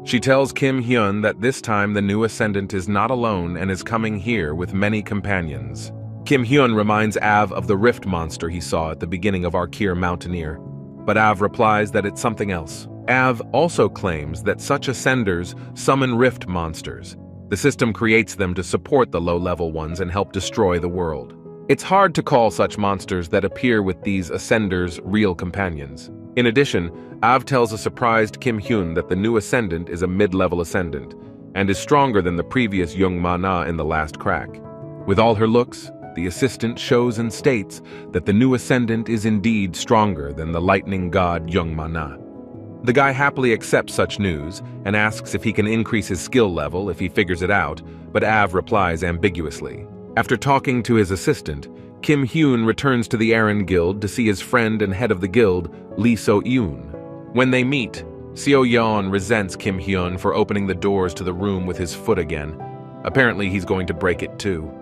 She tells Kim Hyun that this time the new Ascendant is not alone and is coming here with many companions. Kim Hyun reminds Av of the rift monster he saw at the beginning of Arkir Mountaineer, but Av replies that it's something else. Av also claims that such ascenders summon rift monsters. The system creates them to support the low-level ones and help destroy the world. It's hard to call such monsters that appear with these ascenders real companions. In addition, Av tells a surprised Kim Hyun that the new Ascendant is a mid-level Ascendant, and is stronger than the previous Young Ma-na in the last crack. With all her looks, the assistant shows and states that the new Ascendant is indeed stronger than the lightning god Young Ma-na. The guy happily accepts such news and asks if he can increase his skill level if he figures it out, but Av replies ambiguously. After talking to his assistant, Kim Hyun returns to the Aaron Guild to see his friend and head of the guild, Lee So-yoon. When they meet, Seo-yeon resents Kim Hyun for opening the doors to the room with his foot again. Apparently he's going to break it too.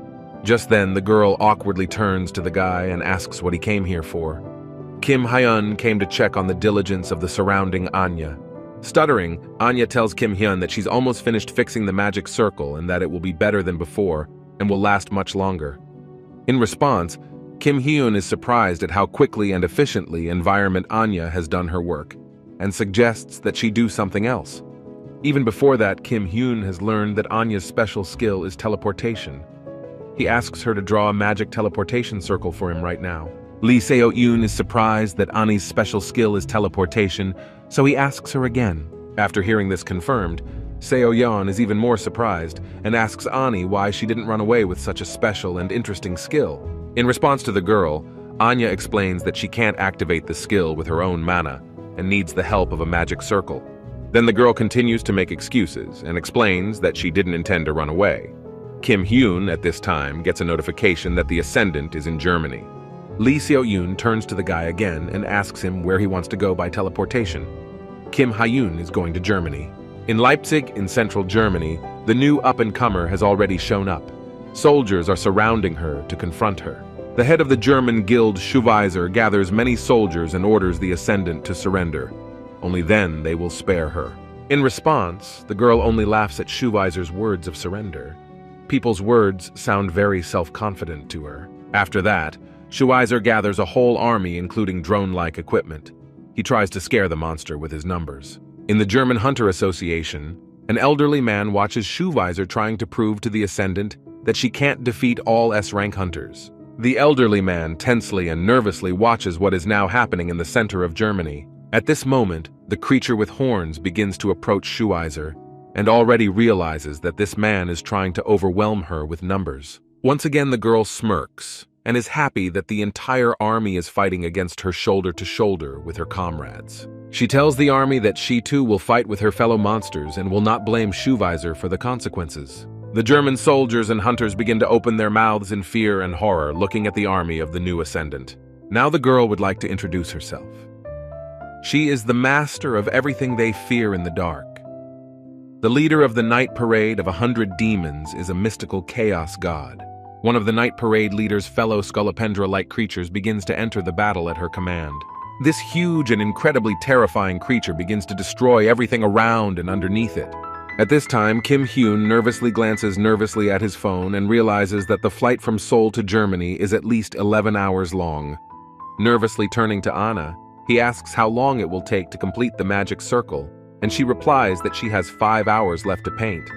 Just then, the girl awkwardly turns to the guy and asks what he came here for. Kim Hyun came to check on the diligence of the surrounding Anya. Stuttering, Anya tells Kim Hyun that she's almost finished fixing the magic circle and that it will be better than before and will last much longer. In response, Kim Hyun is surprised at how quickly and efficiently Environment Anya has done her work, and suggests that she do something else. Even before that, Kim Hyun has learned that Anya's special skill is teleportation. He asks her to draw a magic teleportation circle for him right now. Lee Seo-yoon is surprised that Ani's special skill is teleportation, so he asks her again. After hearing this confirmed, Seo-yeon is even more surprised and asks Ani why she didn't run away with such a special and interesting skill. In response to the girl, Anya explains that she can't activate the skill with her own mana and needs the help of a magic circle. Then the girl continues to make excuses and explains that she didn't intend to run away. Kim Hyun, at this time, gets a notification that the Ascendant is in Germany. Lee Seo-yoon turns to the guy again and asks him where he wants to go by teleportation. Kim Hyun is going to Germany. In Leipzig, in central Germany, the new up-and-comer has already shown up. Soldiers are surrounding her to confront her. The head of the German guild, Schuweiser, gathers many soldiers and orders the Ascendant to surrender. Only then they will spare her. In response, the girl only laughs at Schuweiser's words of surrender. People's words sound very self-confident to her. After that, Schuweiser gathers a whole army including drone-like equipment. He tries to scare the monster with his numbers. In the German Hunter Association, an elderly man watches Schuweiser trying to prove to the Ascendant that she can't defeat all S-rank hunters. The elderly man tensely and nervously watches what is now happening in the center of Germany. At this moment, the creature with horns begins to approach Schuweiser and already realizes that this man is trying to overwhelm her with numbers. Once again, the girl smirks and is happy that the entire army is fighting against her shoulder to shoulder with her comrades. She tells the army that she too will fight with her fellow monsters and will not blame Schuweiser for the consequences. The German soldiers and hunters begin to open their mouths in fear and horror, looking at the army of the new Ascendant. Now the girl would like to introduce herself. She is the master of everything they fear in the dark. The leader of the night parade of 100 demons is a mystical chaos god. One of the night parade leader's fellow Scolopendra-like creatures begins to enter the battle at her command. This huge and incredibly terrifying creature begins to destroy everything around and underneath it. At this time, Kim Hyun nervously glances at his phone and realizes that the flight from Seoul to Germany is at least 11 hours long. Nervously turning to Anna, he asks how long it will take to complete the magic circle, and she replies that she has 5 hours left to paint.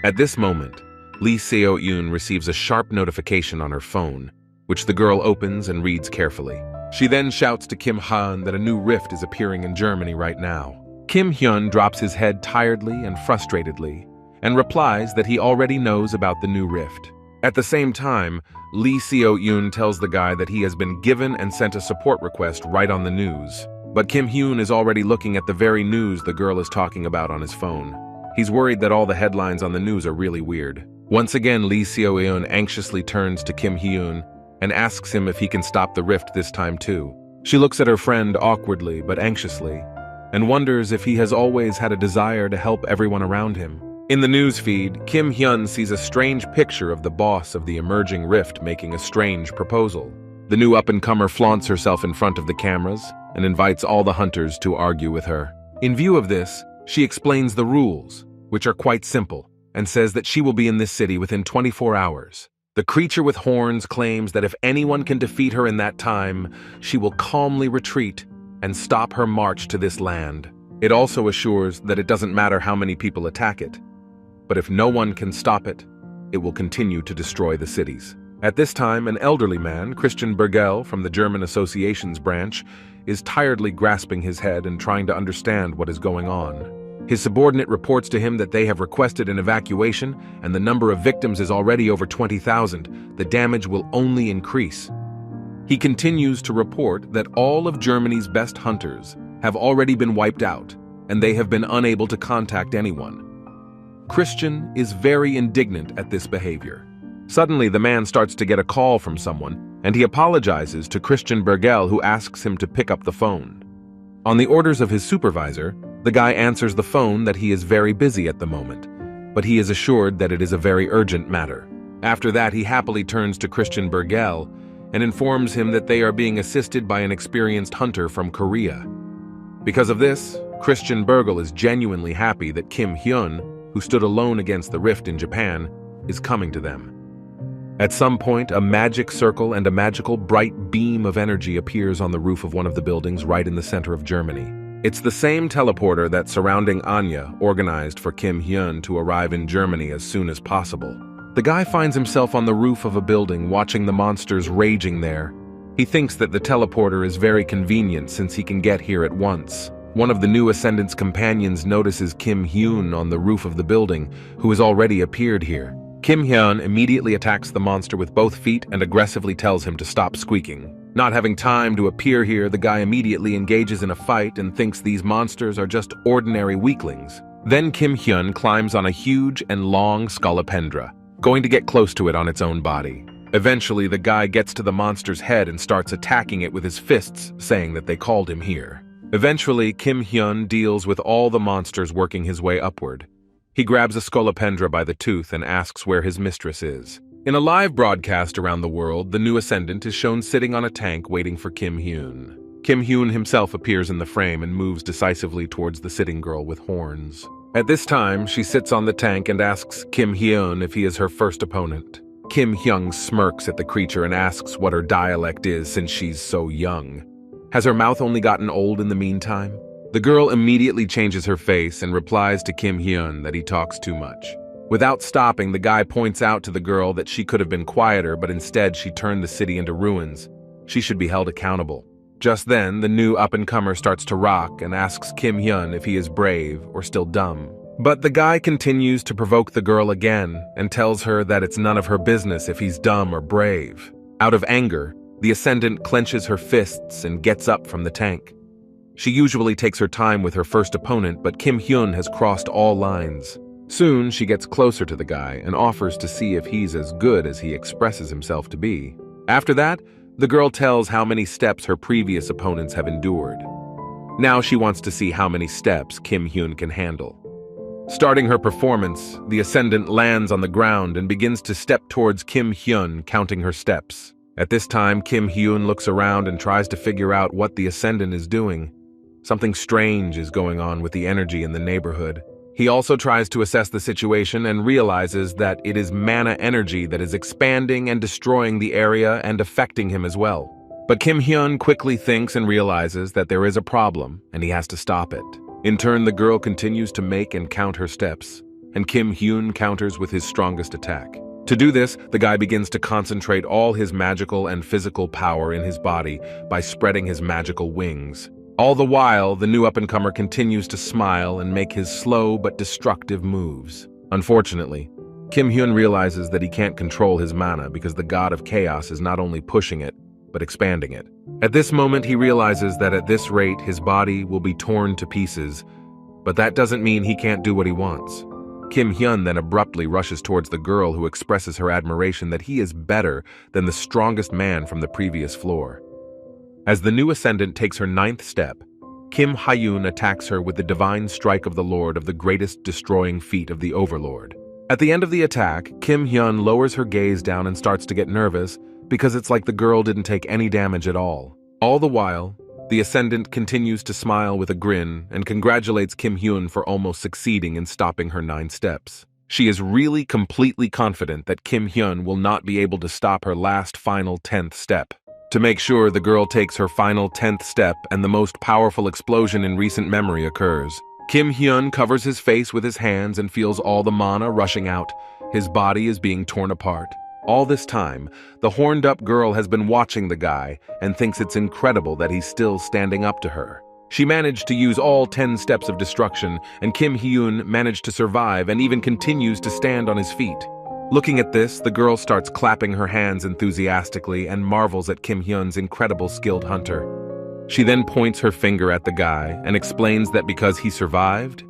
At this moment, Lee Seo-yoon receives a sharp notification on her phone, which the girl opens and reads carefully. She then shouts to Kim Hyun that a new rift is appearing in Germany right now. Kim Hyun drops his head tiredly and frustratedly, and replies that he already knows about the new rift. At the same time, Lee Seo-yoon tells the guy that he has been given and sent a support request right on the news. But Kim Hyun is already looking at the very news the girl is talking about on his phone. He's worried that all the headlines on the news are really weird. Once again, Lee Seo-yoon anxiously turns to Kim Hyun and asks him if he can stop the rift this time too. She looks at her friend awkwardly but anxiously, and wonders if he has always had a desire to help everyone around him. In the news feed, Kim Hyun sees a strange picture of the boss of the emerging rift making a strange proposal. The new up-and-comer flaunts herself in front of the cameras and invites all the hunters to argue with her. In view of this, she explains the rules, which are quite simple, and says that she will be in this city within 24 hours. The creature with horns claims that if anyone can defeat her in that time, she will calmly retreat and stop her march to this land. It also assures that it doesn't matter how many people attack it. but if no one can stop it, it will continue to destroy the cities. At this time, an elderly man, Christian Bergel from the German Associations branch, is tiredly grasping his head and trying to understand what is going on. His subordinate reports to him that they have requested an evacuation and the number of victims is already over 20,000. The damage will only increase. He continues to report that all of Germany's best hunters have already been wiped out and they have been unable to contact anyone. Christian is very indignant at this behavior. Suddenly, the man starts to get a call from someone, and he apologizes to Christian Bergel, who asks him to pick up the phone. On the orders of his supervisor, the guy answers the phone that he is very busy at the moment, but he is assured that it is a very urgent matter. After that, he happily turns to Christian Bergel and informs him that they are being assisted by an experienced hunter from Korea. Because of this, Christian Bergel is genuinely happy that Hyun, who stood alone against the rift in Japan, is coming to them. At some point, a magic circle and a magical bright beam of energy appears on the roof of one of the buildings right in the center of Germany. It's the same teleporter that surrounding Anya organized for Hyun to arrive in Germany as soon as possible. The guy finds himself on the roof of a building watching the monsters raging there. He thinks that the teleporter is very convenient since he can get here at once. One of the new Ascendant's companions notices Hyun on the roof of the building, who has already appeared here. Hyun immediately attacks the monster with both feet and aggressively tells him to stop squeaking. Not having time to appear here, the guy immediately engages in a fight and thinks these monsters are just ordinary weaklings. Then Hyun climbs on a huge and long scolopendra, going to get close to it on its own body. Eventually, the guy gets to the monster's head and starts attacking it with his fists, saying that they called him here. Eventually, Hyun deals with all the monsters working his way upward. He grabs a scolopendra by the tooth and asks where his mistress is. In a live broadcast around the world, the new Ascendant is shown sitting on a tank waiting for Hyun. Hyun himself appears in the frame and moves decisively towards the sitting girl with horns. At this time, she sits on the tank and asks Hyun if he is her first opponent. Hyun smirks at the creature and asks what her dialect is since she's so young. Has her mouth only gotten old in the meantime? The girl immediately changes her face and replies to Hyun that he talks too much. Without stopping, the guy points out to the girl that she could have been quieter, but instead she turned the city into ruins. She should be held accountable. Just then, the new up-and-comer starts to rock and asks Hyun if he is brave or still dumb. But the guy continues to provoke the girl again and tells her that it's none of her business if he's dumb or brave. Out of anger, the Ascendant clenches her fists and gets up from the tank. She usually takes her time with her first opponent, but Hyun has crossed all lines. Soon, she gets closer to the guy and offers to see if he's as good as he expresses himself to be. After that, the girl tells how many steps her previous opponents have endured. Now she wants to see how many steps Hyun can handle. Starting her performance, the Ascendant lands on the ground and begins to step towards Hyun, counting her steps. At this time, Hyun looks around and tries to figure out what the Ascendant is doing. Something strange is going on with the energy in the neighborhood. He also tries to assess the situation and realizes that it is mana energy that is expanding and destroying the area and affecting him as well. But Hyun quickly thinks and realizes that there is a problem and he has to stop it. In turn, the girl continues to make and count her steps, and Hyun counters with his strongest attack. To do this, the guy begins to concentrate all his magical and physical power in his body by spreading his magical wings. All the while, the new up-and-comer continues to smile and make his slow but destructive moves. Unfortunately, Hyun realizes that he can't control his mana because the god of chaos is not only pushing it, but expanding it. At this moment, he realizes that at this rate, his body will be torn to pieces, but that doesn't mean he can't do what he wants. Hyun then abruptly rushes towards the girl, who expresses her admiration that he is better than the strongest man from the previous floor. As the new Ascendant takes her 9th step, Hyun attacks her with the divine strike of the Lord of the greatest destroying feat of the Overlord. At the end of the attack, Hyun lowers her gaze down and starts to get nervous because it's like the girl didn't take any damage at all. All the while, the Ascendant continues to smile with a grin and congratulates Hyun for almost succeeding in stopping her 9 steps. She is really completely confident that Hyun will not be able to stop her last final 10th step. To make sure, the girl takes her final 10th step and the most powerful explosion in recent memory occurs. Kim Hyun covers his face with his hands and feels all the mana rushing out. His body is being torn apart. All this time, the horned-up girl has been watching the guy and thinks it's incredible that he's still standing up to her. She managed to use all 10 steps of destruction, and Kim Hyun managed to survive and even continues to stand on his feet. Looking at this, the girl starts clapping her hands enthusiastically and marvels at Kim Hyun's incredible skilled hunter. She then points her finger at the guy and explains that because he survived,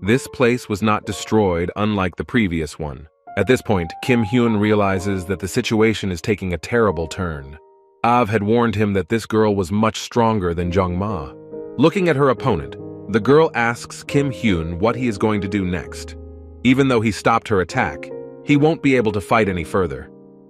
this place was not destroyed unlike the previous one. At this point, Kim Hyun realizes that the situation is taking a terrible turn. Av had warned him that this girl was much stronger than Jung Ma. Looking at her opponent, the girl asks Kim Hyun what he is going to do next. Even though he stopped her attack, he won't be able to fight any further.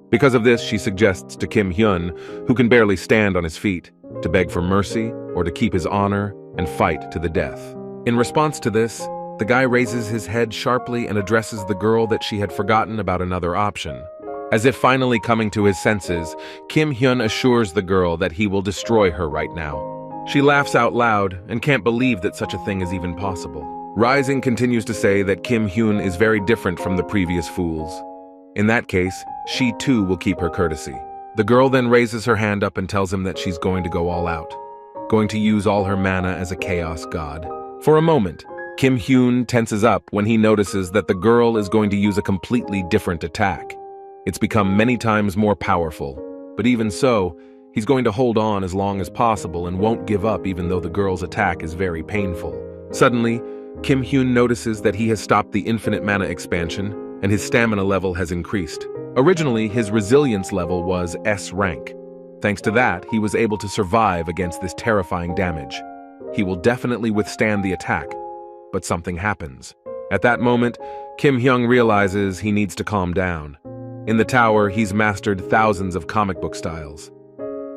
Because of this, she suggests to Kim Hyun, who can barely stand on his feet, to beg for mercy or to keep his honor and fight to the death. In response to this, the guy raises his head sharply and addresses the girl that she had forgotten about another option. As if finally coming to his senses, Kim Hyun assures the girl that he will destroy her right now. She laughs out loud and can't believe that such a thing is even possible. Rising continues to say that Kim Hyun is very different from the previous fools. In that case, she too will keep her courtesy. The girl then raises her hand up and tells him that she's going to go all out, going to use all her mana as a chaos god. For a moment, Kim Hyun tenses up when he notices that the girl is going to use a completely different attack. It's become many times more powerful, but even so, he's going to hold on as long as possible and won't give up even though the girl's attack is very painful. Suddenly, Kim Hyun notices that he has stopped the infinite mana expansion and his stamina level has increased. Originally, his resilience level was S rank. Thanks to that, he was able to survive against this terrifying damage. He will definitely withstand the attack, but something happens. At that moment, Kim Hyun realizes he needs to calm down. In the tower, he's mastered thousands of comic book styles.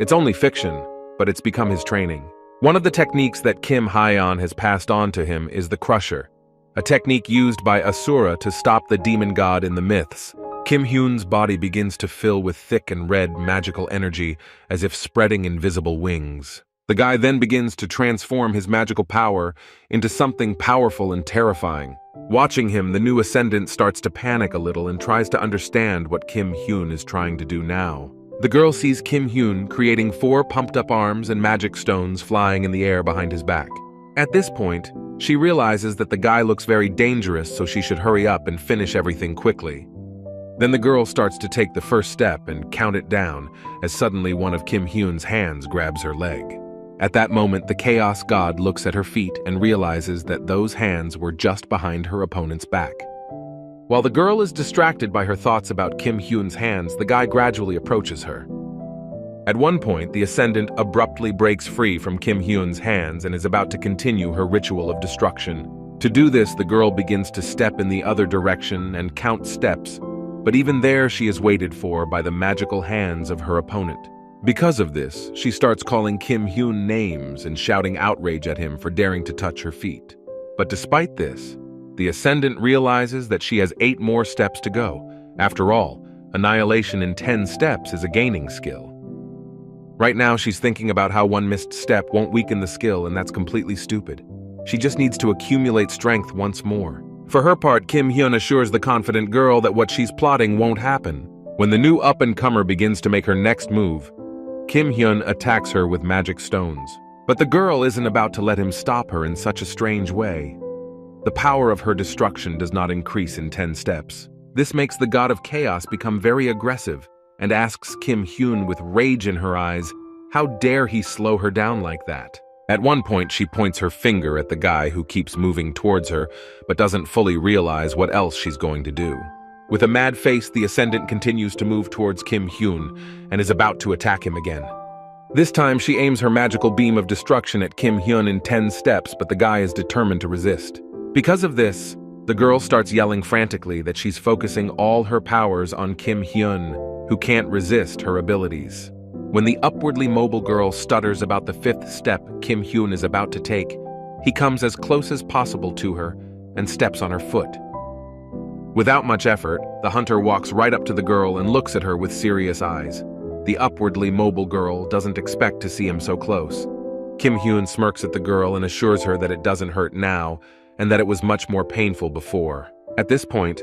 It's only fiction, but it's become his training. One of the techniques that Kim Hyun has passed on to him is the Crusher, a technique used by Asura to stop the demon god in the myths. Kim Hyun's body begins to fill with thick and red magical energy, as if spreading invisible wings. The guy then begins to transform his magical power into something powerful and terrifying. Watching him, the new Ascendant starts to panic a little and tries to understand what Kim Hyun is trying to do now. The girl sees Kim Hyun creating 4 pumped-up arms and magic stones flying in the air behind his back. At this point, she realizes that the guy looks very dangerous, so she should hurry up and finish everything quickly. Then the girl starts to take the first step and count it down, as suddenly one of Kim Hyun's hands grabs her leg. At that moment, the Chaos God looks at her feet and realizes that those hands were just behind her opponent's back. While the girl is distracted by her thoughts about Kim Hyun's hands, the guy gradually approaches her. At one point, the Ascendant abruptly breaks free from Kim Hyun's hands and is about to continue her ritual of destruction. To do this, the girl begins to step in the other direction and count steps, but even there she is waited for by the magical hands of her opponent. Because of this, she starts calling Kim Hyun names and shouting outrage at him for daring to touch her feet. But despite this, the Ascendant realizes that she has 8 more steps to go. After all, annihilation in 10 steps is a gaining skill. Right now, she's thinking about how one missed step won't weaken the skill, and that's completely stupid. She just needs to accumulate strength once more. For her part, Kim Hyun assures the confident girl that what she's plotting won't happen. When the new up-and-comer begins to make her next move, Kim Hyun attacks her with magic stones. But the girl isn't about to let him stop her in such a strange way. The power of her destruction does not increase in 10 steps. This makes the god of chaos become very aggressive and asks Kim Hyun with rage in her eyes, how dare he slow her down like that? At one point, she points her finger at the guy who keeps moving towards her, but doesn't fully realize what else she's going to do. With a mad face, the Ascendant continues to move towards Kim Hyun and is about to attack him again. This time, she aims her magical beam of destruction at Kim Hyun in 10 steps, but the guy is determined to resist. Because of this, the girl starts yelling frantically that she's focusing all her powers on Kim Hyun, who can't resist her abilities. When the upwardly mobile girl stutters about the 5th step Kim Hyun is about to take, he comes as close as possible to her and steps on her foot. Without much effort, the hunter walks right up to the girl and looks at her with serious eyes. The upwardly mobile girl doesn't expect to see him so close. Kim Hyun smirks at the girl and assures her that it doesn't hurt now, and that it was much more painful before. At this point,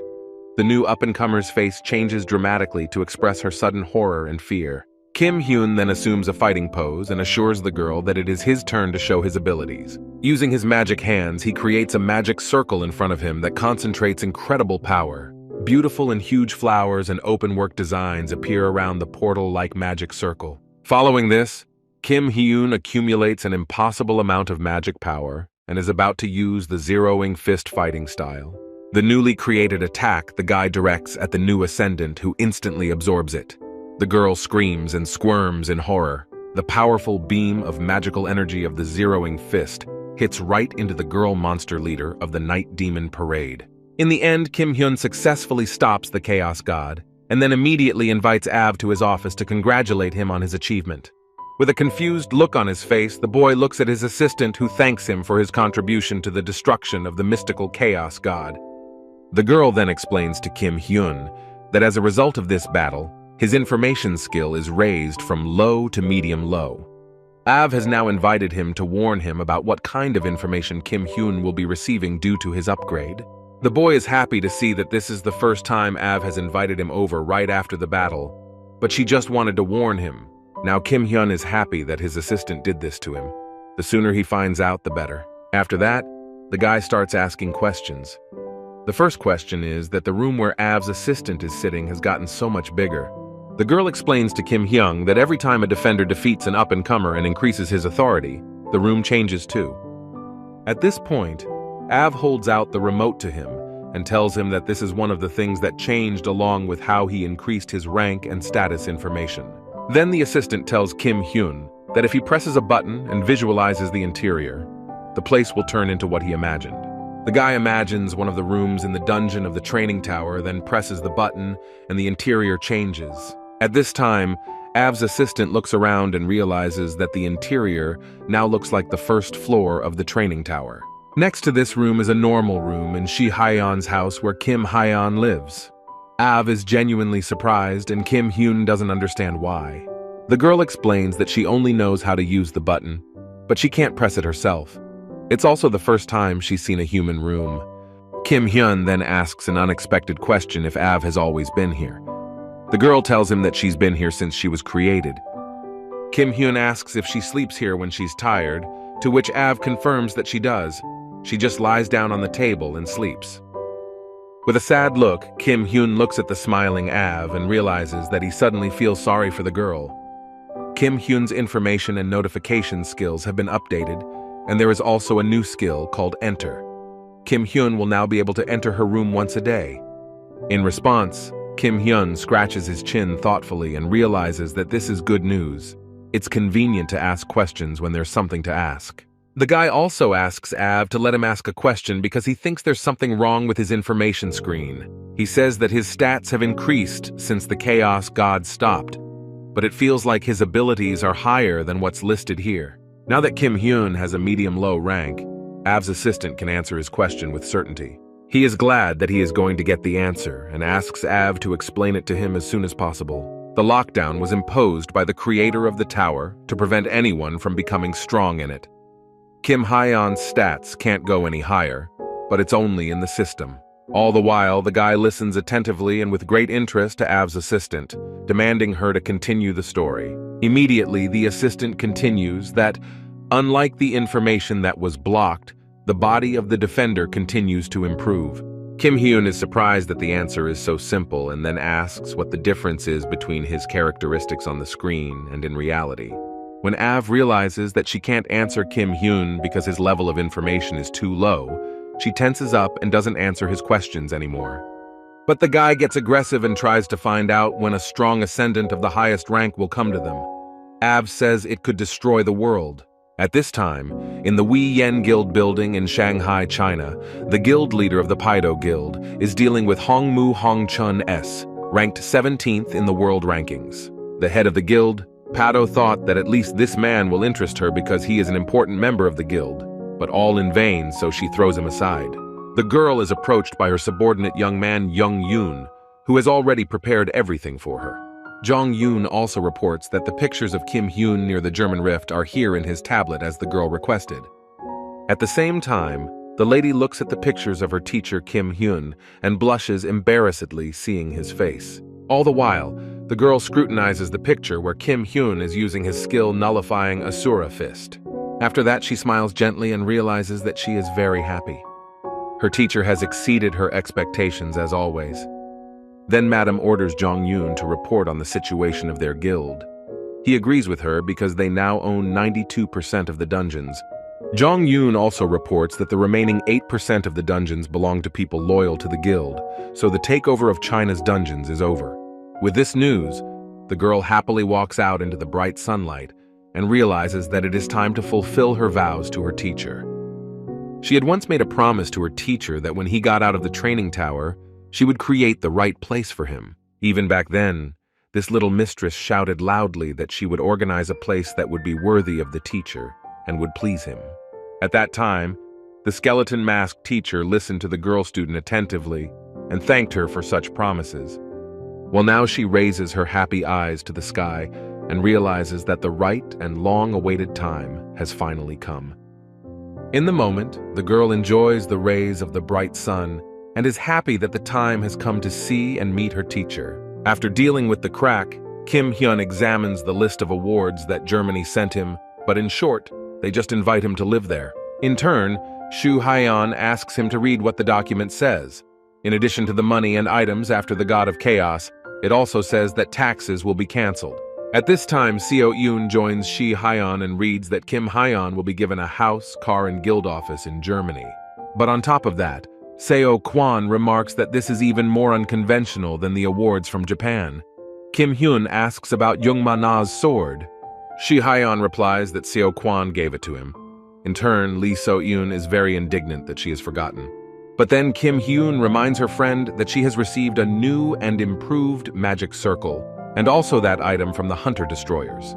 the new up-and-comer's face changes dramatically to express her sudden horror and fear. Kim Hyun then assumes a fighting pose and assures the girl that it is his turn to show his abilities. Using his magic hands, he creates a magic circle in front of him that concentrates incredible power. Beautiful and huge flowers and open-work designs appear around the portal-like magic circle. Following this, Kim Hyun accumulates an impossible amount of magic power and is about to use the zeroing fist fighting style. The newly created attack the guy directs at the new Ascendant, who instantly absorbs it. The girl screams and squirms in horror. The powerful beam of magical energy of the zeroing fist hits right into the girl monster leader of the Night Demon Parade. In the end, Kim Hyun successfully stops the Chaos God, and then immediately invites Av to his office to congratulate him on his achievement. With a confused look on his face, the boy looks at his assistant, who thanks him for his contribution to the destruction of the mystical Chaos God. The girl then explains to Kim Hyun that as a result of this battle, his information skill is raised from low to medium-low. Av has now invited him to warn him about what kind of information Kim Hyun will be receiving due to his upgrade. The boy is happy to see that this is the first time Av has invited him over right after the battle, but she just wanted to warn him. Now Kim Hyun is happy that his assistant did this to him. The sooner he finds out, the better. After that, the guy starts asking questions. The first question is that the room where Av's assistant is sitting has gotten so much bigger. The girl explains to Kim Hyun that every time a defender defeats an up-and-comer and increases his authority, the room changes too. At this point, Av holds out the remote to him and tells him that this is one of the things that changed along with how he increased his rank and status information. Then the assistant tells Kim Hyun that if he presses a button and visualizes the interior, the place will turn into what he imagined. The guy imagines one of the rooms in the dungeon of the training tower, then presses the button and the interior changes. At this time, Av's assistant looks around and realizes that the interior now looks like the first floor of the training tower. Next to this room is a normal room in Shi Hyun's house where Kim Hyun lives. Av is genuinely surprised and Kim Hyun doesn't understand why. The girl explains that she only knows how to use the button, but she can't press it herself. It's also the first time she's seen a human room. Kim Hyun then asks an unexpected question if Av has always been here. The girl tells him that she's been here since she was created. Kim Hyun asks if she sleeps here when she's tired, to which Av confirms that she does. She just lies down on the table and sleeps. With a sad look, Kim Hyun looks at the smiling Av and realizes that he suddenly feels sorry for the girl. Kim Hyun's information and notification skills have been updated, and there is also a new skill called Enter. Kim Hyun will now be able to enter her room once a day. In response, Kim Hyun scratches his chin thoughtfully and realizes that this is good news. It's convenient to ask questions when there's something to ask. The guy also asks Av to let him ask a question because he thinks there's something wrong with his information screen. He says that his stats have increased since the Chaos God stopped, but it feels like his abilities are higher than what's listed here. Now that Kim Hyun has a medium-low rank, Av's assistant can answer his question with certainty. He is glad that he is going to get the answer and asks Av to explain it to him as soon as possible. The lockdown was imposed by the creator of the tower to prevent anyone from becoming strong in it. Kim Hyun's stats can't go any higher, but it's only in the system. All the while, the guy listens attentively and with great interest to Av's assistant, demanding her to continue the story. Immediately, the assistant continues that, unlike the information that was blocked, the body of the defender continues to improve. Kim Hyun is surprised that the answer is so simple and then asks what the difference is between his characteristics on the screen and in reality. When Av realizes that she can't answer Kim Hyun because his level of information is too low, she tenses up and doesn't answer his questions anymore. But the guy gets aggressive and tries to find out when a strong ascendant of the highest rank will come to them. Av says it could destroy the world. At this time, in the Wei Yen Guild building in Shanghai, China, the guild leader of the Paido Guild is dealing with Hongmu Hongchun S, ranked 17th in the world rankings. The head of the guild, Pado, thought that at least this man will interest her because he is an important member of the guild, but all in vain, so she throws him aside. The girl is approached by her subordinate young man Jung Yoon, who has already prepared everything for her. Jung Yoon also reports that the pictures of Kim Hyun near the German Rift are here in his tablet as the girl requested. At the same time, the The lady looks at the pictures of her teacher Kim Hyun and blushes embarrassedly seeing his face. All the while, the girl scrutinizes the picture where Kim Hyun is using his skill nullifying Asura Fist. After that, she smiles gently and realizes that she is very happy. Her teacher has exceeded her expectations as always. Then Madam orders Jong Yoon to report on the situation of their guild. He agrees with her because they now own 92% of the dungeons. Jong Yoon also reports that the remaining 8% of the dungeons belong to people loyal to the guild, so the takeover of China's dungeons is over. With this news, the girl happily walks out into the bright sunlight and realizes that it is time to fulfill her vows to her teacher. She had once made a promise to her teacher that when he got out of the training tower, she would create the right place for him. Even back then, this little mistress shouted loudly that she would organize a place that would be worthy of the teacher and would please him. At that time, the skeleton-masked teacher listened to the girl student attentively and thanked her for such promises. Well, now she raises her happy eyes to the sky and realizes that the right and long-awaited time has finally come. In the moment, the girl enjoys the rays of the bright sun and is happy that the time has come to see and meet her teacher. After dealing with the crack, Kim Hyun examines the list of awards that Germany sent him, but in short, they just invite him to live there. In turn, Shu Hyun asks him to read what the document says. In addition to the money and items after the god of chaos, it also says that taxes will be cancelled. At this time, Seo Yoon joins Shi Hyun and reads that Kim Hyun will be given a house, car, and guild office in Germany. But on top of that, Seo Kwon remarks that this is even more unconventional than the awards from Japan. Kim Hyun asks about Jung Ma-na's sword. Shi Hyun replies that Seo Kwon gave it to him. In turn, Lee So-yoon is very indignant that she has forgotten. But then Kim Hyun reminds her friend that she has received a new and improved magic circle, and also that item from the Hunter Destroyers.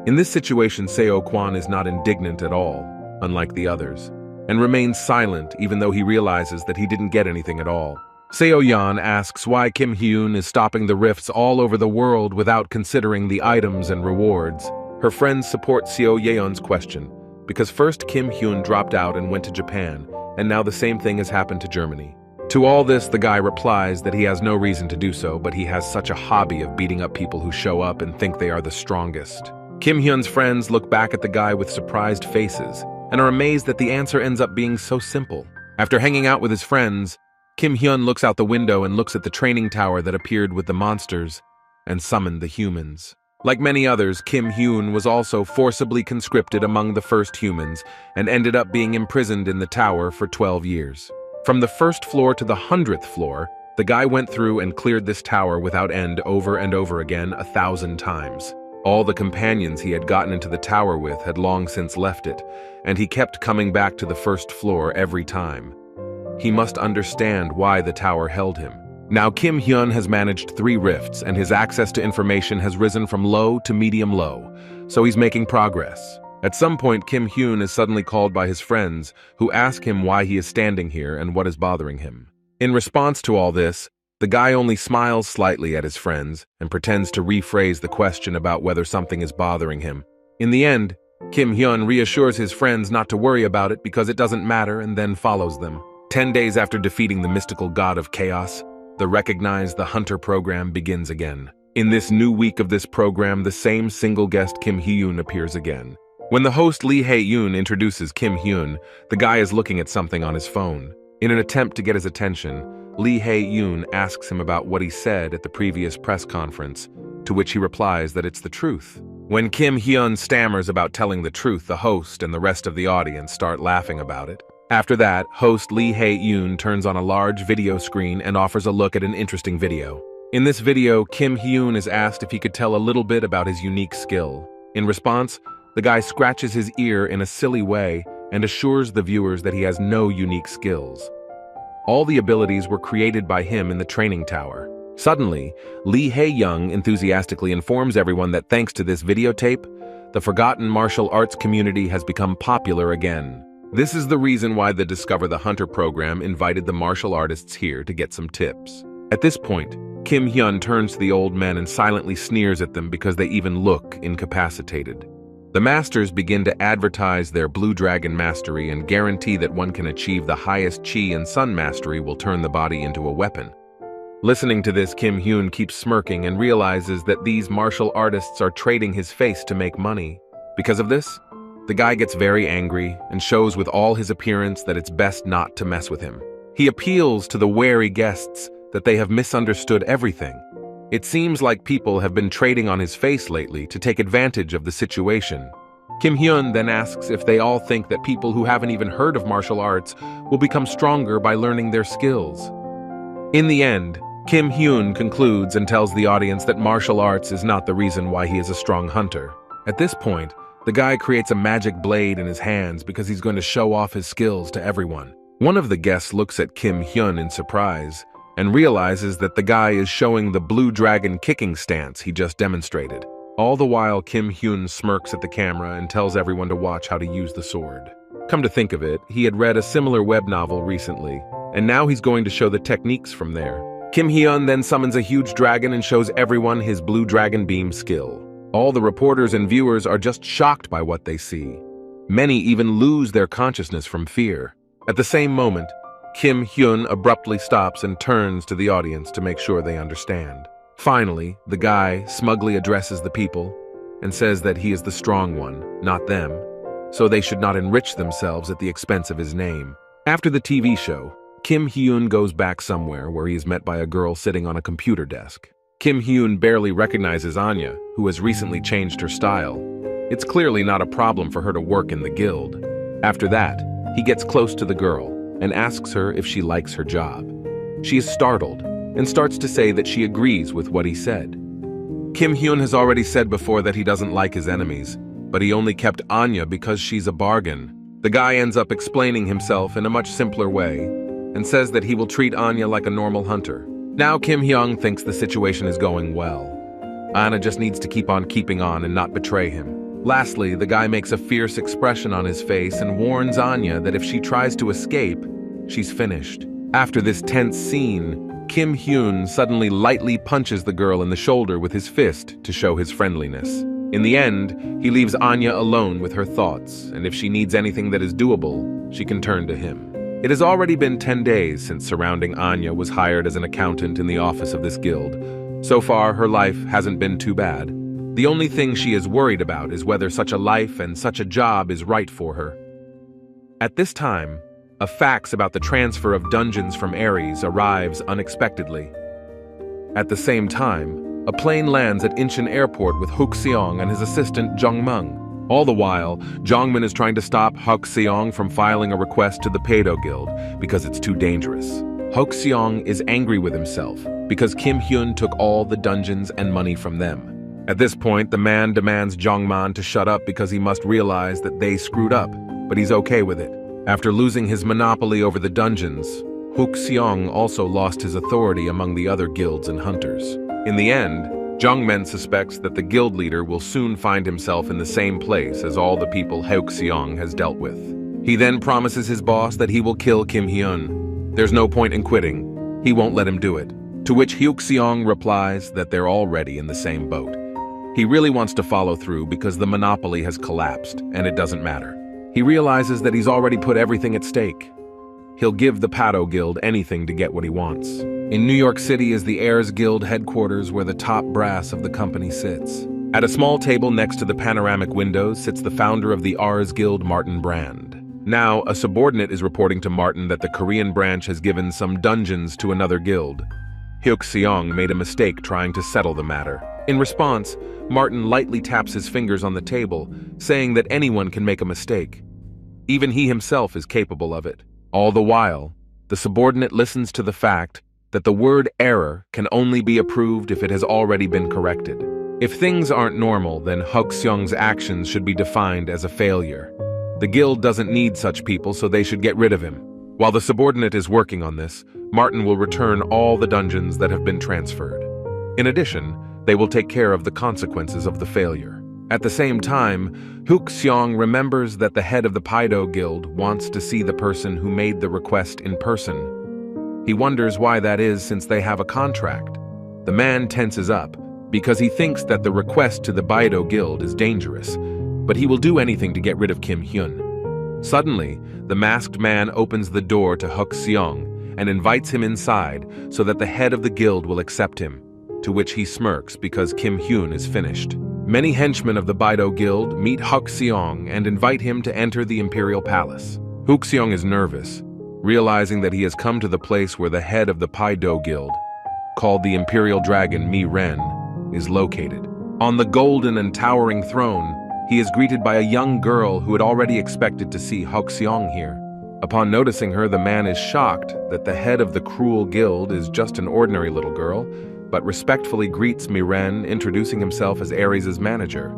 In this situation, Seo Kwon is not indignant at all, unlike the others, and remains silent even though he realizes that he didn't get anything at all. Seo Yeon asks why Kim Hyun is stopping the rifts all over the world without considering the items and rewards. Her friends support Seo Yeon's question, because first Kim Hyun dropped out and went to Japan, and now the same thing has happened to Germany. To all this, the guy replies that he has no reason to do so, but he has such a hobby of beating up people who show up and think they are the strongest. Kim Hyun's friends look back at the guy with surprised faces and are amazed that the answer ends up being so simple. After hanging out with his friends, Kim Hyun looks out the window and looks at the training tower that appeared with the monsters and summoned the humans. Like many others, Kim Hyun was also forcibly conscripted among the first humans and ended up being imprisoned in the tower for 12 years. From the first floor to the 100th floor, the guy went through and cleared this tower without end over and over again 1,000 times. All the companions he had gotten into the tower with had long since left it, and he kept coming back to the first floor every time. He must understand why the tower held him. Now Kim Hyun has managed 3 rifts, and his access to information has risen from low to medium low, so he's making progress. At some point, Kim Hyun is suddenly called by his friends, who ask him why he is standing here and what is bothering him. In response to all this, the guy only smiles slightly at his friends and pretends to rephrase the question about whether something is bothering him. In the end, Kim Hyun reassures his friends not to worry about it because it doesn't matter and then follows them. 10 days after defeating the mystical god of chaos, the Recognize the Hunter program begins again. In this new week of this program, the same single guest Kim Hyun appears again. When the host Lee Hae-yoon introduces Kim Hyun, the guy is looking at something on his phone. In an attempt to get his attention, Lee Hae-yoon asks him about what he said at the previous press conference, to which he replies that it's the truth. When Kim Hyun stammers about telling the truth, the host and the rest of the audience start laughing about it. After that, host Lee Hae-yoon turns on a large video screen and offers a look at an interesting video. In this video, Kim Hyun is asked if he could tell a little bit about his unique skill. In response, the guy scratches his ear in a silly way and assures the viewers that he has no unique skills. All the abilities were created by him in the training tower. Suddenly, Lee Hae-young enthusiastically informs everyone that thanks to this videotape, the forgotten martial arts community has become popular again. This is the reason why the Discover the Hunter program invited the martial artists here to get some tips. At this point, Kim Hyun turns to the old men and silently sneers at them because they even look incapacitated. The masters begin to advertise their blue dragon mastery and guarantee that one can achieve the highest chi and sun mastery will turn the body into a weapon. Listening to this, Kim Hyun keeps smirking and realizes that these martial artists are trading his face to make money. Because of this, the guy gets very angry and shows with all his appearance that it's best not to mess with him. He appeals to the wary guests that they have misunderstood everything. It seems like people have been trading on his face lately to take advantage of the situation. Kim Hyun then asks if they all think that people who haven't even heard of martial arts will become stronger by learning their skills. In the end, Kim Hyun concludes and tells the audience that martial arts is not the reason why he is a strong hunter. At this point, the guy creates a magic blade in his hands because he's going to show off his skills to everyone. One of the guests looks at Kim Hyun in surprise and realizes that the guy is showing the blue dragon kicking stance he just demonstrated. All the while, Kim Hyun smirks at the camera and tells everyone to watch how to use the sword. Come to think of it, he had read a similar web novel recently, and now he's going to show the techniques from there. Kim Hyun then summons a huge dragon and shows everyone his blue dragon beam skill. All the reporters and viewers are just shocked by what they see. Many even lose their consciousness from fear. At the same moment, Kim Hyun abruptly stops and turns to the audience to make sure they understand. Finally, the guy smugly addresses the people and says that he is the strong one, not them, so they should not enrich themselves at the expense of his name. After the TV show, Kim Hyun goes back somewhere where he is met by a girl sitting on a computer desk. Kim Hyun barely recognizes Anya, who has recently changed her style. It's clearly not a problem for her to work in the guild. After that, he gets close to the girl and asks her if she likes her job. She is startled and starts to say that she agrees with what he said. Kim Hyun has already said before that he doesn't like his enemies, but he only kept Anya because she's a bargain. The guy ends up explaining himself in a much simpler way and says that he will treat Anya like a normal hunter. Now Kim Hyun thinks the situation is going well. Anya just needs to keep on keeping on and not betray him. Lastly, the guy makes a fierce expression on his face and warns Anya that if she tries to escape, she's finished. After this tense scene, Kim Hyun suddenly lightly punches the girl in the shoulder with his fist to show his friendliness. In the end, he leaves Anya alone with her thoughts, and if she needs anything that is doable, she can turn to him. It has already been 10 days since Surrounding Anya was hired as an accountant in the office of this guild. So far, her life hasn't been too bad. The only thing she is worried about is whether such a life and such a job is right for her. At this time, a fax about the transfer of dungeons from Aries arrives unexpectedly. At the same time, a plane lands at Incheon Airport with Hook Seong and his assistant Jung Mung. All the while, Jongmin is trying to stop Hook Seong from filing a request to the Payback Guild because it's too dangerous. Hook Seong is angry with himself because Kim Hyun took all the dungeons and money from them. At this point, the man demands Jongman to shut up because he must realize that they screwed up, but he's okay with it. After losing his monopoly over the dungeons, Hook Seong also lost his authority among the other guilds and hunters. In the end, Jongmen suspects that the guild leader will soon find himself in the same place as all the people Hook Seong has dealt with. He then promises his boss that he will kill Kim Hyun. There's no point in quitting. He won't let him do it. To which Hook Seong replies that they're already in the same boat. He really wants to follow through because the monopoly has collapsed, and it doesn't matter. He realizes that he's already put everything at stake. He'll give the Pado Guild anything to get what he wants. In New York City is the Heirs Guild headquarters where the top brass of the company sits. At a small table next to the panoramic windows sits the founder of the Heirs Guild, Martin Brand. Now, a subordinate is reporting to Martin that the Korean branch has given some dungeons to another guild. Hyuk Seong made a mistake trying to settle the matter. In response, Martin lightly taps his fingers on the table, saying that anyone can make a mistake. Even he himself is capable of it. All the while, the subordinate listens to the fact that the word error can only be approved if it has already been corrected. If things aren't normal, then Hyuk Seong's actions should be defined as a failure. The guild doesn't need such people, so they should get rid of him. While the subordinate is working on this, Martin will return all the dungeons that have been transferred. In addition, they will take care of the consequences of the failure. At the same time, Hyuk Seong remembers that the head of the Paido Guild wants to see the person who made the request in person. He wonders why that is since they have a contract. The man tenses up because he thinks that the request to the Paido Guild is dangerous. but he will do anything to get rid of Kim Hyun. Suddenly, the masked man opens the door to Huk Seong and invites him inside so that the head of the guild will accept him, to which he smirks because Kim Hyun is finished. Many henchmen of the Baido Guild meet Huk Seong and invite him to enter the Imperial Palace. Huk Seong is nervous, realizing that he has come to the place where the head of the Baido Guild, called the Imperial Dragon Mi Ren, is located. On the golden and towering throne, he is greeted by a young girl who had already expected to see Huk Seong here. Upon noticing her, the man is shocked that the head of the cruel guild is just an ordinary little girl, but respectfully greets Mi Ren, introducing himself as Aries' manager.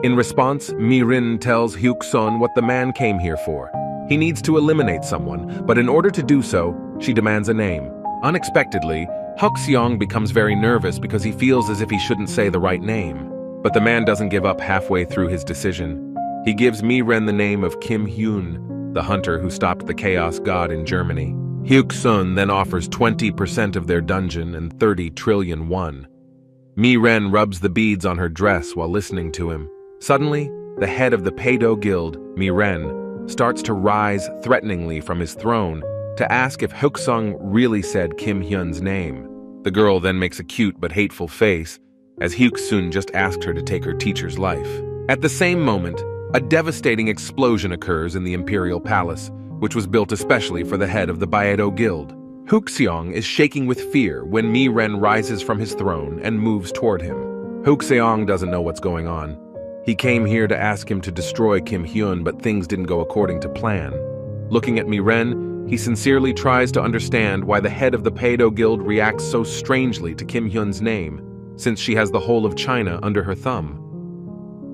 In response, Mi Ren tells Hyuk Sun what the man came here for. He needs to eliminate someone, but in order to do so, she demands a name. Unexpectedly, Huk Seong becomes very nervous because he feels as if he shouldn't say the right name. But the man doesn't give up halfway through his decision. He gives Mi Ren the name of Kim Hyun, the hunter who stopped the Chaos God in Germany. Hyuk Sun then offers 20% of their dungeon and 30 trillion won. Mi Ren rubs the beads on her dress while listening to him. Suddenly, the head of the Baido Guild, Mi Ren, starts to rise threateningly from his throne to ask if Hyuk Sung really said Kim Hyun's name. The girl then makes a cute but hateful face, as Hyuk Sun just asked her to take her teacher's life. At the same moment, a devastating explosion occurs in the Imperial Palace, which was built especially for the head of the Baido Guild. Huk Seong is shaking with fear when Mi Ren rises from his throne and moves toward him. Huk Seong doesn't know what's going on. He came here to ask him to destroy Kim Hyun, but things didn't go according to plan. Looking at Mi Ren, he sincerely tries to understand why the head of the Baido Guild reacts so strangely to Kim Hyun's name, since she has the whole of China under her thumb.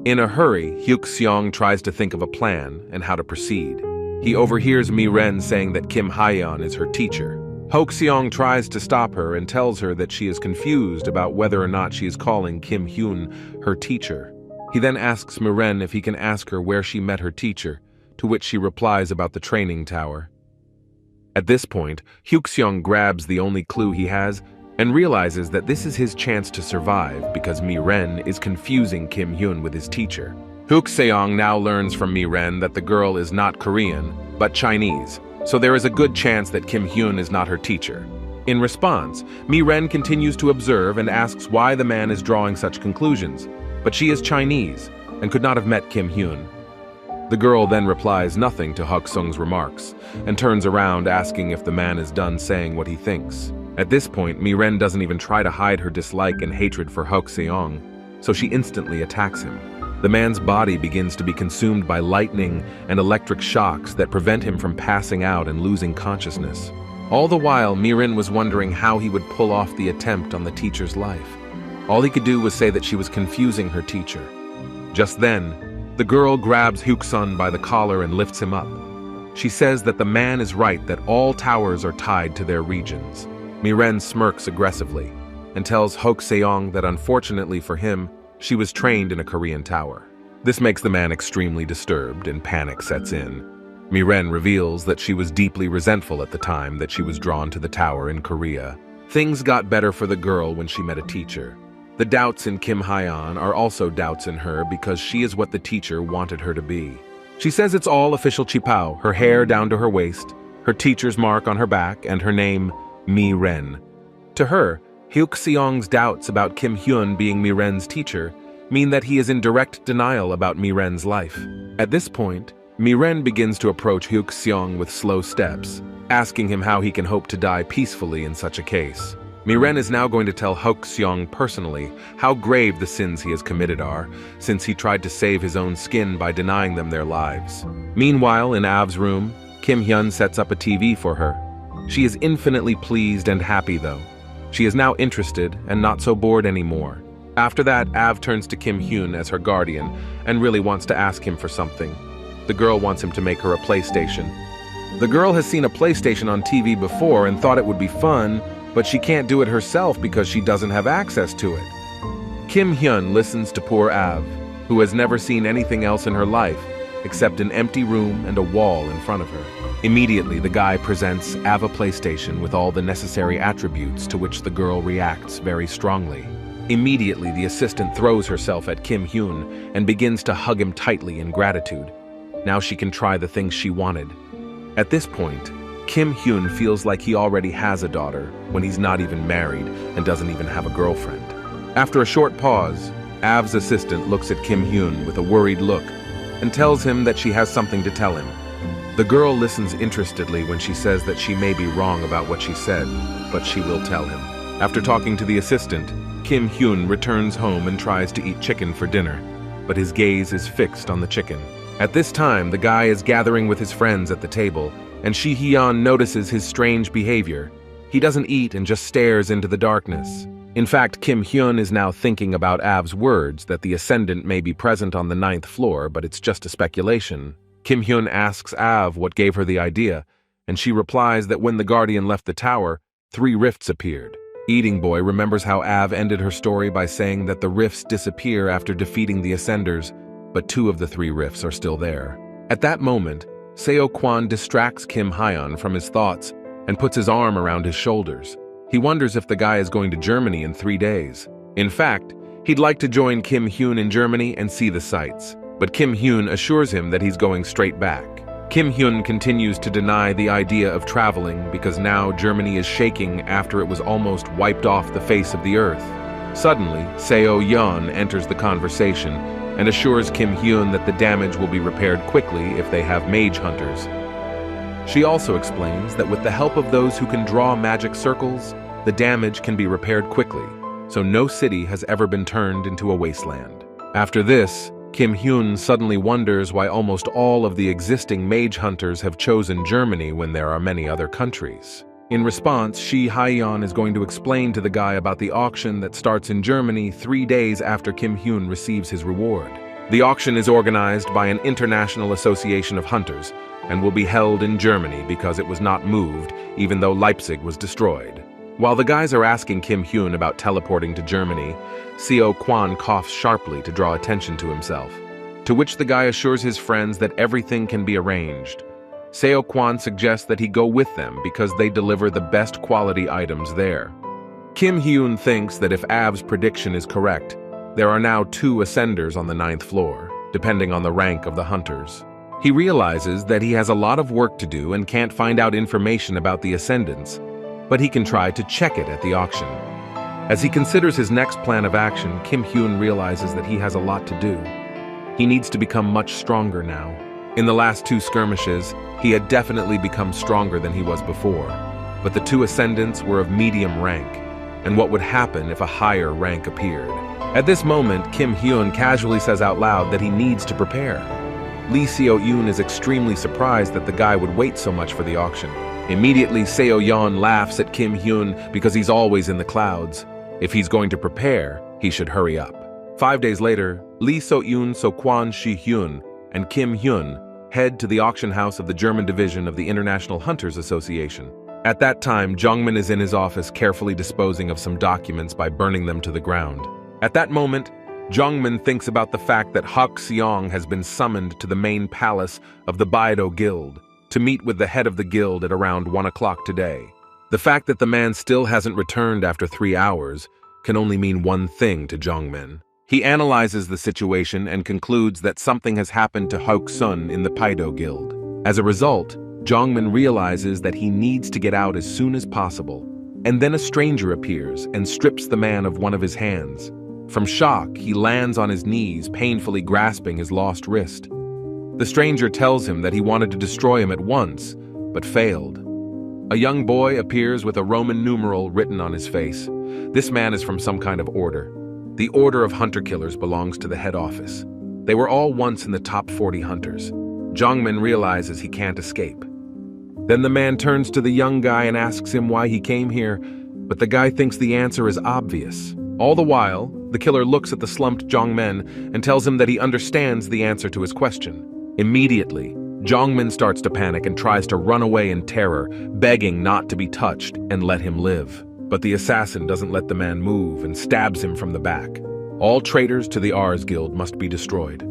In a hurry, Hyuk Seong tries to think of a plan and how to proceed. He overhears Mi Ren saying that Kim Hyun is her teacher. Huk Seong tries to stop her and tells her that she is confused about whether or not she is calling Kim Hyun her teacher. He then asks Mi Ren if he can ask her where she met her teacher, to which she replies about the training tower. At this point, Hyuk Seong grabs the only clue he has and realizes that this is his chance to survive because Mi Ren is confusing Kim Hyun with his teacher. Huk Seong now learns from Mi Ren that the girl is not Korean, but Chinese, so there is a good chance that Kim Hyun is not her teacher. In response, Mi Ren continues to observe and asks why the man is drawing such conclusions, but she is Chinese and could not have met Kim Hyun. The girl then replies nothing to Huk Seong's remarks and turns around asking if the man is done saying what he thinks. At this point, Mi Ren doesn't even try to hide her dislike and hatred for Huk Seong, so she instantly attacks him. The man's body begins to be consumed by lightning and electric shocks that prevent him from passing out and losing consciousness. All the while, Mi Ren was wondering how he would pull off the attempt on the teacher's life. All he could do was say that she was confusing her teacher. Just then, the girl grabs Hyuk Sun by the collar and lifts him up. She says that the man is right that all towers are tied to their regions. Mi Ren smirks aggressively and tells Huk Seong that unfortunately for him, she was trained in a Korean tower. This makes the man extremely disturbed and panic sets in. Mi Ren reveals that she was deeply resentful at the time that she was drawn to the tower in Korea. Things got better for the girl when she met a teacher. The doubts in Kim Hyun are also doubts in her because she is what the teacher wanted her to be. She says it's all official Qipao, her hair down to her waist, her teacher's mark on her back, and her name, Mi Ren. To her, Hyuk Seong's doubts about Kim Hyun being Mi Ren's teacher mean that he is in direct denial about Mi Ren's life. At this point, Mi Ren begins to approach Hyuk Seong with slow steps, asking him how he can hope to die peacefully in such a case. Mi Ren is now going to tell Huk Seong personally how grave the sins he has committed are, since he tried to save his own skin by denying them their lives. Meanwhile, in Av's room, Kim Hyun sets up a TV for her. She is infinitely pleased and happy though. She is now interested and not so bored anymore. After that, Av turns to Kim Hyun as her guardian and really wants to ask him for something. The girl wants him to make her a PlayStation. The girl has seen a PlayStation on TV before and thought it would be fun, but she can't do it herself because she doesn't have access to it. Kim Hyun listens to poor Av, who has never seen anything else in her life except an empty room and a wall in front of her. Immediately, the guy presents Av a PlayStation with all the necessary attributes to which the girl reacts very strongly. Immediately, the assistant throws herself at Kim Hyun and begins to hug him tightly in gratitude. Now she can try the things she wanted. At this point, Kim Hyun feels like he already has a daughter when he's not even married and doesn't even have a girlfriend. After a short pause, Av's assistant looks at Kim Hyun with a worried look and tells him that she has something to tell him. The girl listens interestedly when she says that she may be wrong about what she said, but she will tell him. After talking to the assistant, Kim Hyun returns home and tries to eat chicken for dinner, but his gaze is fixed on the chicken. At this time, the guy is gathering with his friends at the table, and Hyun notices his strange behavior. He doesn't eat and just stares into the darkness. In fact, Kim Hyun is now thinking about Av's words that the Ascendant may be present on the 9th floor, but it's just a speculation. Kim Hyun asks Av what gave her the idea, and she replies that when the Guardian left the tower, 3 rifts appeared. Eating Boy remembers how Av ended her story by saying that the rifts disappear after defeating the Ascenders, but 2 of the 3 rifts are still there. At that moment, Seo Kwon distracts Kim Hyun from his thoughts and puts his arm around his shoulders. He wonders if the guy is going to Germany in 3 days. In fact, he'd like to join Kim Hyun in Germany and see the sights, but Kim Hyun assures him that he's going straight back. Kim Hyun continues to deny the idea of traveling because now Germany is shaking after it was almost wiped off the face of the earth. Suddenly, Seo Yeon enters the conversation and assures Kim Hyun that the damage will be repaired quickly if they have mage hunters. She also explains that with the help of those who can draw magic circles, the damage can be repaired quickly, so no city has ever been turned into a wasteland. After this, Kim Hyun suddenly wonders why almost all of the existing mage hunters have chosen Germany when there are many other countries. In response, Hyun is going to explain to the guy about the auction that starts in Germany 3 days after Kim Hyun receives his reward. The auction is organized by an international association of hunters and will be held in Germany because it was not moved, even though Leipzig was destroyed. While the guys are asking Kim Hyun about teleporting to Germany, Seo Kwon coughs sharply to draw attention to himself, to which the guy assures his friends that everything can be arranged. Seo Kwon suggests that he go with them because they deliver the best quality items there. Kim Hyun thinks that if Av's prediction is correct, there are now 2 ascenders on the 9th floor, depending on the rank of the hunters. He realizes that he has a lot of work to do and can't find out information about the ascendants, but he can try to check it at the auction. As he considers his next plan of action, Kim Hyun realizes that he has a lot to do. He needs to become much stronger now. In the last 2 skirmishes, he had definitely become stronger than he was before, but the 2 ascendants were of medium rank, and what would happen if a higher rank appeared? At this moment, Kim Hyun casually says out loud that he needs to prepare. Lee Seo-yoon is extremely surprised that the guy would wait so much for the auction. Immediately, Seo-yeon laughs at Kim Hyun because he's always in the clouds. If he's going to prepare, he should hurry up. 5 days later, Lee So-yoon, So-kwon, Shi-hyun, and Kim Hyun head to the auction house of the German division of the International Hunters Association. At that time, Jungmin is in his office carefully disposing of some documents by burning them to the ground. At that moment, Jungmin thinks about the fact that Hak Seong has been summoned to the main palace of the Baido Guild to meet with the head of the guild at around 1 o'clock today. The fact that the man still hasn't returned after 3 hours can only mean one thing to Jungmin. He analyzes the situation and concludes that something has happened to Hak Sun in the Baido Guild. As a result, Jungmin realizes that he needs to get out as soon as possible, and then a stranger appears and strips the man of one of his hands. From shock, he lands on his knees, painfully grasping his lost wrist. The stranger tells him that he wanted to destroy him at once, but failed. A young boy appears with a Roman numeral written on his face. This man is from some kind of order. The Order of Hunter Killers belongs to the head office. They were all once in the top 40 hunters. Jungmin realizes he can't escape. Then the man turns to the young guy and asks him why he came here, but the guy thinks the answer is obvious. All the while, the killer looks at the slumped Jungmin and tells him that he understands the answer to his question. Immediately, Jungmin starts to panic and tries to run away in terror, begging not to be touched and let him live. But the assassin doesn't let the man move and stabs him from the back. All traitors to the Ars Guild must be destroyed.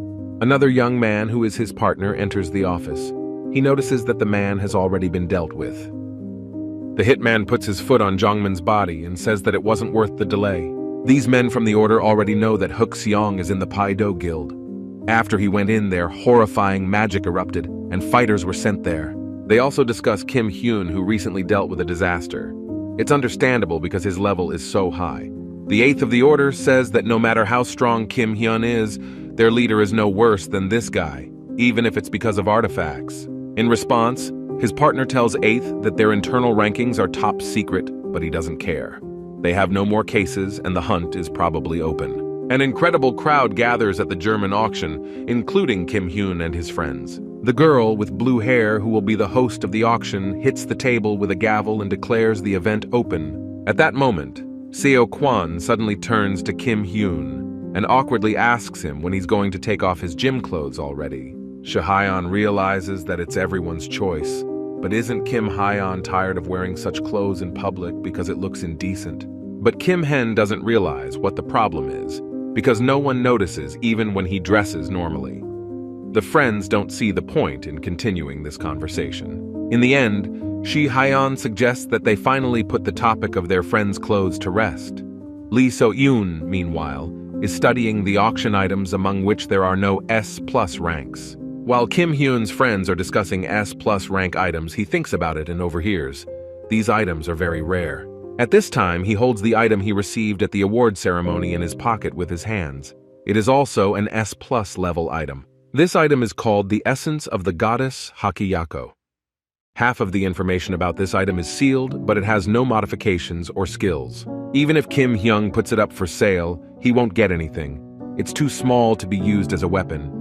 Another young man who is his partner enters the office. He notices that the man has already been dealt with. The hitman puts his foot on Jungmin's body and says that it wasn't worth the delay. These men from the Order already know that Hyun is in the Paido Guild. After he went in there, horrifying magic erupted, and fighters were sent there. They also discuss Kim Hyun, who recently dealt with a disaster. It's understandable because his level is so high. The 8th of the Order says that no matter how strong Kim Hyun is, their leader is no worse than this guy, even if it's because of artifacts. In response, his partner tells 8th that their internal rankings are top secret, but he doesn't care. They have no more cases, and the hunt is probably open. An incredible crowd gathers at the German auction, including Kim Hyun and his friends. The girl with blue hair, who will be the host of the auction, hits the table with a gavel and declares the event open. At that moment, Seo Kwan suddenly turns to Kim Hyun and awkwardly asks him when he's going to take off his gym clothes already. Hyun realizes that it's everyone's choice, but isn't Kim Hyun tired of wearing such clothes in public because it looks indecent? But Kim Hen doesn't realize what the problem is, because no one notices even when he dresses normally. The friends don't see the point in continuing this conversation. In the end, Hyun suggests that they finally put the topic of their friend's clothes to rest. Lee So-yoon, meanwhile, is studying the auction items among which there are no S+ ranks. While Kim Hyun's friends are discussing S+ rank items, he thinks about it and overhears. These items are very rare. At this time, he holds the item he received at the award ceremony in his pocket with his hands. It is also an S+ level item. This item is called the Essence of the Goddess Hakiyako. Half of the information about this item is sealed, but it has no modifications or skills. Even if Kim Hyun puts it up for sale, he won't get anything. It's too small to be used as a weapon.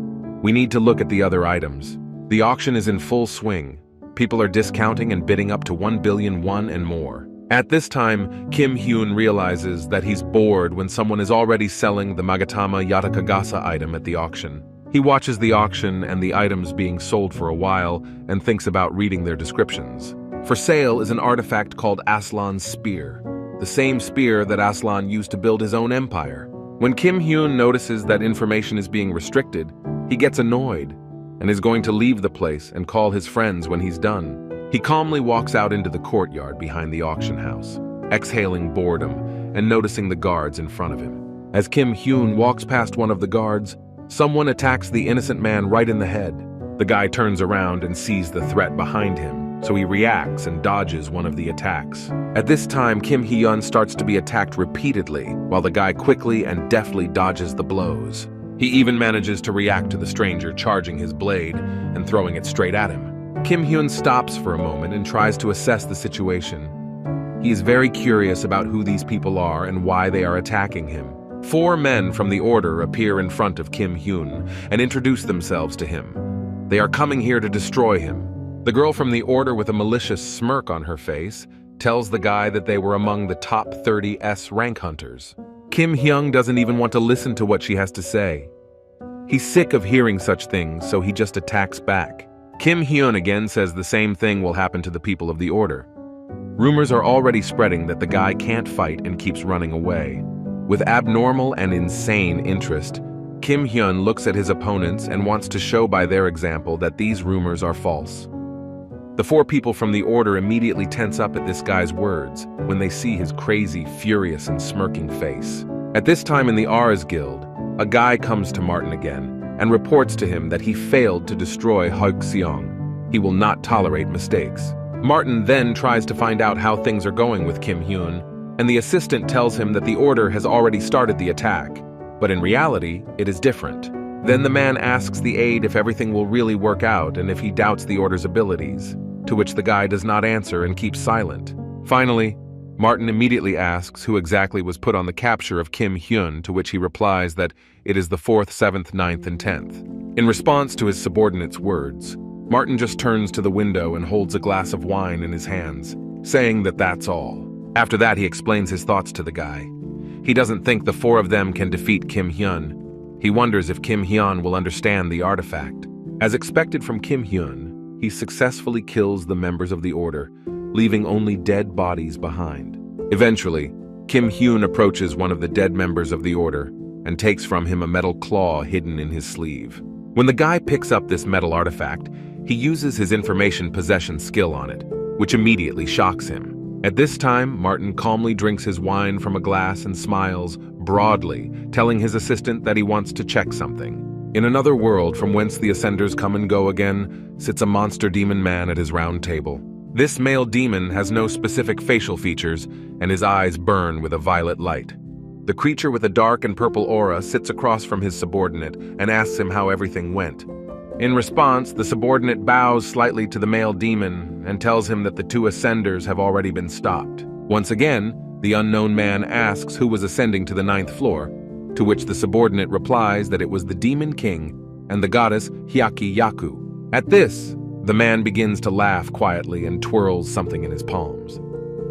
We need to look at the other items. The auction is in full swing. People are discounting and bidding up to 1 billion won and more. At this time, Kim Hyun realizes that he's bored when someone is already selling the Magatama Yatakagasa item at the auction. He watches the auction and the items being sold for a while and thinks about reading their descriptions. For sale is an artifact called Aslan's Spear, the same spear that Aslan used to build his own empire. When Kim Hyun notices that information is being restricted, he gets annoyed and is going to leave the place and call his friends when he's done. He calmly walks out into the courtyard behind the auction house, exhaling boredom and noticing the guards in front of him. As Kim Hyun walks past one of the guards, someone attacks the innocent man right in the head. The guy turns around and sees the threat behind him, so he reacts and dodges one of the attacks. At this time, Kim Hyun starts to be attacked repeatedly, while the guy quickly and deftly dodges the blows. He even manages to react to the stranger charging his blade and throwing it straight at him. Kim Hyun stops for a moment and tries to assess the situation. He is very curious about who these people are and why they are attacking him. 4 men from the Order appear in front of Kim Hyun and introduce themselves to him. They are coming here to destroy him. The girl from the Order, with a malicious smirk on her face, tells the guy that they were among the top 30 S rank hunters. Kim Hyun doesn't even want to listen to what she has to say. He's sick of hearing such things, so he just attacks back. Kim Hyun again says the same thing will happen to the people of the Order. Rumors are already spreading that the guy can't fight and keeps running away. With abnormal and insane interest, Kim Hyun looks at his opponents and wants to show by their example that these rumors are false. The 4 people from the Order immediately tense up at this guy's words when they see his crazy, furious, and smirking face. At this time in the Aries Guild, a guy comes to Martin again and reports to him that he failed to destroy Hyun. He will not tolerate mistakes. Martin then tries to find out how things are going with Kim Hyun, and the assistant tells him that the Order has already started the attack, but in reality, it is different. Then the man asks the aide if everything will really work out and if he doubts the Order's abilities, to which the guy does not answer and keeps silent. Finally, Martin immediately asks who exactly was put on the capture of Kim Hyun, to which he replies that it is the 4th, 7th, 9th, and 10th. In response to his subordinate's words, Martin just turns to the window and holds a glass of wine in his hands, saying that that's all. After that, he explains his thoughts to the guy. He doesn't think the 4 of them can defeat Kim Hyun. He wonders if Kim Hyun will understand the artifact. As expected from Kim Hyun, he successfully kills the members of the Order, leaving only dead bodies behind. Eventually, Kim Hyun approaches one of the dead members of the Order and takes from him a metal claw hidden in his sleeve. When the guy picks up this metal artifact, he uses his information possession skill on it, which immediately shocks him. At this time, Martin calmly drinks his wine from a glass and smiles, broadly, telling his assistant that he wants to check something. In another world from whence the ascenders come and go again, sits a monster demon man at his round table. This male demon has no specific facial features, and his eyes burn with a violet light. The creature with a dark and purple aura sits across from his subordinate and asks him how everything went. In response, the subordinate bows slightly to the male demon and tells him that the two ascenders have already been stopped. Once again, the unknown man asks who was ascending to the 9th floor, to which the subordinate replies that it was the demon king and the goddess Hyaku. At this, the man begins to laugh quietly and twirls something in his palms.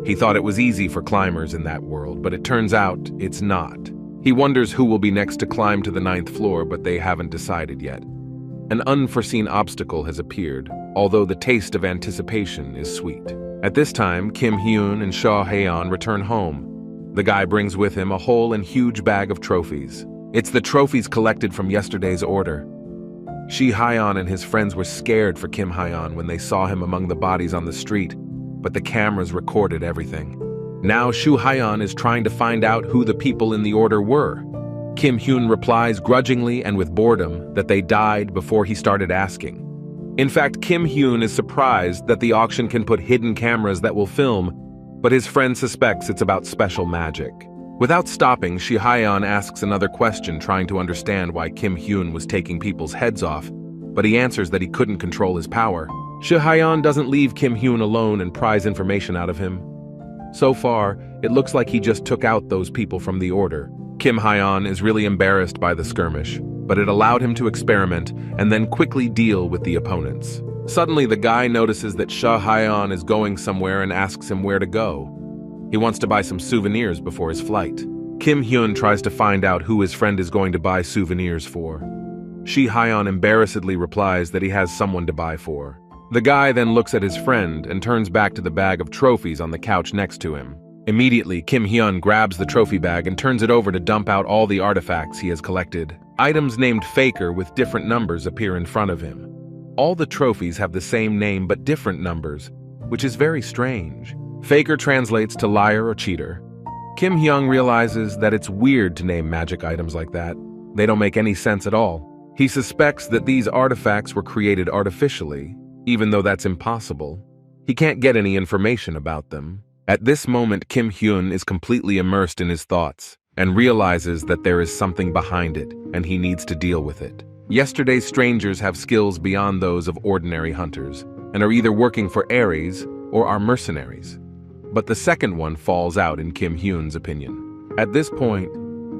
He thought it was easy for climbers in that world, but it turns out it's not. He wonders who will be next to climb to the 9th floor, but they haven't decided yet. An unforeseen obstacle has appeared, although the taste of anticipation is sweet. At this time, Kim Hyun and Seo Hae-on return home. The guy brings with him a whole and huge bag of trophies. It's the trophies collected from yesterday's order. Shi Hae-on and his friends were scared for Kim Hae-on when they saw him among the bodies on the street, but the cameras recorded everything. Now Shu Hae-on is trying to find out who the people in the order were. Kim Hyun replies grudgingly and with boredom that they died before he started asking. In fact, Kim Hyun is surprised that the auction can put hidden cameras that will film, but his friend suspects it's about special magic. Without stopping, Shi Hae-on asks another question, trying to understand why Kim Hyun was taking people's heads off, but he answers that he couldn't control his power. Shi Hae-on doesn't leave Kim Hyun alone and pries information out of him. So far, it looks like he just took out those people from the order. Kim Hae-on is really embarrassed by the skirmish, but it allowed him to experiment and then quickly deal with the opponents. Suddenly, the guy notices that Seo Hae-on is going somewhere and asks him where to go. He wants to buy some souvenirs before his flight. Kim Hyun tries to find out who his friend is going to buy souvenirs for. Shi Hae-on embarrassedly replies that he has someone to buy for. The guy then looks at his friend and turns back to the bag of trophies on the couch next to him. Immediately, Kim Hyun grabs the trophy bag and turns it over to dump out all the artifacts he has collected. Items named Faker with different numbers appear in front of him. All the trophies have the same name but different numbers, which is very strange. Faker translates to liar or cheater. Kim Hyun realizes that it's weird to name magic items like that. They don't make any sense at all. He suspects that these artifacts were created artificially, even though that's impossible. He can't get any information about them. At this moment, Kim Hyun is completely immersed in his thoughts and realizes that there is something behind it and he needs to deal with it. Yesterday's strangers have skills beyond those of ordinary hunters and are either working for Aries or are mercenaries. But the second one falls out in Kim Hyun's opinion. At this point,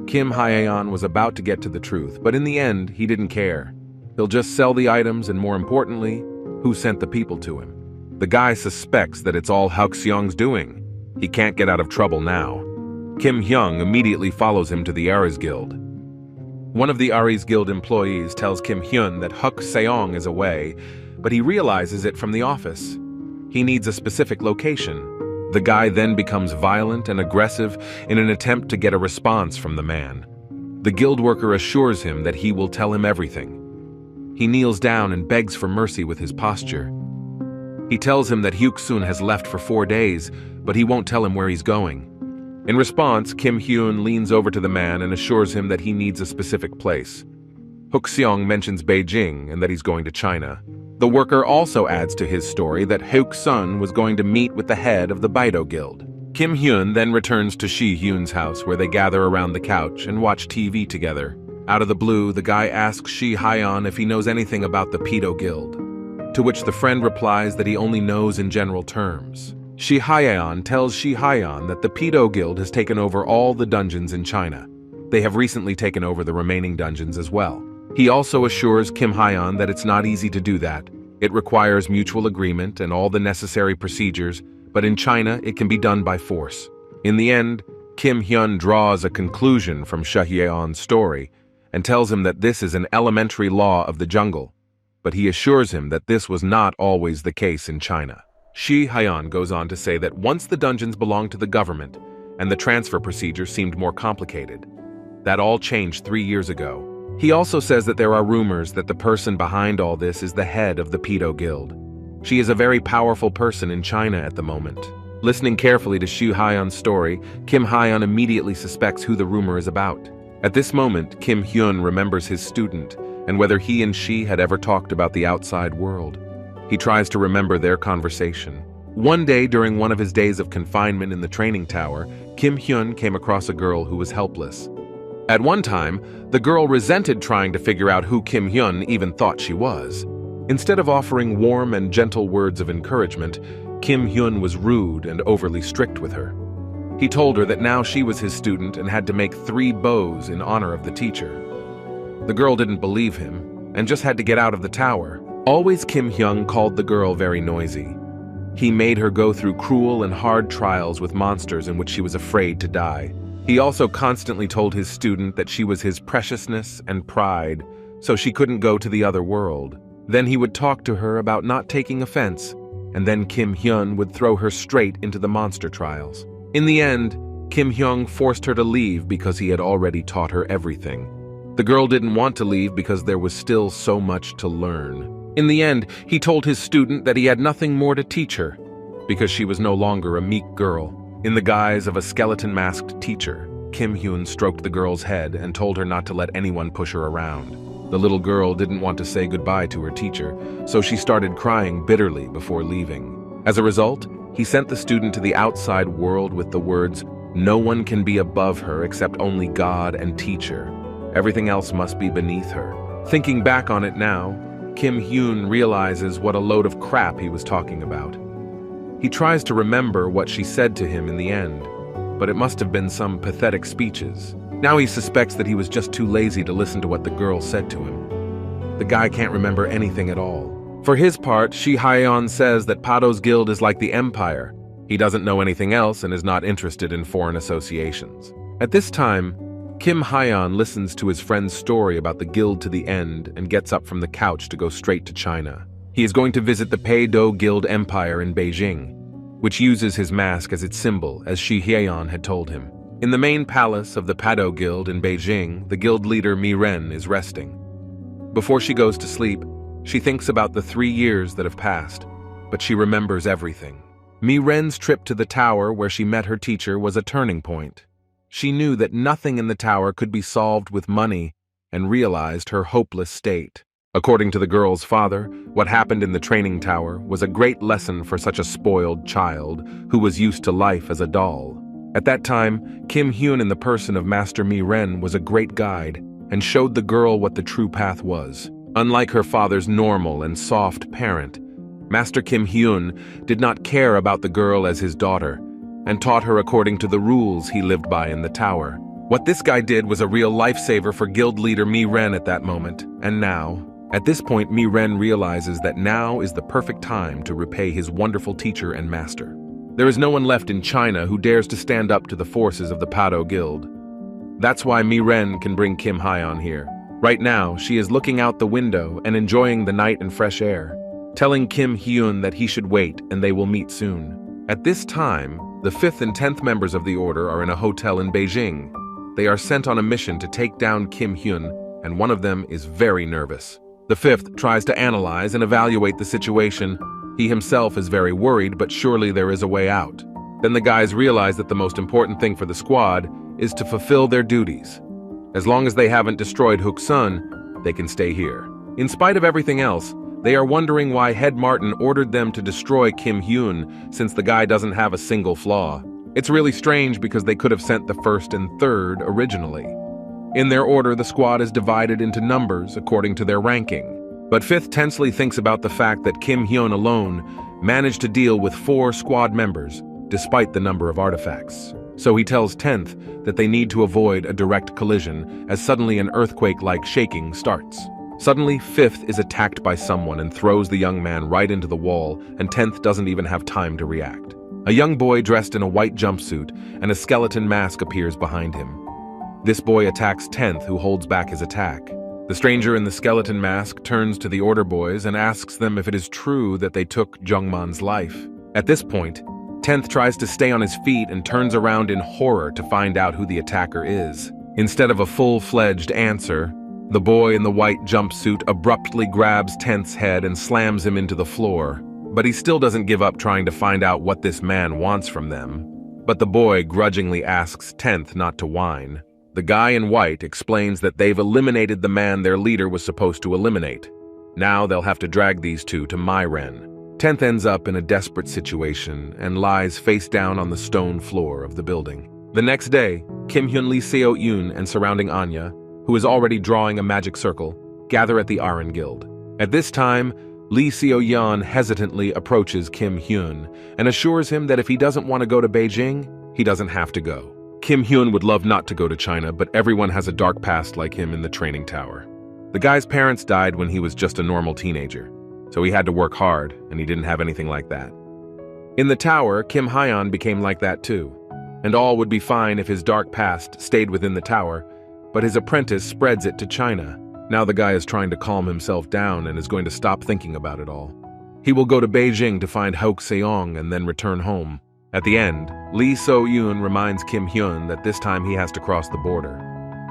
Kim Hae-on was about to get to the truth, but in the end, he didn't care. He'll just sell the items and, more importantly, who sent the people to him. The guy suspects that it's all Hyukseong's doing. He can't get out of trouble now. Kim Hyun immediately follows him to the Aries Guild. One of the Aries Guild employees tells Kim Hyun that Hyukseong is away, but he realizes it from the office. He needs a specific location. The guy then becomes violent and aggressive in an attempt to get a response from the man. The guild worker assures him that he will tell him everything. He kneels down and begs for mercy with his posture. He tells him that Hyuksun has left for 4 days, but he won't tell him where he's going. In response, Kim Hyun leans over to the man and assures him that he needs a specific place. Hyukseong mentions Beijing and that he's going to China. The worker also adds to his story that Hyuksun was going to meet with the head of the Baido Guild. Kim Hyun then returns to Shi Hyun's house where they gather around the couch and watch TV together. Out of the blue, the guy asks Shi Hae-on if he knows anything about the Baido Guild, to which the friend replies that he only knows in general terms. Shi Hae-on tells Shi Hae-on that the Baido Guild has taken over all the dungeons in China. They have recently taken over the remaining dungeons as well. He also assures Kim Hae-on that it's not easy to do that. It requires mutual agreement and all the necessary procedures, but in China it can be done by force. In the end, Kim Hyun draws a conclusion from Shi Hae-on's story and tells him that this is an elementary law of the jungle, but he assures him that this was not always the case in China. Shi Hae-on goes on to say that once the dungeons belonged to the government and the transfer procedure seemed more complicated. That all changed 3 years ago. He also says that there are rumors that the person behind all this is the head of the Baido Guild. She is a very powerful person in China at the moment. Listening carefully to Shu Hyun's story, Kim Hyun immediately suspects who the rumor is about. At this moment, Kim Hyun remembers his student and whether he and she had ever talked about the outside world. He tries to remember their conversation. One day during one of his days of confinement in the training tower, Kim Hyun came across a girl who was helpless. At one time, the girl resented trying to figure out who Kim Hyun even thought she was. Instead of offering warm and gentle words of encouragement, Kim Hyun was rude and overly strict with her. He told her that now she was his student and had to make 3 bows in honor of the teacher. The girl didn't believe him and just had to get out of the tower. Always Kim Hyun called the girl very noisy. He made her go through cruel and hard trials with monsters in which she was afraid to die. He also constantly told his student that she was his preciousness and pride, so she couldn't go to the other world. Then he would talk to her about not taking offense, and then Kim Hyun would throw her straight into the monster trials. In the end, Kim Hyun forced her to leave because he had already taught her everything. The girl didn't want to leave because there was still so much to learn. In the end, he told his student that he had nothing more to teach her, because she was no longer a meek girl. In the guise of a skeleton-masked teacher, Kim Hyun stroked the girl's head and told her not to let anyone push her around. The little girl didn't want to say goodbye to her teacher, so she started crying bitterly before leaving. As a result, he sent the student to the outside world with the words, "No one can be above her except only God and teacher. Everything else must be beneath her." Thinking back on it now, Kim Hyun realizes what a load of crap he was talking about. He tries to remember what she said to him in the end, but it must have been some pathetic speeches. Now he suspects that he was just too lazy to listen to what the girl said to him. The guy can't remember anything at all. For his part, Shi Hyun says that Pado's guild is like the empire. He doesn't know anything else and is not interested in foreign associations. At this time, Kim Hyun listens to his friend's story about the guild to the end and gets up from the couch to go straight to China. He is going to visit the Payback Guild Empire in Beijing, which uses his mask as its symbol, as Shi Hyun had told him. In the main palace of the Pado Guild in Beijing, the guild leader Mi Ren is resting. Before she goes to sleep, she thinks about the 3 years that have passed, but she remembers everything. Mi Ren's trip to the tower where she met her teacher was a turning point. She knew that nothing in the tower could be solved with money and realized her hopeless state. According to the girl's father, what happened in the training tower was a great lesson for such a spoiled child who was used to life as a doll. At that time, Kim Hyun in the person of Master Mi Ren was a great guide and showed the girl what the true path was. Unlike her father's normal and soft parent, Master Kim Hyun did not care about the girl as his daughter and taught her according to the rules he lived by in the tower. What this guy did was a real lifesaver for guild leader Mi Ren at that moment, and now, at this point, Mi Ren realizes that now is the perfect time to repay his wonderful teacher and master. There is no one left in China who dares to stand up to the forces of the Pado Guild. That's why Mi Ren can bring Kim Hyun here. Right now, she is looking out the window and enjoying the night and fresh air, telling Kim Hyun that he should wait and they will meet soon. At this time, the 5th and 10th members of the order are in a hotel in Beijing. They are sent on a mission to take down Kim Hyun, and one of them is very nervous. The 5th tries to analyze and evaluate the situation. He himself is very worried, but surely there is a way out. Then the guys realize that the most important thing for the squad is to fulfill their duties. As long as they haven't destroyed Huksun, they can stay here. In spite of everything else, they are wondering why Head Martin ordered them to destroy Kim Hyun since the guy doesn't have a single flaw. It's really strange because they could have sent the 1st and 3rd originally. In their order, the squad is divided into numbers according to their ranking. But 5th tensely thinks about the fact that Kim Hyun alone managed to deal with 4 squad members, despite the number of artifacts. So he tells 10th that they need to avoid a direct collision, as suddenly an earthquake-like shaking starts. Suddenly, 5th is attacked by someone and throws the young man right into the wall, and 10th doesn't even have time to react. A young boy dressed in a white jumpsuit and a skeleton mask appears behind him. This boy attacks 10th, who holds back his attack. The stranger in the skeleton mask turns to the order boys and asks them if it is true that they took Jungman's life. At this point, 10th tries to stay on his feet and turns around in horror to find out who the attacker is. Instead of a full-fledged answer, the boy in the white jumpsuit abruptly grabs 10th's head and slams him into the floor. But he still doesn't give up trying to find out what this man wants from them. But the boy grudgingly asks Tenth not to whine. The guy in white explains that they've eliminated the man their leader was supposed to eliminate. Now they'll have to drag these two to my Ren. Tenth ends up in a desperate situation and lies face down on the stone floor of the building. The next day, Kim Hyun, Lee Seo Yoon, and surrounding Anya, who is already drawing a magic circle, gather at the Aran Guild. At this time, Lee Seo Yoon hesitantly approaches Kim Hyun and assures him that if he doesn't want to go to Beijing, he doesn't have to go. Kim Hyun would love not to go to China, but everyone has a dark past like him in the training tower. The guy's parents died when he was just a normal teenager, so he had to work hard, and he didn't have anything like that. In the tower, Kim Hyun became like that too, and all would be fine if his dark past stayed within the tower, but his apprentice spreads it to China. Now the guy is trying to calm himself down and is going to stop thinking about it all. He will go to Beijing to find Hoke Seong and then return home. At the end, Lee So Yoon reminds Kim Hyun that this time he has to cross the border.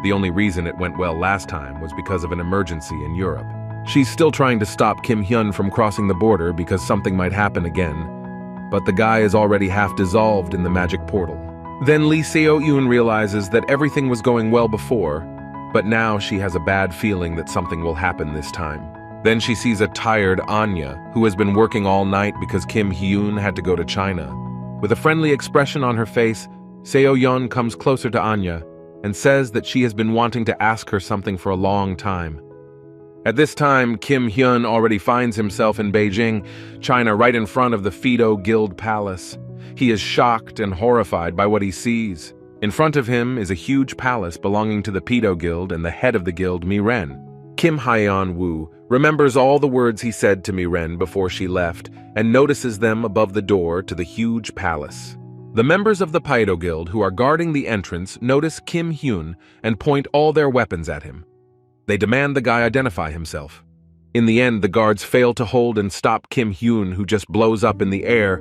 The only reason it went well last time was because of an emergency in Europe. She's still trying to stop Kim Hyun from crossing the border because something might happen again, but the guy is already half dissolved in the magic portal. Then Lee Seo Yoon realizes that everything was going well before, but now she has a bad feeling that something will happen this time. Then she sees a tired Anya, who has been working all night because Kim Hyun had to go to China. With a friendly expression on her face, Seo Yoon comes closer to Anya and says that she has been wanting to ask her something for a long time. At this time, Kim Hyun already finds himself in Beijing, China, right in front of the Fido Guild Palace. He is shocked and horrified by what he sees. In front of him is a huge palace belonging to the Pedo Guild and the head of the guild, Mi-ren. Kim Hyeon-woo remembers all the words he said to Mi-ren before she left and notices them above the door to the huge palace. The members of the Pedo Guild who are guarding the entrance notice Kim Hyun and point all their weapons at him. They demand the guy identify himself. In the end, the guards fail to hold and stop Kim Hyun, who just blows up in the air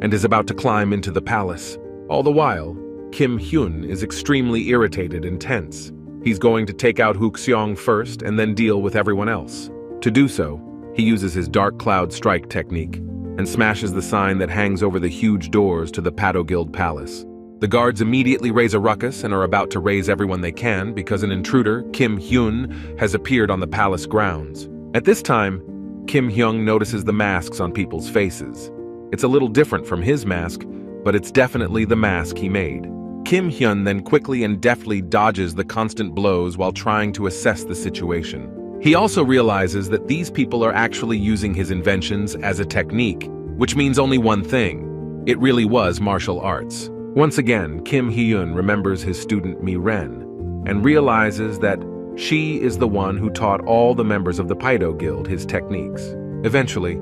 and is about to climb into the palace. All the while, Kim Hyun is extremely irritated and tense. He's going to take out Hook Seong first and then deal with everyone else. To do so, he uses his dark cloud strike technique and smashes the sign that hangs over the huge doors to the Pedo Guild Palace. The guards immediately raise a ruckus and are about to raise everyone they can because an intruder, Kim Hyun, has appeared on the palace grounds. At this time, Kim Hyun notices the masks on people's faces. It's a little different from his mask, but it's definitely the mask he made. Kim Hyun then quickly and deftly dodges the constant blows while trying to assess the situation. He also realizes that these people are actually using his inventions as a technique, which means only one thing. It really was martial arts. Once again, Kim Hyun remembers his student Mi-ren and realizes that she is the one who taught all the members of the Pedo Guild his techniques. Eventually,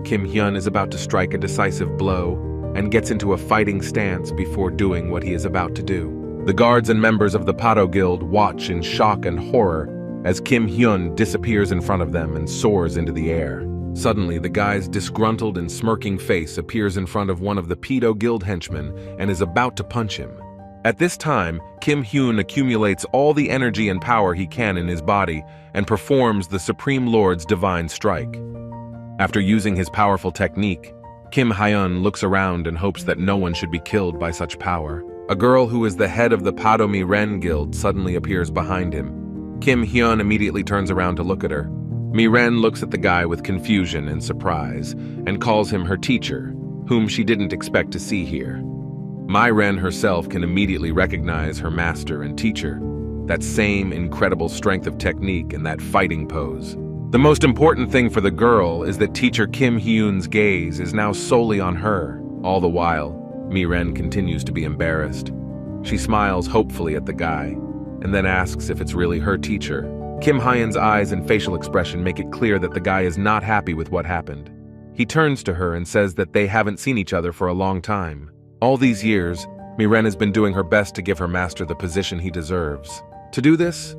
Kim Hyun is about to strike a decisive blow and gets into a fighting stance before doing what he is about to do. The guards and members of the Pedo Guild watch in shock and horror as Kim Hyun disappears in front of them and soars into the air. Suddenly, the guy's disgruntled and smirking face appears in front of one of the Pedo Guild henchmen and is about to punch him. At this time, Kim Hyun accumulates all the energy and power he can in his body and performs the Supreme Lord's divine strike. After using his powerful technique, Kim Hyun looks around and hopes that no one should be killed by such power. A girl who is the head of the Pedo Mi-ren Guild suddenly appears behind him. Kim Hyun immediately turns around to look at her. Mi-ren looks at the guy with confusion and surprise and calls him her teacher, whom she didn't expect to see here. Mi-ren herself can immediately recognize her master and teacher, that same incredible strength of technique and that fighting pose. The most important thing for the girl is that teacher Kim Hyun's gaze is now solely on her. All the while, Mi-ren continues to be embarrassed. She smiles hopefully at the guy and then asks if it's really her teacher. Kim Hyun's eyes and facial expression make it clear that the guy is not happy with what happened. He turns to her and says that they haven't seen each other for a long time. All these years, Mi-ren has been doing her best to give her master the position he deserves. To do this,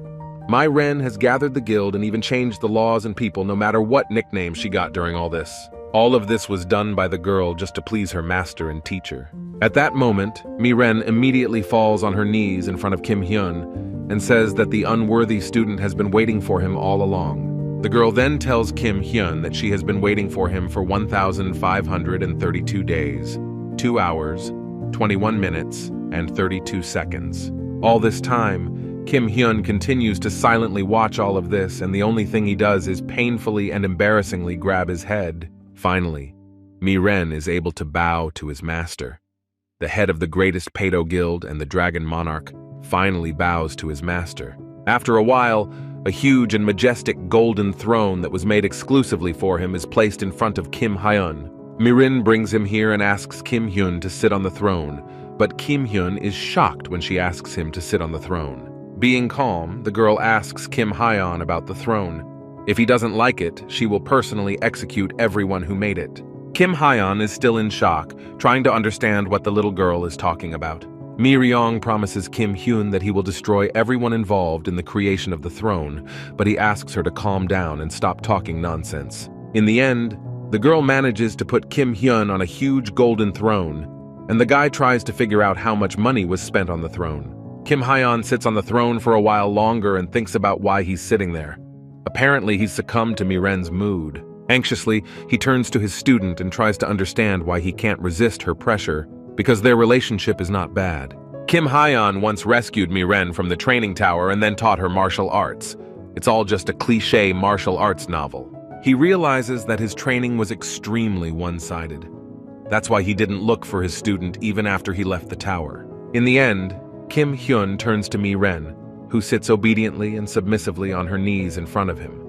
Mi-ren has gathered the guild and even changed the laws and people no matter what nickname she got during all this. All of this was done by the girl just to please her master and teacher. At that moment, Mi-ren immediately falls on her knees in front of Kim Hyun and says that the unworthy student has been waiting for him all along. The girl then tells Kim Hyun that she has been waiting for him for 1,532 days, 2 hours, 21 minutes, and 32 seconds. All this time, Kim Hyun continues to silently watch all of this, and the only thing he does is painfully and embarrassingly grab his head. Finally, Mi-ren is able to bow to his master. The head of the greatest Pedo Guild and the Dragon Monarch finally bows to his master. After a while, a huge and majestic golden throne that was made exclusively for him is placed in front of Kim Hyun. Mi-ren brings him here and asks Kim Hyun to sit on the throne, but Kim Hyun is shocked when she asks him to sit on the throne. Being calm, the girl asks Kim Hyun about the throne. If he doesn't like it, she will personally execute everyone who made it. Kim Hyun is still in shock, trying to understand what the little girl is talking about. Mi-ryong promises Kim Hyun that he will destroy everyone involved in the creation of the throne, but he asks her to calm down and stop talking nonsense. In the end, the girl manages to put Kim Hyun on a huge golden throne, and the guy tries to figure out how much money was spent on the throne. Kim Hyun sits on the throne for a while longer and thinks about why he's sitting there. Apparently, he's succumbed to Mi-ren's mood. Anxiously, he turns to his student and tries to understand why he can't resist her pressure, because their relationship is not bad. Kim Hyun once rescued Mi-ren from the training tower and then taught her martial arts. It's all just a cliché martial arts novel. He realizes that his training was extremely one-sided. That's why he didn't look for his student even after he left the tower. In the end, Kim Hyun turns to Mi-ren, who sits obediently and submissively on her knees in front of him.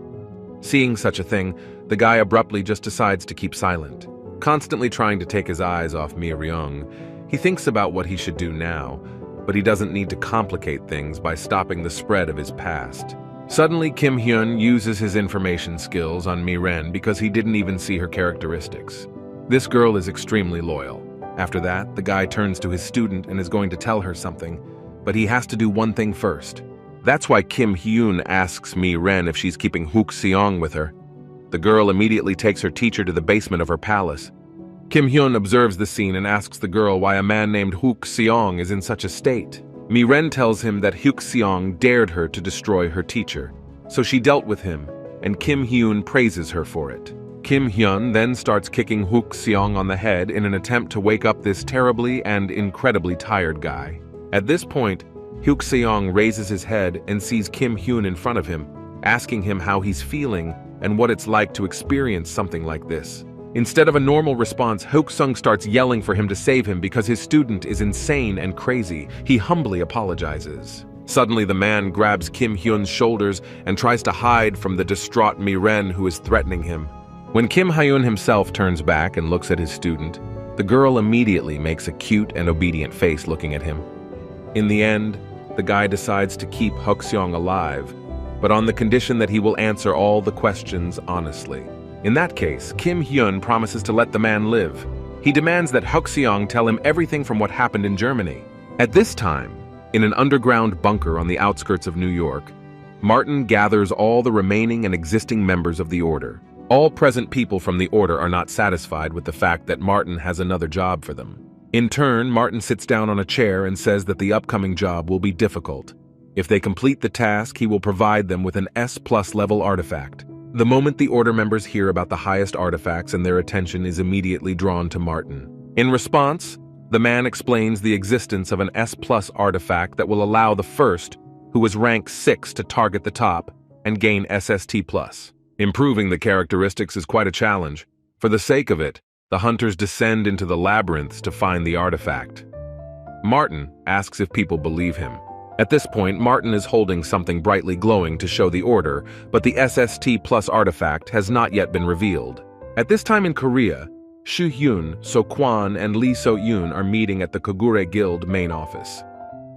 Seeing such a thing, the guy abruptly just decides to keep silent. Constantly trying to take his eyes off Mi-ryong, he thinks about what he should do now, but he doesn't need to complicate things by stopping the spread of his past. Suddenly, Kim Hyun uses his information skills on Mi-ren because he didn't even see her characteristics. This girl is extremely loyal. After that, the guy turns to his student and is going to tell her something, but he has to do one thing first. That's why Kim Hyun asks Mi-ren if she's keeping Hook Seong with her. The girl immediately takes her teacher to the basement of her palace. Kim Hyun observes the scene and asks the girl why a man named Hook Seong is in such a state. Mi-ren tells him that Hook Seong dared her to destroy her teacher, so she dealt with him, and Kim Hyun praises her for it. Kim Hyun then starts kicking Hook Seong on the head in an attempt to wake up this terribly and incredibly tired guy. At this point, Hook Seong raises his head and sees Kim Hyun in front of him, asking him how he's feeling and what it's like to experience something like this. Instead of a normal response, Hook Seong starts yelling for him to save him because his student is insane and crazy. He humbly apologizes. Suddenly, the man grabs Kim Hyun's shoulders and tries to hide from the distraught Mi-ren who is threatening him. When Kim Hyun himself turns back and looks at his student, the girl immediately makes a cute and obedient face looking at him. In the end, the guy decides to keep Hook Seong alive, but on the condition that he will answer all the questions honestly. In that case, Kim Hyun promises to let the man live. He demands that Hook Seong tell him everything from what happened in Germany. At this time, in an underground bunker on the outskirts of New York, Martin gathers all the remaining and existing members of the Order. All present people from the Order are not satisfied with the fact that Martin has another job for them. In turn, Martin sits down on a chair and says that the upcoming job will be difficult. If they complete the task, he will provide them with an S+ level artifact. The moment the Order members hear about the highest artifacts and their attention is immediately drawn to Martin. In response, the man explains the existence of an S+ artifact that will allow the first, who is rank 6, to target the top and gain SST+. Improving the characteristics is quite a challenge. For the sake of it, the hunters descend into the labyrinths to find the artifact. Martin asks if people believe him. At this point, Martin is holding something brightly glowing to show the Order, but the SST+ artifact has not yet been revealed. At this time in Korea, Shu Hyun, So Kwan, and Lee So Yoon are meeting at the Kogure Guild main office.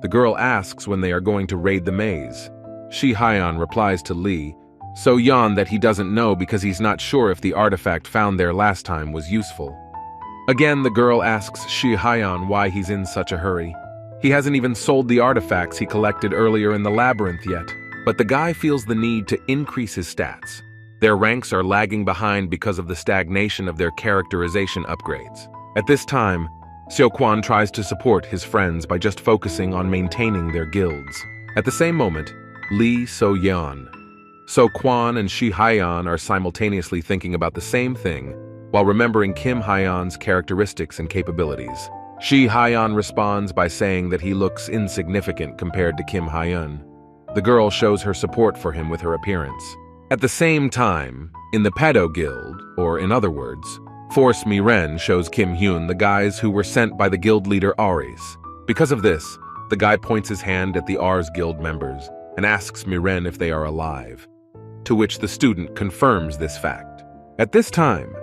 The girl asks when they are going to raid the maze. Shi Hyun replies to Lee So Yeon that he doesn't know because he's not sure if the artifact found there last time was useful. Again, the girl asks Shi Hyun why he's in such a hurry. He hasn't even sold the artifacts he collected earlier in the labyrinth yet, but the guy feels the need to increase his stats. Their ranks are lagging behind because of the stagnation of their characterization upgrades. At this time, Seokwan tries to support his friends by just focusing on maintaining their guilds. At the same moment, Lee So-yeon So Kwon and Shi Hyeon are simultaneously thinking about the same thing, while remembering Kim Hyeon's characteristics and capabilities. Shi Hyeon responds by saying that he looks insignificant compared to Kim Hyun. The girl shows her support for him with her appearance. At the same time, in the Pedo Guild, or in other words, Force Miren shows Kim Hyun the guys who were sent by the guild leader Aries. Because of this, the guy points his hand at the Ars Guild members and asks Miren if they are alive, to which the student confirms this fact. At this time,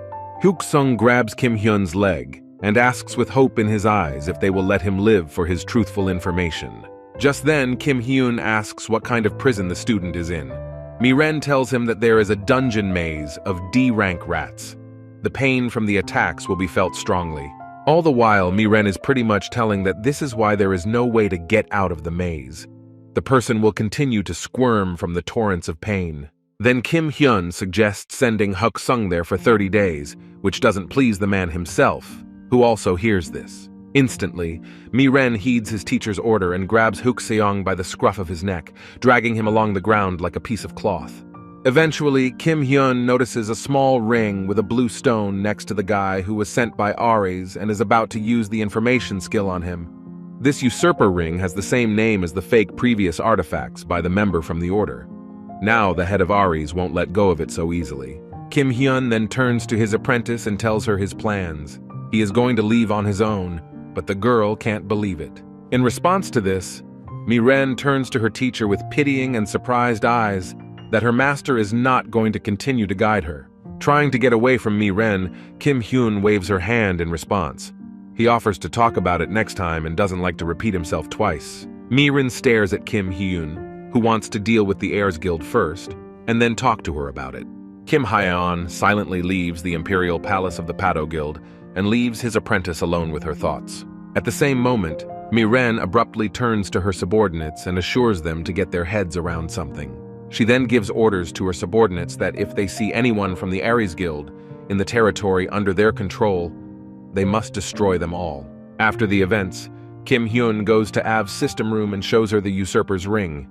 Hyuk-sung grabs Kim Hyun's leg and asks with hope in his eyes if they will let him live for his truthful information. Just then, Kim Hyun asks what kind of prison the student is in. Miren tells him that there is a dungeon maze of D-rank rats. The pain from the attacks will be felt strongly. All the while, Miren is pretty much telling that this is why there is no way to get out of the maze. The person will continue to squirm from the torrents of pain. Then Kim Hyun suggests sending Hyuk-sung there for 30 days, which doesn't please the man himself, who also hears this. Instantly, Miren heeds his teacher's order and grabs Hyuk-seong by the scruff of his neck, dragging him along the ground like a piece of cloth. Eventually, Kim Hyun notices a small ring with a blue stone next to the guy who was sent by Aries and is about to use the information skill on him. This usurper ring has the same name as the fake previous artifacts by the member from the order. Now the head of Aries won't let go of it so easily. Kim Hyun then turns to his apprentice and tells her his plans. He is going to leave on his own, but the girl can't believe it. In response to this, Miren turns to her teacher with pitying and surprised eyes that her master is not going to continue to guide her. Trying to get away from Miren, Kim Hyun waves her hand in response. He offers to talk about it next time and doesn't like to repeat himself twice. Miren stares at Kim Hyun, who wants to deal with the Heirs Guild first, and then talk to her about it. Kim Hyeon silently leaves the Imperial Palace of the Pado Guild and leaves his apprentice alone with her thoughts. At the same moment, Miren abruptly turns to her subordinates and assures them to get their heads around something. She then gives orders to her subordinates that if they see anyone from the Aries Guild in the territory under their control, they must destroy them all. After the events, Kim Hyun goes to Av's system room and shows her the usurper's ring.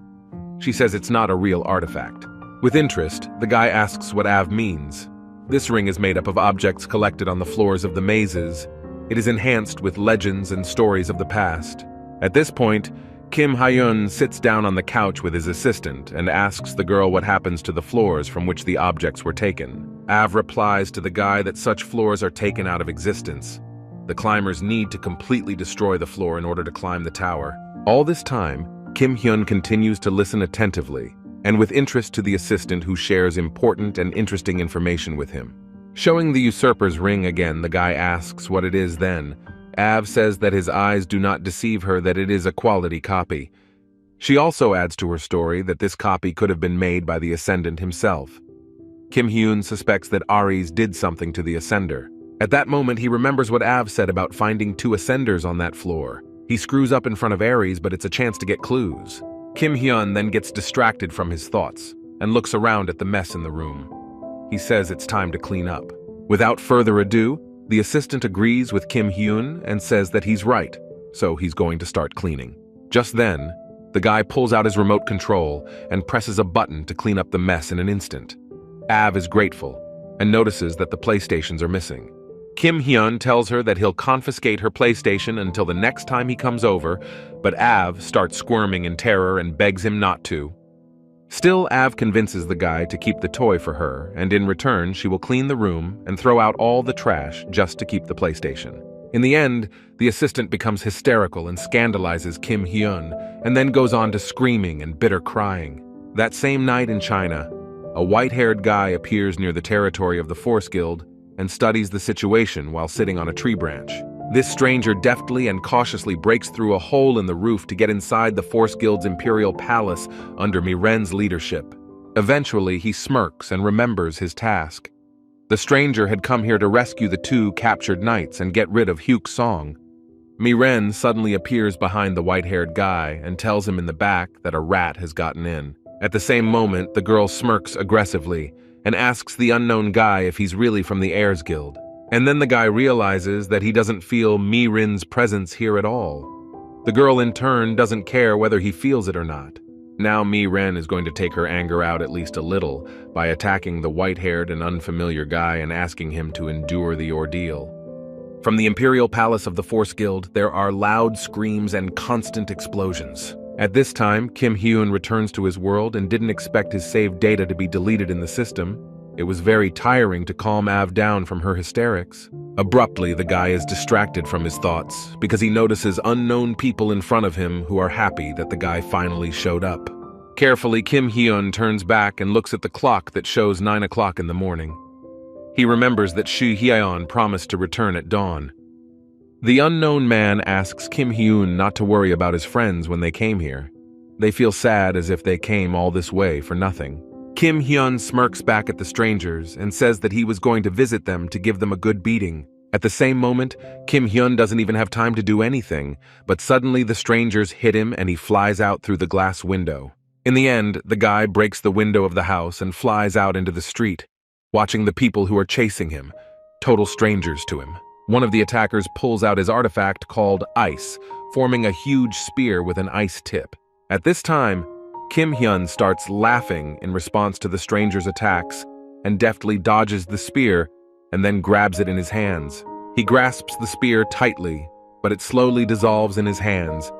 She says it's not a real artifact. With interest, the guy asks what Av means. This ring is made up of objects collected on the floors of the mazes. It is enhanced with legends and stories of the past. At this point, Kim Hyun sits down on the couch with his assistant and asks the girl what happens to the floors from which the objects were taken. Av replies to the guy that such floors are taken out of existence. The climbers need to completely destroy the floor in order to climb the tower. All this time, Kim Hyun continues to listen attentively and with interest to the assistant who shares important and interesting information with him. Showing the usurper's ring again, the guy asks what it is then. Av says that his eyes do not deceive her, that it is a quality copy. She also adds to her story that this copy could have been made by the Ascendant himself. Kim Hyun suspects that Aries did something to the Ascender. At that moment, he remembers what Av said about finding 2 Ascenders on that floor. He screws up in front of Aries, but it's a chance to get clues. Kim Hyun then gets distracted from his thoughts and looks around at the mess in the room. He says it's time to clean up. Without further ado, the assistant agrees with Kim Hyun and says that he's right, so he's going to start cleaning. Just then, the guy pulls out his remote control and presses a button to clean up the mess in an instant. Av is grateful and notices that the PlayStations are missing. Kim Hyun tells her that he'll confiscate her PlayStation until the next time he comes over, but Av starts squirming in terror and begs him not to. Still, Av convinces the guy to keep the toy for her, and in return, she will clean the room and throw out all the trash just to keep the PlayStation. In the end, the assistant becomes hysterical and scandalizes Kim Hyun, and then goes on to screaming and bitter crying. That same night in China, a white-haired guy appears near the territory of the Force Guild and studies the situation while sitting on a tree branch. This stranger deftly and cautiously breaks through a hole in the roof to get inside the Force Guild's Imperial Palace under Miren's leadership. Eventually, he smirks and remembers his task. The stranger had come here to rescue the 2 captured knights and get rid of Hyuk-song. Miren suddenly appears behind the white-haired guy and tells him in the back that a rat has gotten in. At the same moment, the girl smirks aggressively and asks the unknown guy if he's really from the Heirs Guild. And then the guy realizes that he doesn't feel Miren's presence here at all. The girl in turn doesn't care whether he feels it or not. Now Mi-Ren is going to take her anger out at least a little by attacking the white-haired and unfamiliar guy and asking him to endure the ordeal. From the Imperial Palace of the Force Guild, there are loud screams and constant explosions. At this time, Kim Hyun returns to his world and didn't expect his saved data to be deleted in the system. It was very tiring to calm Av down from her hysterics. Abruptly, the guy is distracted from his thoughts because he notices unknown people in front of him who are happy that the guy finally showed up. Carefully, Kim Hyun turns back and looks at the clock that shows 9 o'clock in the morning. He remembers that Shu Hyeon promised to return at dawn. The unknown man asks Kim Hyun not to worry about his friends when they came here. They feel sad as if they came all this way for nothing. Kim Hyun smirks back at the strangers and says that he was going to visit them to give them a good beating. At the same moment, Kim Hyun doesn't even have time to do anything, but suddenly the strangers hit him and he flies out through the glass window. In the end, the guy breaks the window of the house and flies out into the street, watching the people who are chasing him, total strangers to him. One of the attackers pulls out his artifact called Ice, forming a huge spear with an ice tip. At this time, Kim Hyun starts laughing in response to the stranger's attacks and deftly dodges the spear and then grabs it in his hands. He grasps the spear tightly, but it slowly dissolves in his hands.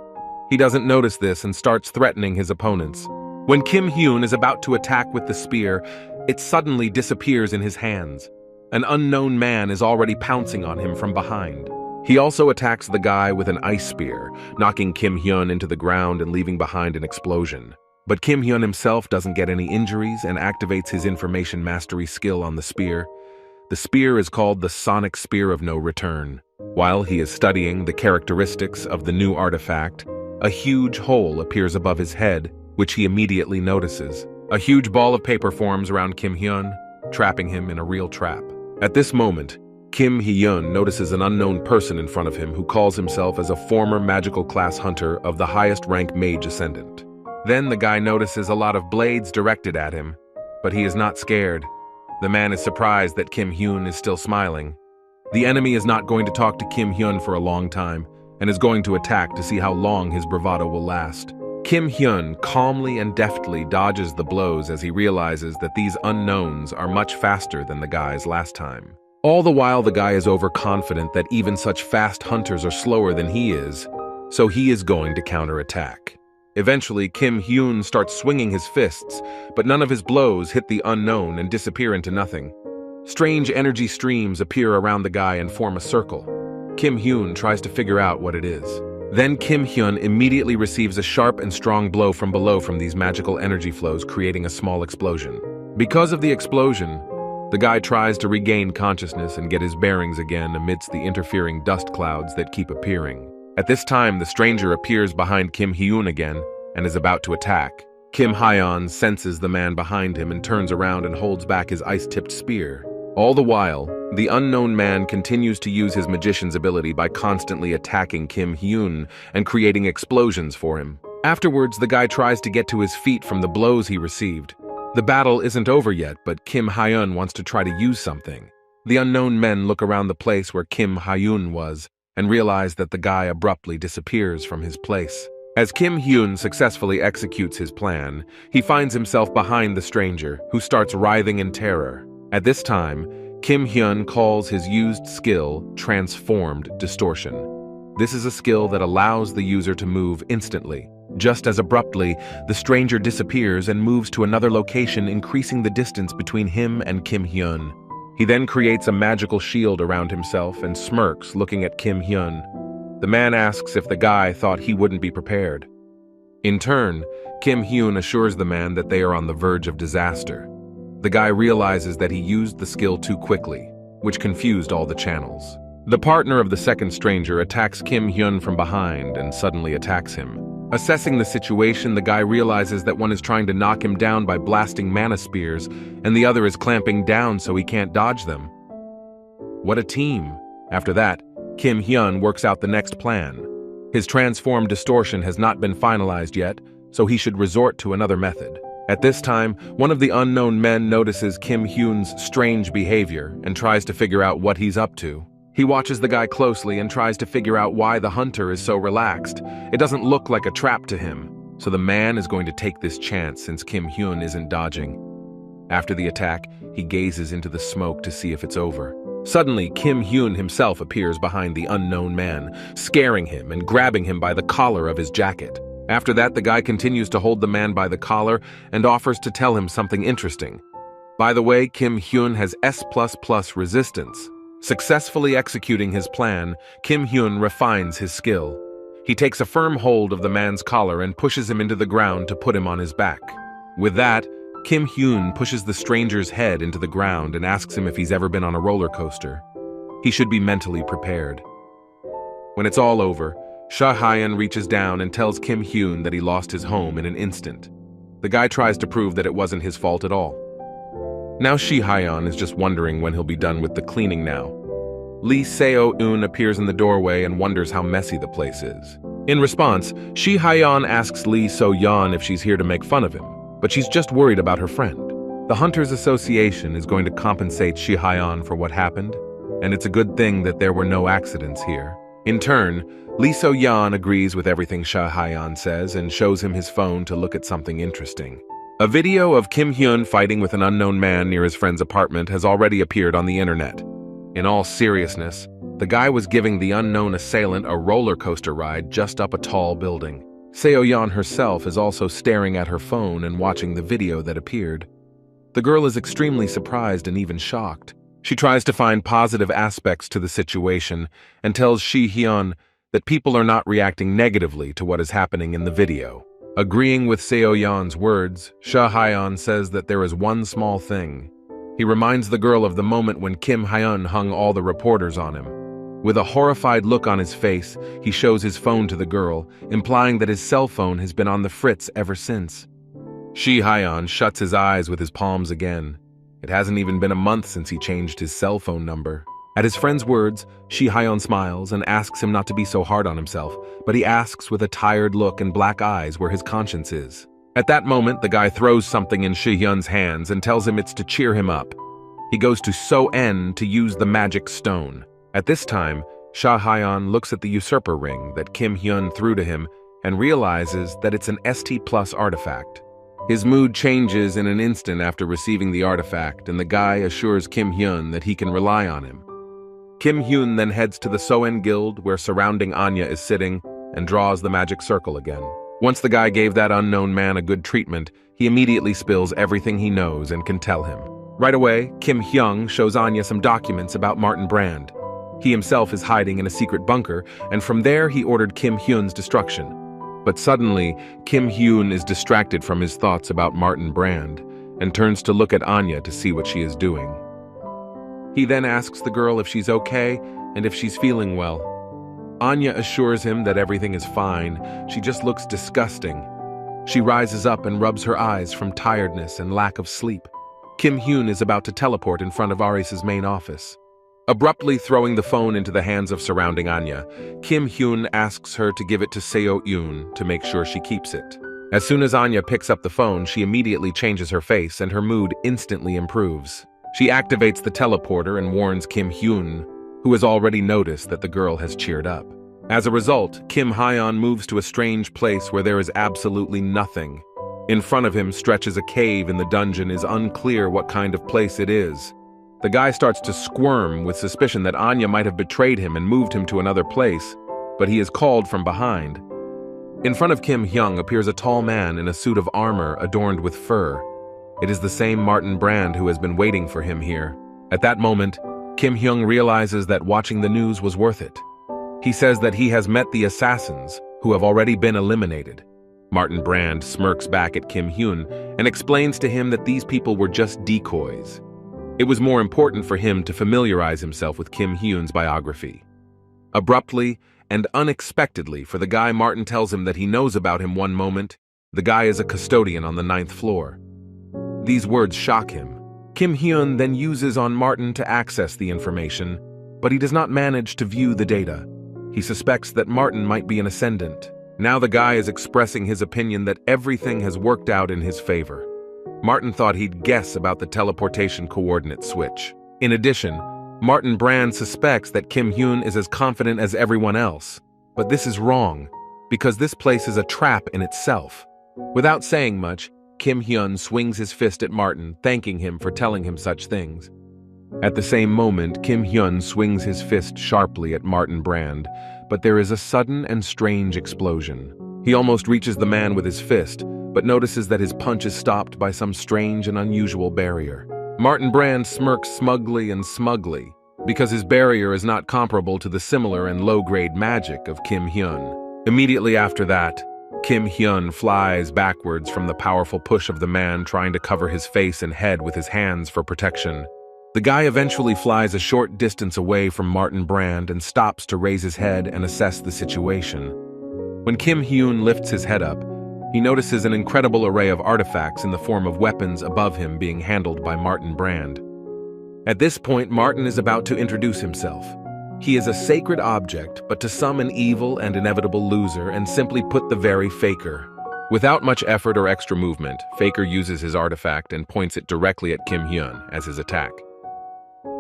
He doesn't notice this and starts threatening his opponents. When Kim Hyun is about to attack with the spear, it suddenly disappears in his hands. An unknown man is already pouncing on him from behind. He also attacks the guy with an ice spear, knocking Kim Hyun into the ground and leaving behind an explosion. But Kim Hyun himself doesn't get any injuries and activates his information mastery skill on the spear. The spear is called the Sonic Spear of No Return. While he is studying the characteristics of the new artifact, a huge hole appears above his head, which he immediately notices. A huge ball of paper forms around Kim Hyun, trapping him in a real trap. At this moment, Kim Hyun notices an unknown person in front of him who calls himself as a former magical class hunter of the highest rank mage ascendant. Then the guy notices a lot of blades directed at him, but he is not scared. The man is surprised that Kim Hyun is still smiling. The enemy is not going to talk to Kim Hyun for a long time and is going to attack to see how long his bravado will last. Kim Hyun calmly and deftly dodges the blows as he realizes that these unknowns are much faster than the guys last time. All the while, the guy is overconfident that even such fast hunters are slower than he is, so he is going to counterattack. Eventually, Kim Hyun starts swinging his fists, but none of his blows hit the unknown and disappear into nothing. Strange energy streams appear around the guy and form a circle. Kim Hyun tries to figure out what it is. Then Kim Hyun immediately receives a sharp and strong blow from below from these magical energy flows, creating a small explosion. Because of the explosion, the guy tries to regain consciousness and get his bearings again amidst the interfering dust clouds that keep appearing. At this time, the stranger appears behind Kim Hyun again and is about to attack. Kim Hyun senses the man behind him and turns around and holds back his ice-tipped spear. All the while, the unknown man continues to use his magician's ability by constantly attacking Kim Hyun and creating explosions for him. Afterwards, the guy tries to get to his feet from the blows he received. The battle isn't over yet, but Kim Hyun wants to try to use something. The unknown men look around the place where Kim Hyun was and realize that the guy abruptly disappears from his place. As Kim Hyun successfully executes his plan, he finds himself behind the stranger, who starts writhing in terror. At this time, Kim Hyun calls his used skill Transformed Distortion. This is a skill that allows the user to move instantly. Just as abruptly, the stranger disappears and moves to another location, increasing the distance between him and Kim Hyun. He then creates a magical shield around himself and smirks, looking at Kim Hyun. The man asks if the guy thought he wouldn't be prepared. In turn, Kim Hyun assures the man that they are on the verge of disaster. The guy realizes that he used the skill too quickly, which confused all the channels. The partner of the second stranger attacks Kim Hyun from behind and suddenly attacks him. Assessing the situation, the guy realizes that one is trying to knock him down by blasting mana spears, and the other is clamping down so he can't dodge them. What a team! After that, Kim Hyun works out the next plan. His transformed distortion has not been finalized yet, so he should resort to another method. At this time, one of the unknown men notices Kim Hyun's strange behavior and tries to figure out what he's up to. He watches the guy closely and tries to figure out why the hunter is so relaxed. It doesn't look like a trap to him. So the man is going to take this chance since Kim Hyun isn't dodging. After the attack, he gazes into the smoke to see if it's over. Suddenly, Kim Hyun himself appears behind the unknown man, scaring him and grabbing him by the collar of his jacket. After that, the guy continues to hold the man by the collar and offers to tell him something interesting. By the way, Kim Hyun has S++ resistance. Successfully executing his plan, Kim Hyun refines his skill. He takes a firm hold of the man's collar and pushes him into the ground to put him on his back. With that, Kim Hyun pushes the stranger's head into the ground and asks him if he's ever been on a roller coaster. He should be mentally prepared. When it's all over, Hyun reaches down and tells Kim Hyun that he lost his home in an instant. The guy tries to prove that it wasn't his fault at all. Now Hyun is just wondering when he'll be done with the cleaning now. Lee Seo-eun appears in the doorway and wonders how messy the place is. In response, Hyun asks Lee So-yeon if she's here to make fun of him, but she's just worried about her friend. The Hunters Association is going to compensate Hyun for what happened, and it's a good thing that there were no accidents here. In turn, Lee So-yeon agrees with everything Hyun says and shows him his phone to look at something interesting. A video of Kim Hyun fighting with an unknown man near his friend's apartment has already appeared on the internet. In all seriousness, the guy was giving the unknown assailant a roller coaster ride just up a tall building. Seo-yeon herself is also staring at her phone and watching the video that appeared. The girl is extremely surprised and even shocked. She tries to find positive aspects to the situation and tells Hyun that people are not reacting negatively to what is happening in the video. Agreeing with Seo-yeon's words, Hyun says that there is one small thing. He reminds the girl of the moment when Kim Hyun hung all the reporters on him. With a horrified look on his face, he shows his phone to the girl, implying that his cell phone has been on the fritz ever since. Hyun shuts his eyes with his palms again. It hasn't even been a month since he changed his cell phone number. At his friend's words, Hyun smiles and asks him not to be so hard on himself, but he asks with a tired look and black eyes where his conscience is. At that moment, the guy throws something in Hyun's hands and tells him it's to cheer him up. He goes to So-en to use the magic stone. At this time, Hyun looks at the usurper ring that Kim Hyun threw to him and realizes that it's an ST+ artifact. His mood changes in an instant after receiving the artifact, and the guy assures Kim Hyun that he can rely on him. Kim Hyun then heads to the So-en Guild where surrounding Anya is sitting and draws the magic circle again. Once the guy gave that unknown man a good treatment, he immediately spills everything he knows and can tell him. Right away, Kim Hyun shows Anya some documents about Martin Brand. He himself is hiding in a secret bunker, and from there he ordered Kim Hyun's destruction. But suddenly, Kim Hyun is distracted from his thoughts about Martin Brand and turns to look at Anya to see what she is doing. He then asks the girl if she's okay and if she's feeling well. Anya assures him that everything is fine, she just looks disgusting. She rises up and rubs her eyes from tiredness and lack of sleep. Kim Hyun is about to teleport in front of Aries' main office. Abruptly throwing the phone into the hands of surrounding Anya, Kim Hyun asks her to give it to Seo-eun to make sure she keeps it. As soon as Anya picks up the phone, she immediately changes her face and her mood instantly improves. She activates the teleporter and warns Kim Hyun, who has already noticed that the girl has cheered up. As a result, Kim Hyun moves to a strange place where there is absolutely nothing. In front of him stretches a cave in the dungeon. Is unclear what kind of place it is. The guy starts to squirm with suspicion that Anya might have betrayed him and moved him to another place, but he is called from behind. In front of Kim Hyun appears a tall man in a suit of armor adorned with fur. It is the same Martin Brand who has been waiting for him here. At that moment, Kim Hyun realizes that watching the news was worth it. He says that he has met the assassins, who have already been eliminated. Martin Brand smirks back at Kim Hyun and explains to him that these people were just decoys. It was more important for him to familiarize himself with Kim Hyun's biography. Abruptly and unexpectedly, for the guy Martin tells him that he knows about him one moment, the guy is a custodian on the 9th floor. These words shock him. Kim Hyun then uses on Martin to access the information, but he does not manage to view the data. He suspects that Martin might be an ascendant. Now the guy is expressing his opinion that everything has worked out in his favor. Martin thought he'd guess about the teleportation coordinate switch. In addition, Martin Brand suspects that Kim Hyun is as confident as everyone else. But this is wrong. because this place is a trap in itself. Without saying much, Kim Hyun swings his fist at Martin, thanking him for telling him such things. At the same moment, Kim Hyun swings his fist sharply at Martin Brand, but there is a sudden and strange explosion. He almost reaches the man with his fist, but notices that his punch is stopped by some strange and unusual barrier. Martin Brand smirks smugly, because his barrier is not comparable to the similar and low-grade magic of Kim Hyun. Immediately after that, Kim Hyun flies backwards from the powerful push of the man trying to cover his face and head with his hands for protection. The guy eventually flies a short distance away from Martin Brand and stops to raise his head and assess the situation. When Kim Hyun lifts his head up, he notices an incredible array of artifacts in the form of weapons above him being handled by Martin Brand. At this point, Martin is about to introduce himself. He is a sacred object, but to some an evil and inevitable loser, and simply put, the very Faker. Without much effort or extra movement, Faker uses his artifact and points it directly at Kim Hyun as his attack.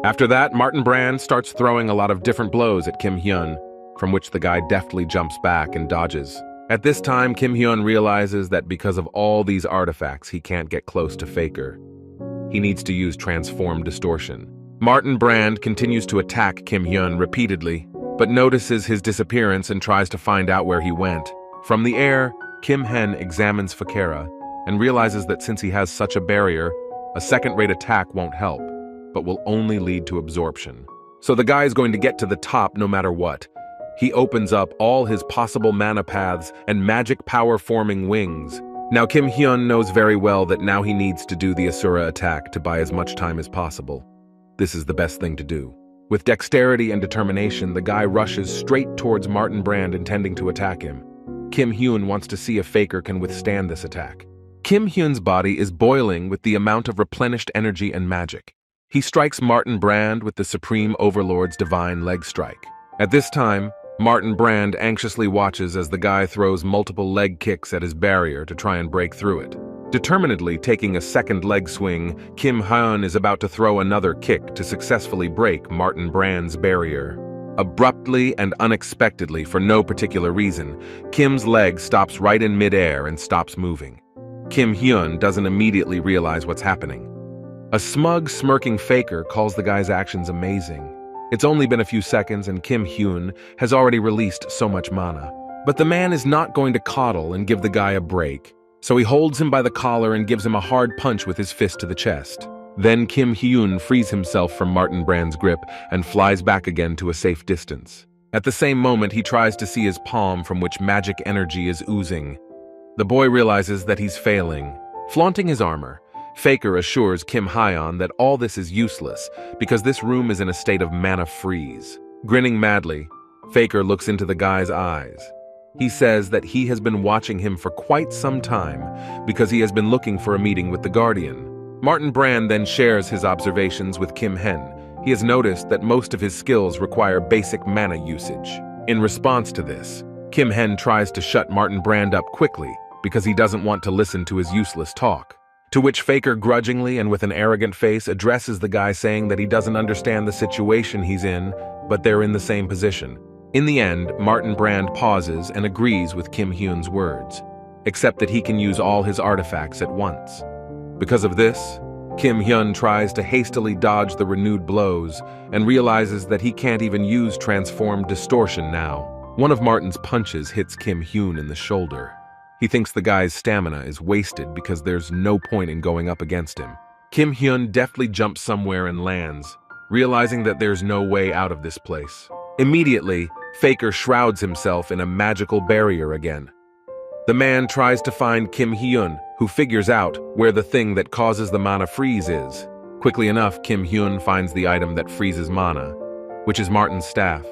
After that, Martin Brand starts throwing a lot of different blows at Kim Hyun, from which the guy deftly jumps back and dodges. At this time, Kim Hyun realizes that because of all these artifacts, he can't get close to Faker. He needs to use transform distortion. Martin Brand continues to attack Kim Hyun repeatedly, but notices his disappearance and tries to find out where he went. From the air, Kim Hyun examines Fakera and realizes that since he has such a barrier, a second-rate attack won't help, but will only lead to absorption. So the guy is going to get to the top no matter what. He opens up all his possible mana paths and magic power-forming wings. Now Kim Hyun knows very well that now he needs to do the Asura attack to buy as much time as possible. This is the best thing to do. With dexterity and determination, the guy rushes straight towards Martin Brand, intending to attack him. Kim Hyun wants to see if Faker can withstand this attack. Kim Hyun's body is boiling with the amount of replenished energy and magic. He strikes Martin Brand with the Supreme Overlord's Divine Leg Strike. At this time, Martin Brand anxiously watches as the guy throws multiple leg kicks at his barrier to try and break through it. Determinedly taking a second leg swing, Kim Hyun is about to throw another kick to successfully break Martin Brand's barrier. Abruptly and unexpectedly, for no particular reason, Kim's leg stops right in midair and stops moving. Kim Hyun doesn't immediately realize what's happening. A smug, smirking Faker calls the guy's actions amazing. It's only been a few seconds and Kim Hyun has already released so much mana. But the man is not going to coddle and give the guy a break, so he holds him by the collar and gives him a hard punch with his fist to the chest. Then Kim Hyun frees himself from Martin Brand's grip and flies back again to a safe distance. At the same moment, he tries to see his palm from which magic energy is oozing. The boy realizes that he's failing. Flaunting his armor, Faker assures Kim Hyun that all this is useless because this room is in a state of mana freeze. Grinning madly, Faker looks into the guy's eyes. He says that he has been watching him for quite some time because he has been looking for a meeting with the Guardian. Martin Brand then shares his observations with Kim Hyun. He has noticed that most of his skills require basic mana usage. In response to this, Kim Hyun tries to shut Martin Brand up quickly because he doesn't want to listen to his useless talk. To which Faker grudgingly and with an arrogant face addresses the guy, saying that he doesn't understand the situation he's in, but they're in the same position. In the end, Martin Brand pauses and agrees with Kim Hyun's words, except that he can use all his artifacts at once. Because of this, Kim Hyun tries to hastily dodge the renewed blows and realizes that he can't even use transformed distortion now. One of Martin's punches hits Kim Hyun in the shoulder. He thinks the guy's stamina is wasted because there's no point in going up against him. Kim Hyun deftly jumps somewhere and lands, realizing that there's no way out of this place. Immediately, Faker shrouds himself in a magical barrier again. The man tries to find Kim Hyun, who figures out where the thing that causes the mana freeze is. Quickly enough, Kim Hyun finds the item that freezes mana, which is Martin's staff.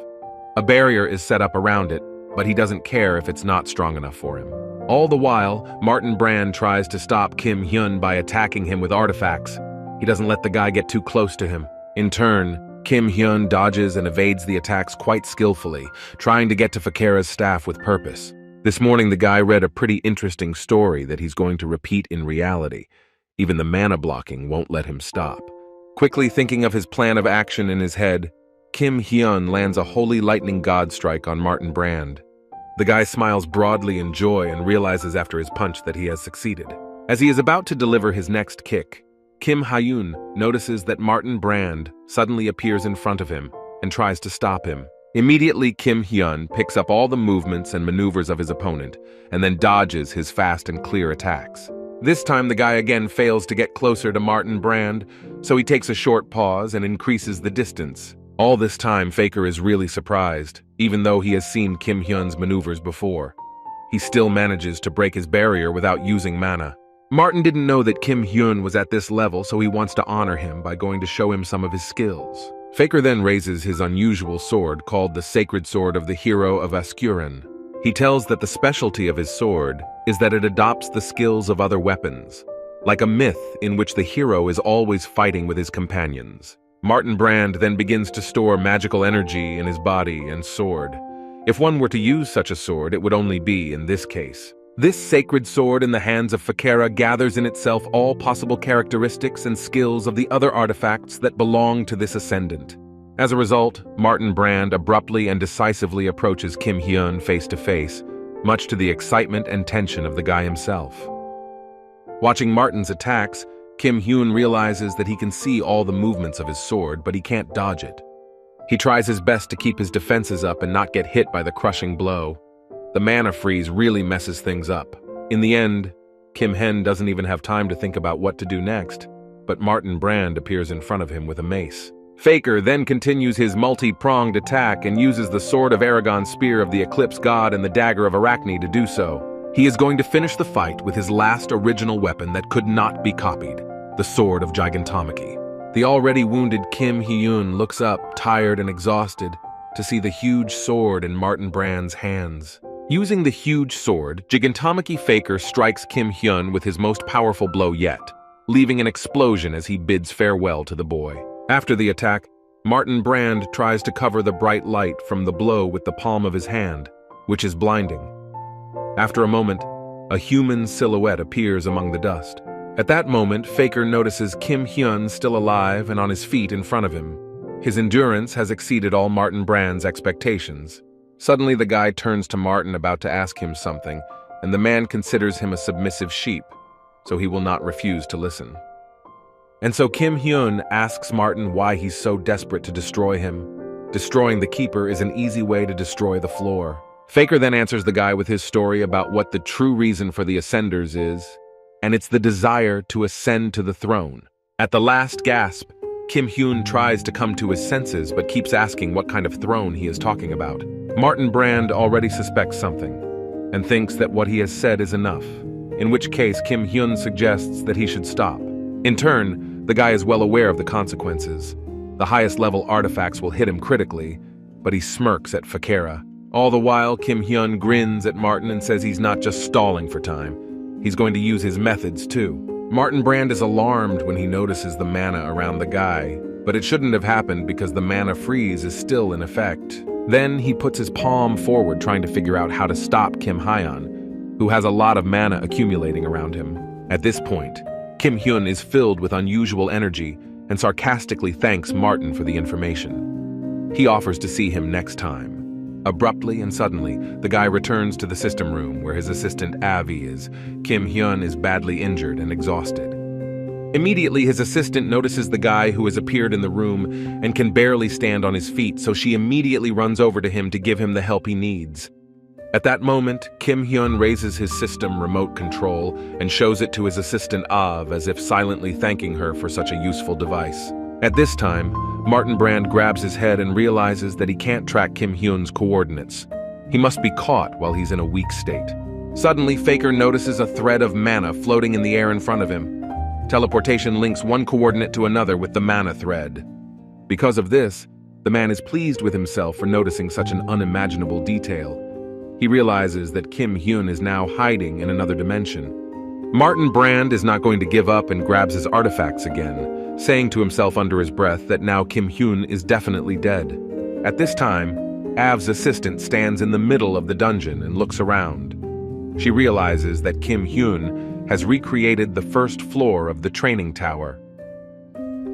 A barrier is set up around it, but he doesn't care if it's not strong enough for him. All the while, Martin Brand tries to stop Kim Hyun by attacking him with artifacts. He doesn't let the guy get too close to him. In turn, Kim Hyun dodges and evades the attacks quite skillfully, trying to get to Fakera's staff with purpose. This morning, the guy read a pretty interesting story that he's going to repeat in reality. Even the mana blocking won't let him stop. Quickly thinking of his plan of action in his head, Kim Hyun lands a Holy Lightning God Strike on Martin Brand. The guy smiles broadly in joy and realizes after his punch that he has succeeded. As he is about to deliver his next kick, Hyun notices that Martin Brand suddenly appears in front of him and tries to stop him. Immediately, Hyun picks up all the movements and maneuvers of his opponent and then dodges his fast and clear attacks. This time, the guy again fails to get closer to Martin Brand, so he takes a short pause and increases the distance. All this time, Faker is really surprised, even though he has seen Hyun's maneuvers before. He still manages to break his barrier without using mana. Martin didn't know that Hyun was at this level, so he wants to honor him by going to show him some of his skills. Faker then raises his unusual sword called the Sacred Sword of the Hero of Ascendant. He tells that the specialty of his sword is that it adopts the skills of other weapons, like a myth in which the hero is always fighting with his companions. Martin Brand then begins to store magical energy in his body and sword. If one were to use such a sword, it would only be in this case. This sacred sword in the hands of Fakera gathers in itself all possible characteristics and skills of the other artifacts that belong to this ascendant. As a result, Martin Brand abruptly and decisively approaches Hyun face to face, much to the excitement and tension of the guy himself. Watching Martin's attacks, Hyun realizes that he can see all the movements of his sword, but he can't dodge it. He tries his best to keep his defenses up and not get hit by the crushing blow. The mana freeze really messes things up. In the end, Hyun doesn't even have time to think about what to do next, but Martin Brand appears in front of him with a mace. Faker then continues his multi-pronged attack and uses the Sword of Aragon's Spear of the Eclipse God and the Dagger of Arachne to do so. He is going to finish the fight with his last original weapon that could not be copied, the Sword of Gigantomachy. The already wounded Hyun looks up, tired and exhausted, to see the huge sword in Martin Brand's hands. Using the huge sword, Gigantomachy Faker strikes Hyun with his most powerful blow yet, leaving an explosion as he bids farewell to the boy. After the attack, Martin Brand tries to cover the bright light from the blow with the palm of his hand, which is blinding. After a moment, a human silhouette appears among the dust. At that moment, Faker notices Hyun still alive and on his feet in front of him. His endurance has exceeded all Martin Brand's expectations. Suddenly, the guy turns to Martin about to ask him something, and the man considers him a submissive sheep, so he will not refuse to listen. And so Hyun asks Martin why he's so desperate to destroy him. Destroying the Keeper is an easy way to destroy the floor. Faker then answers the guy with his story about what the true reason for the Ascenders is, and it's the desire to ascend to the throne. At the last gasp, Hyun tries to come to his senses but keeps asking what kind of throne he is talking about. Martin Brand already suspects something, and thinks that what he has said is enough, in which case Hyun suggests that he should stop. In turn, the guy is well aware of the consequences. The highest level artifacts will hit him critically, but he smirks at Fakera. All the while, Hyun grins at Martin and says he's not just stalling for time. He's going to use his methods too. Martin Brand is alarmed when he notices the mana around the guy, but it shouldn't have happened because the mana freeze is still in effect. Then he puts his palm forward trying to figure out how to stop Hyun, who has a lot of mana accumulating around him. At this point, Hyun is filled with unusual energy and sarcastically thanks Martin for the information. He offers to see him next time. Abruptly and suddenly, the guy returns to the system room where his assistant Avi is. Hyun is badly injured and exhausted. Immediately, his assistant notices the guy who has appeared in the room and can barely stand on his feet, so she immediately runs over to him to give him the help he needs. At that moment, Hyun raises his system remote control and shows it to his assistant Av as if silently thanking her for such a useful device. At this time, Martin Brand grabs his head and realizes that he can't track Hyun's coordinates. He must be caught while he's in a weak state. Suddenly, Faker notices a thread of mana floating in the air in front of him. Teleportation links one coordinate to another with the mana thread. Because of this, the man is pleased with himself for noticing such an unimaginable detail. He realizes that Hyun is now hiding in another dimension. Martin Brand is not going to give up and grabs his artifacts again, saying to himself under his breath that now Hyun is definitely dead. At this time, Av's assistant stands in the middle of the dungeon and looks around. She realizes that Hyun has recreated the first floor of the training tower.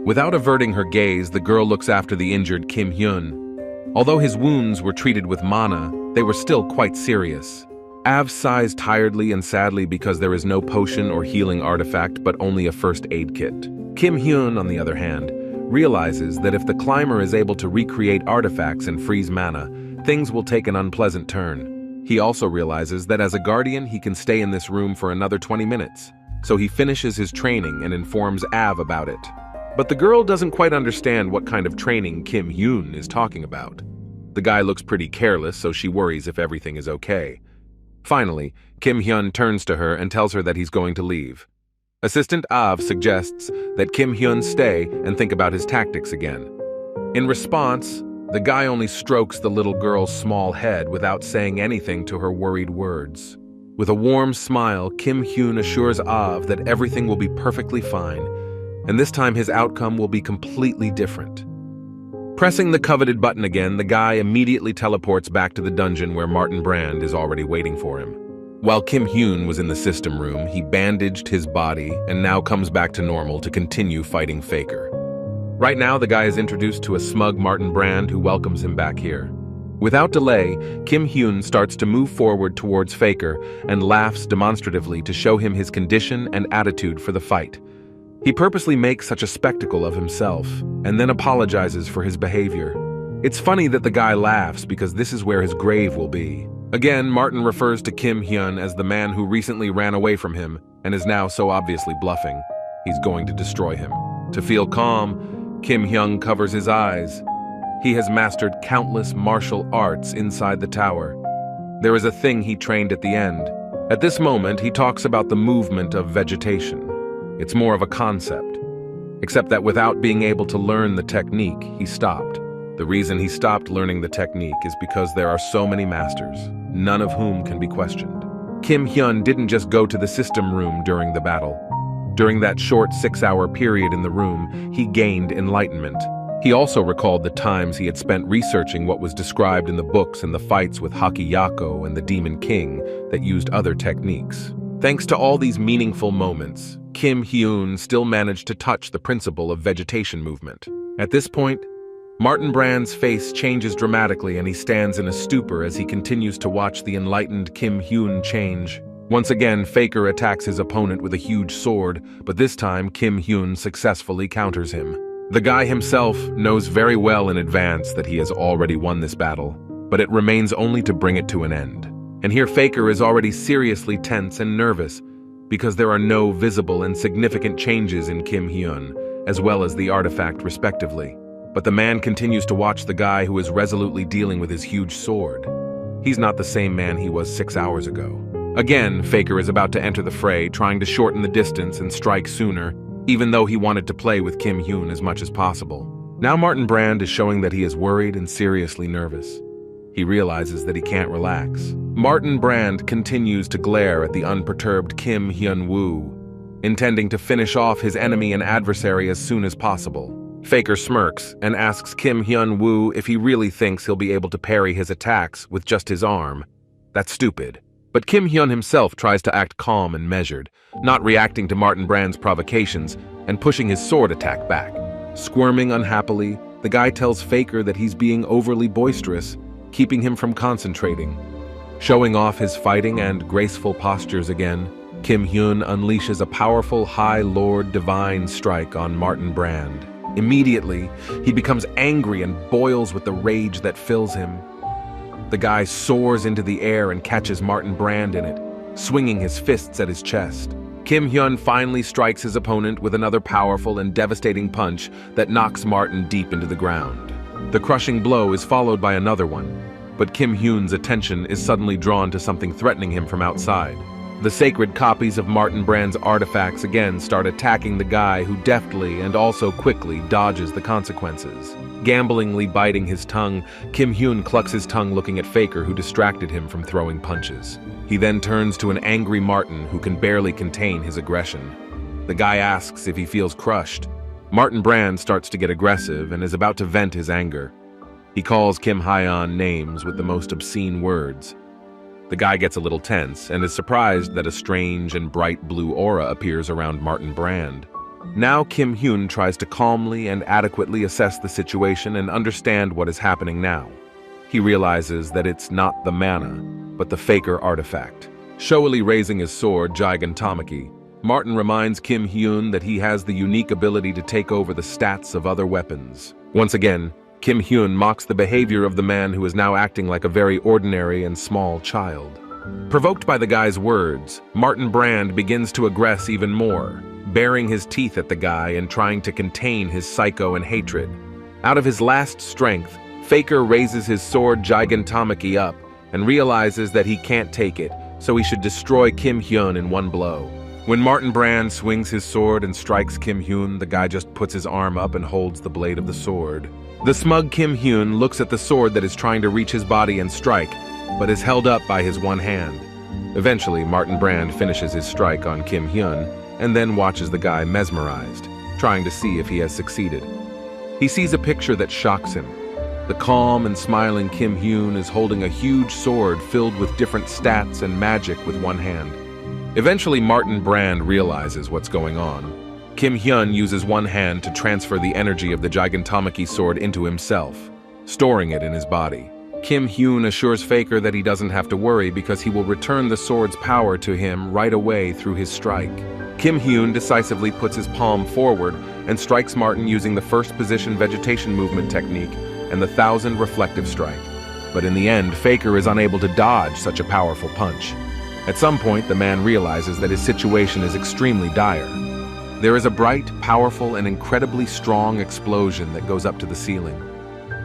Without averting her gaze, the girl looks after the injured Hyun. Although his wounds were treated with mana, they were still quite serious. Av sighs tiredly and sadly because there is no potion or healing artifact but only a first aid kit. Kim Hyun, on the other hand, realizes that if the climber is able to recreate artifacts and freeze mana, things will take an unpleasant turn. He also realizes that as a guardian he can stay in this room for another 20 minutes, so he finishes his training and informs Av about it. But the girl doesn't quite understand what kind of training Kim Hyun is talking about. The guy looks pretty careless, so she worries if everything is okay. Finally, Kim Hyun turns to her and tells her that he's going to leave. Assistant Av suggests that Kim Hyun stay and think about his tactics again. In response, the guy only strokes the little girl's small head without saying anything to her worried words. With a warm smile, Kim Hyun assures Av that everything will be perfectly fine, and this time his outcome will be completely different. Pressing the coveted button again, the guy immediately teleports back to the dungeon where Martin Brand is already waiting for him. While Kim Hyun was in the system room, he bandaged his body and now comes back to normal to continue fighting Faker. Right now, the guy is introduced to a smug Martin Brand who welcomes him back here. Without delay, Kim Hyun starts to move forward towards Faker and laughs demonstratively to show him his condition and attitude for the fight. He purposely makes such a spectacle of himself and then apologizes for his behavior. It's funny that the guy laughs because this is where his grave will be. Again, Martin refers to Kim Hyun as the man who recently ran away from him and is now so obviously bluffing. He's going to destroy him. To feel calm, Kim Hyun covers his eyes. He has mastered countless martial arts inside the tower. There is a thing he trained at the end. At this moment, he talks about the movement of vegetation. It's more of a concept. Except that without being able to learn the technique, he stopped. The reason he stopped learning the technique is because there are so many masters, none of whom can be questioned. Kim Hyun didn't just go to the system room during the battle. During that short 6-hour period in the room, he gained enlightenment. He also recalled the times he had spent researching what was described in the books and the fights with Hakiyako and the Demon King that used other techniques. Thanks to all these meaningful moments, Kim Hyun still managed to touch the principle of vegetation movement. At this point, Martin Brand's face changes dramatically and he stands in a stupor as he continues to watch the enlightened Kim Hyun change. Once again, Faker attacks his opponent with a huge sword, but this time Kim Hyun successfully counters him. The guy himself knows very well in advance that he has already won this battle, but it remains only to bring it to an end. And here Faker is already seriously tense and nervous because there are no visible and significant changes in Kim Hyun, as well as the artifact respectively. But the man continues to watch the guy who is resolutely dealing with his huge sword. He's not the same man he was 6 hours ago. Again, Faker is about to enter the fray, trying to shorten the distance and strike sooner, even though he wanted to play with Kim Hyun as much as possible. Now Martin Brand is showing that he is worried and seriously nervous. He realizes that he can't relax. Martin Brand continues to glare at the unperturbed Kim Hyun Woo, intending to finish off his enemy and adversary as soon as possible. Faker smirks and asks Kim Hyun Woo if he really thinks he'll be able to parry his attacks with just his arm. That's stupid. But Kim Hyun himself tries to act calm and measured, not reacting to Martin Brand's provocations and pushing his sword attack back. Squirming unhappily, the guy tells Faker that he's being overly boisterous, keeping him from concentrating. Showing off his fighting and graceful postures again, Kim Hyun unleashes a powerful High Lord Divine strike on Martin Brand. Immediately, he becomes angry and boils with the rage that fills him. The guy soars into the air and catches Martin Brand in it, swinging his fists at his chest. Kim Hyun finally strikes his opponent with another powerful and devastating punch that knocks Martin deep into the ground. The crushing blow is followed by another one, but Kim Hyun's attention is suddenly drawn to something threatening him from outside. The sacred copies of Martin Brand's artifacts again start attacking the guy who deftly and also quickly dodges the consequences. Gamblingly biting his tongue, Kim Hyun clucks his tongue looking at Faker, who distracted him from throwing punches. He then turns to an angry Martin who can barely contain his aggression. The guy asks if he feels crushed. Martin Brand starts to get aggressive and is about to vent his anger. He calls Kim Hyun names with the most obscene words. The guy gets a little tense and is surprised that a strange and bright blue aura appears around Martin Brand. Now Kim Hyun tries to calmly and adequately assess the situation and understand what is happening now. he realizes that it's not the mana, but the Faker artifact. Showily raising his sword, Gigantomachy, Martin reminds Kim Hyun that he has the unique ability to take over the stats of other weapons. Once again, Kim Hyun mocks the behavior of the man who is now acting like a very ordinary and small child. Provoked by the guy's words, Martin Brand begins to aggress even more, baring his teeth at the guy and trying to contain his psycho and hatred. Out of his last strength, Faker raises his sword Gigantomachy up and realizes that he can't take it, so he should destroy Kim Hyun in one blow. When Martin Brand swings his sword and strikes Kim Hyun, the guy just puts his arm up and holds the blade of the sword. The smug Kim Hyun looks at the sword that is trying to reach his body and strike, but is held up by his one hand. Eventually, Martin Brand finishes his strike on Kim Hyun and then watches the guy mesmerized, trying to see if he has succeeded. He sees a picture that shocks him. The calm and smiling Kim Hyun is holding a huge sword filled with different stats and magic with one hand. Eventually, Martin Brand realizes what's going on. Kim Hyun uses one hand to transfer the energy of the Gigantomachy sword into himself, storing it in his body. Kim Hyun assures Faker that he doesn't have to worry because he will return the sword's power to him right away through his strike. Kim Hyun decisively puts his palm forward and strikes Martin using the first position vegetation movement technique and the 1000 reflective strike. But in the end, Faker is unable to dodge such a powerful punch. At some point, the man realizes that his situation is extremely dire. There is a bright, powerful, and incredibly strong explosion that goes up to the ceiling.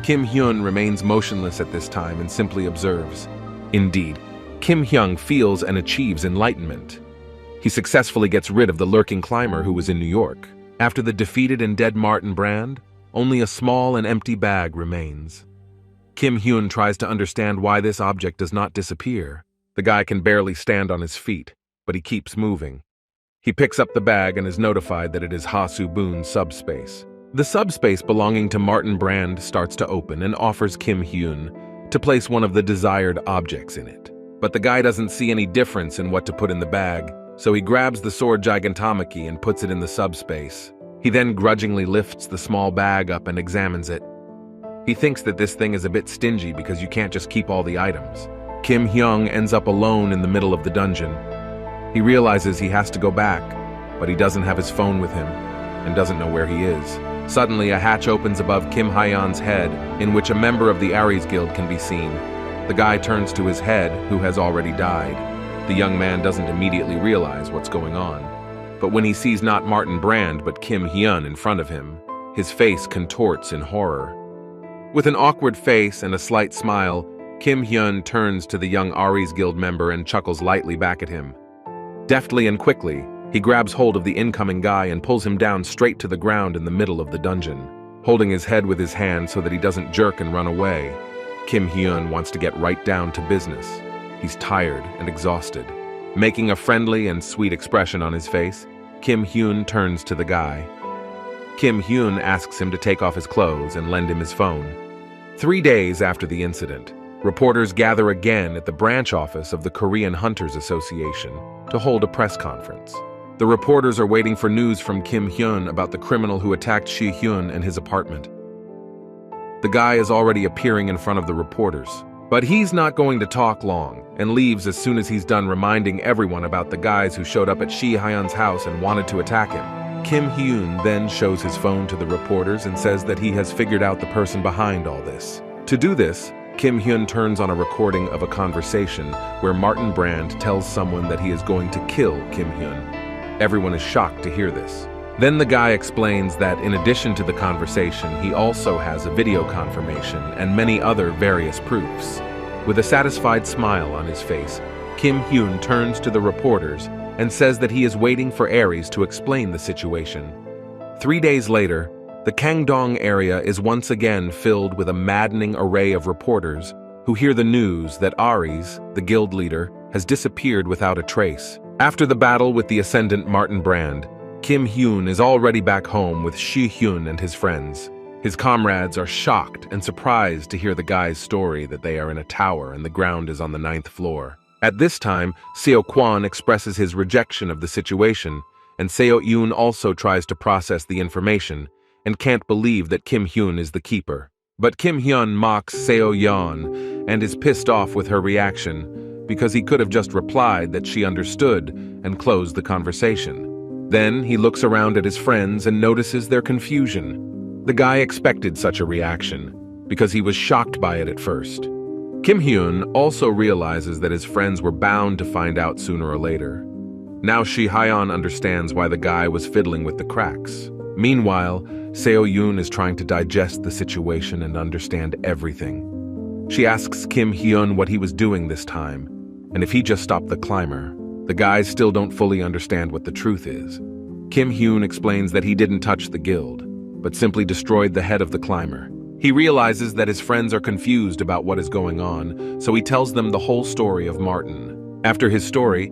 Kim Hyun remains motionless at this time and simply observes. Indeed, Kim Hyun feels and achieves enlightenment. He successfully gets rid of the lurking climber who was in New York. After the defeated and dead Martin Brand, only a small and empty bag remains. Kim Hyun tries to understand why this object does not disappear. The guy can barely stand on his feet, but he keeps moving. He picks up the bag and is notified that it is Ha Su-boon's subspace. The subspace belonging to Martin Brand starts to open and offers Kim Hyun to place one of the desired objects in it. But the guy doesn't see any difference in what to put in the bag, so he grabs the sword Gigantomachy and puts it in the subspace. He then grudgingly lifts the small bag up and examines it. He thinks that this thing is a bit stingy because you can't just keep all the items. Kim Hyun ends up alone in the middle of the dungeon. He realizes he has to go back, but he doesn't have his phone with him and doesn't know where he is. Suddenly, a hatch opens above Kim Hyun's head, in which a member of the Aries Guild can be seen. The guy turns to his head, who has already died. The young man doesn't immediately realize what's going on. But when he sees not Martin Brand but Kim Hyun in front of him, his face contorts in horror. With an awkward face and a slight smile, Kim Hyun turns to the young Aries Guild member and chuckles lightly back at him. Deftly and quickly, he grabs hold of the incoming guy and pulls him down straight to the ground in the middle of the dungeon, holding his head with his hand so that he doesn't jerk and run away. Kim Hyun wants to get right down to business. He's tired and exhausted. Making a friendly and sweet expression on his face, Kim Hyun turns to the guy. Kim Hyun asks him to take off his clothes and lend him his phone. 3 days after the incident, reporters gather again at the branch office of the Korean Hunters Association to hold a press conference. The reporters are waiting for news from Kim Hyun about the criminal who attacked Shi Hyun in his apartment. The guy is already appearing in front of the reporters, but he's not going to talk long and leaves as soon as he's done reminding everyone about the guys who showed up at Shi Hyun's house and wanted to attack him. Kim Hyun then shows his phone to the reporters and says that he has figured out the person behind all this. To do this, Kim Hyun turns on a recording of a conversation where Martin Brand tells someone that he is going to kill Kim Hyun. Everyone is shocked to hear this. Then the guy explains that in addition to the conversation, he also has a video confirmation and many other various proofs. With a satisfied smile on his face, Kim Hyun turns to the reporters and says that he is waiting for Aries to explain the situation. 3 days later, the Kangdong area is once again filled with a maddening array of reporters who hear the news that Aries, the guild leader, has disappeared without a trace. After the battle with the Ascendant Martin Brand, Kim Hyun is already back home with Shi Hyun and his friends. His comrades are shocked and surprised to hear the guy's story that they are in a tower and the ground is on the 9th floor. At this time, Seo Kwon expresses his rejection of the situation, and Seo Yoon also tries to process the information and can't believe that Kim Hyun is the keeper. But Kim Hyun mocks Seo Yeon and is pissed off with her reaction because he could have just replied that she understood and closed the conversation. Then he looks around at his friends and notices their confusion. The guy expected such a reaction because he was shocked by it at first. Kim Hyun also realizes that his friends were bound to find out sooner or later. Now Hyun understands why the guy was fiddling with the cracks. Meanwhile, Seo Yoon is trying to digest the situation and understand everything. She asks Kim Hyun what he was doing this time, and if he just stopped the climber. The guys still don't fully understand what the truth is. Kim Hyun explains that he didn't touch the guild, but simply destroyed the head of the climber. He realizes that his friends are confused about what is going on, so he tells them the whole story of Martin. After his story,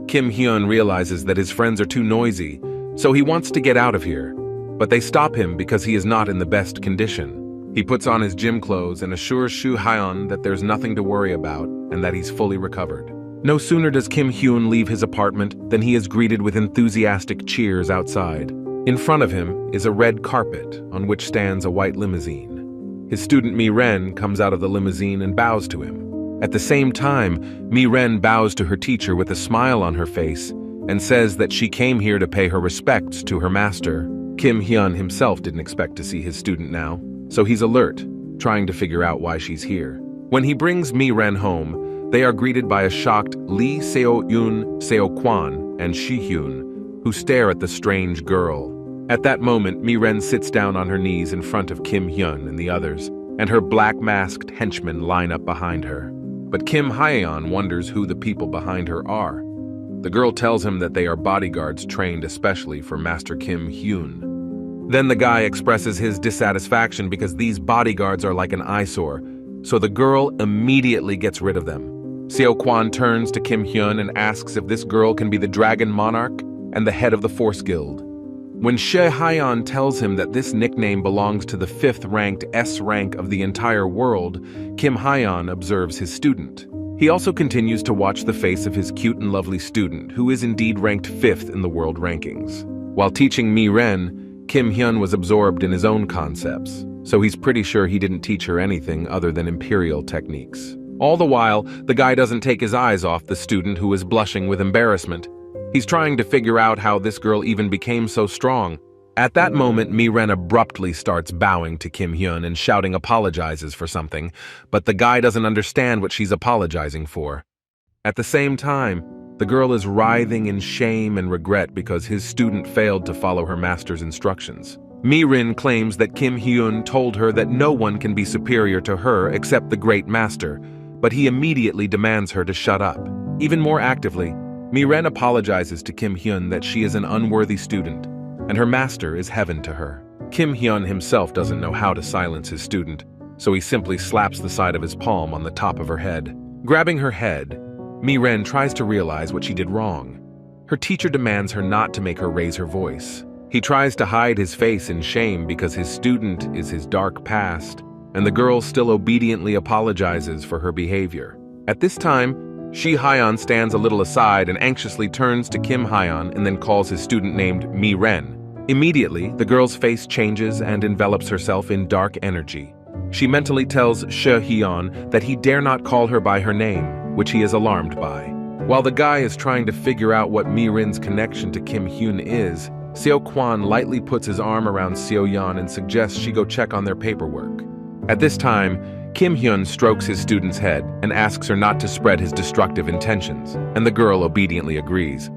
Kim Hyun realizes that his friends are too noisy, so he wants to get out of here. But they stop him because he is not in the best condition. He puts on his gym clothes and assures Hyun that there's nothing to worry about and that he's fully recovered. No sooner does Kim Hyun leave his apartment than he is greeted with enthusiastic cheers outside. In front of him is a red carpet on which stands a white limousine. His student Mi-ren comes out of the limousine and bows to him. At the same time, Mi-ren bows to her teacher with a smile on her face and says that she came here to pay her respects to her master. Kim Hyun himself didn't expect to see his student now, so he's alert, trying to figure out why she's here. When he brings Mi-ren home, they are greeted by a shocked Lee Seo-yoon, Seo-kwan, and Shi-hyun, who stare at the strange girl. At that moment, Mi-ren sits down on her knees in front of Kim Hyun and the others, and her black-masked henchmen line up behind her. But Kim Hyun wonders who the people behind her are. The girl tells him that they are bodyguards trained especially for Master Kim Hyun. Then the guy expresses his dissatisfaction because these bodyguards are like an eyesore, so the girl immediately gets rid of them. Seo-kwan turns to Kim Hyun and asks if this girl can be the Dragon Monarch and the head of the Force Guild. When Hyun tells him that this nickname belongs to the 5th-ranked S rank of the entire world, Kim Hyun observes his student. He also continues to watch the face of his cute and lovely student, who is indeed ranked 5th in the world rankings. While teaching Mi-ren, Kim Hyun was absorbed in his own concepts, so he's pretty sure he didn't teach her anything other than imperial techniques. All the while, the guy doesn't take his eyes off the student, who is blushing with embarrassment. He's trying to figure out how this girl even became so strong. At that moment, Mi-ren abruptly starts bowing to Kim Hyun and shouting apologizes for something, but the guy doesn't understand what she's apologizing for. At the same time, the girl is writhing in shame and regret because his student failed to follow her master's instructions. Mi-ren claims that Kim Hyun told her that no one can be superior to her except the great master, but he immediately demands her to shut up. Even more actively, Mi-ren apologizes to Kim Hyun that she is an unworthy student, and her master is heaven to her. Kim Hyun himself doesn't know how to silence his student, so he simply slaps the side of his palm on the top of her head. Grabbing her head, Mi-ren tries to realize what she did wrong. Her teacher demands her not to make her raise her voice. He tries to hide his face in shame because his student is his dark past, and the girl still obediently apologizes for her behavior. At this time, Hyun stands a little aside and anxiously turns to Kim Hyun and then calls his student named Mi-ren. Immediately, the girl's face changes and envelops herself in dark energy. She mentally tells Hyun that he dare not call her by her name, which he is alarmed by. While the guy is trying to figure out what Mi-ren's connection to Kim Hyun is, Seo-kwan lightly puts his arm around Seo-yeon and suggests she go check on their paperwork. At this time, Kim Hyun strokes his student's head and asks her not to spread his destructive intentions, and the girl obediently agrees.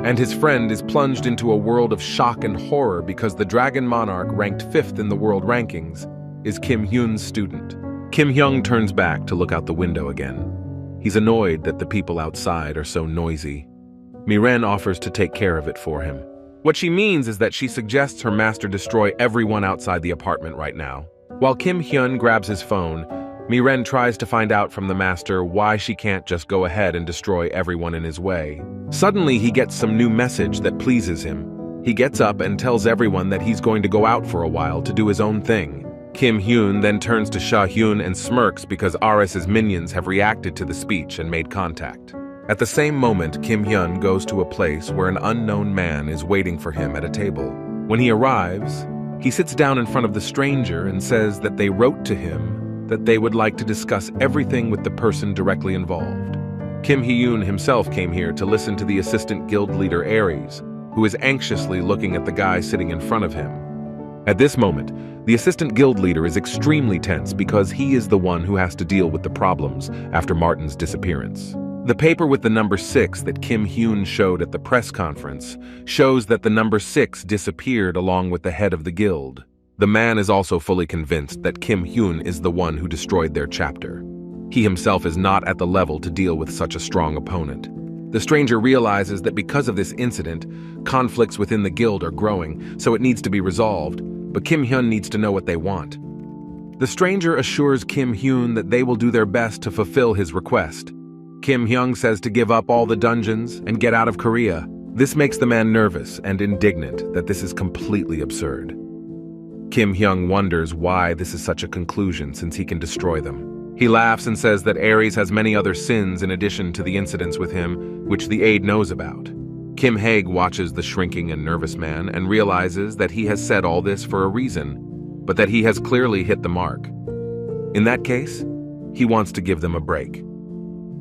And his friend is plunged into a world of shock and horror because the Dragon Monarch, ranked 5th in the world rankings, is Kim Hyun's student. Kim Hyun turns back to look out the window again. He's annoyed that the people outside are so noisy. Mi-ren offers to take care of it for him. What she means is that she suggests her master destroy everyone outside the apartment right now. While Kim Hyun grabs his phone, Mi-ren tries to find out from the master why she can't just go ahead and destroy everyone in his way. Suddenly, he gets some new message that pleases him. He gets up and tells everyone that he's going to go out for a while to do his own thing. Kim Hyun then turns to Hyun and smirks because Aries' minions have reacted to the speech and made contact. At the same moment, Kim Hyun goes to a place where an unknown man is waiting for him at a table. When he arrives, He sits down in front of the stranger and says that they wrote to him that they would like to discuss everything with the person directly involved. Hyun himself came here to listen to the assistant guild leader Aries, who is anxiously looking at the guy sitting in front of him. At this moment, the assistant guild leader is extremely tense because he is the one who has to deal with the problems after Martin's disappearance. The paper with the number 6 that Hyun showed at the press conference shows that the number 6 disappeared along with the head of the guild. The man is also fully convinced that Hyun is the one who destroyed their chapter. He himself is not at the level to deal with such a strong opponent. The stranger realizes that because of this incident, conflicts within the guild are growing, so it needs to be resolved, but Hyun needs to know what they want. The stranger assures Hyun that they will do their best to fulfill his request. Hyun says to give up all the dungeons and get out of Korea. This makes the man nervous and indignant that this is completely absurd. Hyun wonders why this is such a conclusion since he can destroy them. He laughs and says that Aries has many other sins in addition to the incidents with him, which the aide knows about. Haeg watches the shrinking and nervous man and realizes that he has said all this for a reason, but that he has clearly hit the mark. In that case, he wants to give them a break.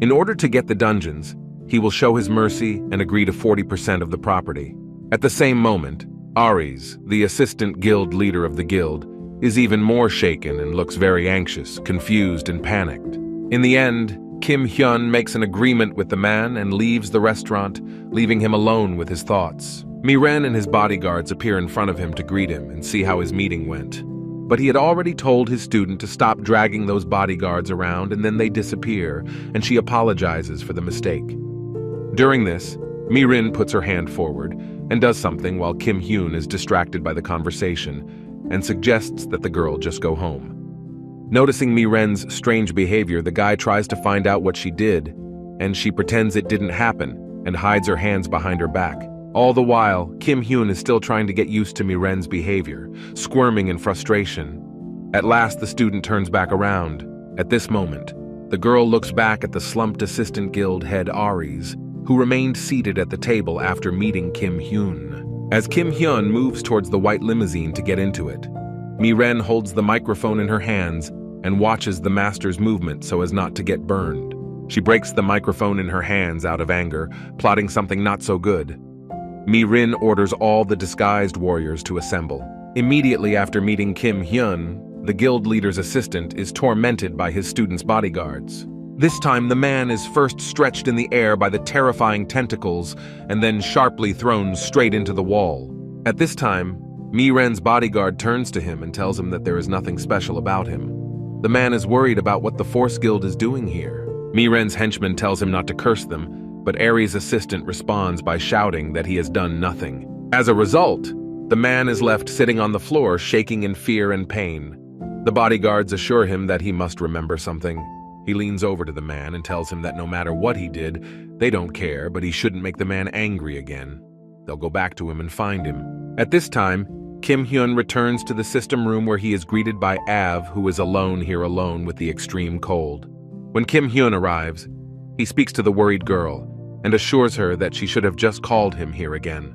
In order to get the dungeons, he will show his mercy and agree to 40% of the property. At the same moment, Aries, the assistant guild leader of the guild, is even more shaken and looks very anxious, confused, and panicked. In the end, Hyun makes an agreement with the man and leaves the restaurant, leaving him alone with his thoughts. Miren and his bodyguards appear in front of him to greet him and see how his meeting went. But he had already told his student to stop dragging those bodyguards around, and then they disappear, and she apologizes for the mistake. During this, Miren puts her hand forward and does something while Hyun is distracted by the conversation, and suggests that the girl just go home. Noticing Miren's strange behavior, the guy tries to find out what she did, and she pretends it didn't happen and hides her hands behind her back. All the while, Hyun is still trying to get used to Miren's behavior, squirming in frustration. At last, the student turns back around. At this moment, the girl looks back at the slumped assistant guild head Aries, who remained seated at the table after meeting Hyun. As Hyun moves towards the white limousine to get into it, Miren holds the microphone in her hands and watches the master's movement so as not to get burned. She breaks the microphone in her hands out of anger, plotting something not so good. Miren orders all the disguised warriors to assemble. Immediately after meeting Hyun, the guild leader's assistant is tormented by his student's bodyguards. This time, the man is first stretched in the air by the terrifying tentacles and then sharply thrown straight into the wall. At this time, Miren's bodyguard turns to him and tells him that there is nothing special about him. The man is worried about what the Force Guild is doing here. Miren's henchman tells him not to curse them, but Aries' assistant responds by shouting that he has done nothing. As a result, the man is left sitting on the floor, shaking in fear and pain. The bodyguards assure him that he must remember something. He leans over to the man and tells him that no matter what he did, they don't care, but he shouldn't make the man angry again. They'll go back to him and find him. At this time, Hyun returns to the system room where he is greeted by Av, who is alone with the extreme cold. When Hyun arrives, he speaks to the worried girl and assures her that she should have just called him here again.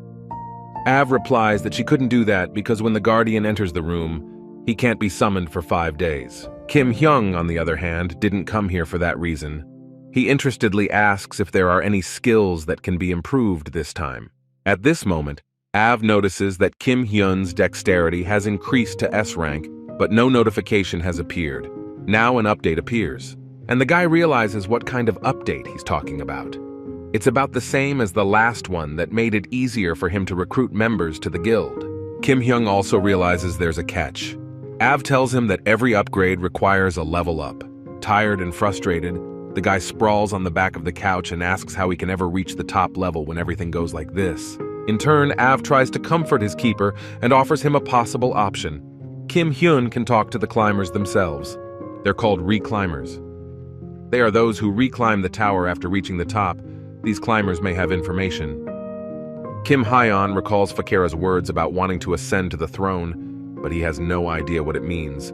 Av replies that she couldn't do that because when the guardian enters the room, he can't be summoned for 5 days. Hyun, on the other hand, didn't come here for that reason. He interestedly asks if there are any skills that can be improved this time. At this moment, Av notices that Hyun's dexterity has increased to S rank, but no notification has appeared. Now an update appears, and the guy realizes what kind of update he's talking about. It's about the same as the last one that made it easier for him to recruit members to the guild. Hyun also realizes there's a catch. Av tells him that every upgrade requires a level up. Tired and frustrated, the guy sprawls on the back of the couch and asks how he can ever reach the top level when everything goes like this. In turn, Av tries to comfort his keeper and offers him a possible option. Hyun can talk to the climbers themselves. They're called reclimbers. They are those who reclimb the tower after reaching the top. These climbers may have information. Hyun recalls Fakira's words about wanting to ascend to the throne, but he has no idea what it means.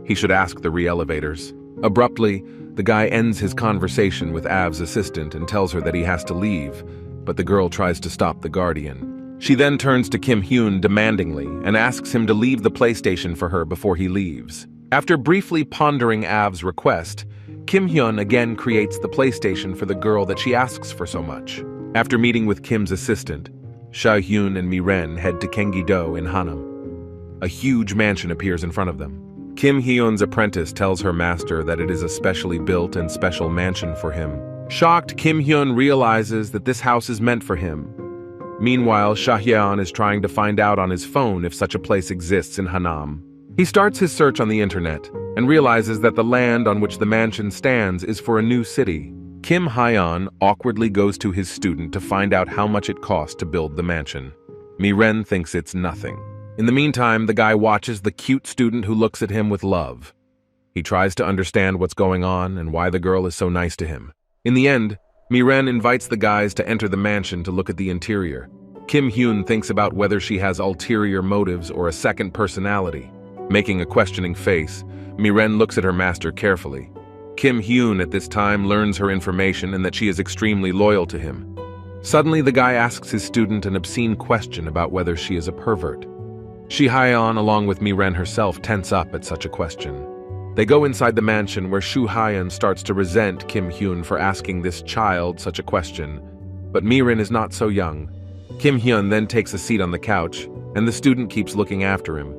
He should ask the re-elevators. Abruptly, the guy ends his conversation with Av's assistant and tells her that he has to leave, but the girl tries to stop the guardian. She then turns to Kim Hyun demandingly and asks him to leave the PlayStation for her before he leaves. After briefly pondering Av's request, Kim Hyun again creates the PlayStation for the girl that she asks for so much. After meeting with Kim's assistant, Hyun and Mi-ren head to Gyeonggi-do in Hanam. A huge mansion appears in front of them. Kim Hyun's apprentice tells her master that it is a specially built and special mansion for him. Shocked, Kim Hyun realizes that this house is meant for him. Meanwhile, Hyun is trying to find out on his phone if such a place exists in Hanam. He starts his search on the internet and realizes that the land on which the mansion stands is for a new city. Kim Hyun awkwardly goes to his student to find out how much it costs to build the mansion. Mi-ren thinks it's nothing. In the meantime, the guy watches the cute student who looks at him with love. He tries to understand what's going on and why the girl is so nice to him. In the end, Mi-ren invites the guys to enter the mansion to look at the interior. Kim Hyun thinks about whether she has ulterior motives or a second personality. Making a questioning face, Mi-ren looks at her master carefully. Kim Hyun at this time learns her information and that she is extremely loyal to him. Suddenly, the guy asks his student an obscene question about whether she is a pervert. Hyun, along with Mi-ren herself, tense up at such a question. They go inside the mansion where Hyun starts to resent Kim Hyun for asking this child such a question. But Mi-ren is not so young. Kim Hyun then takes a seat on the couch, and the student keeps looking after him.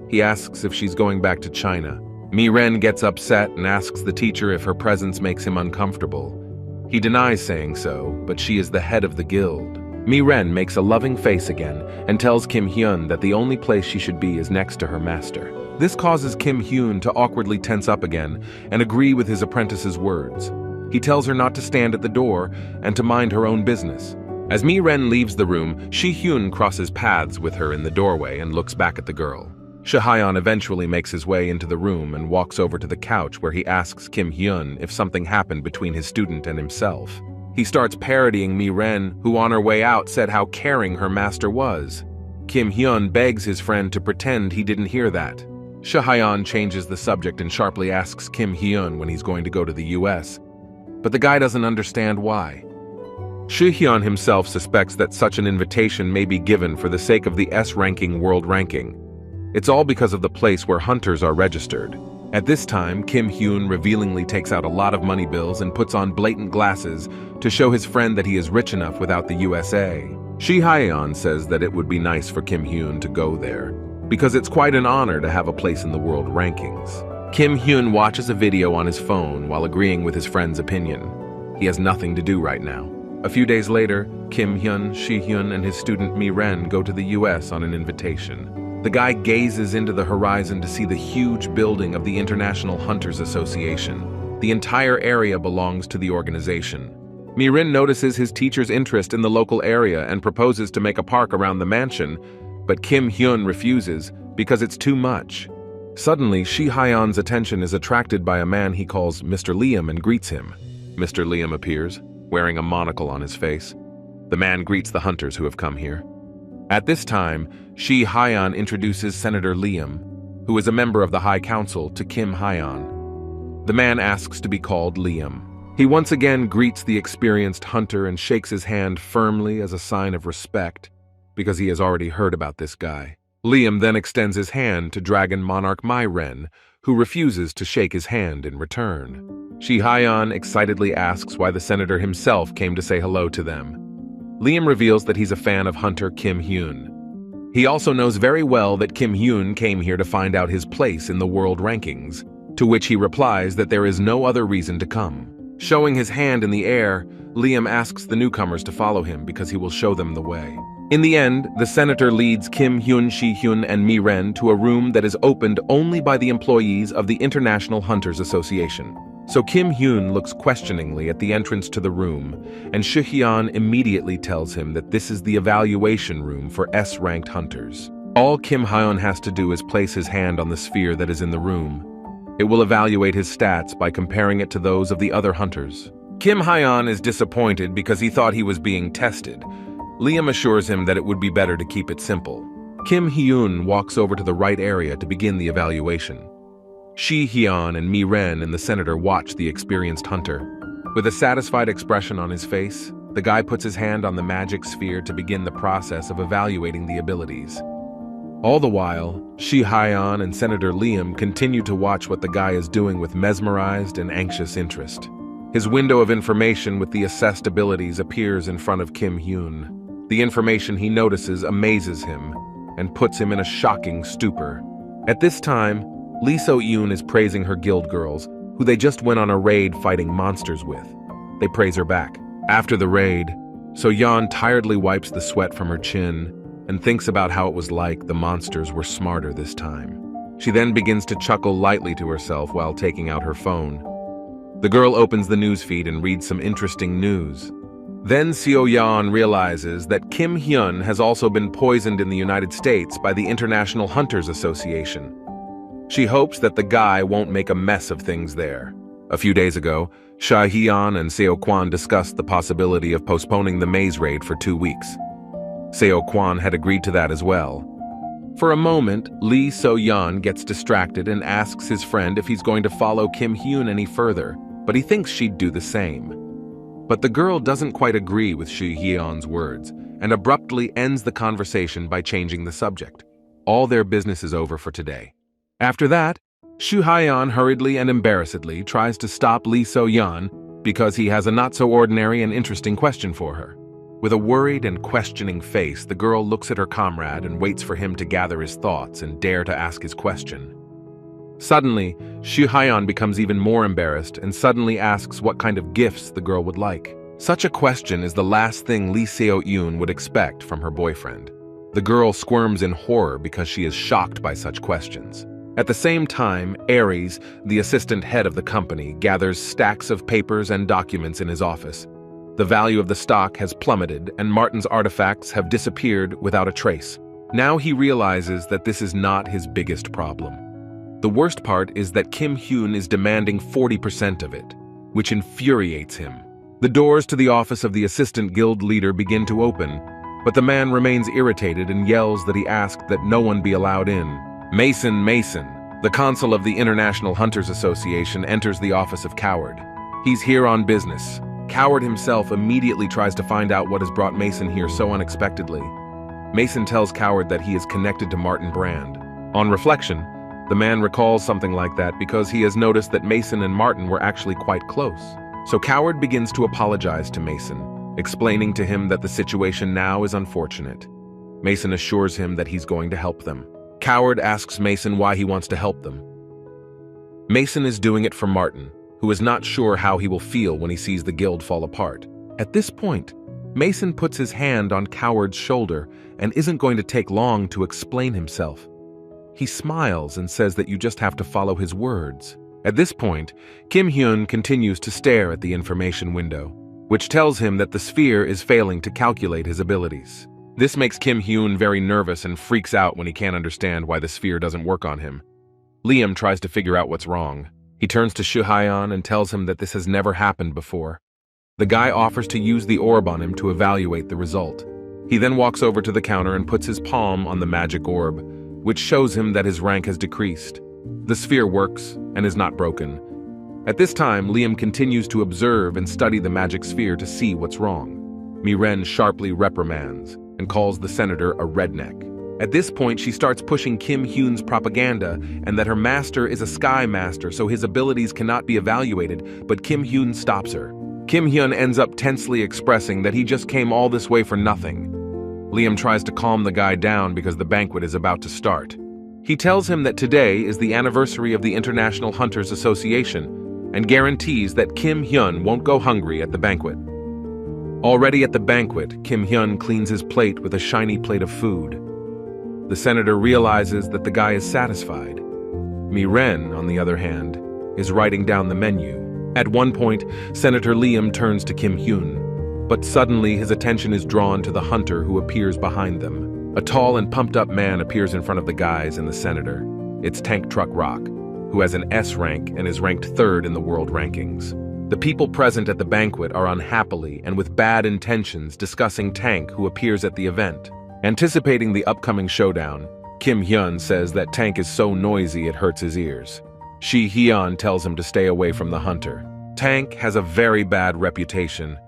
He asks if she's going back to China. Mi-ren gets upset and asks the teacher if her presence makes him uncomfortable. He denies saying so, but she is the head of the guild. Mi-ren makes a loving face again and tells Kim Hyun that the only place she should be is next to her master. This causes Kim Hyun to awkwardly tense up again and agree with his apprentice's words. He tells her not to stand at the door and to mind her own business. As Mi-ren leaves the room, Hyun crosses paths with her in the doorway and looks back at the girl. Hyun eventually makes his way into the room and walks over to the couch where he asks Kim Hyun if something happened between his student and himself. He starts parodying Mi-ren, who on her way out said how caring her master was. Kim Hyun begs his friend to pretend he didn't hear that. Hyun changes the subject and sharply asks Kim Hyun when he's going to go to the US. But the guy doesn't understand why. Hyun himself suspects that such an invitation may be given for the sake of the S-ranking world ranking. It's all because of the place where hunters are registered. At this time, Kim Hyun revealingly takes out a lot of money bills and puts on blatant glasses to show his friend that he is rich enough without the USA. Hyun says that it would be nice for Kim Hyun to go there, because it's quite an honor to have a place in the world rankings. Kim Hyun watches a video on his phone while agreeing with his friend's opinion. He has nothing to do right now. A few days later, Kim Hyun, Hyun, and his student Mi-ren go to the US on an invitation. The guy gazes into the horizon to see the huge building of the International Hunters Association. The entire area belongs to the organization. Mi-ren notices his teacher's interest in the local area and proposes to make a park around the mansion, but Kim Hyun refuses because it's too much. Suddenly, Hyun's attention is attracted by a man he calls Mr. Liam and greets him. Mr. Liam appears, wearing a monocle on his face. The man greets the hunters who have come here. At this time, Hyun introduces Senator Liam, who is a member of the High Council, to Kim Hyun. The man asks to be called Liam. He once again greets the experienced hunter and shakes his hand firmly as a sign of respect, because he has already heard about this guy. Liam then extends his hand to Dragon Monarch Mi-ren, who refuses to shake his hand in return. Hyun excitedly asks why the senator himself came to say hello to them. Liam reveals that he's a fan of hunter Kim Hyun. He also knows very well that Kim Hyun came here to find out his place in the world rankings, to which he replies that there is no other reason to come. Showing his hand in the air, Liam asks the newcomers to follow him because he will show them the way. In the end, the senator leads Kim Hyun, Hyun, and Mi-ren to a room that is opened only by the employees of the International Hunters Association. So Kim Hyun looks questioningly at the entrance to the room, and Hyun immediately tells him that this is the evaluation room for S-ranked hunters. All Kim Hyun has to do is place his hand on the sphere that is in the room. It will evaluate his stats by comparing it to those of the other hunters. Kim Hyun is disappointed because he thought he was being tested. Liam assures him that it would be better to keep it simple. Kim Hyun walks over to the right area to begin the evaluation. Hyun and Mi-ren and the senator watch the experienced hunter. With a satisfied expression on his face, The guy puts his hand on the magic sphere to begin the process of evaluating the abilities. All the while, Hyun and Senator Liam continue to watch what the guy is doing with mesmerized and anxious interest. His window of information with the assessed abilities appears in front of Kim Hyun. The information he notices amazes him and puts him in a shocking stupor. At this time, Lee So-yoon is praising her guild girls, who they just went on a raid fighting monsters with. They praise her back. After the raid, So-yeon tiredly wipes the sweat from her chin and thinks about how it was like the monsters were smarter this time. She then begins to chuckle lightly to herself while taking out her phone. The girl opens the newsfeed and reads some interesting news. Then Seo-yeon realizes that Kim Hyun has also been poisoned in the United States by the International Hunters Association. She hopes that the guy won't make a mess of things there. A few days ago, Hyun and Seo-kwan discussed the possibility of postponing the maze raid for 2 weeks. Seo-kwan had agreed to that as well. For a moment, Lee So-yeon gets distracted and asks his friend if he's going to follow Kim Hyun any further, but he thinks she'd do the same. But the girl doesn't quite agree with Hyun's words and abruptly ends the conversation by changing the subject. All their business is over for today. After that, Hyun hurriedly and embarrassedly tries to stop Lee So-yeon because he has a not-so-ordinary and interesting question for her. With a worried and questioning face, the girl looks at her comrade and waits for him to gather his thoughts and dare to ask his question. Suddenly, Hyun becomes even more embarrassed and suddenly asks what kind of gifts the girl would like. Such a question is the last thing Lee So-yoon would expect from her boyfriend. The girl squirms in horror because she is shocked by such questions. At the same time, Aries, the assistant head of the company, gathers stacks of papers and documents in his office. The value of the stock has plummeted, and Martin's artifacts have disappeared without a trace. Now he realizes that this is not his biggest problem. The worst part is that Kim Hyun is demanding 40% of it, which infuriates him. The doors to the office of the assistant guild leader begin to open, but the man remains irritated and yells that he asked that no one be allowed in. Mason, the consul of the International Hunters Association, enters the office of Coward. He's here on business. Coward himself immediately tries to find out what has brought Mason here so unexpectedly. Mason tells Coward that he is connected to Martin Brand. On reflection, the man recalls something like that because he has noticed that Mason and Martin were actually quite close. So Coward begins to apologize to Mason, explaining to him that the situation now is unfortunate. Mason assures him that he's going to help them. Coward asks Mason why he wants to help them. Mason is doing it for Martin, who is not sure how he will feel when he sees the guild fall apart. At this point, Mason puts his hand on Coward's shoulder and isn't going to take long to explain himself. He smiles and says that you just have to follow his words. At this point, Kim Hyun continues to stare at the information window, which tells him that the sphere is failing to calculate his abilities. This makes Kim Hyun very nervous and freaks out when he can't understand why the sphere doesn't work on him. Liam tries to figure out what's wrong. He turns to Hyun and tells him that this has never happened before. The guy offers to use the orb on him to evaluate the result. He then walks over to the counter and puts his palm on the magic orb, which shows him that his rank has decreased. The sphere works and is not broken. At this time, Liam continues to observe and study the magic sphere to see what's wrong. Mi-ren sharply reprimands and calls the senator a redneck. At this point, she starts pushing Kim Hyun's propaganda and that her master is a sky master, so his abilities cannot be evaluated, but Kim Hyun stops her. Kim Hyun ends up tensely expressing that he just came all this way for nothing. Liam tries to calm the guy down because the banquet is about to start. He tells him that today is the anniversary of the International Hunters Association and guarantees that Kim Hyun won't go hungry at the banquet. Already at the banquet, Kim Hyun cleans his plate with a shiny plate of food. The senator realizes that the guy is satisfied. Mi-ren, on the other hand, is writing down the menu. At one point, Senator Liam turns to Kim Hyun, but suddenly his attention is drawn to the hunter who appears behind them. A tall and pumped-up man appears in front of the guys and the senator. It's Tank Truck Rock, who has an S rank and is ranked 3rd in the world rankings. The people present at the banquet are unhappily and with bad intentions discussing Tank, who appears at the event. Anticipating the upcoming showdown, Kim Hyun says that Tank is so noisy it hurts his ears. Hyun tells him to stay away from the hunter. Tank has a very bad reputation,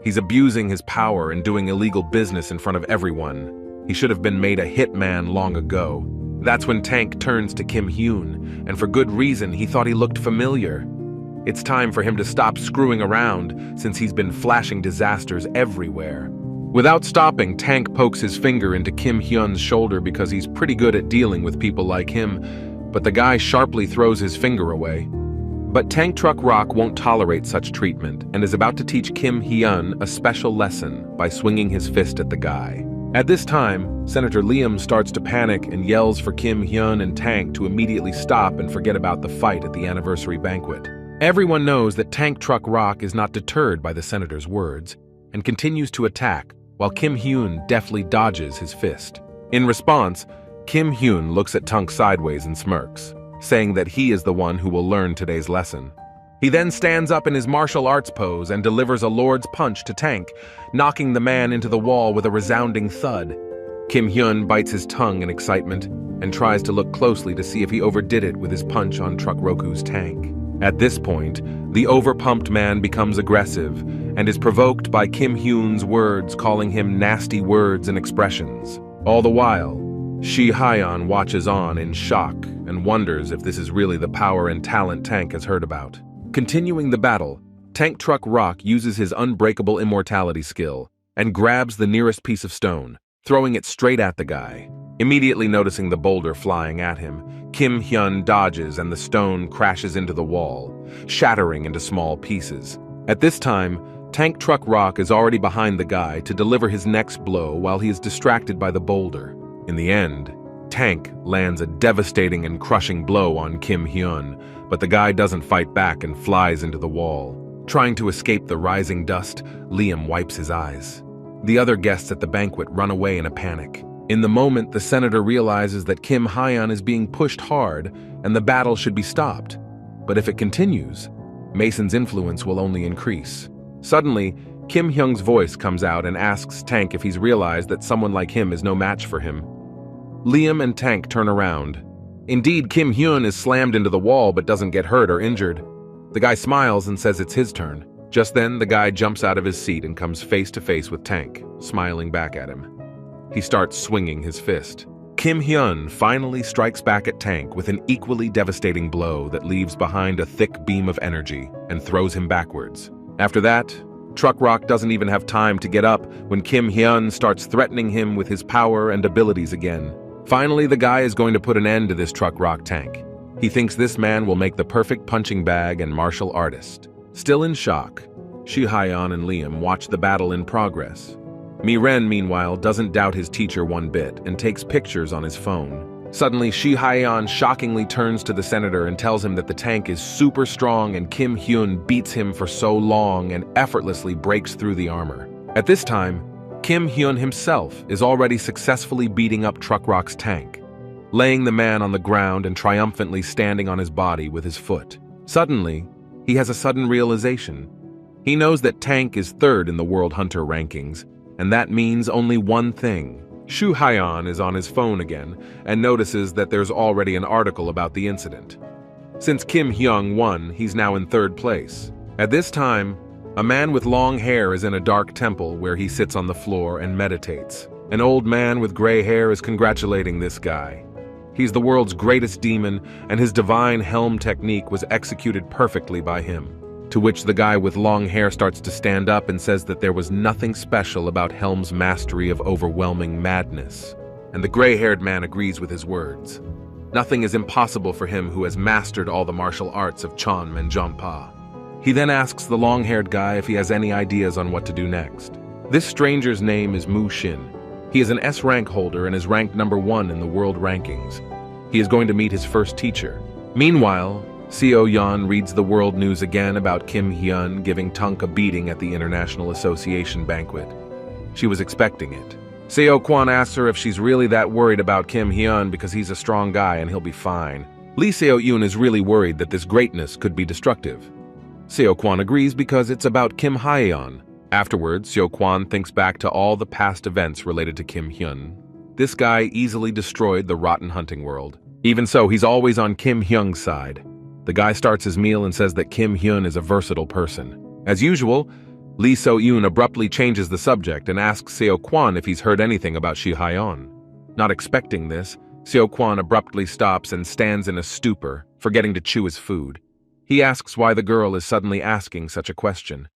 He's abusing his power and doing illegal business in front of everyone. He should have been made a hitman long ago. That's when Tank turns to Kim Hyun, and for good reason. He thought he looked familiar. It's time for him to stop screwing around, since he's been flashing disasters everywhere. Without stopping, Tank pokes his finger into Kim Hyun's shoulder because he's pretty good at dealing with people like him, but the guy sharply throws his finger away. But Tank Truck Rock won't tolerate such treatment and is about to teach Kim Hyun a special lesson by swinging his fist at the guy. At this time, Senator Liam starts to panic and yells for Kim Hyun and Tank to immediately stop and forget about the fight at the anniversary banquet. Everyone knows that Tank Truck Rock is not deterred by the senator's words and continues to attack, while Kim Hyun deftly dodges his fist. In response, Kim Hyun looks at Tank sideways and smirks, saying that he is the one who will learn today's lesson. He then stands up in his martial arts pose and delivers a lord's punch to Tank, knocking the man into the wall with a resounding thud. Kim Hyun bites his tongue in excitement and tries to look closely to see if he overdid it with his punch on Truck Roku's tank. At this point, the overpumped man becomes aggressive and is provoked by Kim Hyun's words, calling him nasty words and expressions. All the while, Hyun watches on in shock and wonders if this is really the power and talent Tank has heard about. Continuing the battle, Tank Truck Rock uses his unbreakable immortality skill and grabs the nearest piece of stone, throwing it straight at the guy. Immediately noticing the boulder flying at him, Kim Hyun dodges and the stone crashes into the wall, shattering into small pieces. At this time, Tank Truck Rock is already behind the guy to deliver his next blow while he is distracted by the boulder. In the end, Tank lands a devastating and crushing blow on Kim Hyun, but the guy doesn't fight back and flies into the wall. Trying to escape the rising dust, Liam wipes his eyes. The other guests at the banquet run away in a panic. In the moment, the senator realizes that Kim Hyun is being pushed hard and the battle should be stopped. But if it continues, Mason's influence will only increase. Suddenly, Kim Hyun's voice comes out and asks Tank if he's realized that someone like him is no match for him. Liam and Tank turn around. Indeed, Kim Hyun is slammed into the wall but doesn't get hurt or injured. The guy smiles and says it's his turn. Just then, the guy jumps out of his seat and comes face to face with Tank, smiling back at him. He starts swinging his fist. Kim Hyun finally strikes back at Tank with an equally devastating blow that leaves behind a thick beam of energy and throws him backwards. After that, Truck Rock doesn't even have time to get up when Kim Hyun starts threatening him with his power and abilities again. Finally, the guy is going to put an end to this Truck Rock Tank. He thinks this man will make the perfect punching bag and martial artist. Still in shock, Hyun and Liam watch the battle in progress. Mi-ren, meanwhile, doesn't doubt his teacher one bit and takes pictures on his phone. Suddenly, Hyun shockingly turns to the senator and tells him that the tank is super strong and Kim Hyun beats him for so long and effortlessly breaks through the armor. At this time, Kim Hyun himself is already successfully beating up Truck Rock's tank, laying the man on the ground and triumphantly standing on his body with his foot. Suddenly, he has a sudden realization. He knows that Tank is third in the World Hunter rankings, and that means only one thing. Hyun is on his phone again and notices that there's already an article about the incident. Since Kim Hyun won, he's now in third place. At this time, a man with long hair is in a dark temple where he sits on the floor and meditates. An old man with gray hair is congratulating this guy. He's the world's greatest demon, and his divine helm technique was executed perfectly by him. To which the guy with long hair starts to stand up and says that there was nothing special about Helm's mastery of overwhelming madness. And the gray-haired man agrees with his words. Nothing is impossible for him who has mastered all the martial arts of Chon and Jompa. He then asks the long-haired guy if he has any ideas on what to do next. This stranger's name is Mu Shin. He is an S rank holder and is ranked number 1 in the world rankings. He is going to meet his first teacher. Meanwhile, Seo Yeon reads the world news again about Kim Hyun giving Tank a beating at the International Association banquet. She was expecting it. Seo Kwon asks her if she's really that worried about Kim Hyun because he's a strong guy and he'll be fine. Lee Seo Yoon is really worried that this greatness could be destructive. Seo Kwon agrees because it's about Kim Hyun. Afterwards, Seo Kwon thinks back to all the past events related to Kim Hyun. This guy easily destroyed the rotten hunting world. Even so, he's always on Kim Hyun's side. The guy starts his meal and says that Kim Hyun is a versatile person. As usual, Lee So-yoon abruptly changes the subject and asks Seo-kwan if he's heard anything about Shi Hyeon. Not expecting this, Seo-kwan abruptly stops and stands in a stupor, forgetting to chew his food. He asks why the girl is suddenly asking such a question.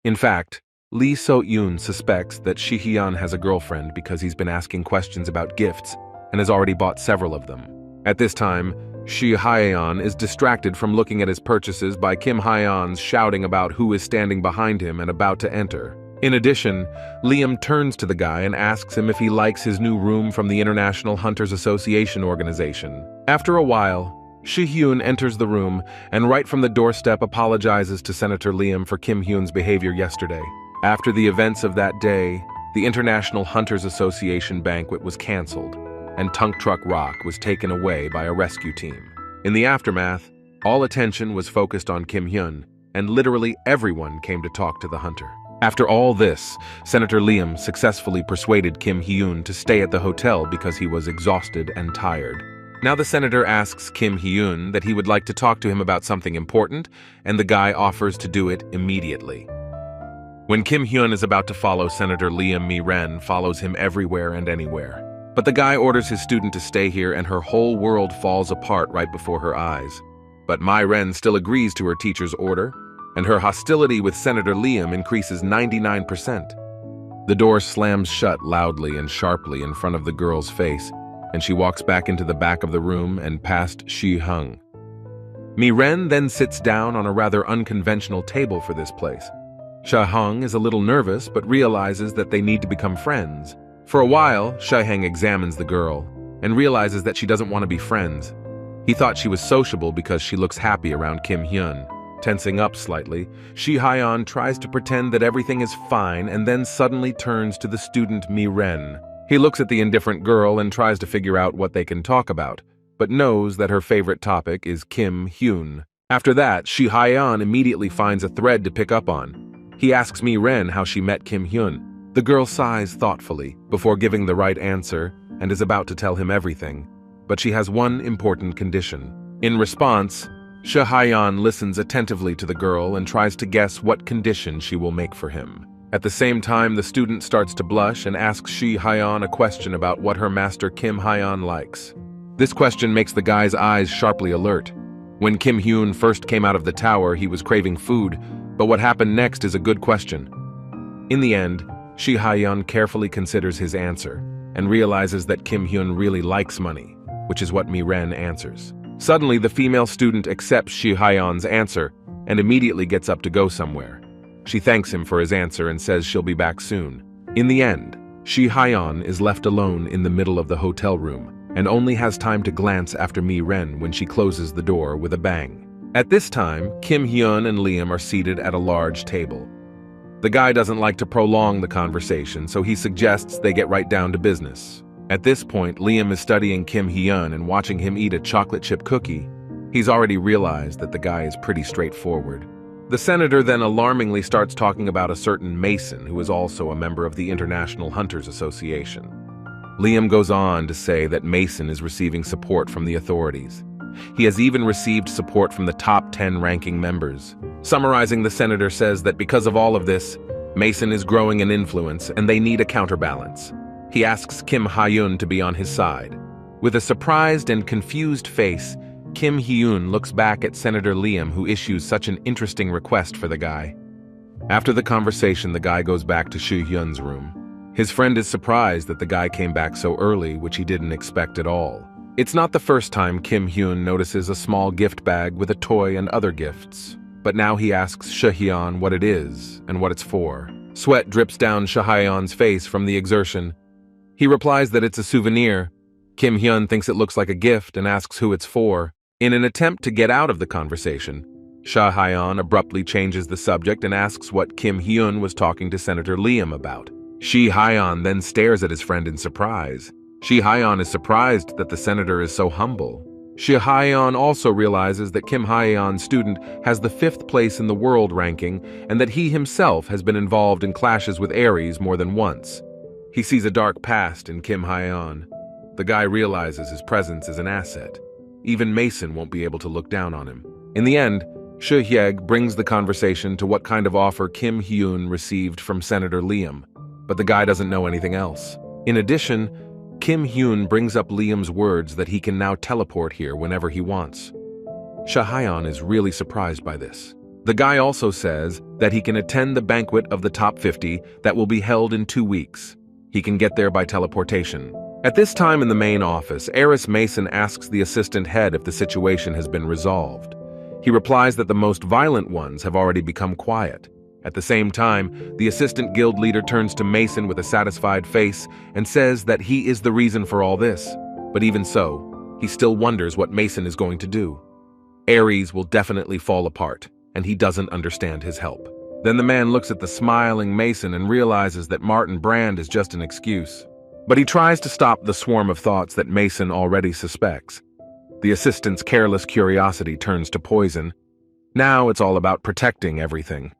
In fact, Lee So-yoon suspects that Shi Hyeon has a girlfriend because he's been asking questions about gifts and has already bought several of them. At this time, Shi Hyeon is distracted from looking at his purchases by Kim Hyeon's shouting about who is standing behind him and about to enter. In addition, Liam turns to the guy and asks him if he likes his new room from the International Hunters Association organization. After a while, Shi Hyun enters the room and right from the doorstep apologizes to Senator Liam for Kim Hyun's behavior yesterday. After the events of that day, the International Hunters Association banquet was canceled, and Tunk Truck Rock was taken away by a rescue team. In the aftermath, all attention was focused on Kim Hyun, and literally everyone came to talk to the hunter. After all this, Senator Liam successfully persuaded Kim Hyun to stay at the hotel because he was exhausted and tired. Now the senator asks Kim Hyun that he would like to talk to him about something important, and the guy offers to do it immediately. When Kim Hyun is about to follow Senator Liam, Mi-ren follows him everywhere and anywhere. But the guy orders his student to stay here and her whole world falls apart right before her eyes. But Mi-ren still agrees to her teacher's order, and her hostility with Senator Liam increases 99%. The door slams shut loudly and sharply in front of the girl's face, and she walks back into the back of the room and past Shi-hung. Mi-ren then sits down on a rather unconventional table for this place. Shi-hung is a little nervous but realizes that they need to become friends. For a while, Shi-hung examines the girl and realizes that she doesn't want to be friends. He thought she was sociable because she looks happy around Kim Hyun. Tensing up slightly, Shi Hyeon tries to pretend that everything is fine and then suddenly turns to the student Mi-ren. He looks at the indifferent girl and tries to figure out what they can talk about, but knows that her favorite topic is Kim Hyun. After that, Shi Hyeon immediately finds a thread to pick up on. He asks Mi-ren how she met Kim Hyun. The girl sighs thoughtfully before giving the right answer and is about to tell him everything, but she has one important condition. In response, Shi Hyeon listens attentively to the girl and tries to guess what condition she will make for him. At the same time, the student starts to blush and asks Shi Hyeon a question about what her master Kim Hyeon likes. This question makes the guy's eyes sharply alert. When Kim Hyun first came out of the tower, he was craving food, but what happened next is a good question. In the end, Shi Hyeon carefully considers his answer and realizes that Kim Hyun really likes money, which is what Mi-ren answers. Suddenly, the female student accepts Shi Hyeon's answer and immediately gets up to go somewhere. She thanks him for his answer and says she'll be back soon. In the end, Shi Hyeon is left alone in the middle of the hotel room and only has time to glance after Mi-ren when she closes the door with a bang. At this time, Kim Hyun and Liam are seated at a large table. The guy doesn't like to prolong the conversation, so he suggests they get right down to business. At this point, Liam is studying Kim Hyun and watching him eat a chocolate chip cookie. He's already realized that the guy is pretty straightforward. The senator then alarmingly starts talking about a certain Mason who is also a member of the International Hunters Association. Liam goes on to say that Mason is receiving support from the authorities. He has even received support from the top 10 ranking members. Summarizing, the senator says that because of all of this, Mason is growing in influence and they need a counterbalance. He asks Kim Hyun to be on his side. With a surprised and confused face, Kim Hyun looks back at Senator Liam, who issues such an interesting request for the guy. After the conversation, the guy goes back to Shi Hyun's room. His friend is surprised that the guy came back so early, which he didn't expect at all. It's not the first time Kim Hyun notices a small gift bag with a toy and other gifts, but now he asks Shi Hyun what it is and what it's for. Sweat drips down Shi Hyun's face from the exertion. He replies that it's a souvenir. Kim Hyun thinks it looks like a gift and asks who it's for. In an attempt to get out of the conversation, Shi Hyun abruptly changes the subject and asks what Kim Hyun was talking to Senator Liam about. Shi Hyun then stares at his friend in surprise. Shi Hyun is surprised that the senator is so humble. Shi Hyun also realizes that Kim Hyun's student has the 5th place in the world ranking and that he himself has been involved in clashes with Aries more than once. He sees a dark past in Kim Hyun. The guy realizes his presence is an asset. Even Mason won't be able to look down on him. In the end, Hyeg brings the conversation to what kind of offer Hyun received from Senator Liam, but the guy doesn't know anything else. In addition, Hyun brings up Liam's words that he can now teleport here whenever he wants. Hyun is really surprised by this. The guy also says that he can attend the banquet of the top 50 that will be held in 2 weeks. He can get there by teleportation. At this time in the main office, Aries Mason asks the assistant head if the situation has been resolved. He replies that the most violent ones have already become quiet. At the same time, the assistant guild leader turns to Mason with a satisfied face and says that he is the reason for all this. But even so, he still wonders what Mason is going to do. Aries will definitely fall apart, and he doesn't understand his help. Then the man looks at the smiling Mason and realizes that Martin Brand is just an excuse. But he tries to stop the swarm of thoughts that Mason already suspects. The assistant's careless curiosity turns to poison. Now it's all about protecting everything.